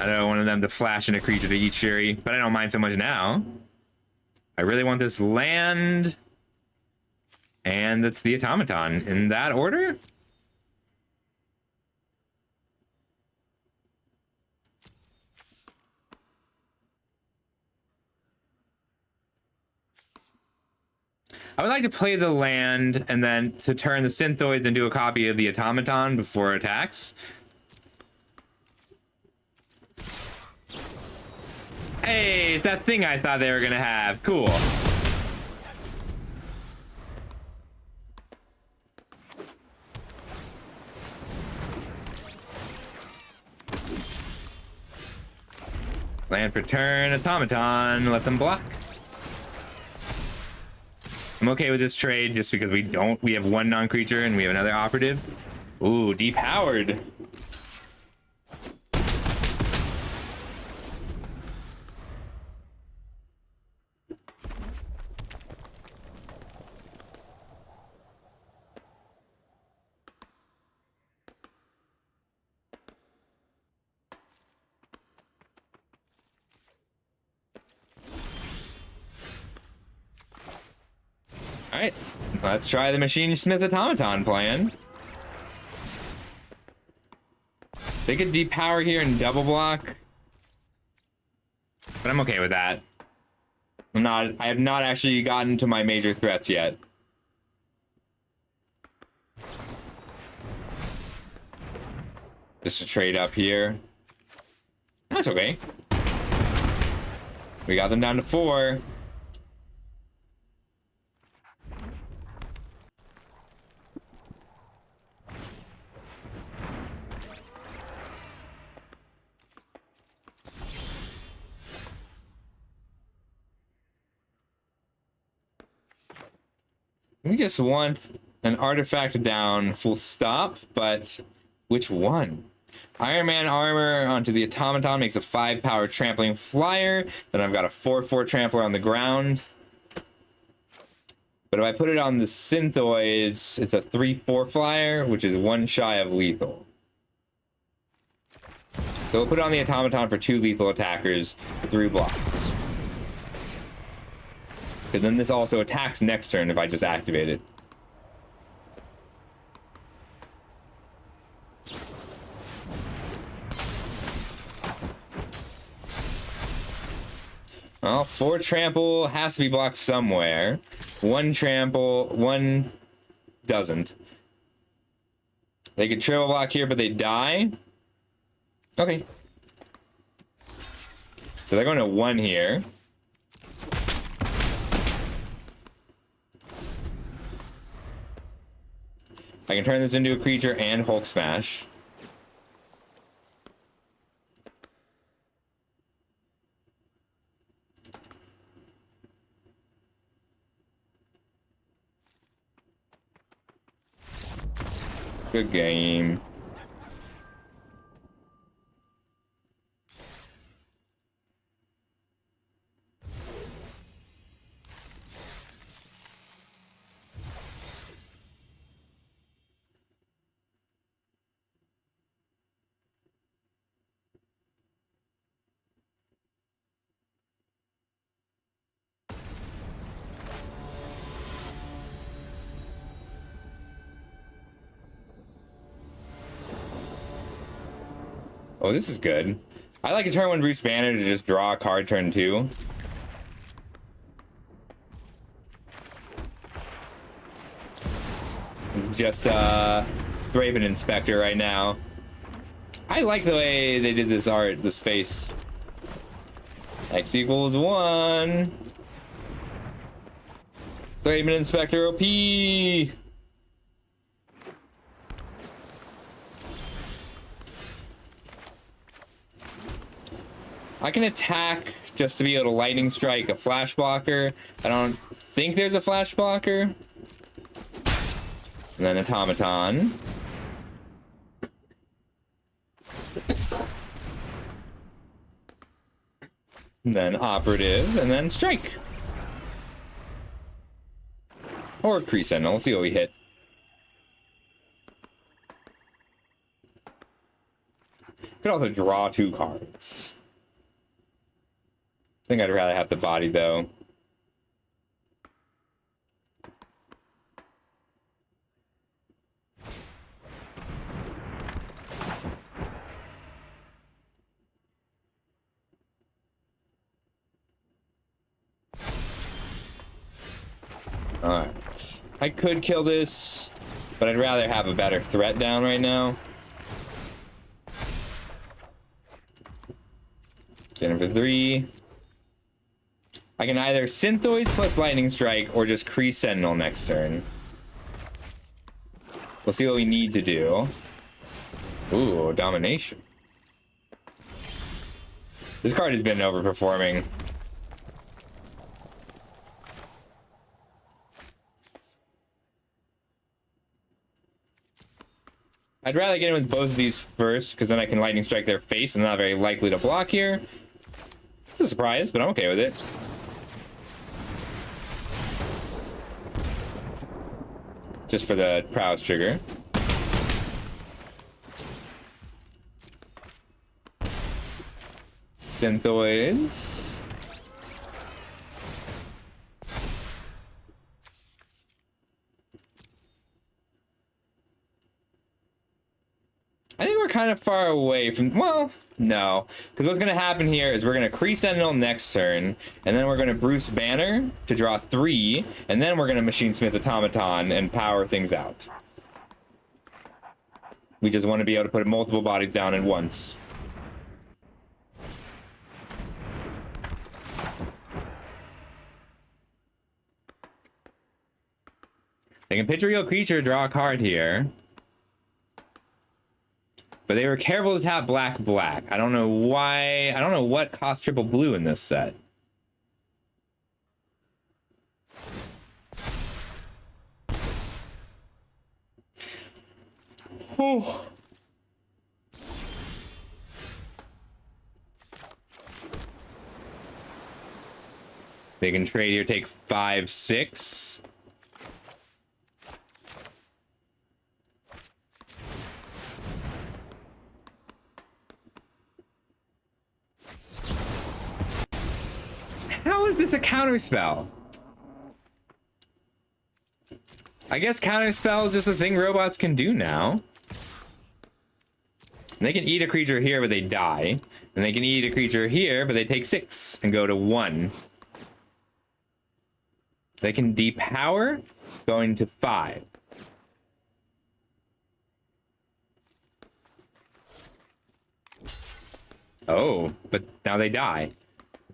I don't want them to flash in a creature to eat Shuri, but I don't mind so much now. I really want this land. And that's the Automaton. In that order? I would like to play the land and then to turn the Synthoids into a copy of the Automaton before attacks. Hey, it's that thing I thought they were gonna have. Cool. Land for turn, automaton, let them block. I'm okay with this trade just because we have one non-creature and we have another operative. Ooh, depowered. All right, let's try the Machine Smith Automaton plan. They could depower here and double block, but I'm okay with that. I have not actually gotten to my major threats yet. Just a trade up here. That's okay. We got them down to 4. We just want an artifact down, full stop, but which one? Iron Man armor onto the automaton makes a 5 power trampling flyer. Then I've got a 4/4 trampler on the ground. But if I put it on the Synthoids, it's a 3/4 flyer, which is 1 shy of lethal. So we'll put it on the automaton for 2 lethal attackers, 3 blocks. And then this also attacks next turn if I just activate it. Well, 4 trample has to be blocked somewhere. 1 trample, 1 doesn't. They could triple block here, but they die. Okay. So they're going to 1 here. I can turn this into a creature and Hulk Smash. Good game. Oh, this is good. I like a turn 1 Bruce Banner to just draw a card turn 2. It's just Thraben Inspector right now. I like the way they did this art, this face. X equals 1. Thraben Inspector OP. I can attack just to be able to lightning strike a flash blocker. I don't think there's a flash blocker. And then automaton. And then operative, and then strike. Or Kree Sentinel. Let's see what we hit. Could also draw 2 cards. I think I'd rather have the body, though. Alright. I could kill this, but I'd rather have a better threat down right now. Get him for 3. I can either Synthoids plus Lightning Strike or just Kree Sentinel next turn. We'll see what we need to do. Ooh, Domination. This card has been overperforming. I'd rather get in with both of these first, because then I can lightning strike their face and not very likely to block here. It's a surprise, but I'm okay with it. Just for the prowess trigger. Synthoids. I think we're kind of far away from, well, no. Because what's going to happen here is we're going to Kree Sentinel next turn, and then we're going to Bruce Banner to draw 3, and then we're going to Machine Smith Automaton and power things out. We just want to be able to put multiple bodies down at once. They can pitch a real creature, draw a card here. But they were careful to tap black. I don't know why. I don't know what cost triple blue in this set. Oh. They can trade here, take 5, 6. How is this a counter spell? I guess counter spell is just a thing robots can do now. They can eat a creature here, but they die. And they can eat a creature here, but they take 6 and go to 1. They can depower, going to 5. Oh, but now they die.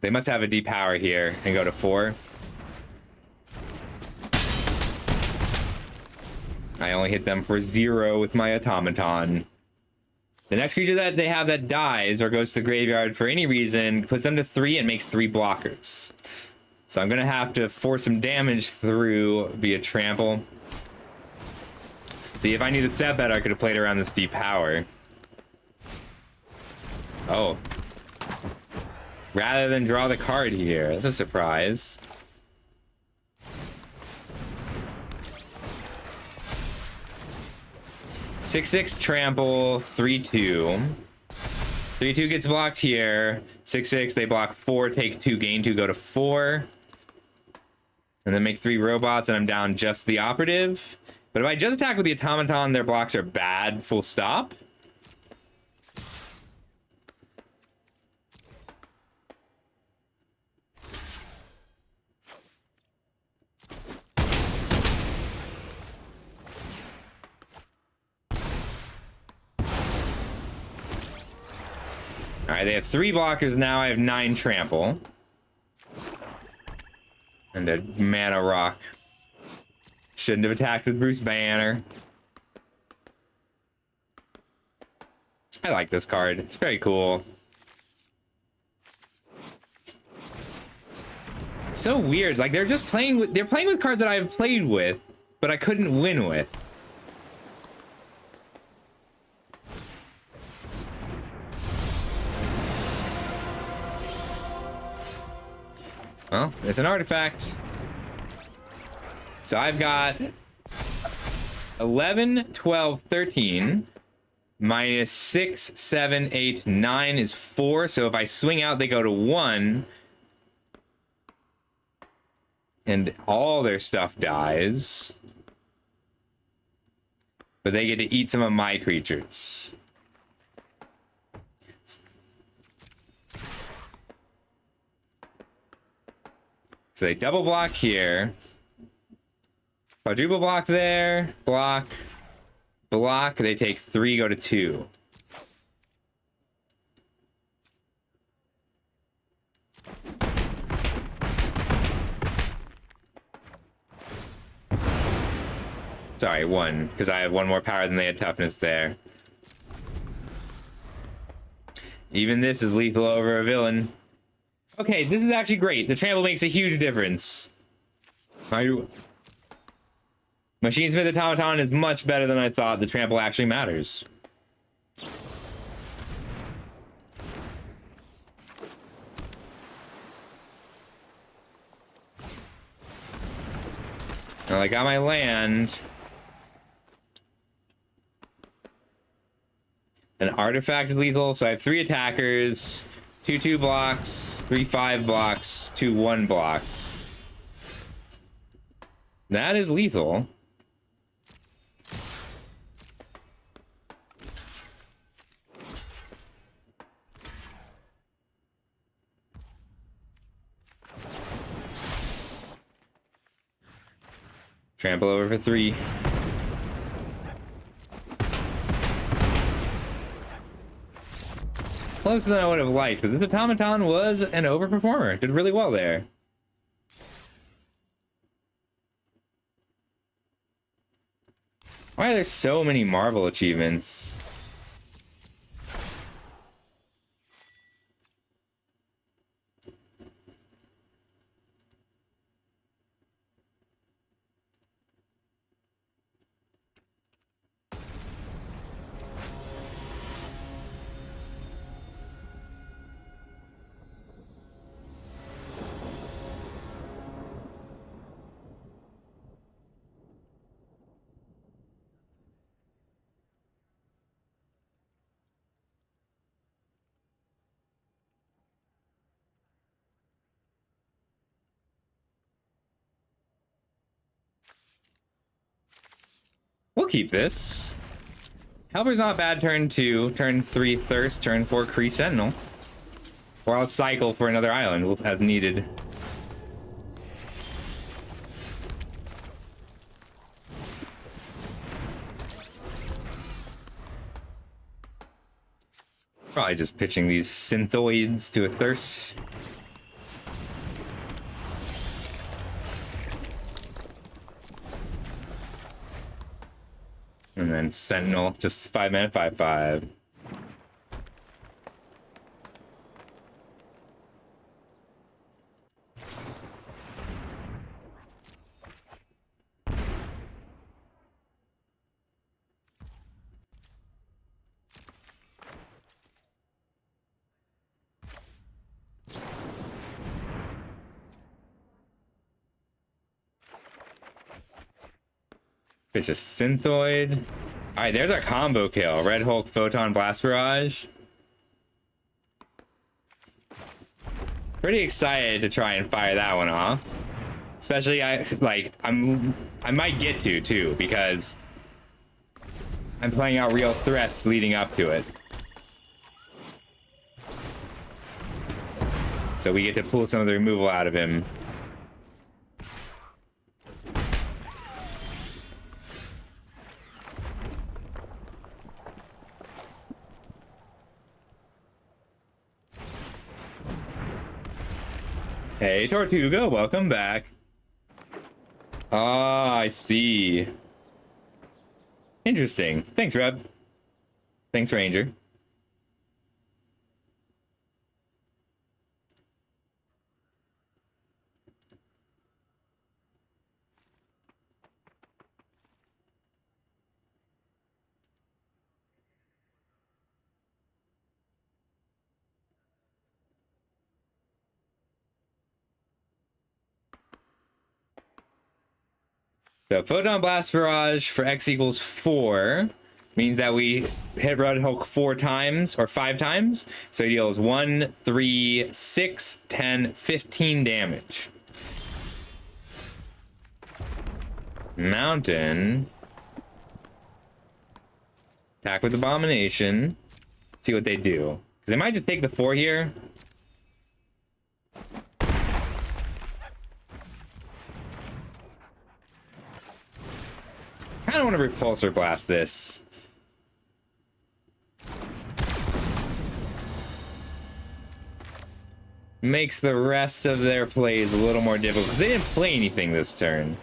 They must have a depower here and go to 4. I only hit them for 0 with my automaton. The next creature that they have that dies or goes to the graveyard for any reason puts them to 3 and makes 3 blockers. So I'm gonna have to force some damage through via trample. See, if I knew the set better, I could have played around this depower. Oh. Rather than draw the card here. That's a surprise. Six, 6 trample, 3/2. 3/2 gets blocked here. 6, 6, they block 4, take 2, gain 2, go to 4. And then make 3 robots, and I'm down just the operative. But if I just attack with the automaton, their blocks are bad, full stop. All right, they have 3 blockers now. I have 9 trample. And a mana rock. Shouldn't have attacked with Bruce Banner. I like this card. It's very cool. It's so weird. Like, they're just playing with cards that I've played with, but I couldn't win with. Well, it's an artifact. So I've got 11, 12, 13. Minus 6, 7, 8, 9 is 4. So if I swing out, they go to 1. And all their stuff dies. But they get to eat some of my creatures. So they double block here. Quadruple block there. Block. Block. They take 3, go to 2. Sorry, 1. Because I have 1 more power than they had toughness there. Even this is lethal over a villain. Okay, this is actually great. The trample makes a huge difference. Machinesmith Automaton is much better than I thought. The trample actually matters. Well, I got my land. An artifact is lethal, so I have 3 attackers, 2/2 blocks, 3/5 blocks, 2/1 blocks. That is lethal. Trample over for 3. Closer than I would have liked, but this automaton was an overperformer. Did really well there. Why are there so many Marvel achievements? We'll keep this. Helper's not bad turn 2, turn 3 Thirst, turn 4 Kree Sentinel. Or I'll cycle for another island as needed. Probably just pitching these Synthoids to a Thirst. And then Sentinel, just 5 mana, 5/5. Pitch a Synthoid. All right, there's our combo kill. Red Hulk, Photon, Blast Barrage. Pretty excited to try and fire that one off. Especially, I might get to too, because I'm playing out real threats leading up to it. So we get to pull some of the removal out of him. Hey, Tortuga, welcome back. Ah, I see. Interesting. Thanks, Reb. Thanks, Ranger. So Photon Blast Barrage for X equals 4 means that we hit Red Hulk 4 times or 5 times. So he deals 1, 3, 6, 10, 15 damage. Mountain. Attack with Abomination. See what they do. Because they might just take the 4 here. I don't want to Repulsor Blast this. Makes the rest of their plays a little more difficult because they didn't play anything this turn.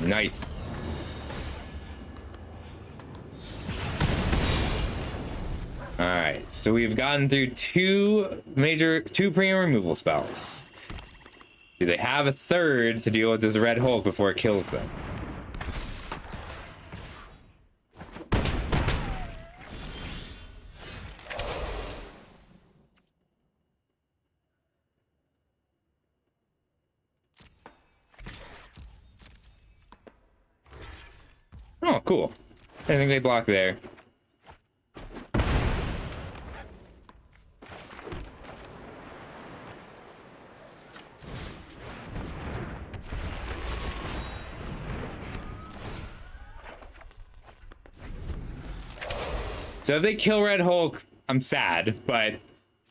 Nice. All right, so we've gotten through two premium removal spells. Do they have a third to deal with this Red Hulk before it kills them? Oh, cool. I think they block there. So if they kill Red Hulk, I'm sad, but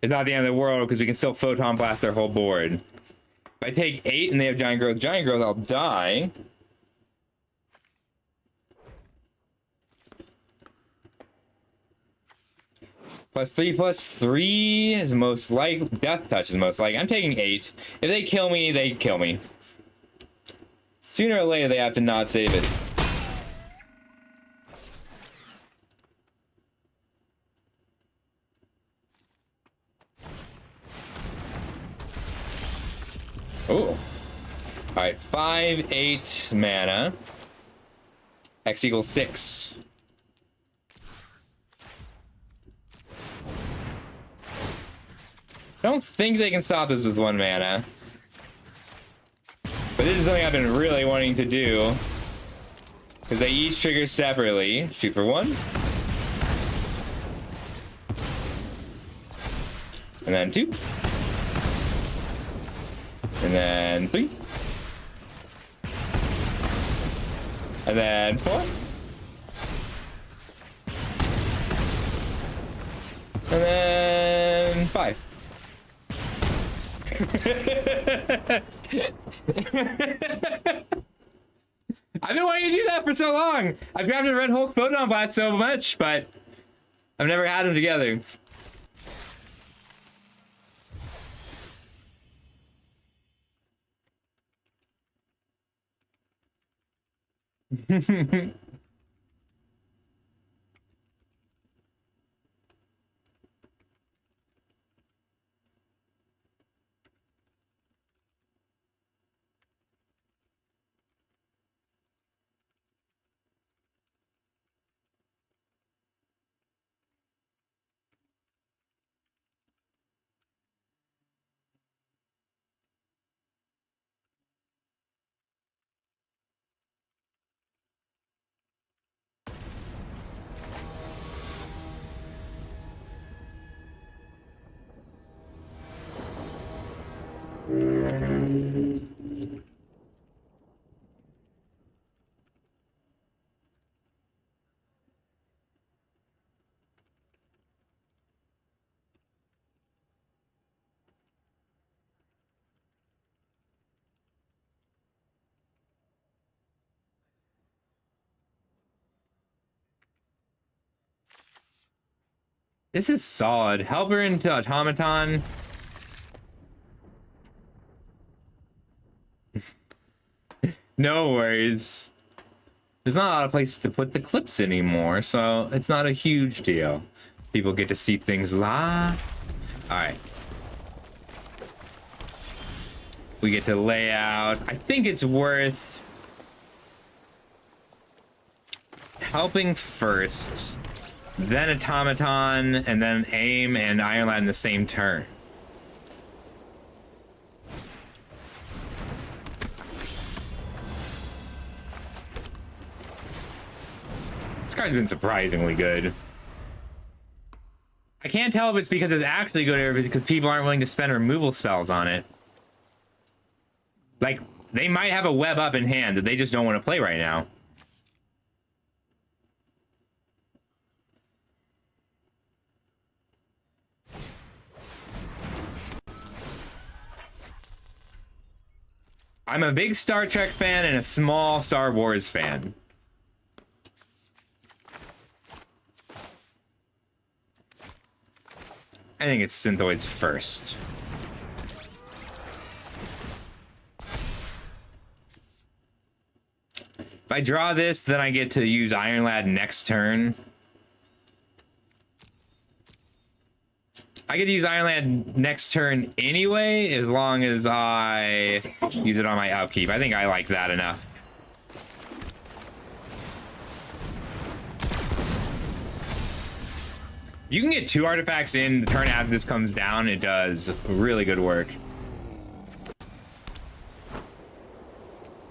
it's not the end of the world because we can still Photon Blast their whole board. If I take 8 and they have Giant Growth, I'll die. +3/+3 is most likely. Death Touch is most likely. I'm taking 8. If they kill me, they kill me. Sooner or later, they have to not save it. Oh. Alright, 5, 8 mana. X equals 6. I don't think they can stop this with 1 mana. But this is something I've been really wanting to do. Because they each trigger separately. Shoot for 1. And then 2. And then 3. And then 4. And then 5. I've been wanting to do that for so long. I've drafted Red Hulk Photon Blast so much, but I've never had them together. This is solid. Helper into Automaton. No worries. There's not a lot of places to put the clips anymore, so it's not a huge deal. People get to see things live. Alright. We get to lay out. I think it's worth helping first, then Automaton, and then aim and Iron Lad in the same turn. This card's been surprisingly good. I can't tell if it's because it's actually good or if it's because people aren't willing to spend removal spells on it. Like, they might have a web up in hand that they just don't want to play right now. I'm a big Star Trek fan and a small Star Wars fan. I think it's Synthoids first. If I draw this, then I get to use Iron Lad next turn. I get to use Iron Lad next turn anyway, as long as I use it on my upkeep. I think I like that enough. If you can get 2 artifacts in the turn after this comes down, it does really good work.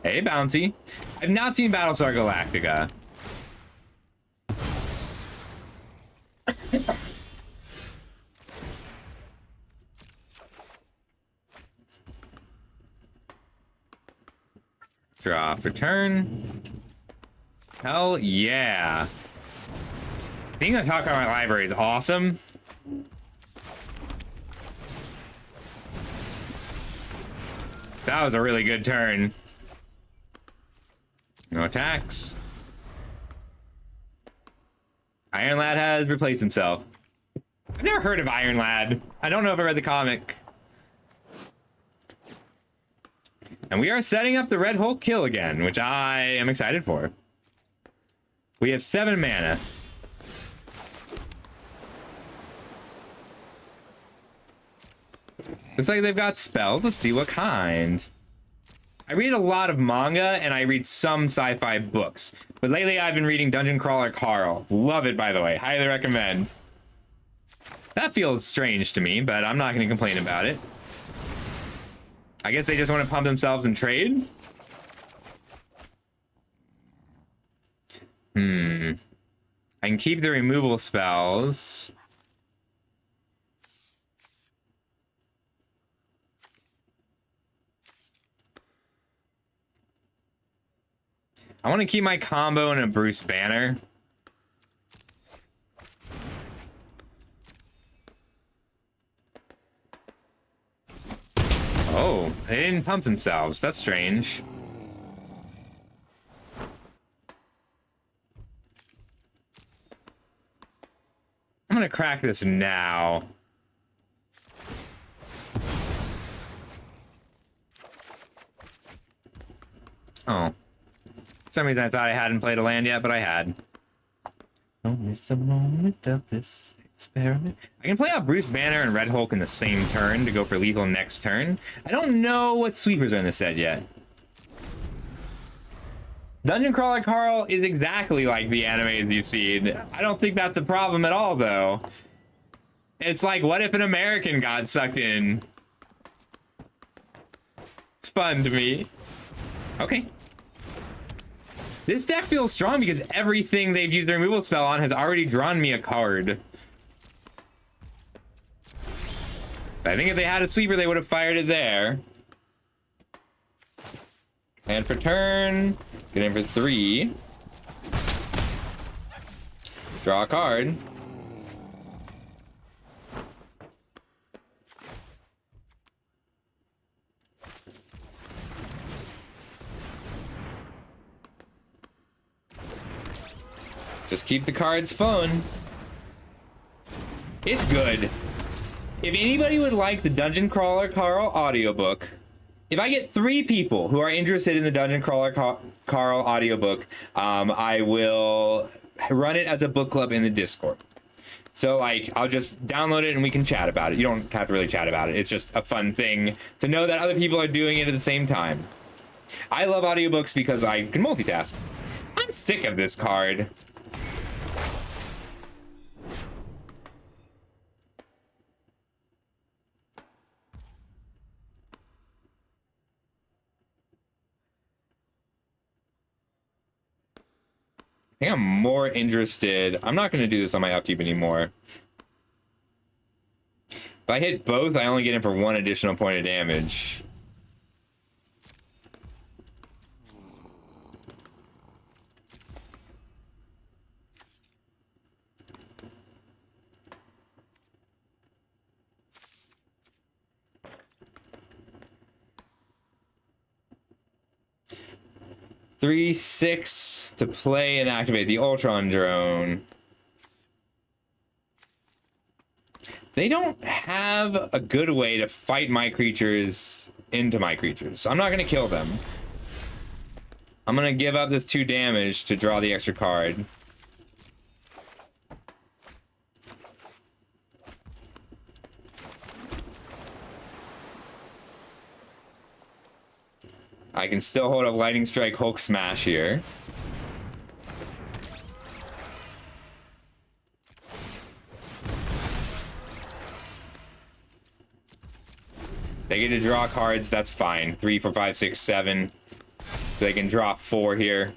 Hey, Bouncy. I've not seen Battlestar Galactica. Draw for turn. Hell yeah. Being able to talk about my library is awesome. That was a really good turn. No attacks. Iron Lad has replaced himself. I've never heard of Iron Lad. I don't know if I read the comic. And we are setting up the Red Hulk kill again, which I am excited for. We have 7 mana. Looks like they've got spells. Let's see what kind. I read a lot of manga and I read some sci-fi books. But lately I've been reading Dungeon Crawler Carl. Love it, by the way. Highly recommend. That feels strange to me, but I'm not going to complain about it. I guess they just want to pump themselves and trade? I can keep the removal spells. I want to keep my combo in a Bruce Banner. Oh, they didn't pump themselves. That's strange. I'm gonna crack this now. Oh. For some reason I thought I hadn't played a land yet, but I had. Don't miss a moment of this experiment. I can play out Bruce Banner and Red Hulk in the same turn to go for lethal next turn. I don't know what sweepers are in the set yet. Dungeon Crawler Carl is exactly like the animes you've seen. I don't think that's a problem at all, though. It's like, what if an American got sucked in? It's fun to me. Okay. This deck feels strong because everything they've used their removal spell on has already drawn me a card. I think if they had a sweeper, they would have fired it there. And for turn, get in for 3. Draw a card. Just keep the cards fun. It's good. If anybody would like the Dungeon Crawler Carl audiobook, if I get 3 people who are interested in the Dungeon Crawler Carl audiobook, I will run it as a book club in the Discord. So, like, I'll just download it and we can chat about it. You don't have to really chat about it. It's just a fun thing to know that other people are doing it at the same time. I love audiobooks because I can multitask. I'm sick of this card. I think I'm more interested. I'm not going to do this on my upkeep anymore. If I hit both, I only get in for 1 additional point of damage. Three, 6 to play and activate the Ultron drone. They don't have a good way to fight my creatures into my creatures, so I'm not going to kill them. I'm gonna give up this 2 damage to draw the extra card. I can still hold up Lightning Strike, Hulk Smash here. They get to draw cards, that's fine. 3, 4, 5, 6, 7. So they can draw 4 here.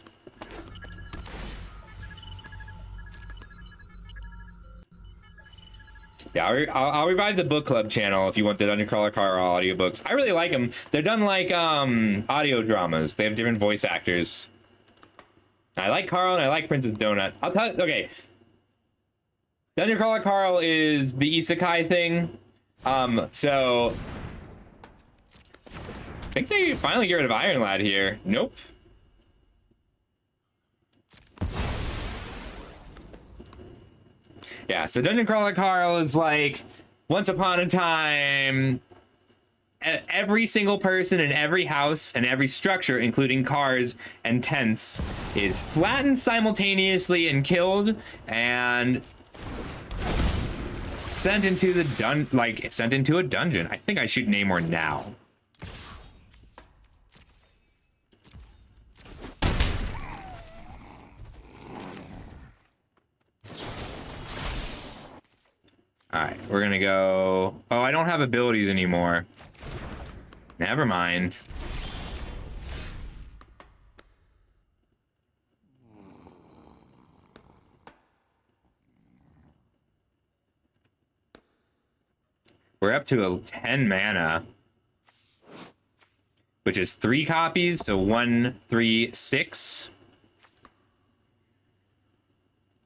Yeah, I'll revive the book club channel if you want the Dungeon Crawler Carl audiobooks. I really like them. They're done like audio dramas. They have different voice actors. I like Carl and I like Princess Donut. I'll tell you, okay. Dungeon Crawler Carl is the isekai thing. So I think they finally get rid of Iron Lad here. Nope. Yeah, so Dungeon Crawler Carl is like, once upon a time, every single person in every house and every structure, including cars and tents, is flattened simultaneously and killed, and sent into the sent into a dungeon. I think I shoot Namor now. All right, we're gonna go. Oh, I don't have abilities anymore. Never mind. We're up to a 10 mana, which is 3 copies, so 1, 3, 6.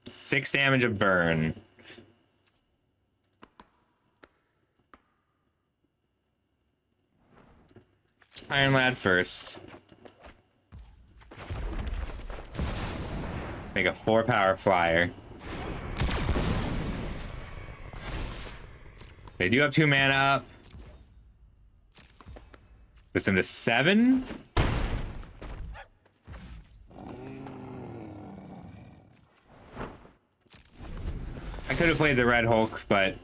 6 damage of burn. Iron Lad first. Make a 4 power flyer. They do have 2 mana up. Puts them to 7. I could have played the Red Hulk, but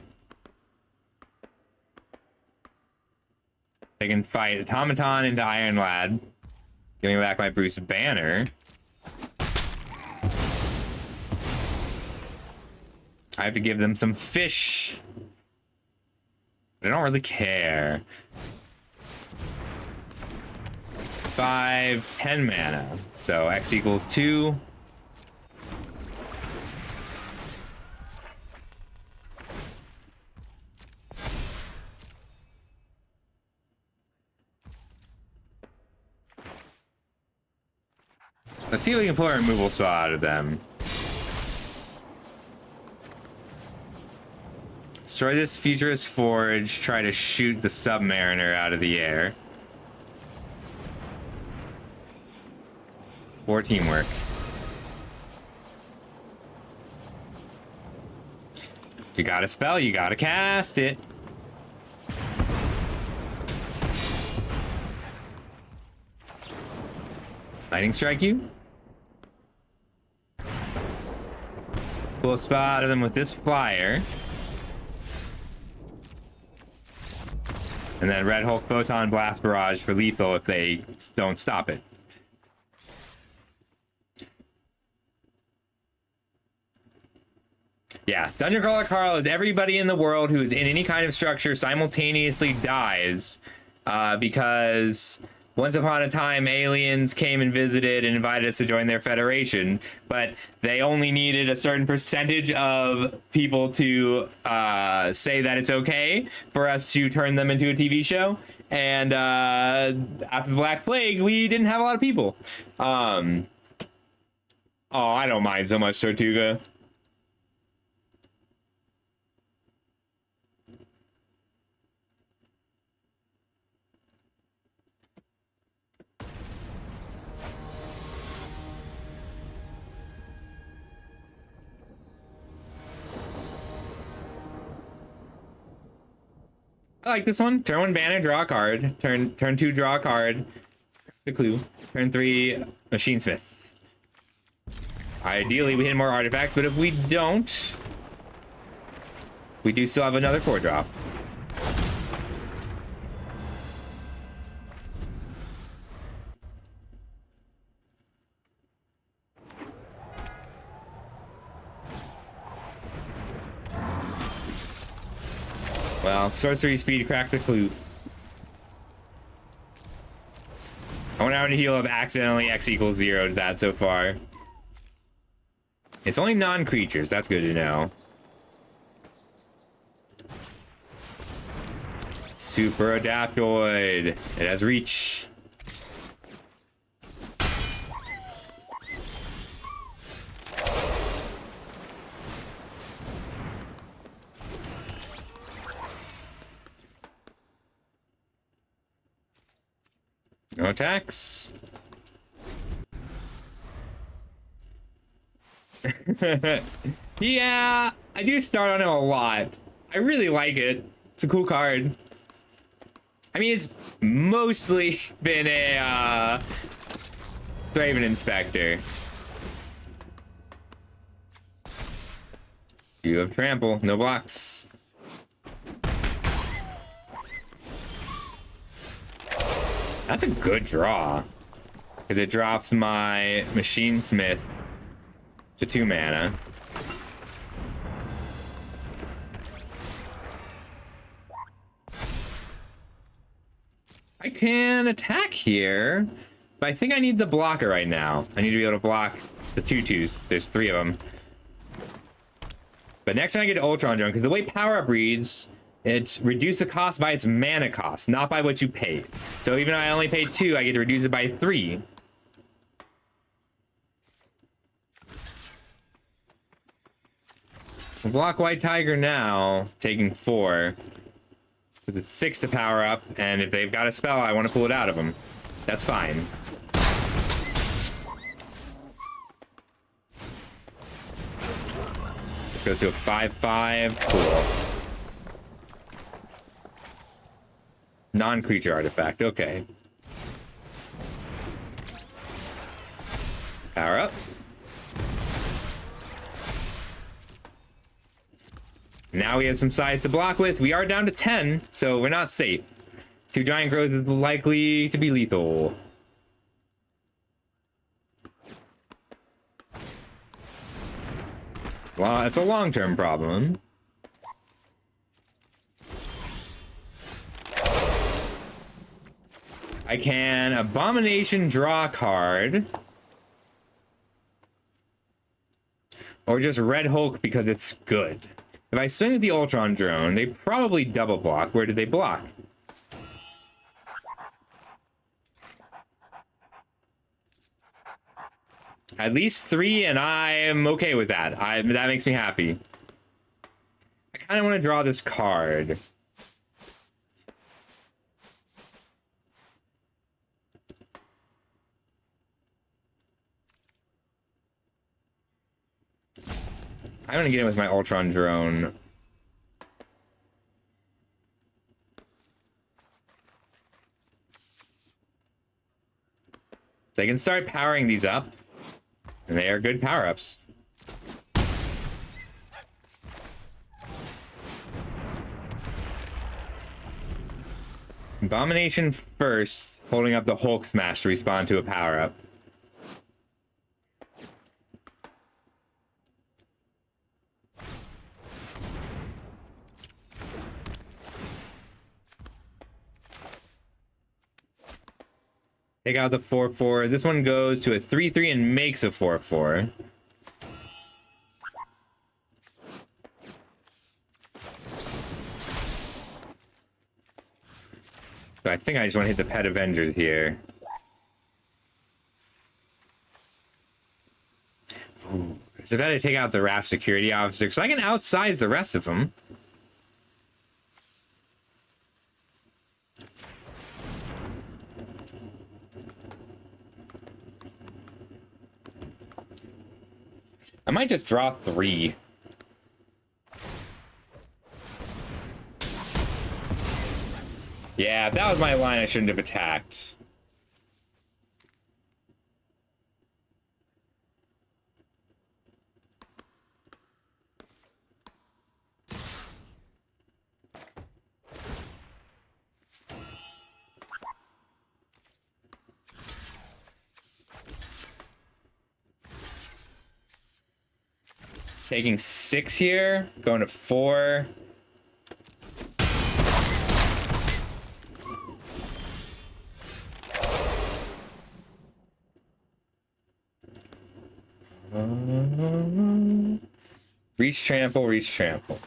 they can fight Automaton into Iron Lad. Give me back my Bruce Banner. I have to give them some fish. I don't really care. 5, 10 mana. So X equals 2. Let's see if we can pull a removal spell out of them. Destroy this Futurist Forge. Try to shoot the Submariner out of the air. 4 teamwork. If you got a spell, you gotta cast it. Lightning strike you. Pull a spell out of them with this flyer. And then Red Hulk Photon Blast Barrage for lethal if they don't stop it. Yeah, Dungeon Crawler Carl is everybody in the world who is in any kind of structure simultaneously dies because once upon a time aliens came and visited and invited us to join their federation, but they only needed a certain percentage of people to say that it's okay for us to turn them into a TV show. And after the Black Plague, we didn't have a lot of people. Oh, I don't mind so much, Tortuga. I like this one. Turn 1 banner, draw a card. Turn 2, draw a card. The clue. Turn 3, Machine Smith. Ideally, we hit more artifacts, but if we don't, we do still have another 4-drop. Well, sorcery speed cracked the clue. I went out to heal up accidentally X equals 0 to that so far. It's only non-creatures, that's good to know. Super Adaptoid. It has reach. No attacks. Yeah, I do start on him a lot. I really like it. It's a cool card. I mean, it's mostly been a Thraven Inspector. You have trample, no blocks. That's a good draw, because it drops my Machine Smith to 2 mana. I can attack here, but I think I need the blocker right now. I need to be able to block the 2/2s. There's 3 of them. But next time I get Ultron Drone, because the way Power Up reads, it's reduce the cost by its mana cost, not by what you paid. So even though I only paid 2, I get to reduce it by 3. I'll block White Tiger now, taking 4. Because it's 6 to power up, and if they've got a spell, I want to pull it out of them. That's fine. Let's go to a 5/5. Cool. Non-creature artifact, okay. Power up. Now we have some size to block with. We are down to 10, so we're not safe. 2 giant growth is likely to be lethal. Well, it's a long-term problem. I can Abomination draw a card. Or just Red Hulk because it's good. If I swing with the Ultron Drone, they probably double block. Where did they block? At least 3, and I am okay with that. That makes me happy. I kind of want to draw this card. I'm gonna get in with my Ultron Drone. So I can start powering these up. And they are good power-ups. Abomination first, holding up the Hulk Smash to respond to a power-up. Take out the 4/4. This one goes to a 3/3 and makes a 4/4. So I think I just want to hit the Pet Avengers here. Ooh, it's better to take out the Raft Security Officer, because I can outsize the rest of them. I might just draw 3. Yeah, if that was my line, I shouldn't have attacked. Taking 6 here, going to 4. Reach trample, reach trample.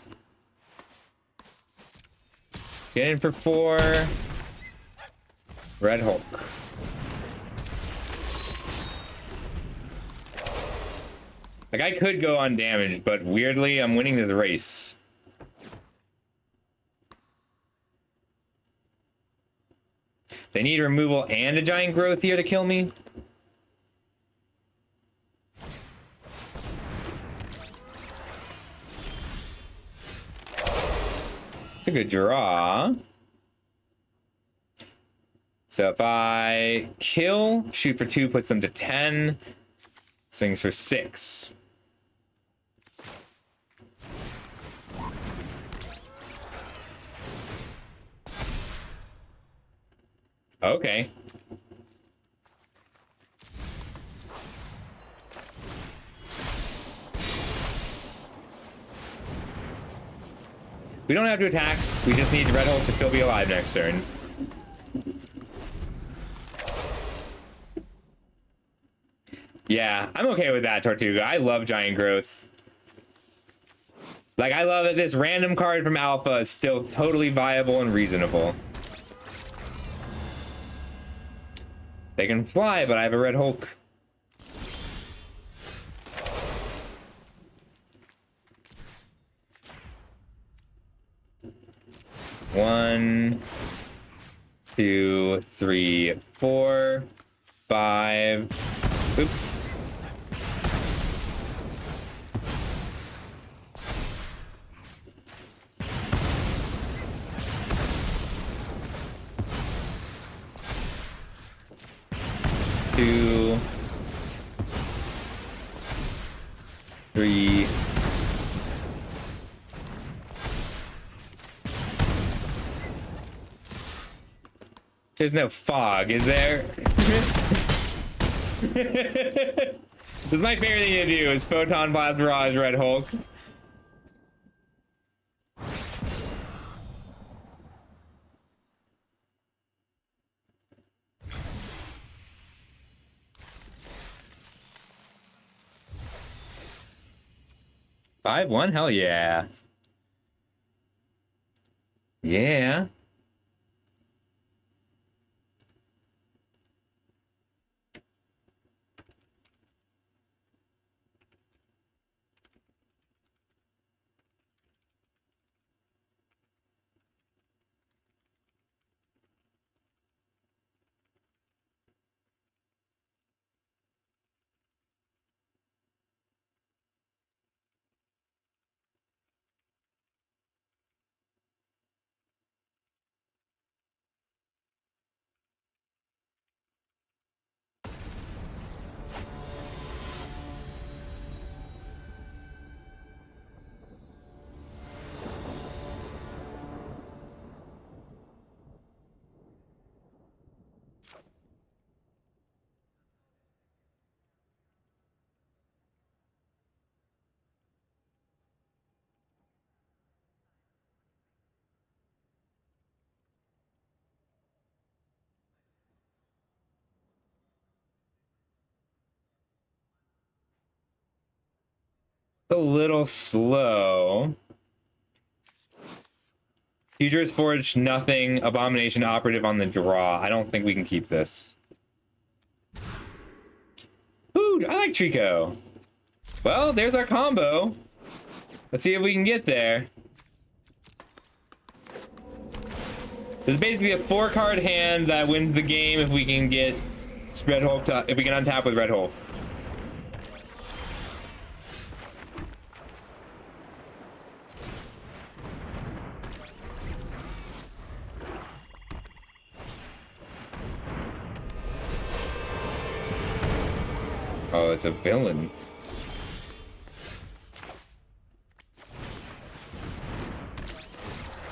Get in for 4. Red Hulk. Like, I could go undamaged, but weirdly, I'm winning this race. They need removal and a giant growth here to kill me. It's a good draw. So if I kill, shoot for 2 puts them to 10. Swings for 6. Okay. We don't have to attack. We just need Red Hulk to still be alive next turn. Yeah, I'm okay with that, Tortuga. I love Giant Growth. Like, I love it. This random card from Alpha is still totally viable and reasonable. They can fly, but I have a Red Hulk. One, 2, 3, 4, 5. Oops. Two, 3. There's no fog, is there? This is my favorite thing to do, is Photon Blast Barrage Red Hulk. Five, 1? Hell yeah. Yeah. A little slow. Futurist Forge, nothing. Abomination Operative on the draw. I don't think we can keep this. Ooh, I like Trico. Well, there's our combo. Let's see if we can get there. This is basically a 4-card hand that wins the game if we can get Red Hulk to, if we can untap with Red Hulk. Oh, it's a villain.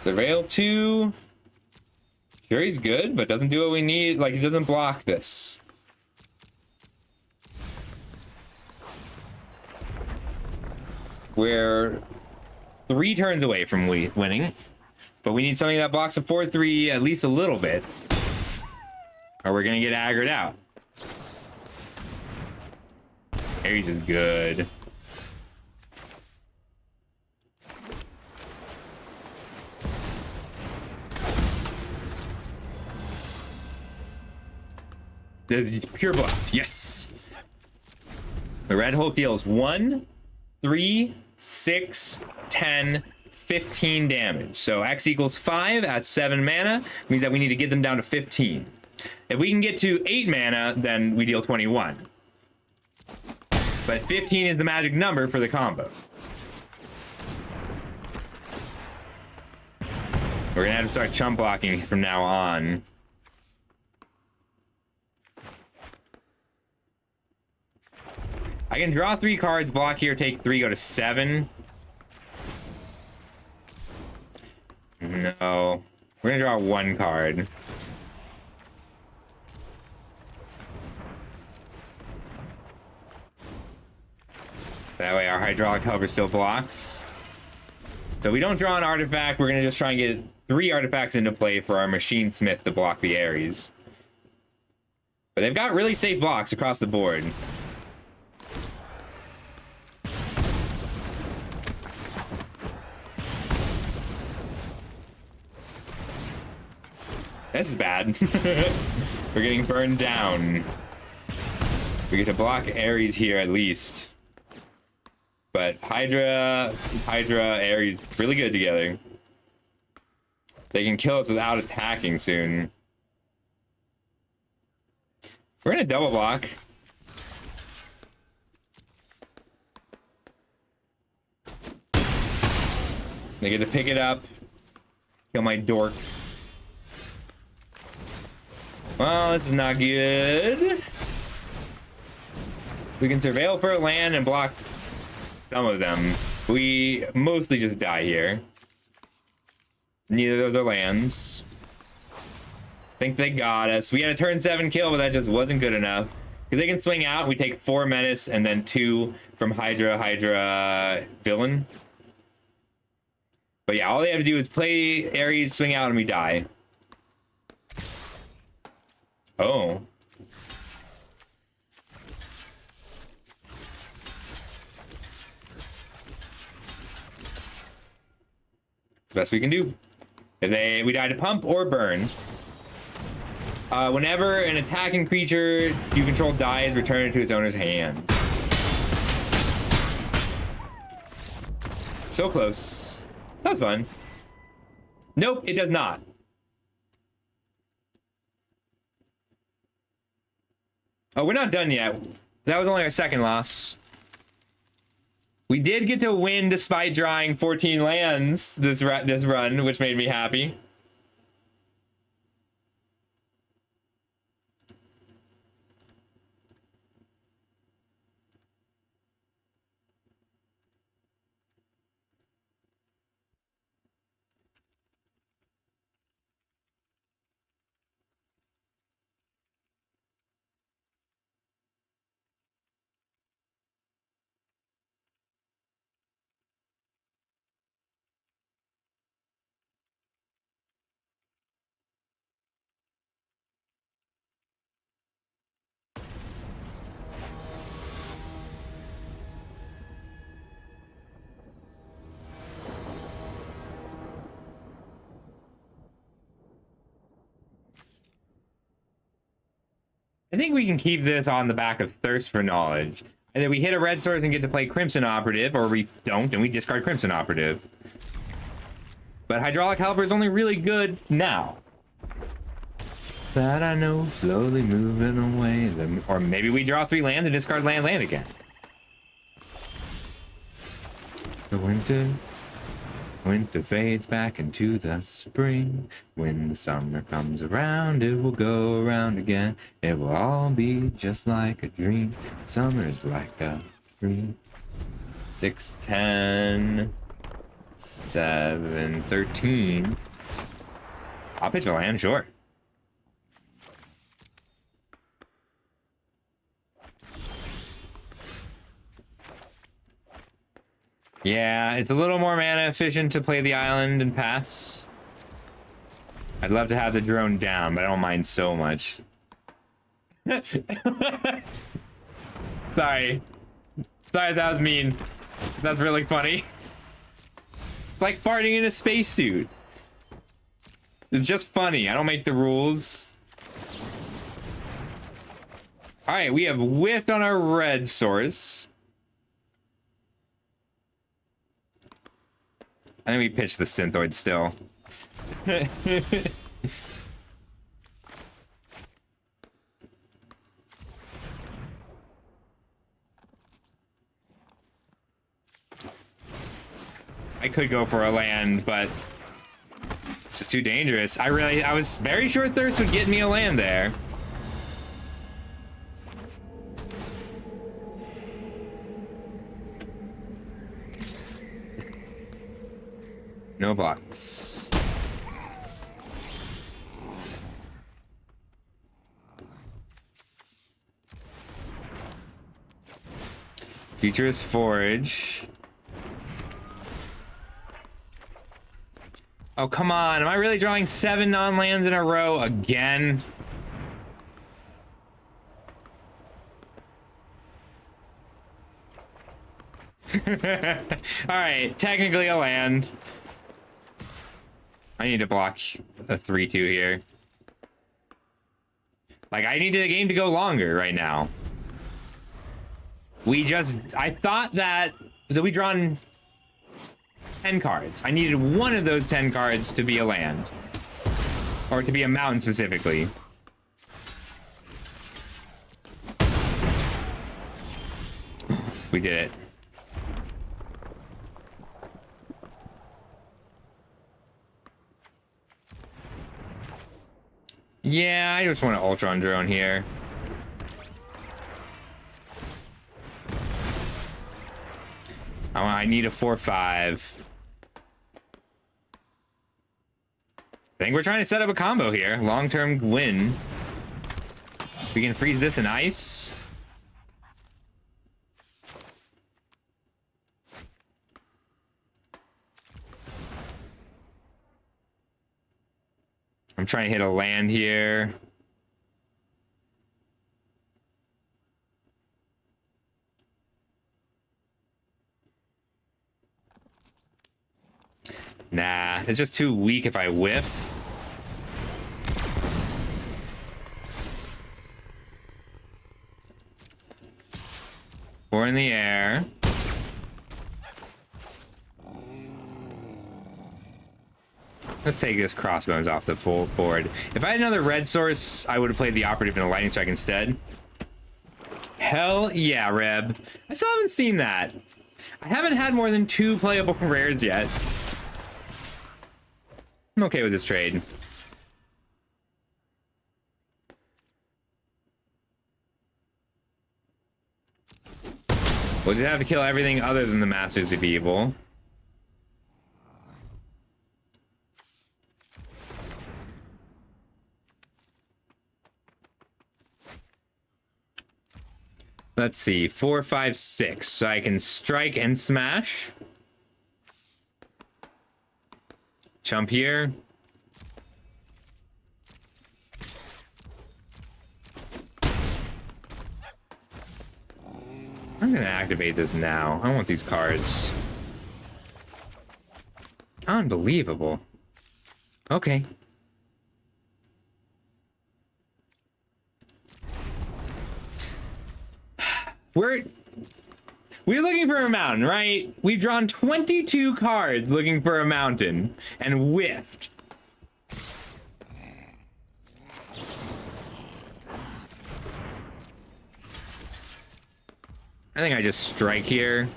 Surveil 2. Sure, he's good, but doesn't do what we need. Like, he doesn't block this. We're 3 turns away from winning, but we need something that blocks a 4-3 at least a little bit, or we're gonna get aggroed out. Ares is good. This is pure bluff. Yes. The Red Hulk deals 1, 3, 6, 10, 15 damage. So X equals 5 at 7 mana means that we need to get them down to 15. If we can get to 8 mana, then we deal 21. But 15 is the magic number for the combo. We're gonna have to start chump blocking from now on. I can draw 3 cards, block here, take 3, go to 7. No. We're gonna draw 1 card. That way our Hydraulic Helper still blocks. So we don't draw an artifact, we're gonna just try and get 3 artifacts into play for our Machine Smith to block the Ares. But they've got really safe blocks across the board. This is bad. We're getting burned down. We get to block Ares here at least. But Hydra, Ares, really good together. They can kill us without attacking soon. We're gonna double block. They get to pick it up. Kill my dork. Well, this is not good. We can surveil for a land and block some of them. We mostly just die here. Neither of those are lands. Think they got us. We had a turn 7 kill, but that just wasn't good enough. Because they can swing out. We take 4 Menace and then 2 from Hydra, Villain. But yeah, all they have to do is play Ares, swing out, and we die. Oh. It's the best we can do. If we die to pump or burn. Whenever an attacking creature you control dies, return it to its owner's hand. So close. That was fun. Nope, it does not. Oh, we're not done yet. That was only our second loss. We did get to win despite drawing 14 lands this run, which made me happy. I think we can keep this on the back of Thirst for Knowledge. And then we hit a red source and get to play Crimson Operative, or we don't, and we discard Crimson Operative. But Hydraulic Helper is only really good now. That I know, slowly moving away. Or maybe we draw 3 lands and discard land again. The winter fades back into the spring. When the summer comes around, it will go around again. It will all be just like a dream. Summer's like a dream. 6, 10, 7, 13. I'll pitch a land, sure. Yeah, it's a little more mana efficient to play the island and pass. I'd love to have the drone down, but I don't mind so much. Sorry. Sorry, that was mean. That's really funny. It's like farting in a spacesuit. It's just funny. I don't make the rules. All right, we have whiffed on our red source. I think we pitched the Synthoid still. I could go for a land, but it's just too dangerous. I was very sure Thirst would get me a land there. No blocks. Futurist Forge. Oh, come on. Am I really drawing 7 non-lands in a row again? All right, technically a land. I need to block a 3-2 here. Like, I need the game to go longer right now. I thought that, so we drawn 10 cards. I needed one of those 10 cards to be a land. Or to be a mountain specifically. We did it. Yeah, I just want an Ultron drone here. I need a 4/5. I think we're trying to set up a combo here. Long-term win. We can freeze this in ice. I'm trying to hit a land here. Nah, it's just too weak if I whiff. Four in the air. Let's take this Crossbones off the full board. If I had another red source, I would have played the Operative and a Lightning Strike instead. Hell yeah, Reb. I still haven't seen that. I haven't had more than 2 playable rares yet. I'm okay with this trade. We'll just have to kill everything other than the Masters of Evil. Let's see, 4, 5, 6. So I can strike and smash. Jump here. I'm gonna activate this now. I want these cards. Unbelievable. Okay. We're looking for a mountain, right? We've drawn 22 cards looking for a mountain and whiffed. I think I just strike here.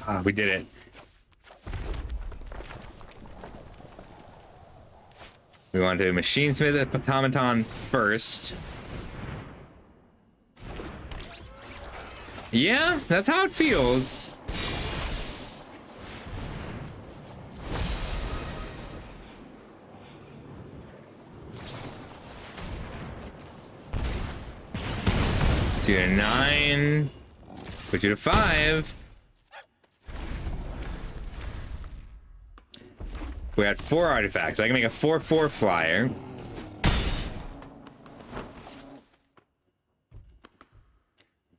Ah, we did it. We want to Machine Smith Automaton first. Yeah, that's how it feels. 2 to 9. Put you to 5. We got 4 artifacts, so I can make a 4/4 flyer.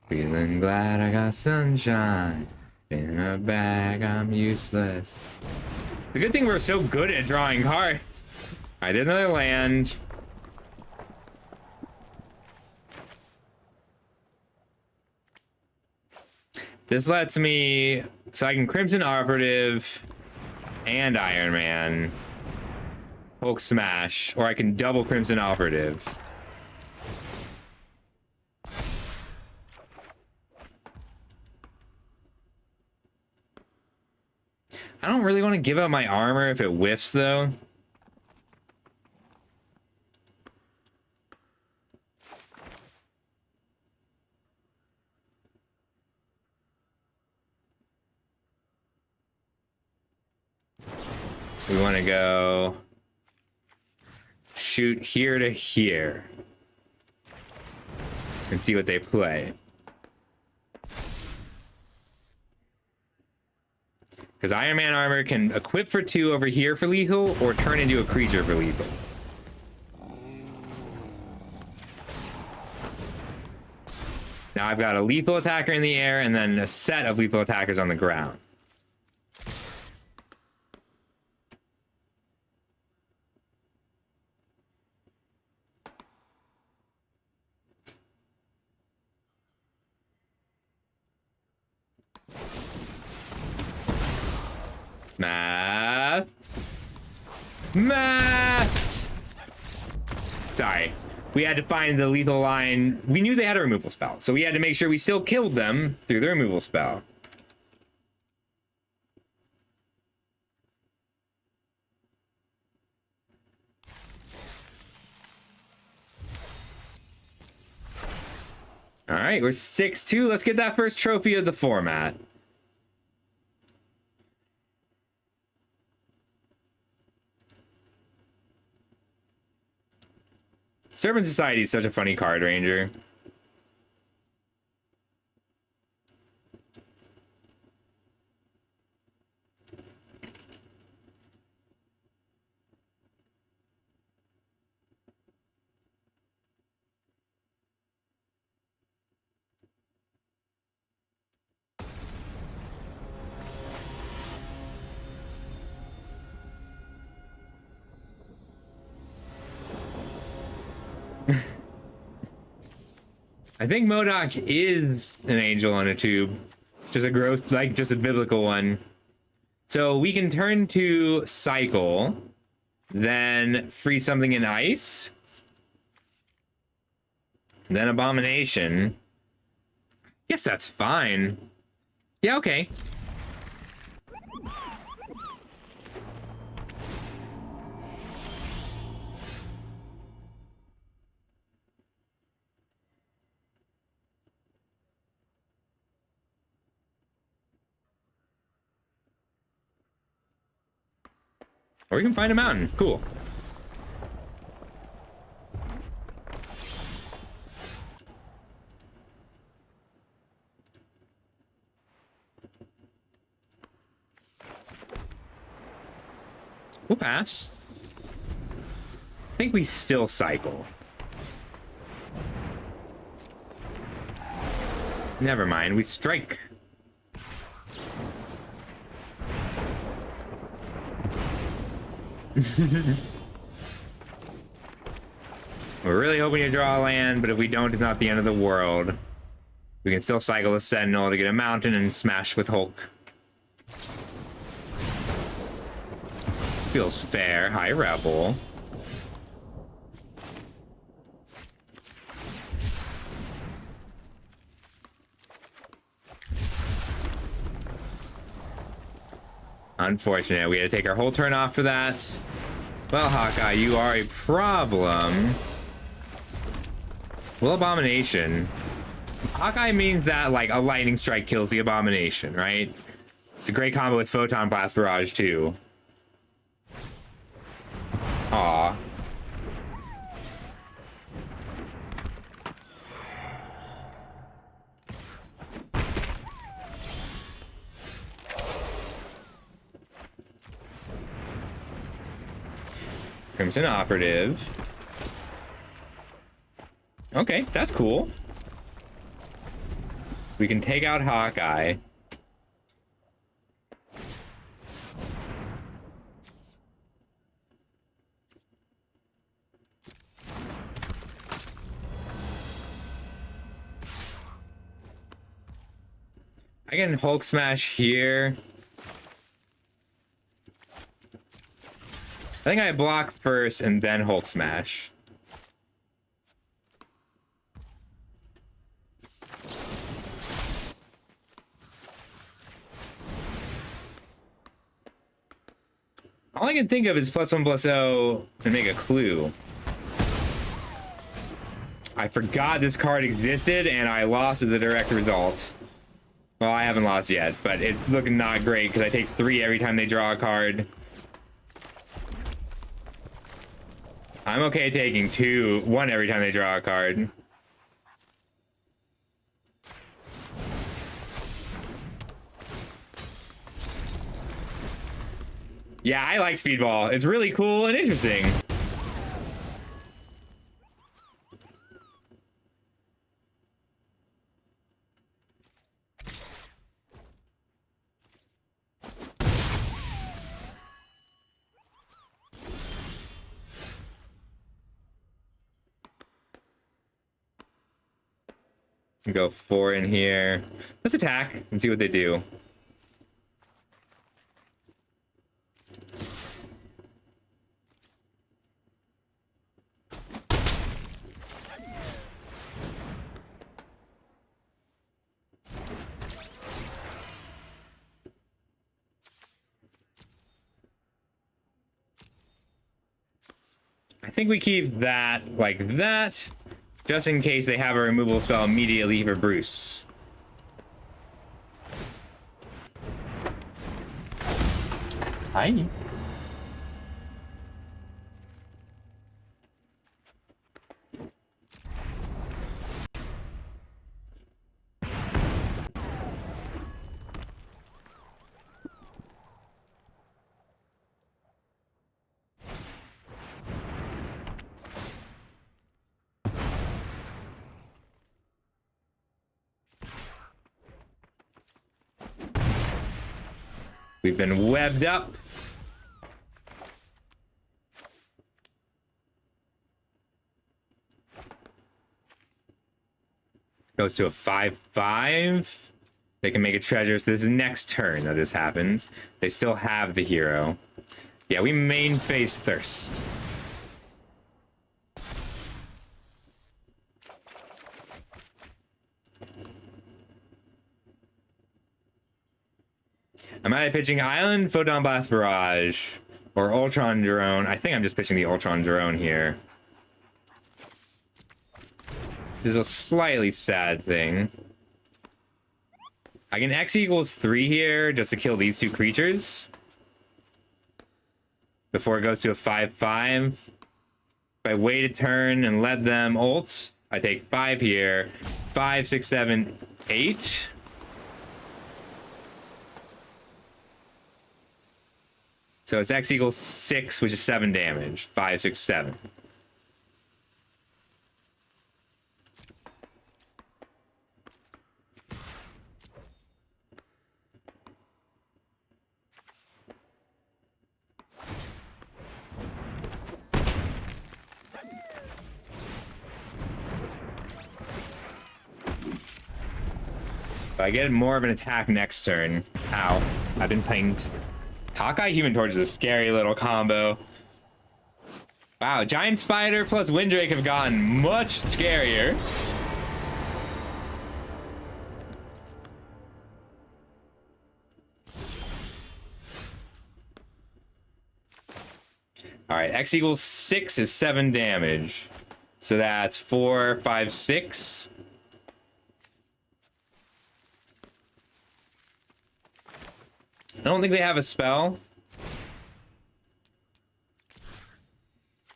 Feeling glad I got sunshine. In a bag, I'm useless. It's a good thing we're so good at drawing cards. Alright, there's another land. This lets me... So I can Crimson Operative and Iron Man. Hulk Smash. Or I can double Crimson Operative. I don't really want to give up my armor if it whiffs, though. We want to go shoot here to here and see what they play. Because Iron Man armor can equip for 2 over here for lethal, or turn into a creature for lethal. Now I've got a lethal attacker in the air, and then a set of lethal attackers on the ground. Math. Sorry. We had to find the lethal line. We knew they had a removal spell, so we had to make sure we still killed them through the removal spell. All right, we're 6-2. Let's get that first trophy of the format. Serpent Society is such a funny card, Ranger. I think MODOK is an angel on a tube. Just a gross, like, just a biblical one. So we can turn to Cycle, then freeze something in ice, then Abomination. Guess that's fine. Yeah, okay. Or we can find a mountain. Cool. We'll pass. I think we still cycle. Never mind, we strike. We're really hoping to draw a land, but if we don't, it's not the end of the world. We can still cycle a Sentinel to get a mountain and smash with Hulk. Feels fair. Hi, Rebel. Unfortunate. We had to take our whole turn off for that. Well, Hawkeye, you are a problem. Well, Abomination. Hawkeye means that, like, a lightning strike kills the Abomination, right? It's a great combo with Photon Blast Barrage, too. Aw. Crimson Operative. Okay, that's cool. We can take out Hawkeye. I can Hulk Smash here. I think I block first and then Hulk Smash. All I can think of is +1/+0 and make a clue. I forgot this card existed and I lost as a direct result. Well, I haven't lost yet, but it's looking not great because I take 3 every time they draw a card. I'm okay taking 1 every time they draw a card. Yeah, I like Speedball. It's really cool and interesting. Go 4 in here. Let's attack and see what they do. I think we keep that like that, just in case they have a removal spell immediately for Bruce. Hi. We've been webbed up. Goes to a 5/5. They can make a treasure, so this is next turn that this happens. They still have the hero. Yeah, we main phase Thirst. I'm either pitching Island, Photon Blast Barrage, or Ultron Drone. I think I'm just pitching the Ultron Drone here. This is a slightly sad thing. I can X equals 3 here just to kill these 2 creatures before it goes to a 5/5. If I wait a turn and let them ult, I take 5 here. 5, 6, 7, 8. So it's X equals 6, which is 7 damage. 5, 6, 7. If I get more of an attack next turn. Ow. I've been pinged. Hawkeye Human Torch is a scary little combo. Wow, Giant Spider plus Windrake have gotten much scarier. All right, X equals 6 is 7 damage. So that's 4, 5, 6. I don't think they have a spell.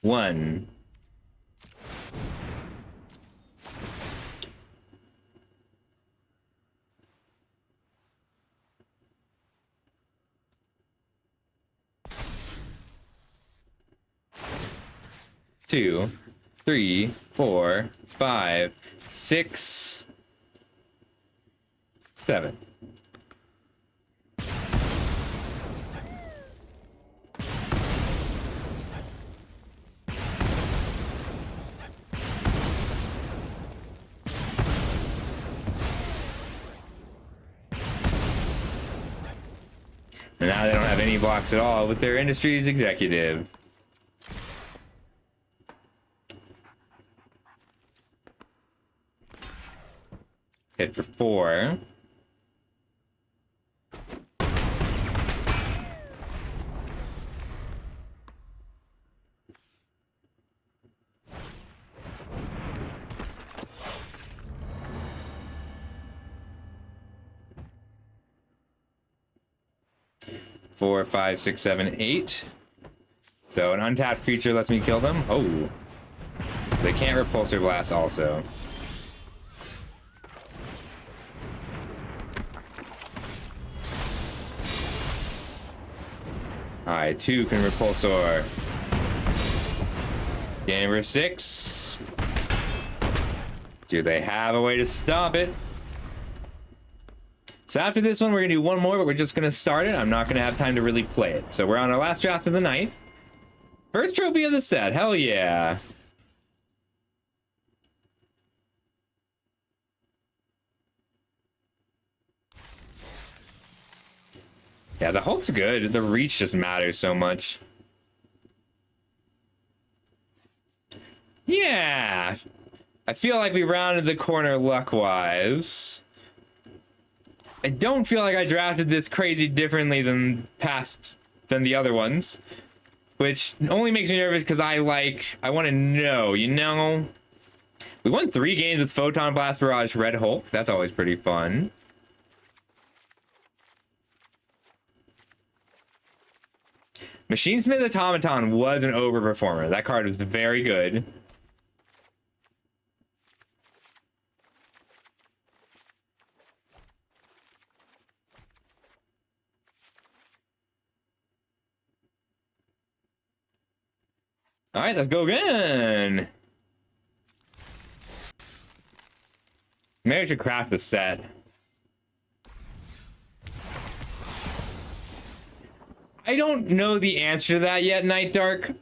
1. 2, 3, 4, 5, 6, 7. And now they don't have any blocks at all with their industries executive. Hit for 4. Four, 5, 6, 7, 8. So an untapped creature lets me kill them. Oh. They can't repulsor blast also. Alright, 2 can repulsor. Game number 6. Do they have a way to stop it? So after this one, we're going to do one more, but we're just going to start it. I'm not going to have time to really play it. So we're on our last draft of the night. First trophy of the set. Hell yeah. Yeah, the Hulk's good. The reach just matters so much. Yeah. I feel like we rounded the corner luck-wise. I don't feel like I drafted this crazy differently than the other ones, which only makes me nervous because I want to know, you know? We won 3 games with Photon Blast Barrage Red Hulk. That's always pretty fun. Machinesmith Automaton was an overperformer. That card was very good. All right, let's go again. Maybe I should craft the set. I don't know the answer to that yet, Night Dark.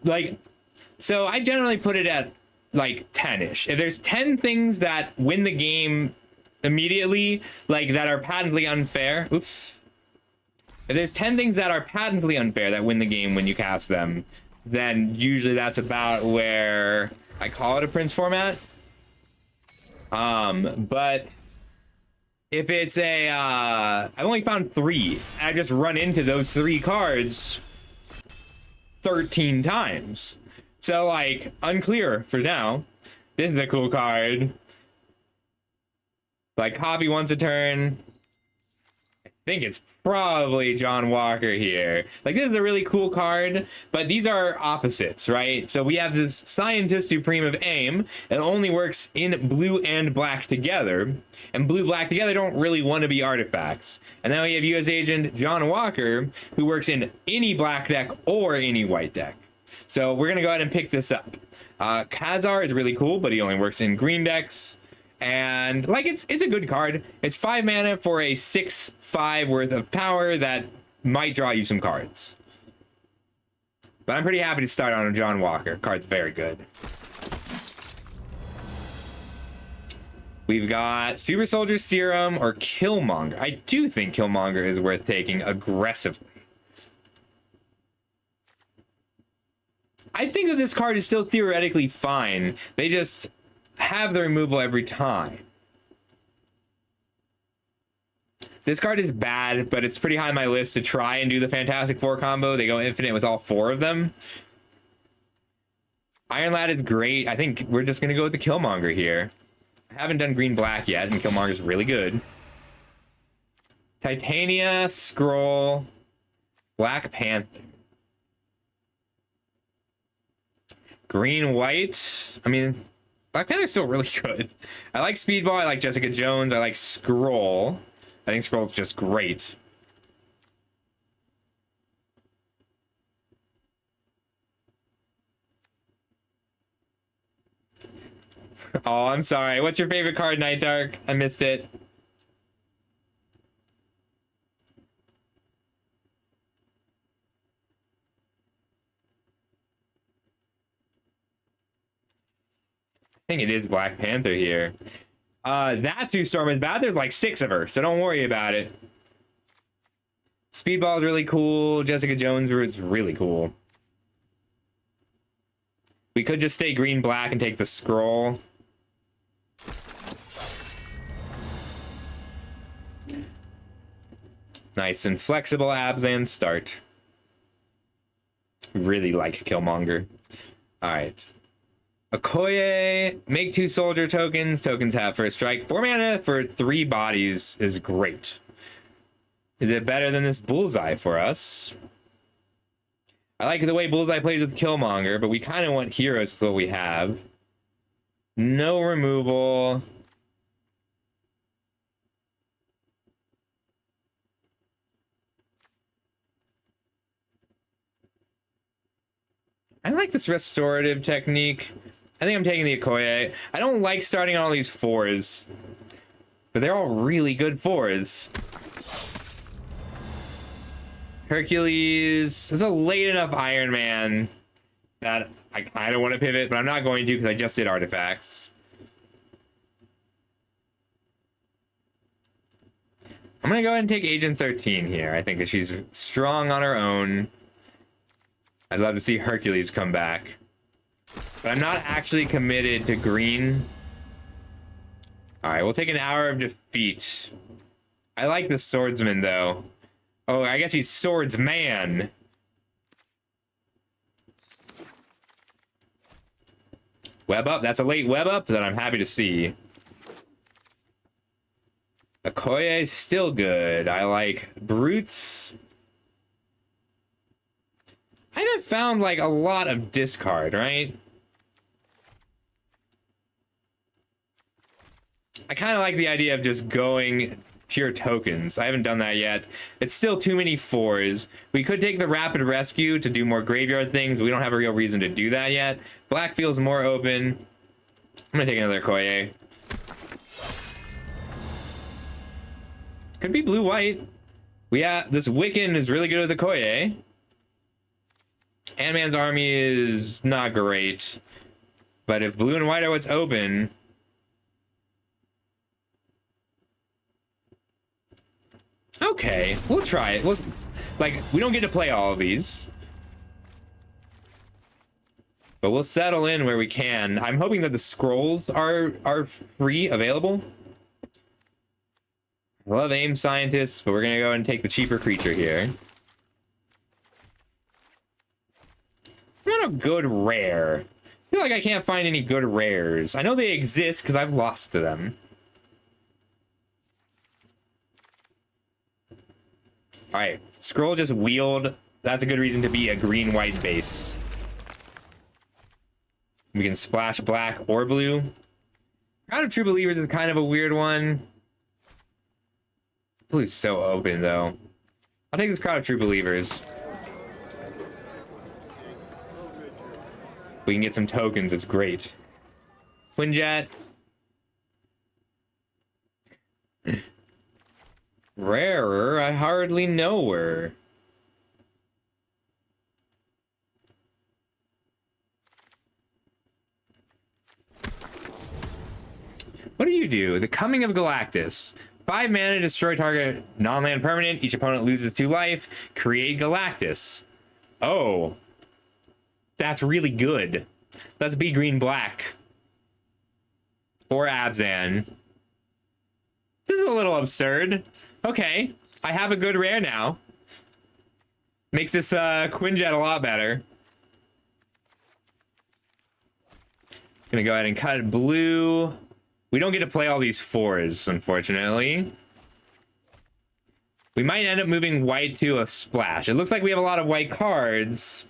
So I generally put it at 10-ish. If there's 10 things that win the game immediately, that are patently unfair. Oops. If there's 10 things that are patently unfair that win the game when you cast them, then usually that's about where I call it a Prince format. But if it's I've only found 3. I just run into those 3 cards 13 times. So unclear for now. This is a cool card. Copy once a turn. I think it's probably John Walker here. This is a really cool card, but these are opposites, right? So we have this Scientist Supreme of AIM that only works in blue and black together, and blue-black together don't really want to be artifacts. And then we have U.S. Agent John Walker, who works in any black deck or any white deck. So we're going to go ahead and pick this up. Khazar is really cool, but he only works in green decks. And it's a good card. It's 5 mana for a 6/5 worth of power that might draw you some cards. But I'm pretty happy to start on a John Walker. Card's very good. We've got Super Soldier Serum or Killmonger. I do think Killmonger is worth taking aggressively. I think that this card is still theoretically fine. They just have the removal every time. This card is bad, but it's pretty high on my list to try and do the Fantastic Four combo. They go infinite with all 4 of them. Iron Lad is great. I think we're just going to go with the Killmonger here. I haven't done green-black yet, and Killmonger's really good. Titania, Skrull, Black Panther. Green-white. I mean, Black Panther's still really good. I like Speedball. I like Jessica Jones. I like Skrull. I think Skrull's just great. Oh, I'm sorry. What's your favorite card, Night Dark? I missed it. I think it is Black Panther here. That Sue Storm is bad. There's like 6 of her, so don't worry about it. Speedball is really cool. Jessica Jones is really cool. We could just stay green black and take the scroll. Nice and flexible Abzan start. Really like Killmonger. All right. Okoye, make 2 soldier tokens. Tokens have first strike. 4 mana for 3 bodies is great. Is it better than this Bullseye for us? I like the way Bullseye plays with Killmonger, but we kind of want heroes to what we have. No removal. I like this restorative technique. I think I'm taking the Okoye. I don't like starting on all these 4s, but they're all really good 4s. Hercules is a late enough Iron Man that I kind of want to pivot, but I'm not going to because I just did artifacts. I'm going to go ahead and take Agent 13 here. I think that she's strong on her own. I'd love to see Hercules come back. But I'm not actually committed to green. Alright, we'll take an Hour of Defeat. I like the Swordsman, though. Oh, I guess he's Swordsman. Web up. That's a late web up that I'm happy to see. Okoye is still good. I like Brutes. I haven't found like a lot of discard, right? I kind of like the idea of just going pure tokens. I haven't done that yet. It's still too many 4s. We could take the Rapid Rescue to do more graveyard things. We don't have a real reason to do that yet. Black feels more open. I'm gonna take another Okoye. Could be blue-white. This Wiccan is really good with Okoye. Ant-Man's army is not great. But if blue and white are what's open... Okay, we'll try it. We don't get to play all of these. But we'll settle in where we can. I'm hoping that the scrolls are free, available. I love AIM Scientists, but we're going to go and take the cheaper creature here. I'm not a good rare. I feel like I can't find any good rares. I know they exist because I've lost to them. Alright, scroll just wheeled. That's a good reason to be a green-white base. We can splash black or blue. Crowd of True Believers is kind of a weird one. Blue's so open, though. I'll take this Crowd of True Believers. We can get some tokens, it's great. Quinjet. Rarer, I hardly know her. What do you do? The Coming of Galactus. 5 mana, destroy target non-land permanent. Each opponent loses 2 life. Create Galactus. Oh. That's really good. Let's be green black. Or Abzan. This is a little absurd. Okay, I have a good rare now. Makes this Quinjet a lot better. Gonna go ahead and cut blue. We don't get to play all these 4s, unfortunately. We might end up moving white to a splash. It looks like we have a lot of white cards.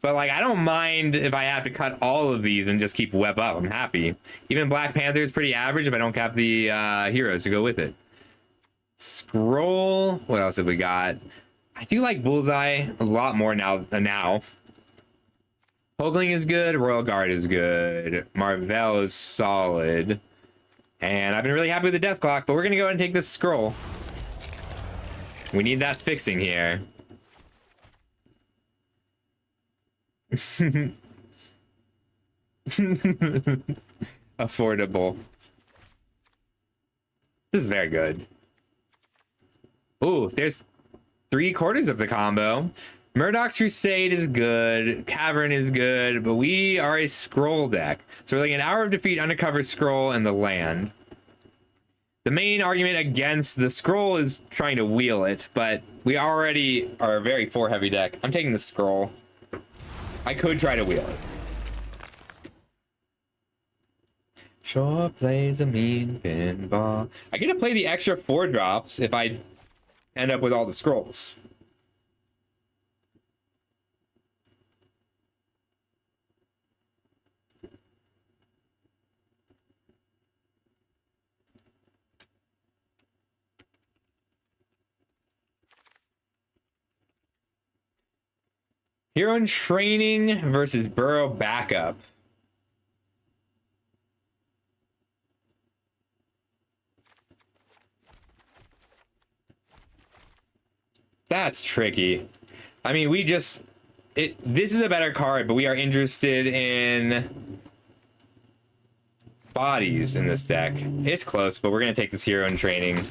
But, like, I don't mind if I have to cut all of these and just keep web up. I'm happy. Even Black Panther is pretty average if I don't have the heroes to go with it. Scroll. What else have we got? I do like Bullseye a lot more now than now. Hoagling is good. Royal Guard is good. Marvel is solid. And I've been really happy with the Death Clock, but we're going to go ahead and take this scroll. We need that fixing here. Affordable. This is very good. Ooh, there's 3/4 of the combo. Murdoch's Crusade is good. Cavern is good, but we are a scroll deck. So we're like an Hour of Defeat, Undercover Scroll, and the land. The main argument against the scroll is trying to wheel it, but we already are a very 4-heavy deck. I'm taking the scroll. I could try to wheel it. Sure plays a mean pinball. I get to play the extra 4 drops if I end up with all the scrolls. Hero in Training versus Burrow Backup. That's tricky. I mean, this is a better card, but we are interested in bodies in this deck. It's close, but we're going to take this Hero in Training.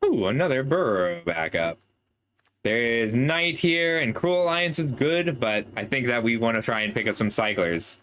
Ooh, another Burrow Backup. There is Knight here, and Cruel Alliance is good, but I think that we want to try and pick up some cyclers.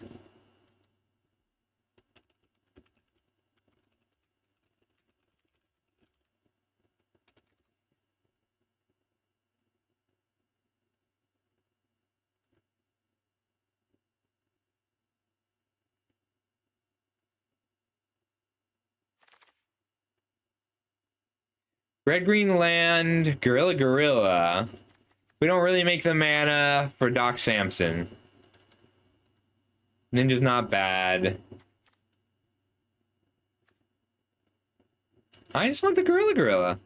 Red Green Land, Gorilla. We don't really make the mana for Doc Samson. Ninja's not bad. I just want the Gorilla.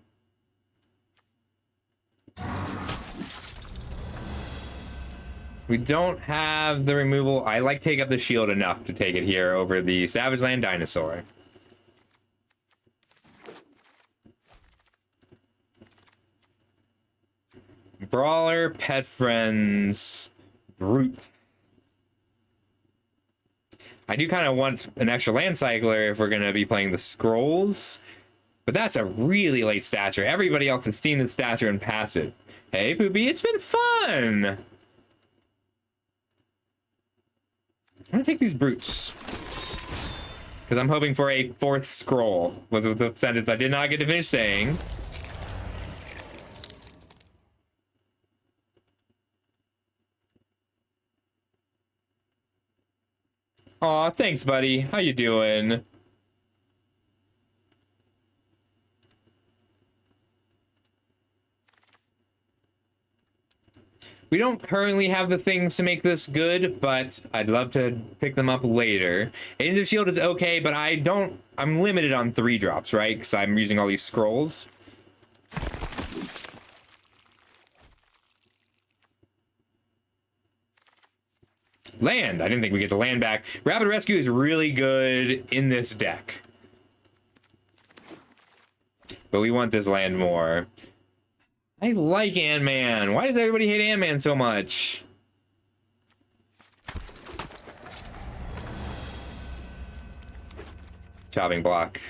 We don't have the removal. I like Take Up the Shield enough to take it here over the Savage Land Dinosaur. Brawler, Pet Friends, Brute. I do kind of want an extra land cycler if we're going to be playing the Scrolls, but that's a really late stature. Everybody else has seen the stature and passed it. Hey, Poopy, it's been fun! I'm going to take these Brutes, because I'm hoping for a 4th Scroll, was the sentence I did not get to finish saying. Aw, thanks, buddy. How you doing? We don't currently have the things to make this good, but I'd love to pick them up later. Agents of Shield is okay, but I'm limited on 3 drops, right? Because I'm using all these scrolls. Land. I didn't think we get the land back. Rapid Rescue is really good in this deck, but we want this land more. I like Ant-Man. Why does everybody hate Ant-Man so much? Chopping block.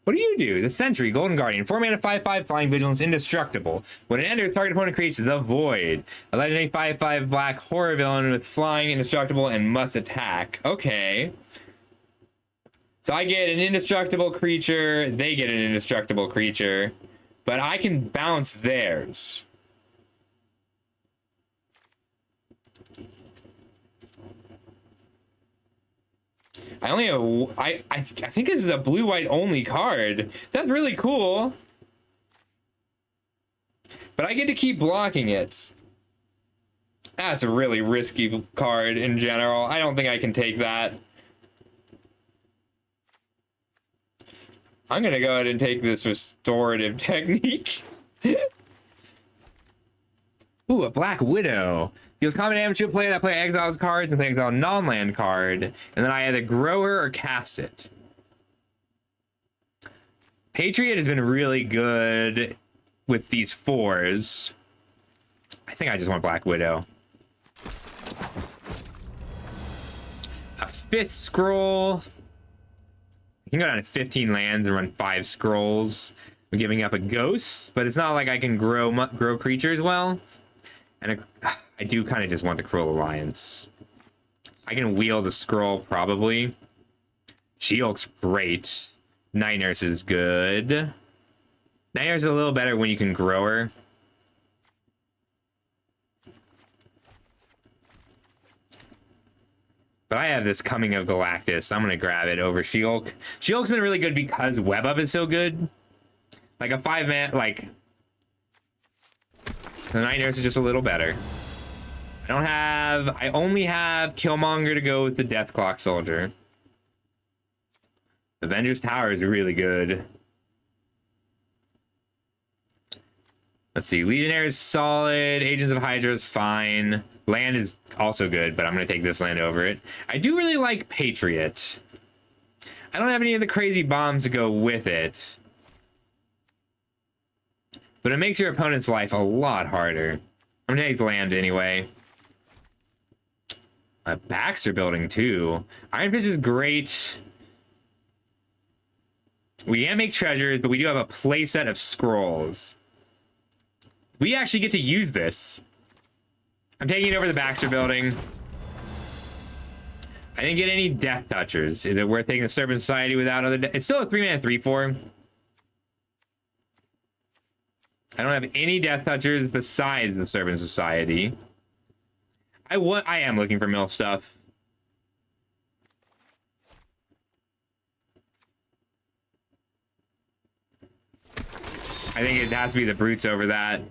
What do you do? The Sentry, Golden Guardian, 4 mana, 5/5, Flying Vigilance, Indestructible. When it enters, target opponent creates the Void. A legendary 5/5 black horror villain with flying, indestructible, and must attack. Okay. So I get an indestructible creature, they get an indestructible creature, but I can bounce theirs. I only have, I think this is a blue-white only card. That's really cool. But I get to keep blocking it. That's a really risky card in general. I don't think I can take that. I'm gonna go ahead and take this restorative technique. Ooh, a Black Widow. Deals combat damage to a player. That player exiles cards and exile a non-land card. And then I either grow her or cast it. Patriot has been really good with these 4s. I think I just want Black Widow. A 5th scroll. I can go down to 15 lands and run 5 scrolls. I'm giving up a ghost, but it's not like I can grow creatures well. And I do kind of just want the Cruel Alliance. I can wheel the scroll probably. She-Hulk's great. Night Nurse is good. Night Nurse is a little better when you can grow her. But I have this Coming of Galactus. I'm going to grab it over She-Hulk. She-Hulk's been really good because Web Up is so good. Like a 5-man, like... The Night Nurse is just a little better. I only have Killmonger to go with the Death Clock Soldier. Avengers Tower is really good. Let's see. Legionnaire is solid. Agents of Hydra is fine. Land is also good, but I'm going to take this land over it. I do really like Patriot. I don't have any of the crazy bombs to go with it. But it makes your opponent's life a lot harder. I'm going to take land anyway. Baxter building too. Iron Fist is great. We can't make treasures, but we do have a playset of scrolls. We actually get to use this. I'm taking it over the Baxter building. I didn't get any Death Touchers. Is it worth taking the Serpent Society without other... It's still a 3-mana 3/4. I don't have any Death Touchers besides the Serpent Society. I am looking for mill stuff. I think it has to be the Brutes over that.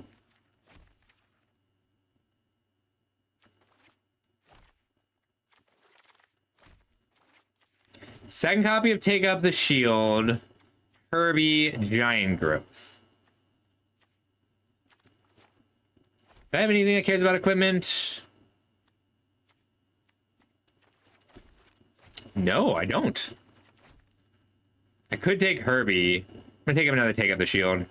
Second copy of Take Up the Shield. Herbie Giant Growth. Do I have anything that cares about equipment? No, I don't. I could take Herbie. I'm gonna take him another Take Up the Shield.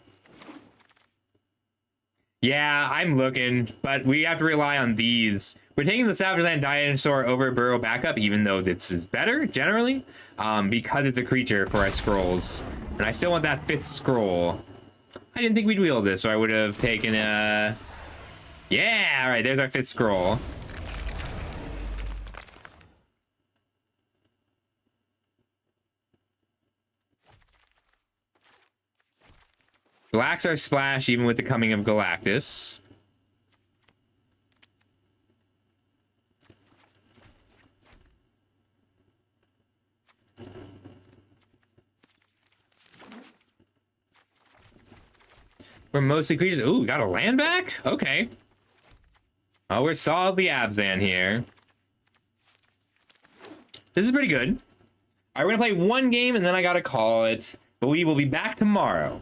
Yeah, I'm looking, but we have to rely on these. We're taking the Savage Land Dinosaur over Burrow Backup, even though this is better, generally, because it's a creature for our scrolls. And I still want that 5th scroll. I didn't think we'd wield this, so I would have taken a... Yeah, all right, there's our 5th scroll. Blacks are splash even with the Coming of Galactus. We're mostly creatures. Ooh, got a land back? Okay. Oh, we're solidly Abzan here. This is pretty good. All right, we're gonna play one game and then I gotta call it. But we will be back tomorrow.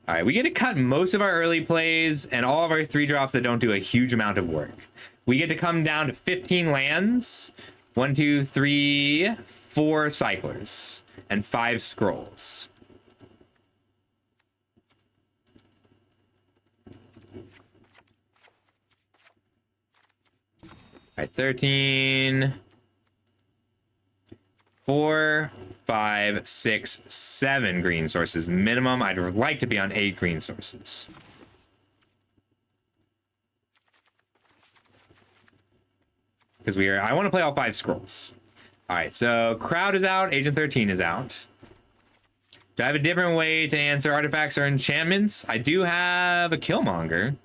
All right, we get to cut most of our early plays and all of our 3-drops that don't do a huge amount of work. We get to come down to 15 lands, 1, 2, 3, 4 cyclers, and 5 scrolls. All right, 13, 4, 5, 6, 7 green sources minimum. I'd like to be on 8 green sources. Because I want to play all 5 scrolls. All right, so Crowd is out, Agent 13 is out. Do I have a different way to answer artifacts or enchantments? I do have a Killmonger.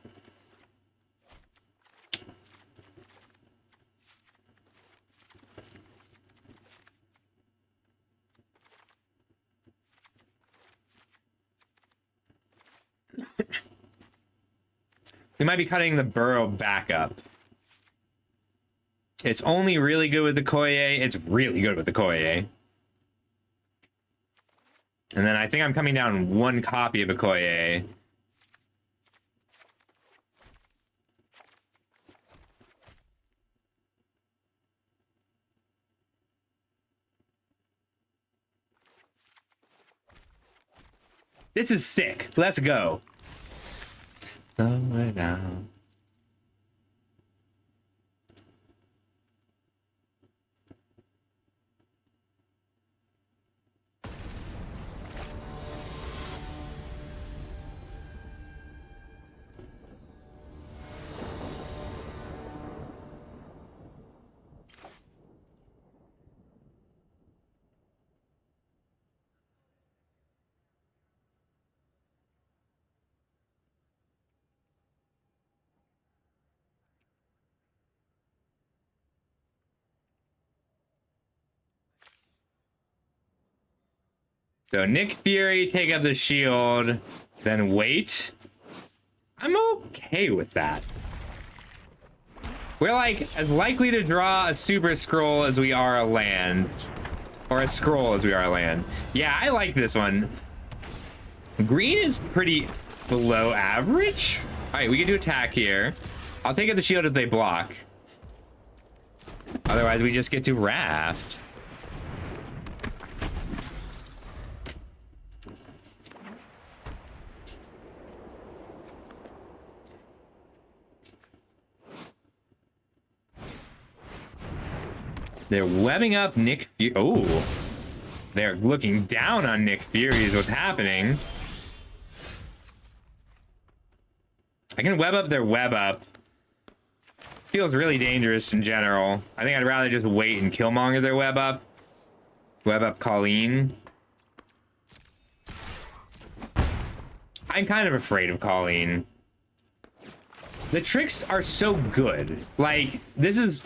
We might be cutting the Burrow back up. It's only really good with the Koye. It's really good with the Koye. And then I think I'm coming down one copy of a Koye. This is sick. Let's go. Somewhere down. So Nick Fury, take up the shield, then wait. I'm okay with that. We're like as likely to draw a super scroll as we are a land. Or a scroll as we are a land. Yeah, I like this one. Green is pretty below average. All right, we can do attack here. I'll take up the shield if they block. Otherwise, we just get to raft. They're webbing up Nick Fury. Oh, they're looking down on Nick Fury is what's happening. I can web up their web up. Feels really dangerous in general. I think I'd rather just wait and Killmonger their web up. Web up Colleen. I'm kind of afraid of Colleen. The tricks are so good. Like, this is...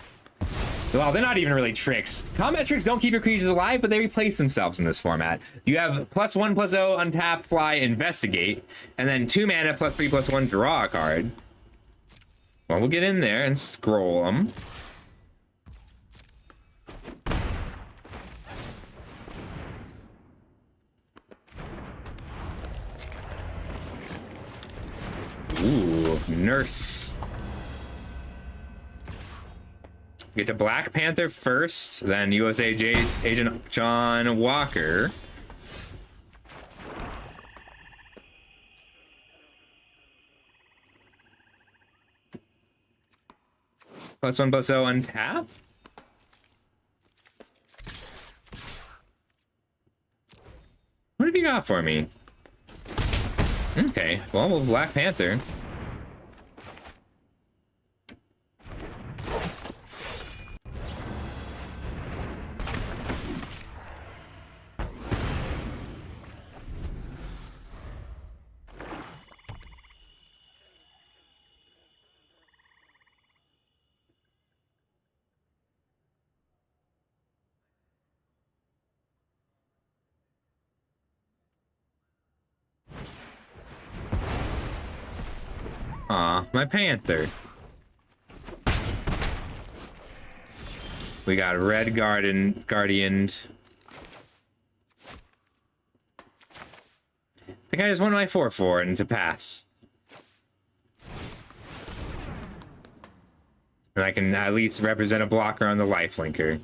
Well, they're not even really tricks. Combat tricks don't keep your creatures alive, but they replace themselves in this format. You have +1/+0, untap, fly, investigate, and then 2 mana +3/+1, draw a card. Well, we'll get in there and scroll them. Ooh, nurse. Get to Black Panther first, then USA Agent John Walker. +1/+0 untap. What have you got for me? Okay, well, Black Panther. Aw, my Panther. We got Red Guardian. I think I just won my 4/4 and to pass. And I can at least represent a blocker on the lifelinker.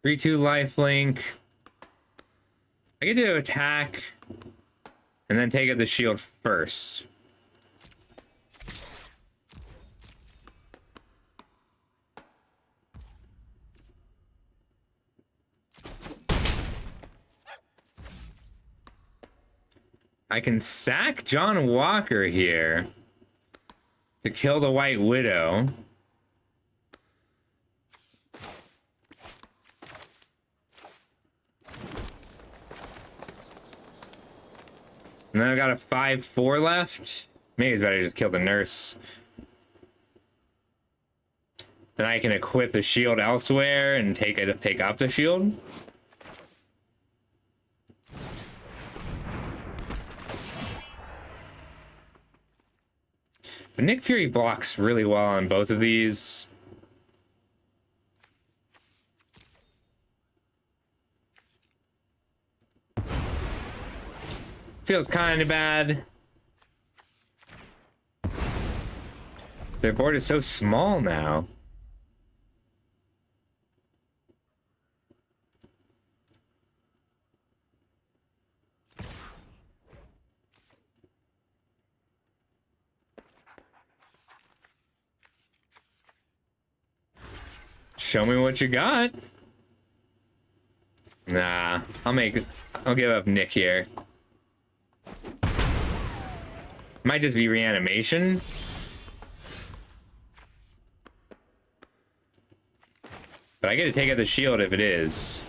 Three, 2 lifelink. I get to attack and then take out the shield first. I can sack John Walker here to kill the White Widow. And then I've got a 5-4 left. Maybe it's better to just kill the nurse. Then I can equip the shield elsewhere and take up the shield. But Nick Fury blocks really well on both of these. Feels kind of bad. Their board is so small now. Show me what you got. Nah, I'll give up Nick here. Might just be reanimation. But I get to take out the shield if it is.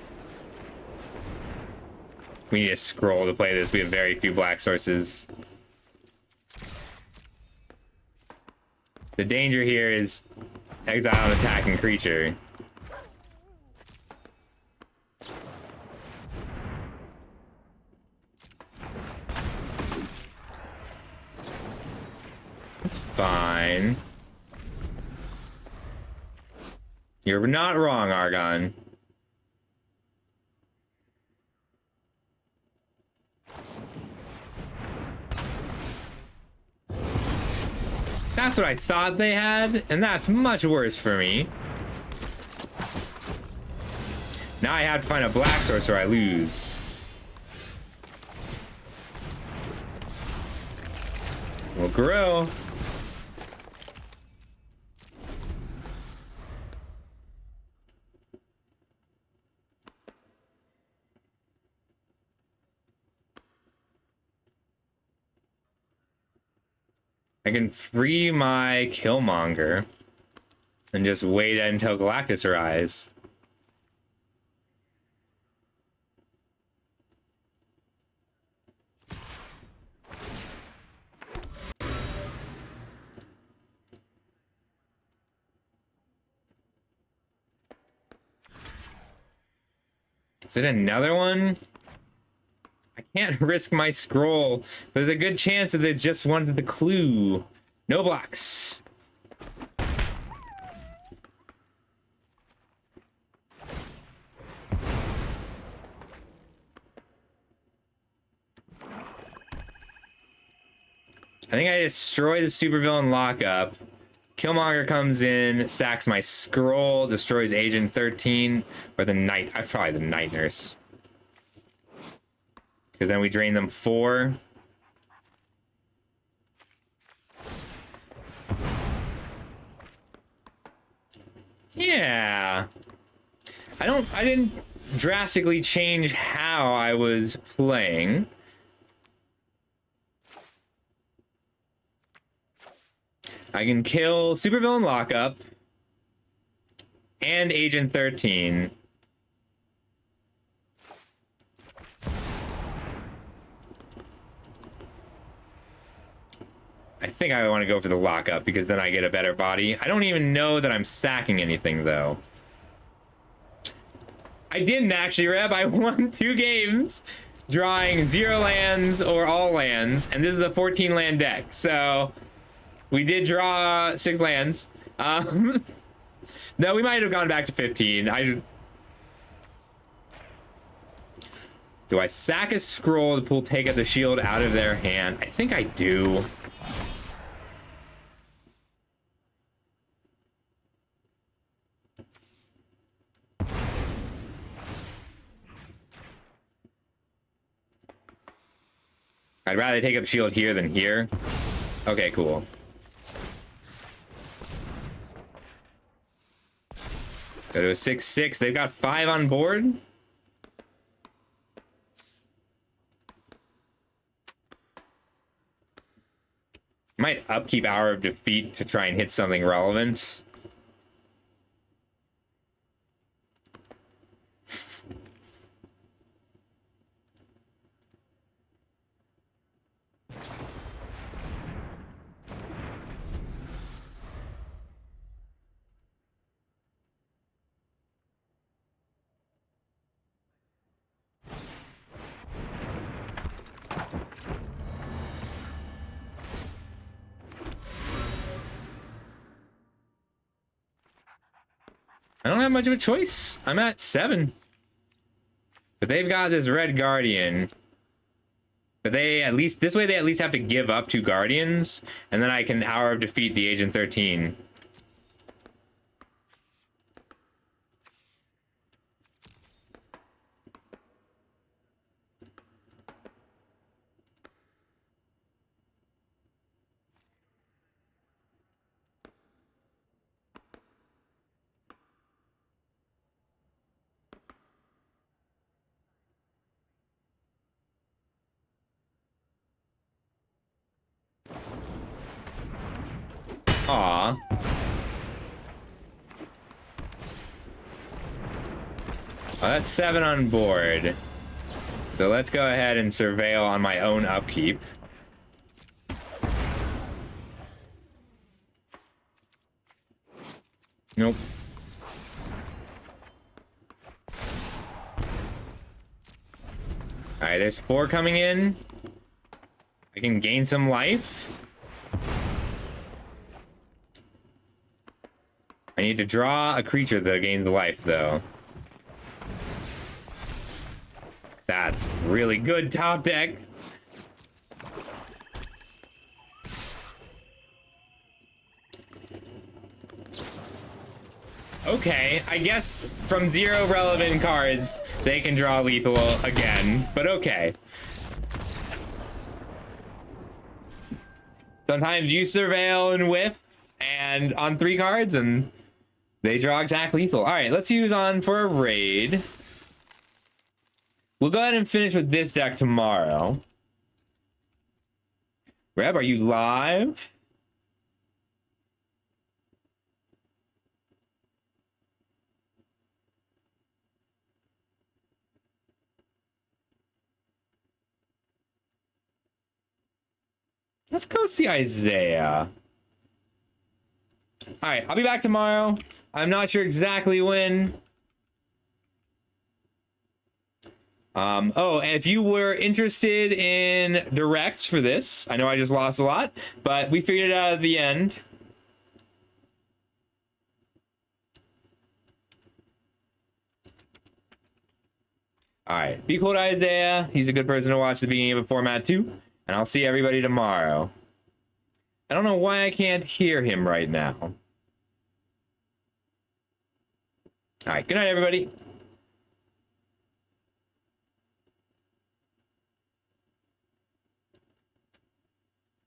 We need a scroll to play this. We have very few black sources. The danger here is exile an attacking creature. It's fine. You're not wrong, Argon. That's what I thought they had, and that's much worse for me. Now I have to find a black source or I lose. We'll grow. I can free my Killmonger and just wait until Galactus arrives. Is it another one? I can't risk my scroll. There's a good chance that it's just one of the clue. No blocks. I think I destroy the supervillain lockup. Killmonger comes in, sacks my scroll, destroys Agent 13, or the Night. Probably the Night Nurse. Because then we drain them 4. Yeah. I didn't drastically change how I was playing. I can kill Supervillain Lockup and Agent 13. I think I want to go for the lockup because then I get a better body. I don't even know that I'm sacking anything though. I didn't actually, Reb. I won 2 games drawing 0 lands or all lands, and this is a 14 land deck. So we did draw 6 lands. No, we might have gone back to 15. Do I sack a scroll to take the shield out of their hand? I think I do. I'd rather take up shield here than here. Okay, cool. Go to a 6-6. They've got 5 on board. Might upkeep Hour of Defeat to try and hit something relevant. I don't have much of a choice. I'm at 7. But they've got this red guardian. But they at least, this way they at least have to give up 2 guardians. And then I can Hour of Defeat the Agent 13. Aw. Oh, that's 7 on board. So let's go ahead and surveil on my own upkeep. Nope. Alright, there's 4 coming in. I can gain some life. I need to draw a creature that gains the life, though. That's really good top deck. Okay, I guess from 0 relevant cards, they can draw lethal again, but okay. Sometimes you surveil and whiff, and on 3 cards, and they draw exact lethal. All right, let's use on for a raid. We'll go ahead and finish with this deck tomorrow. Reb, are you live? Let's go see Isaiah. All right, I'll be back tomorrow. I'm not sure exactly when. Oh, and if you were interested in directs for this, I know I just lost a lot, but we figured it out at the end. All right, be cool to Isaiah. He's a good person to watch the beginning of a format too. And I'll see everybody tomorrow. I don't know why I can't hear him right now. All right, good night, everybody.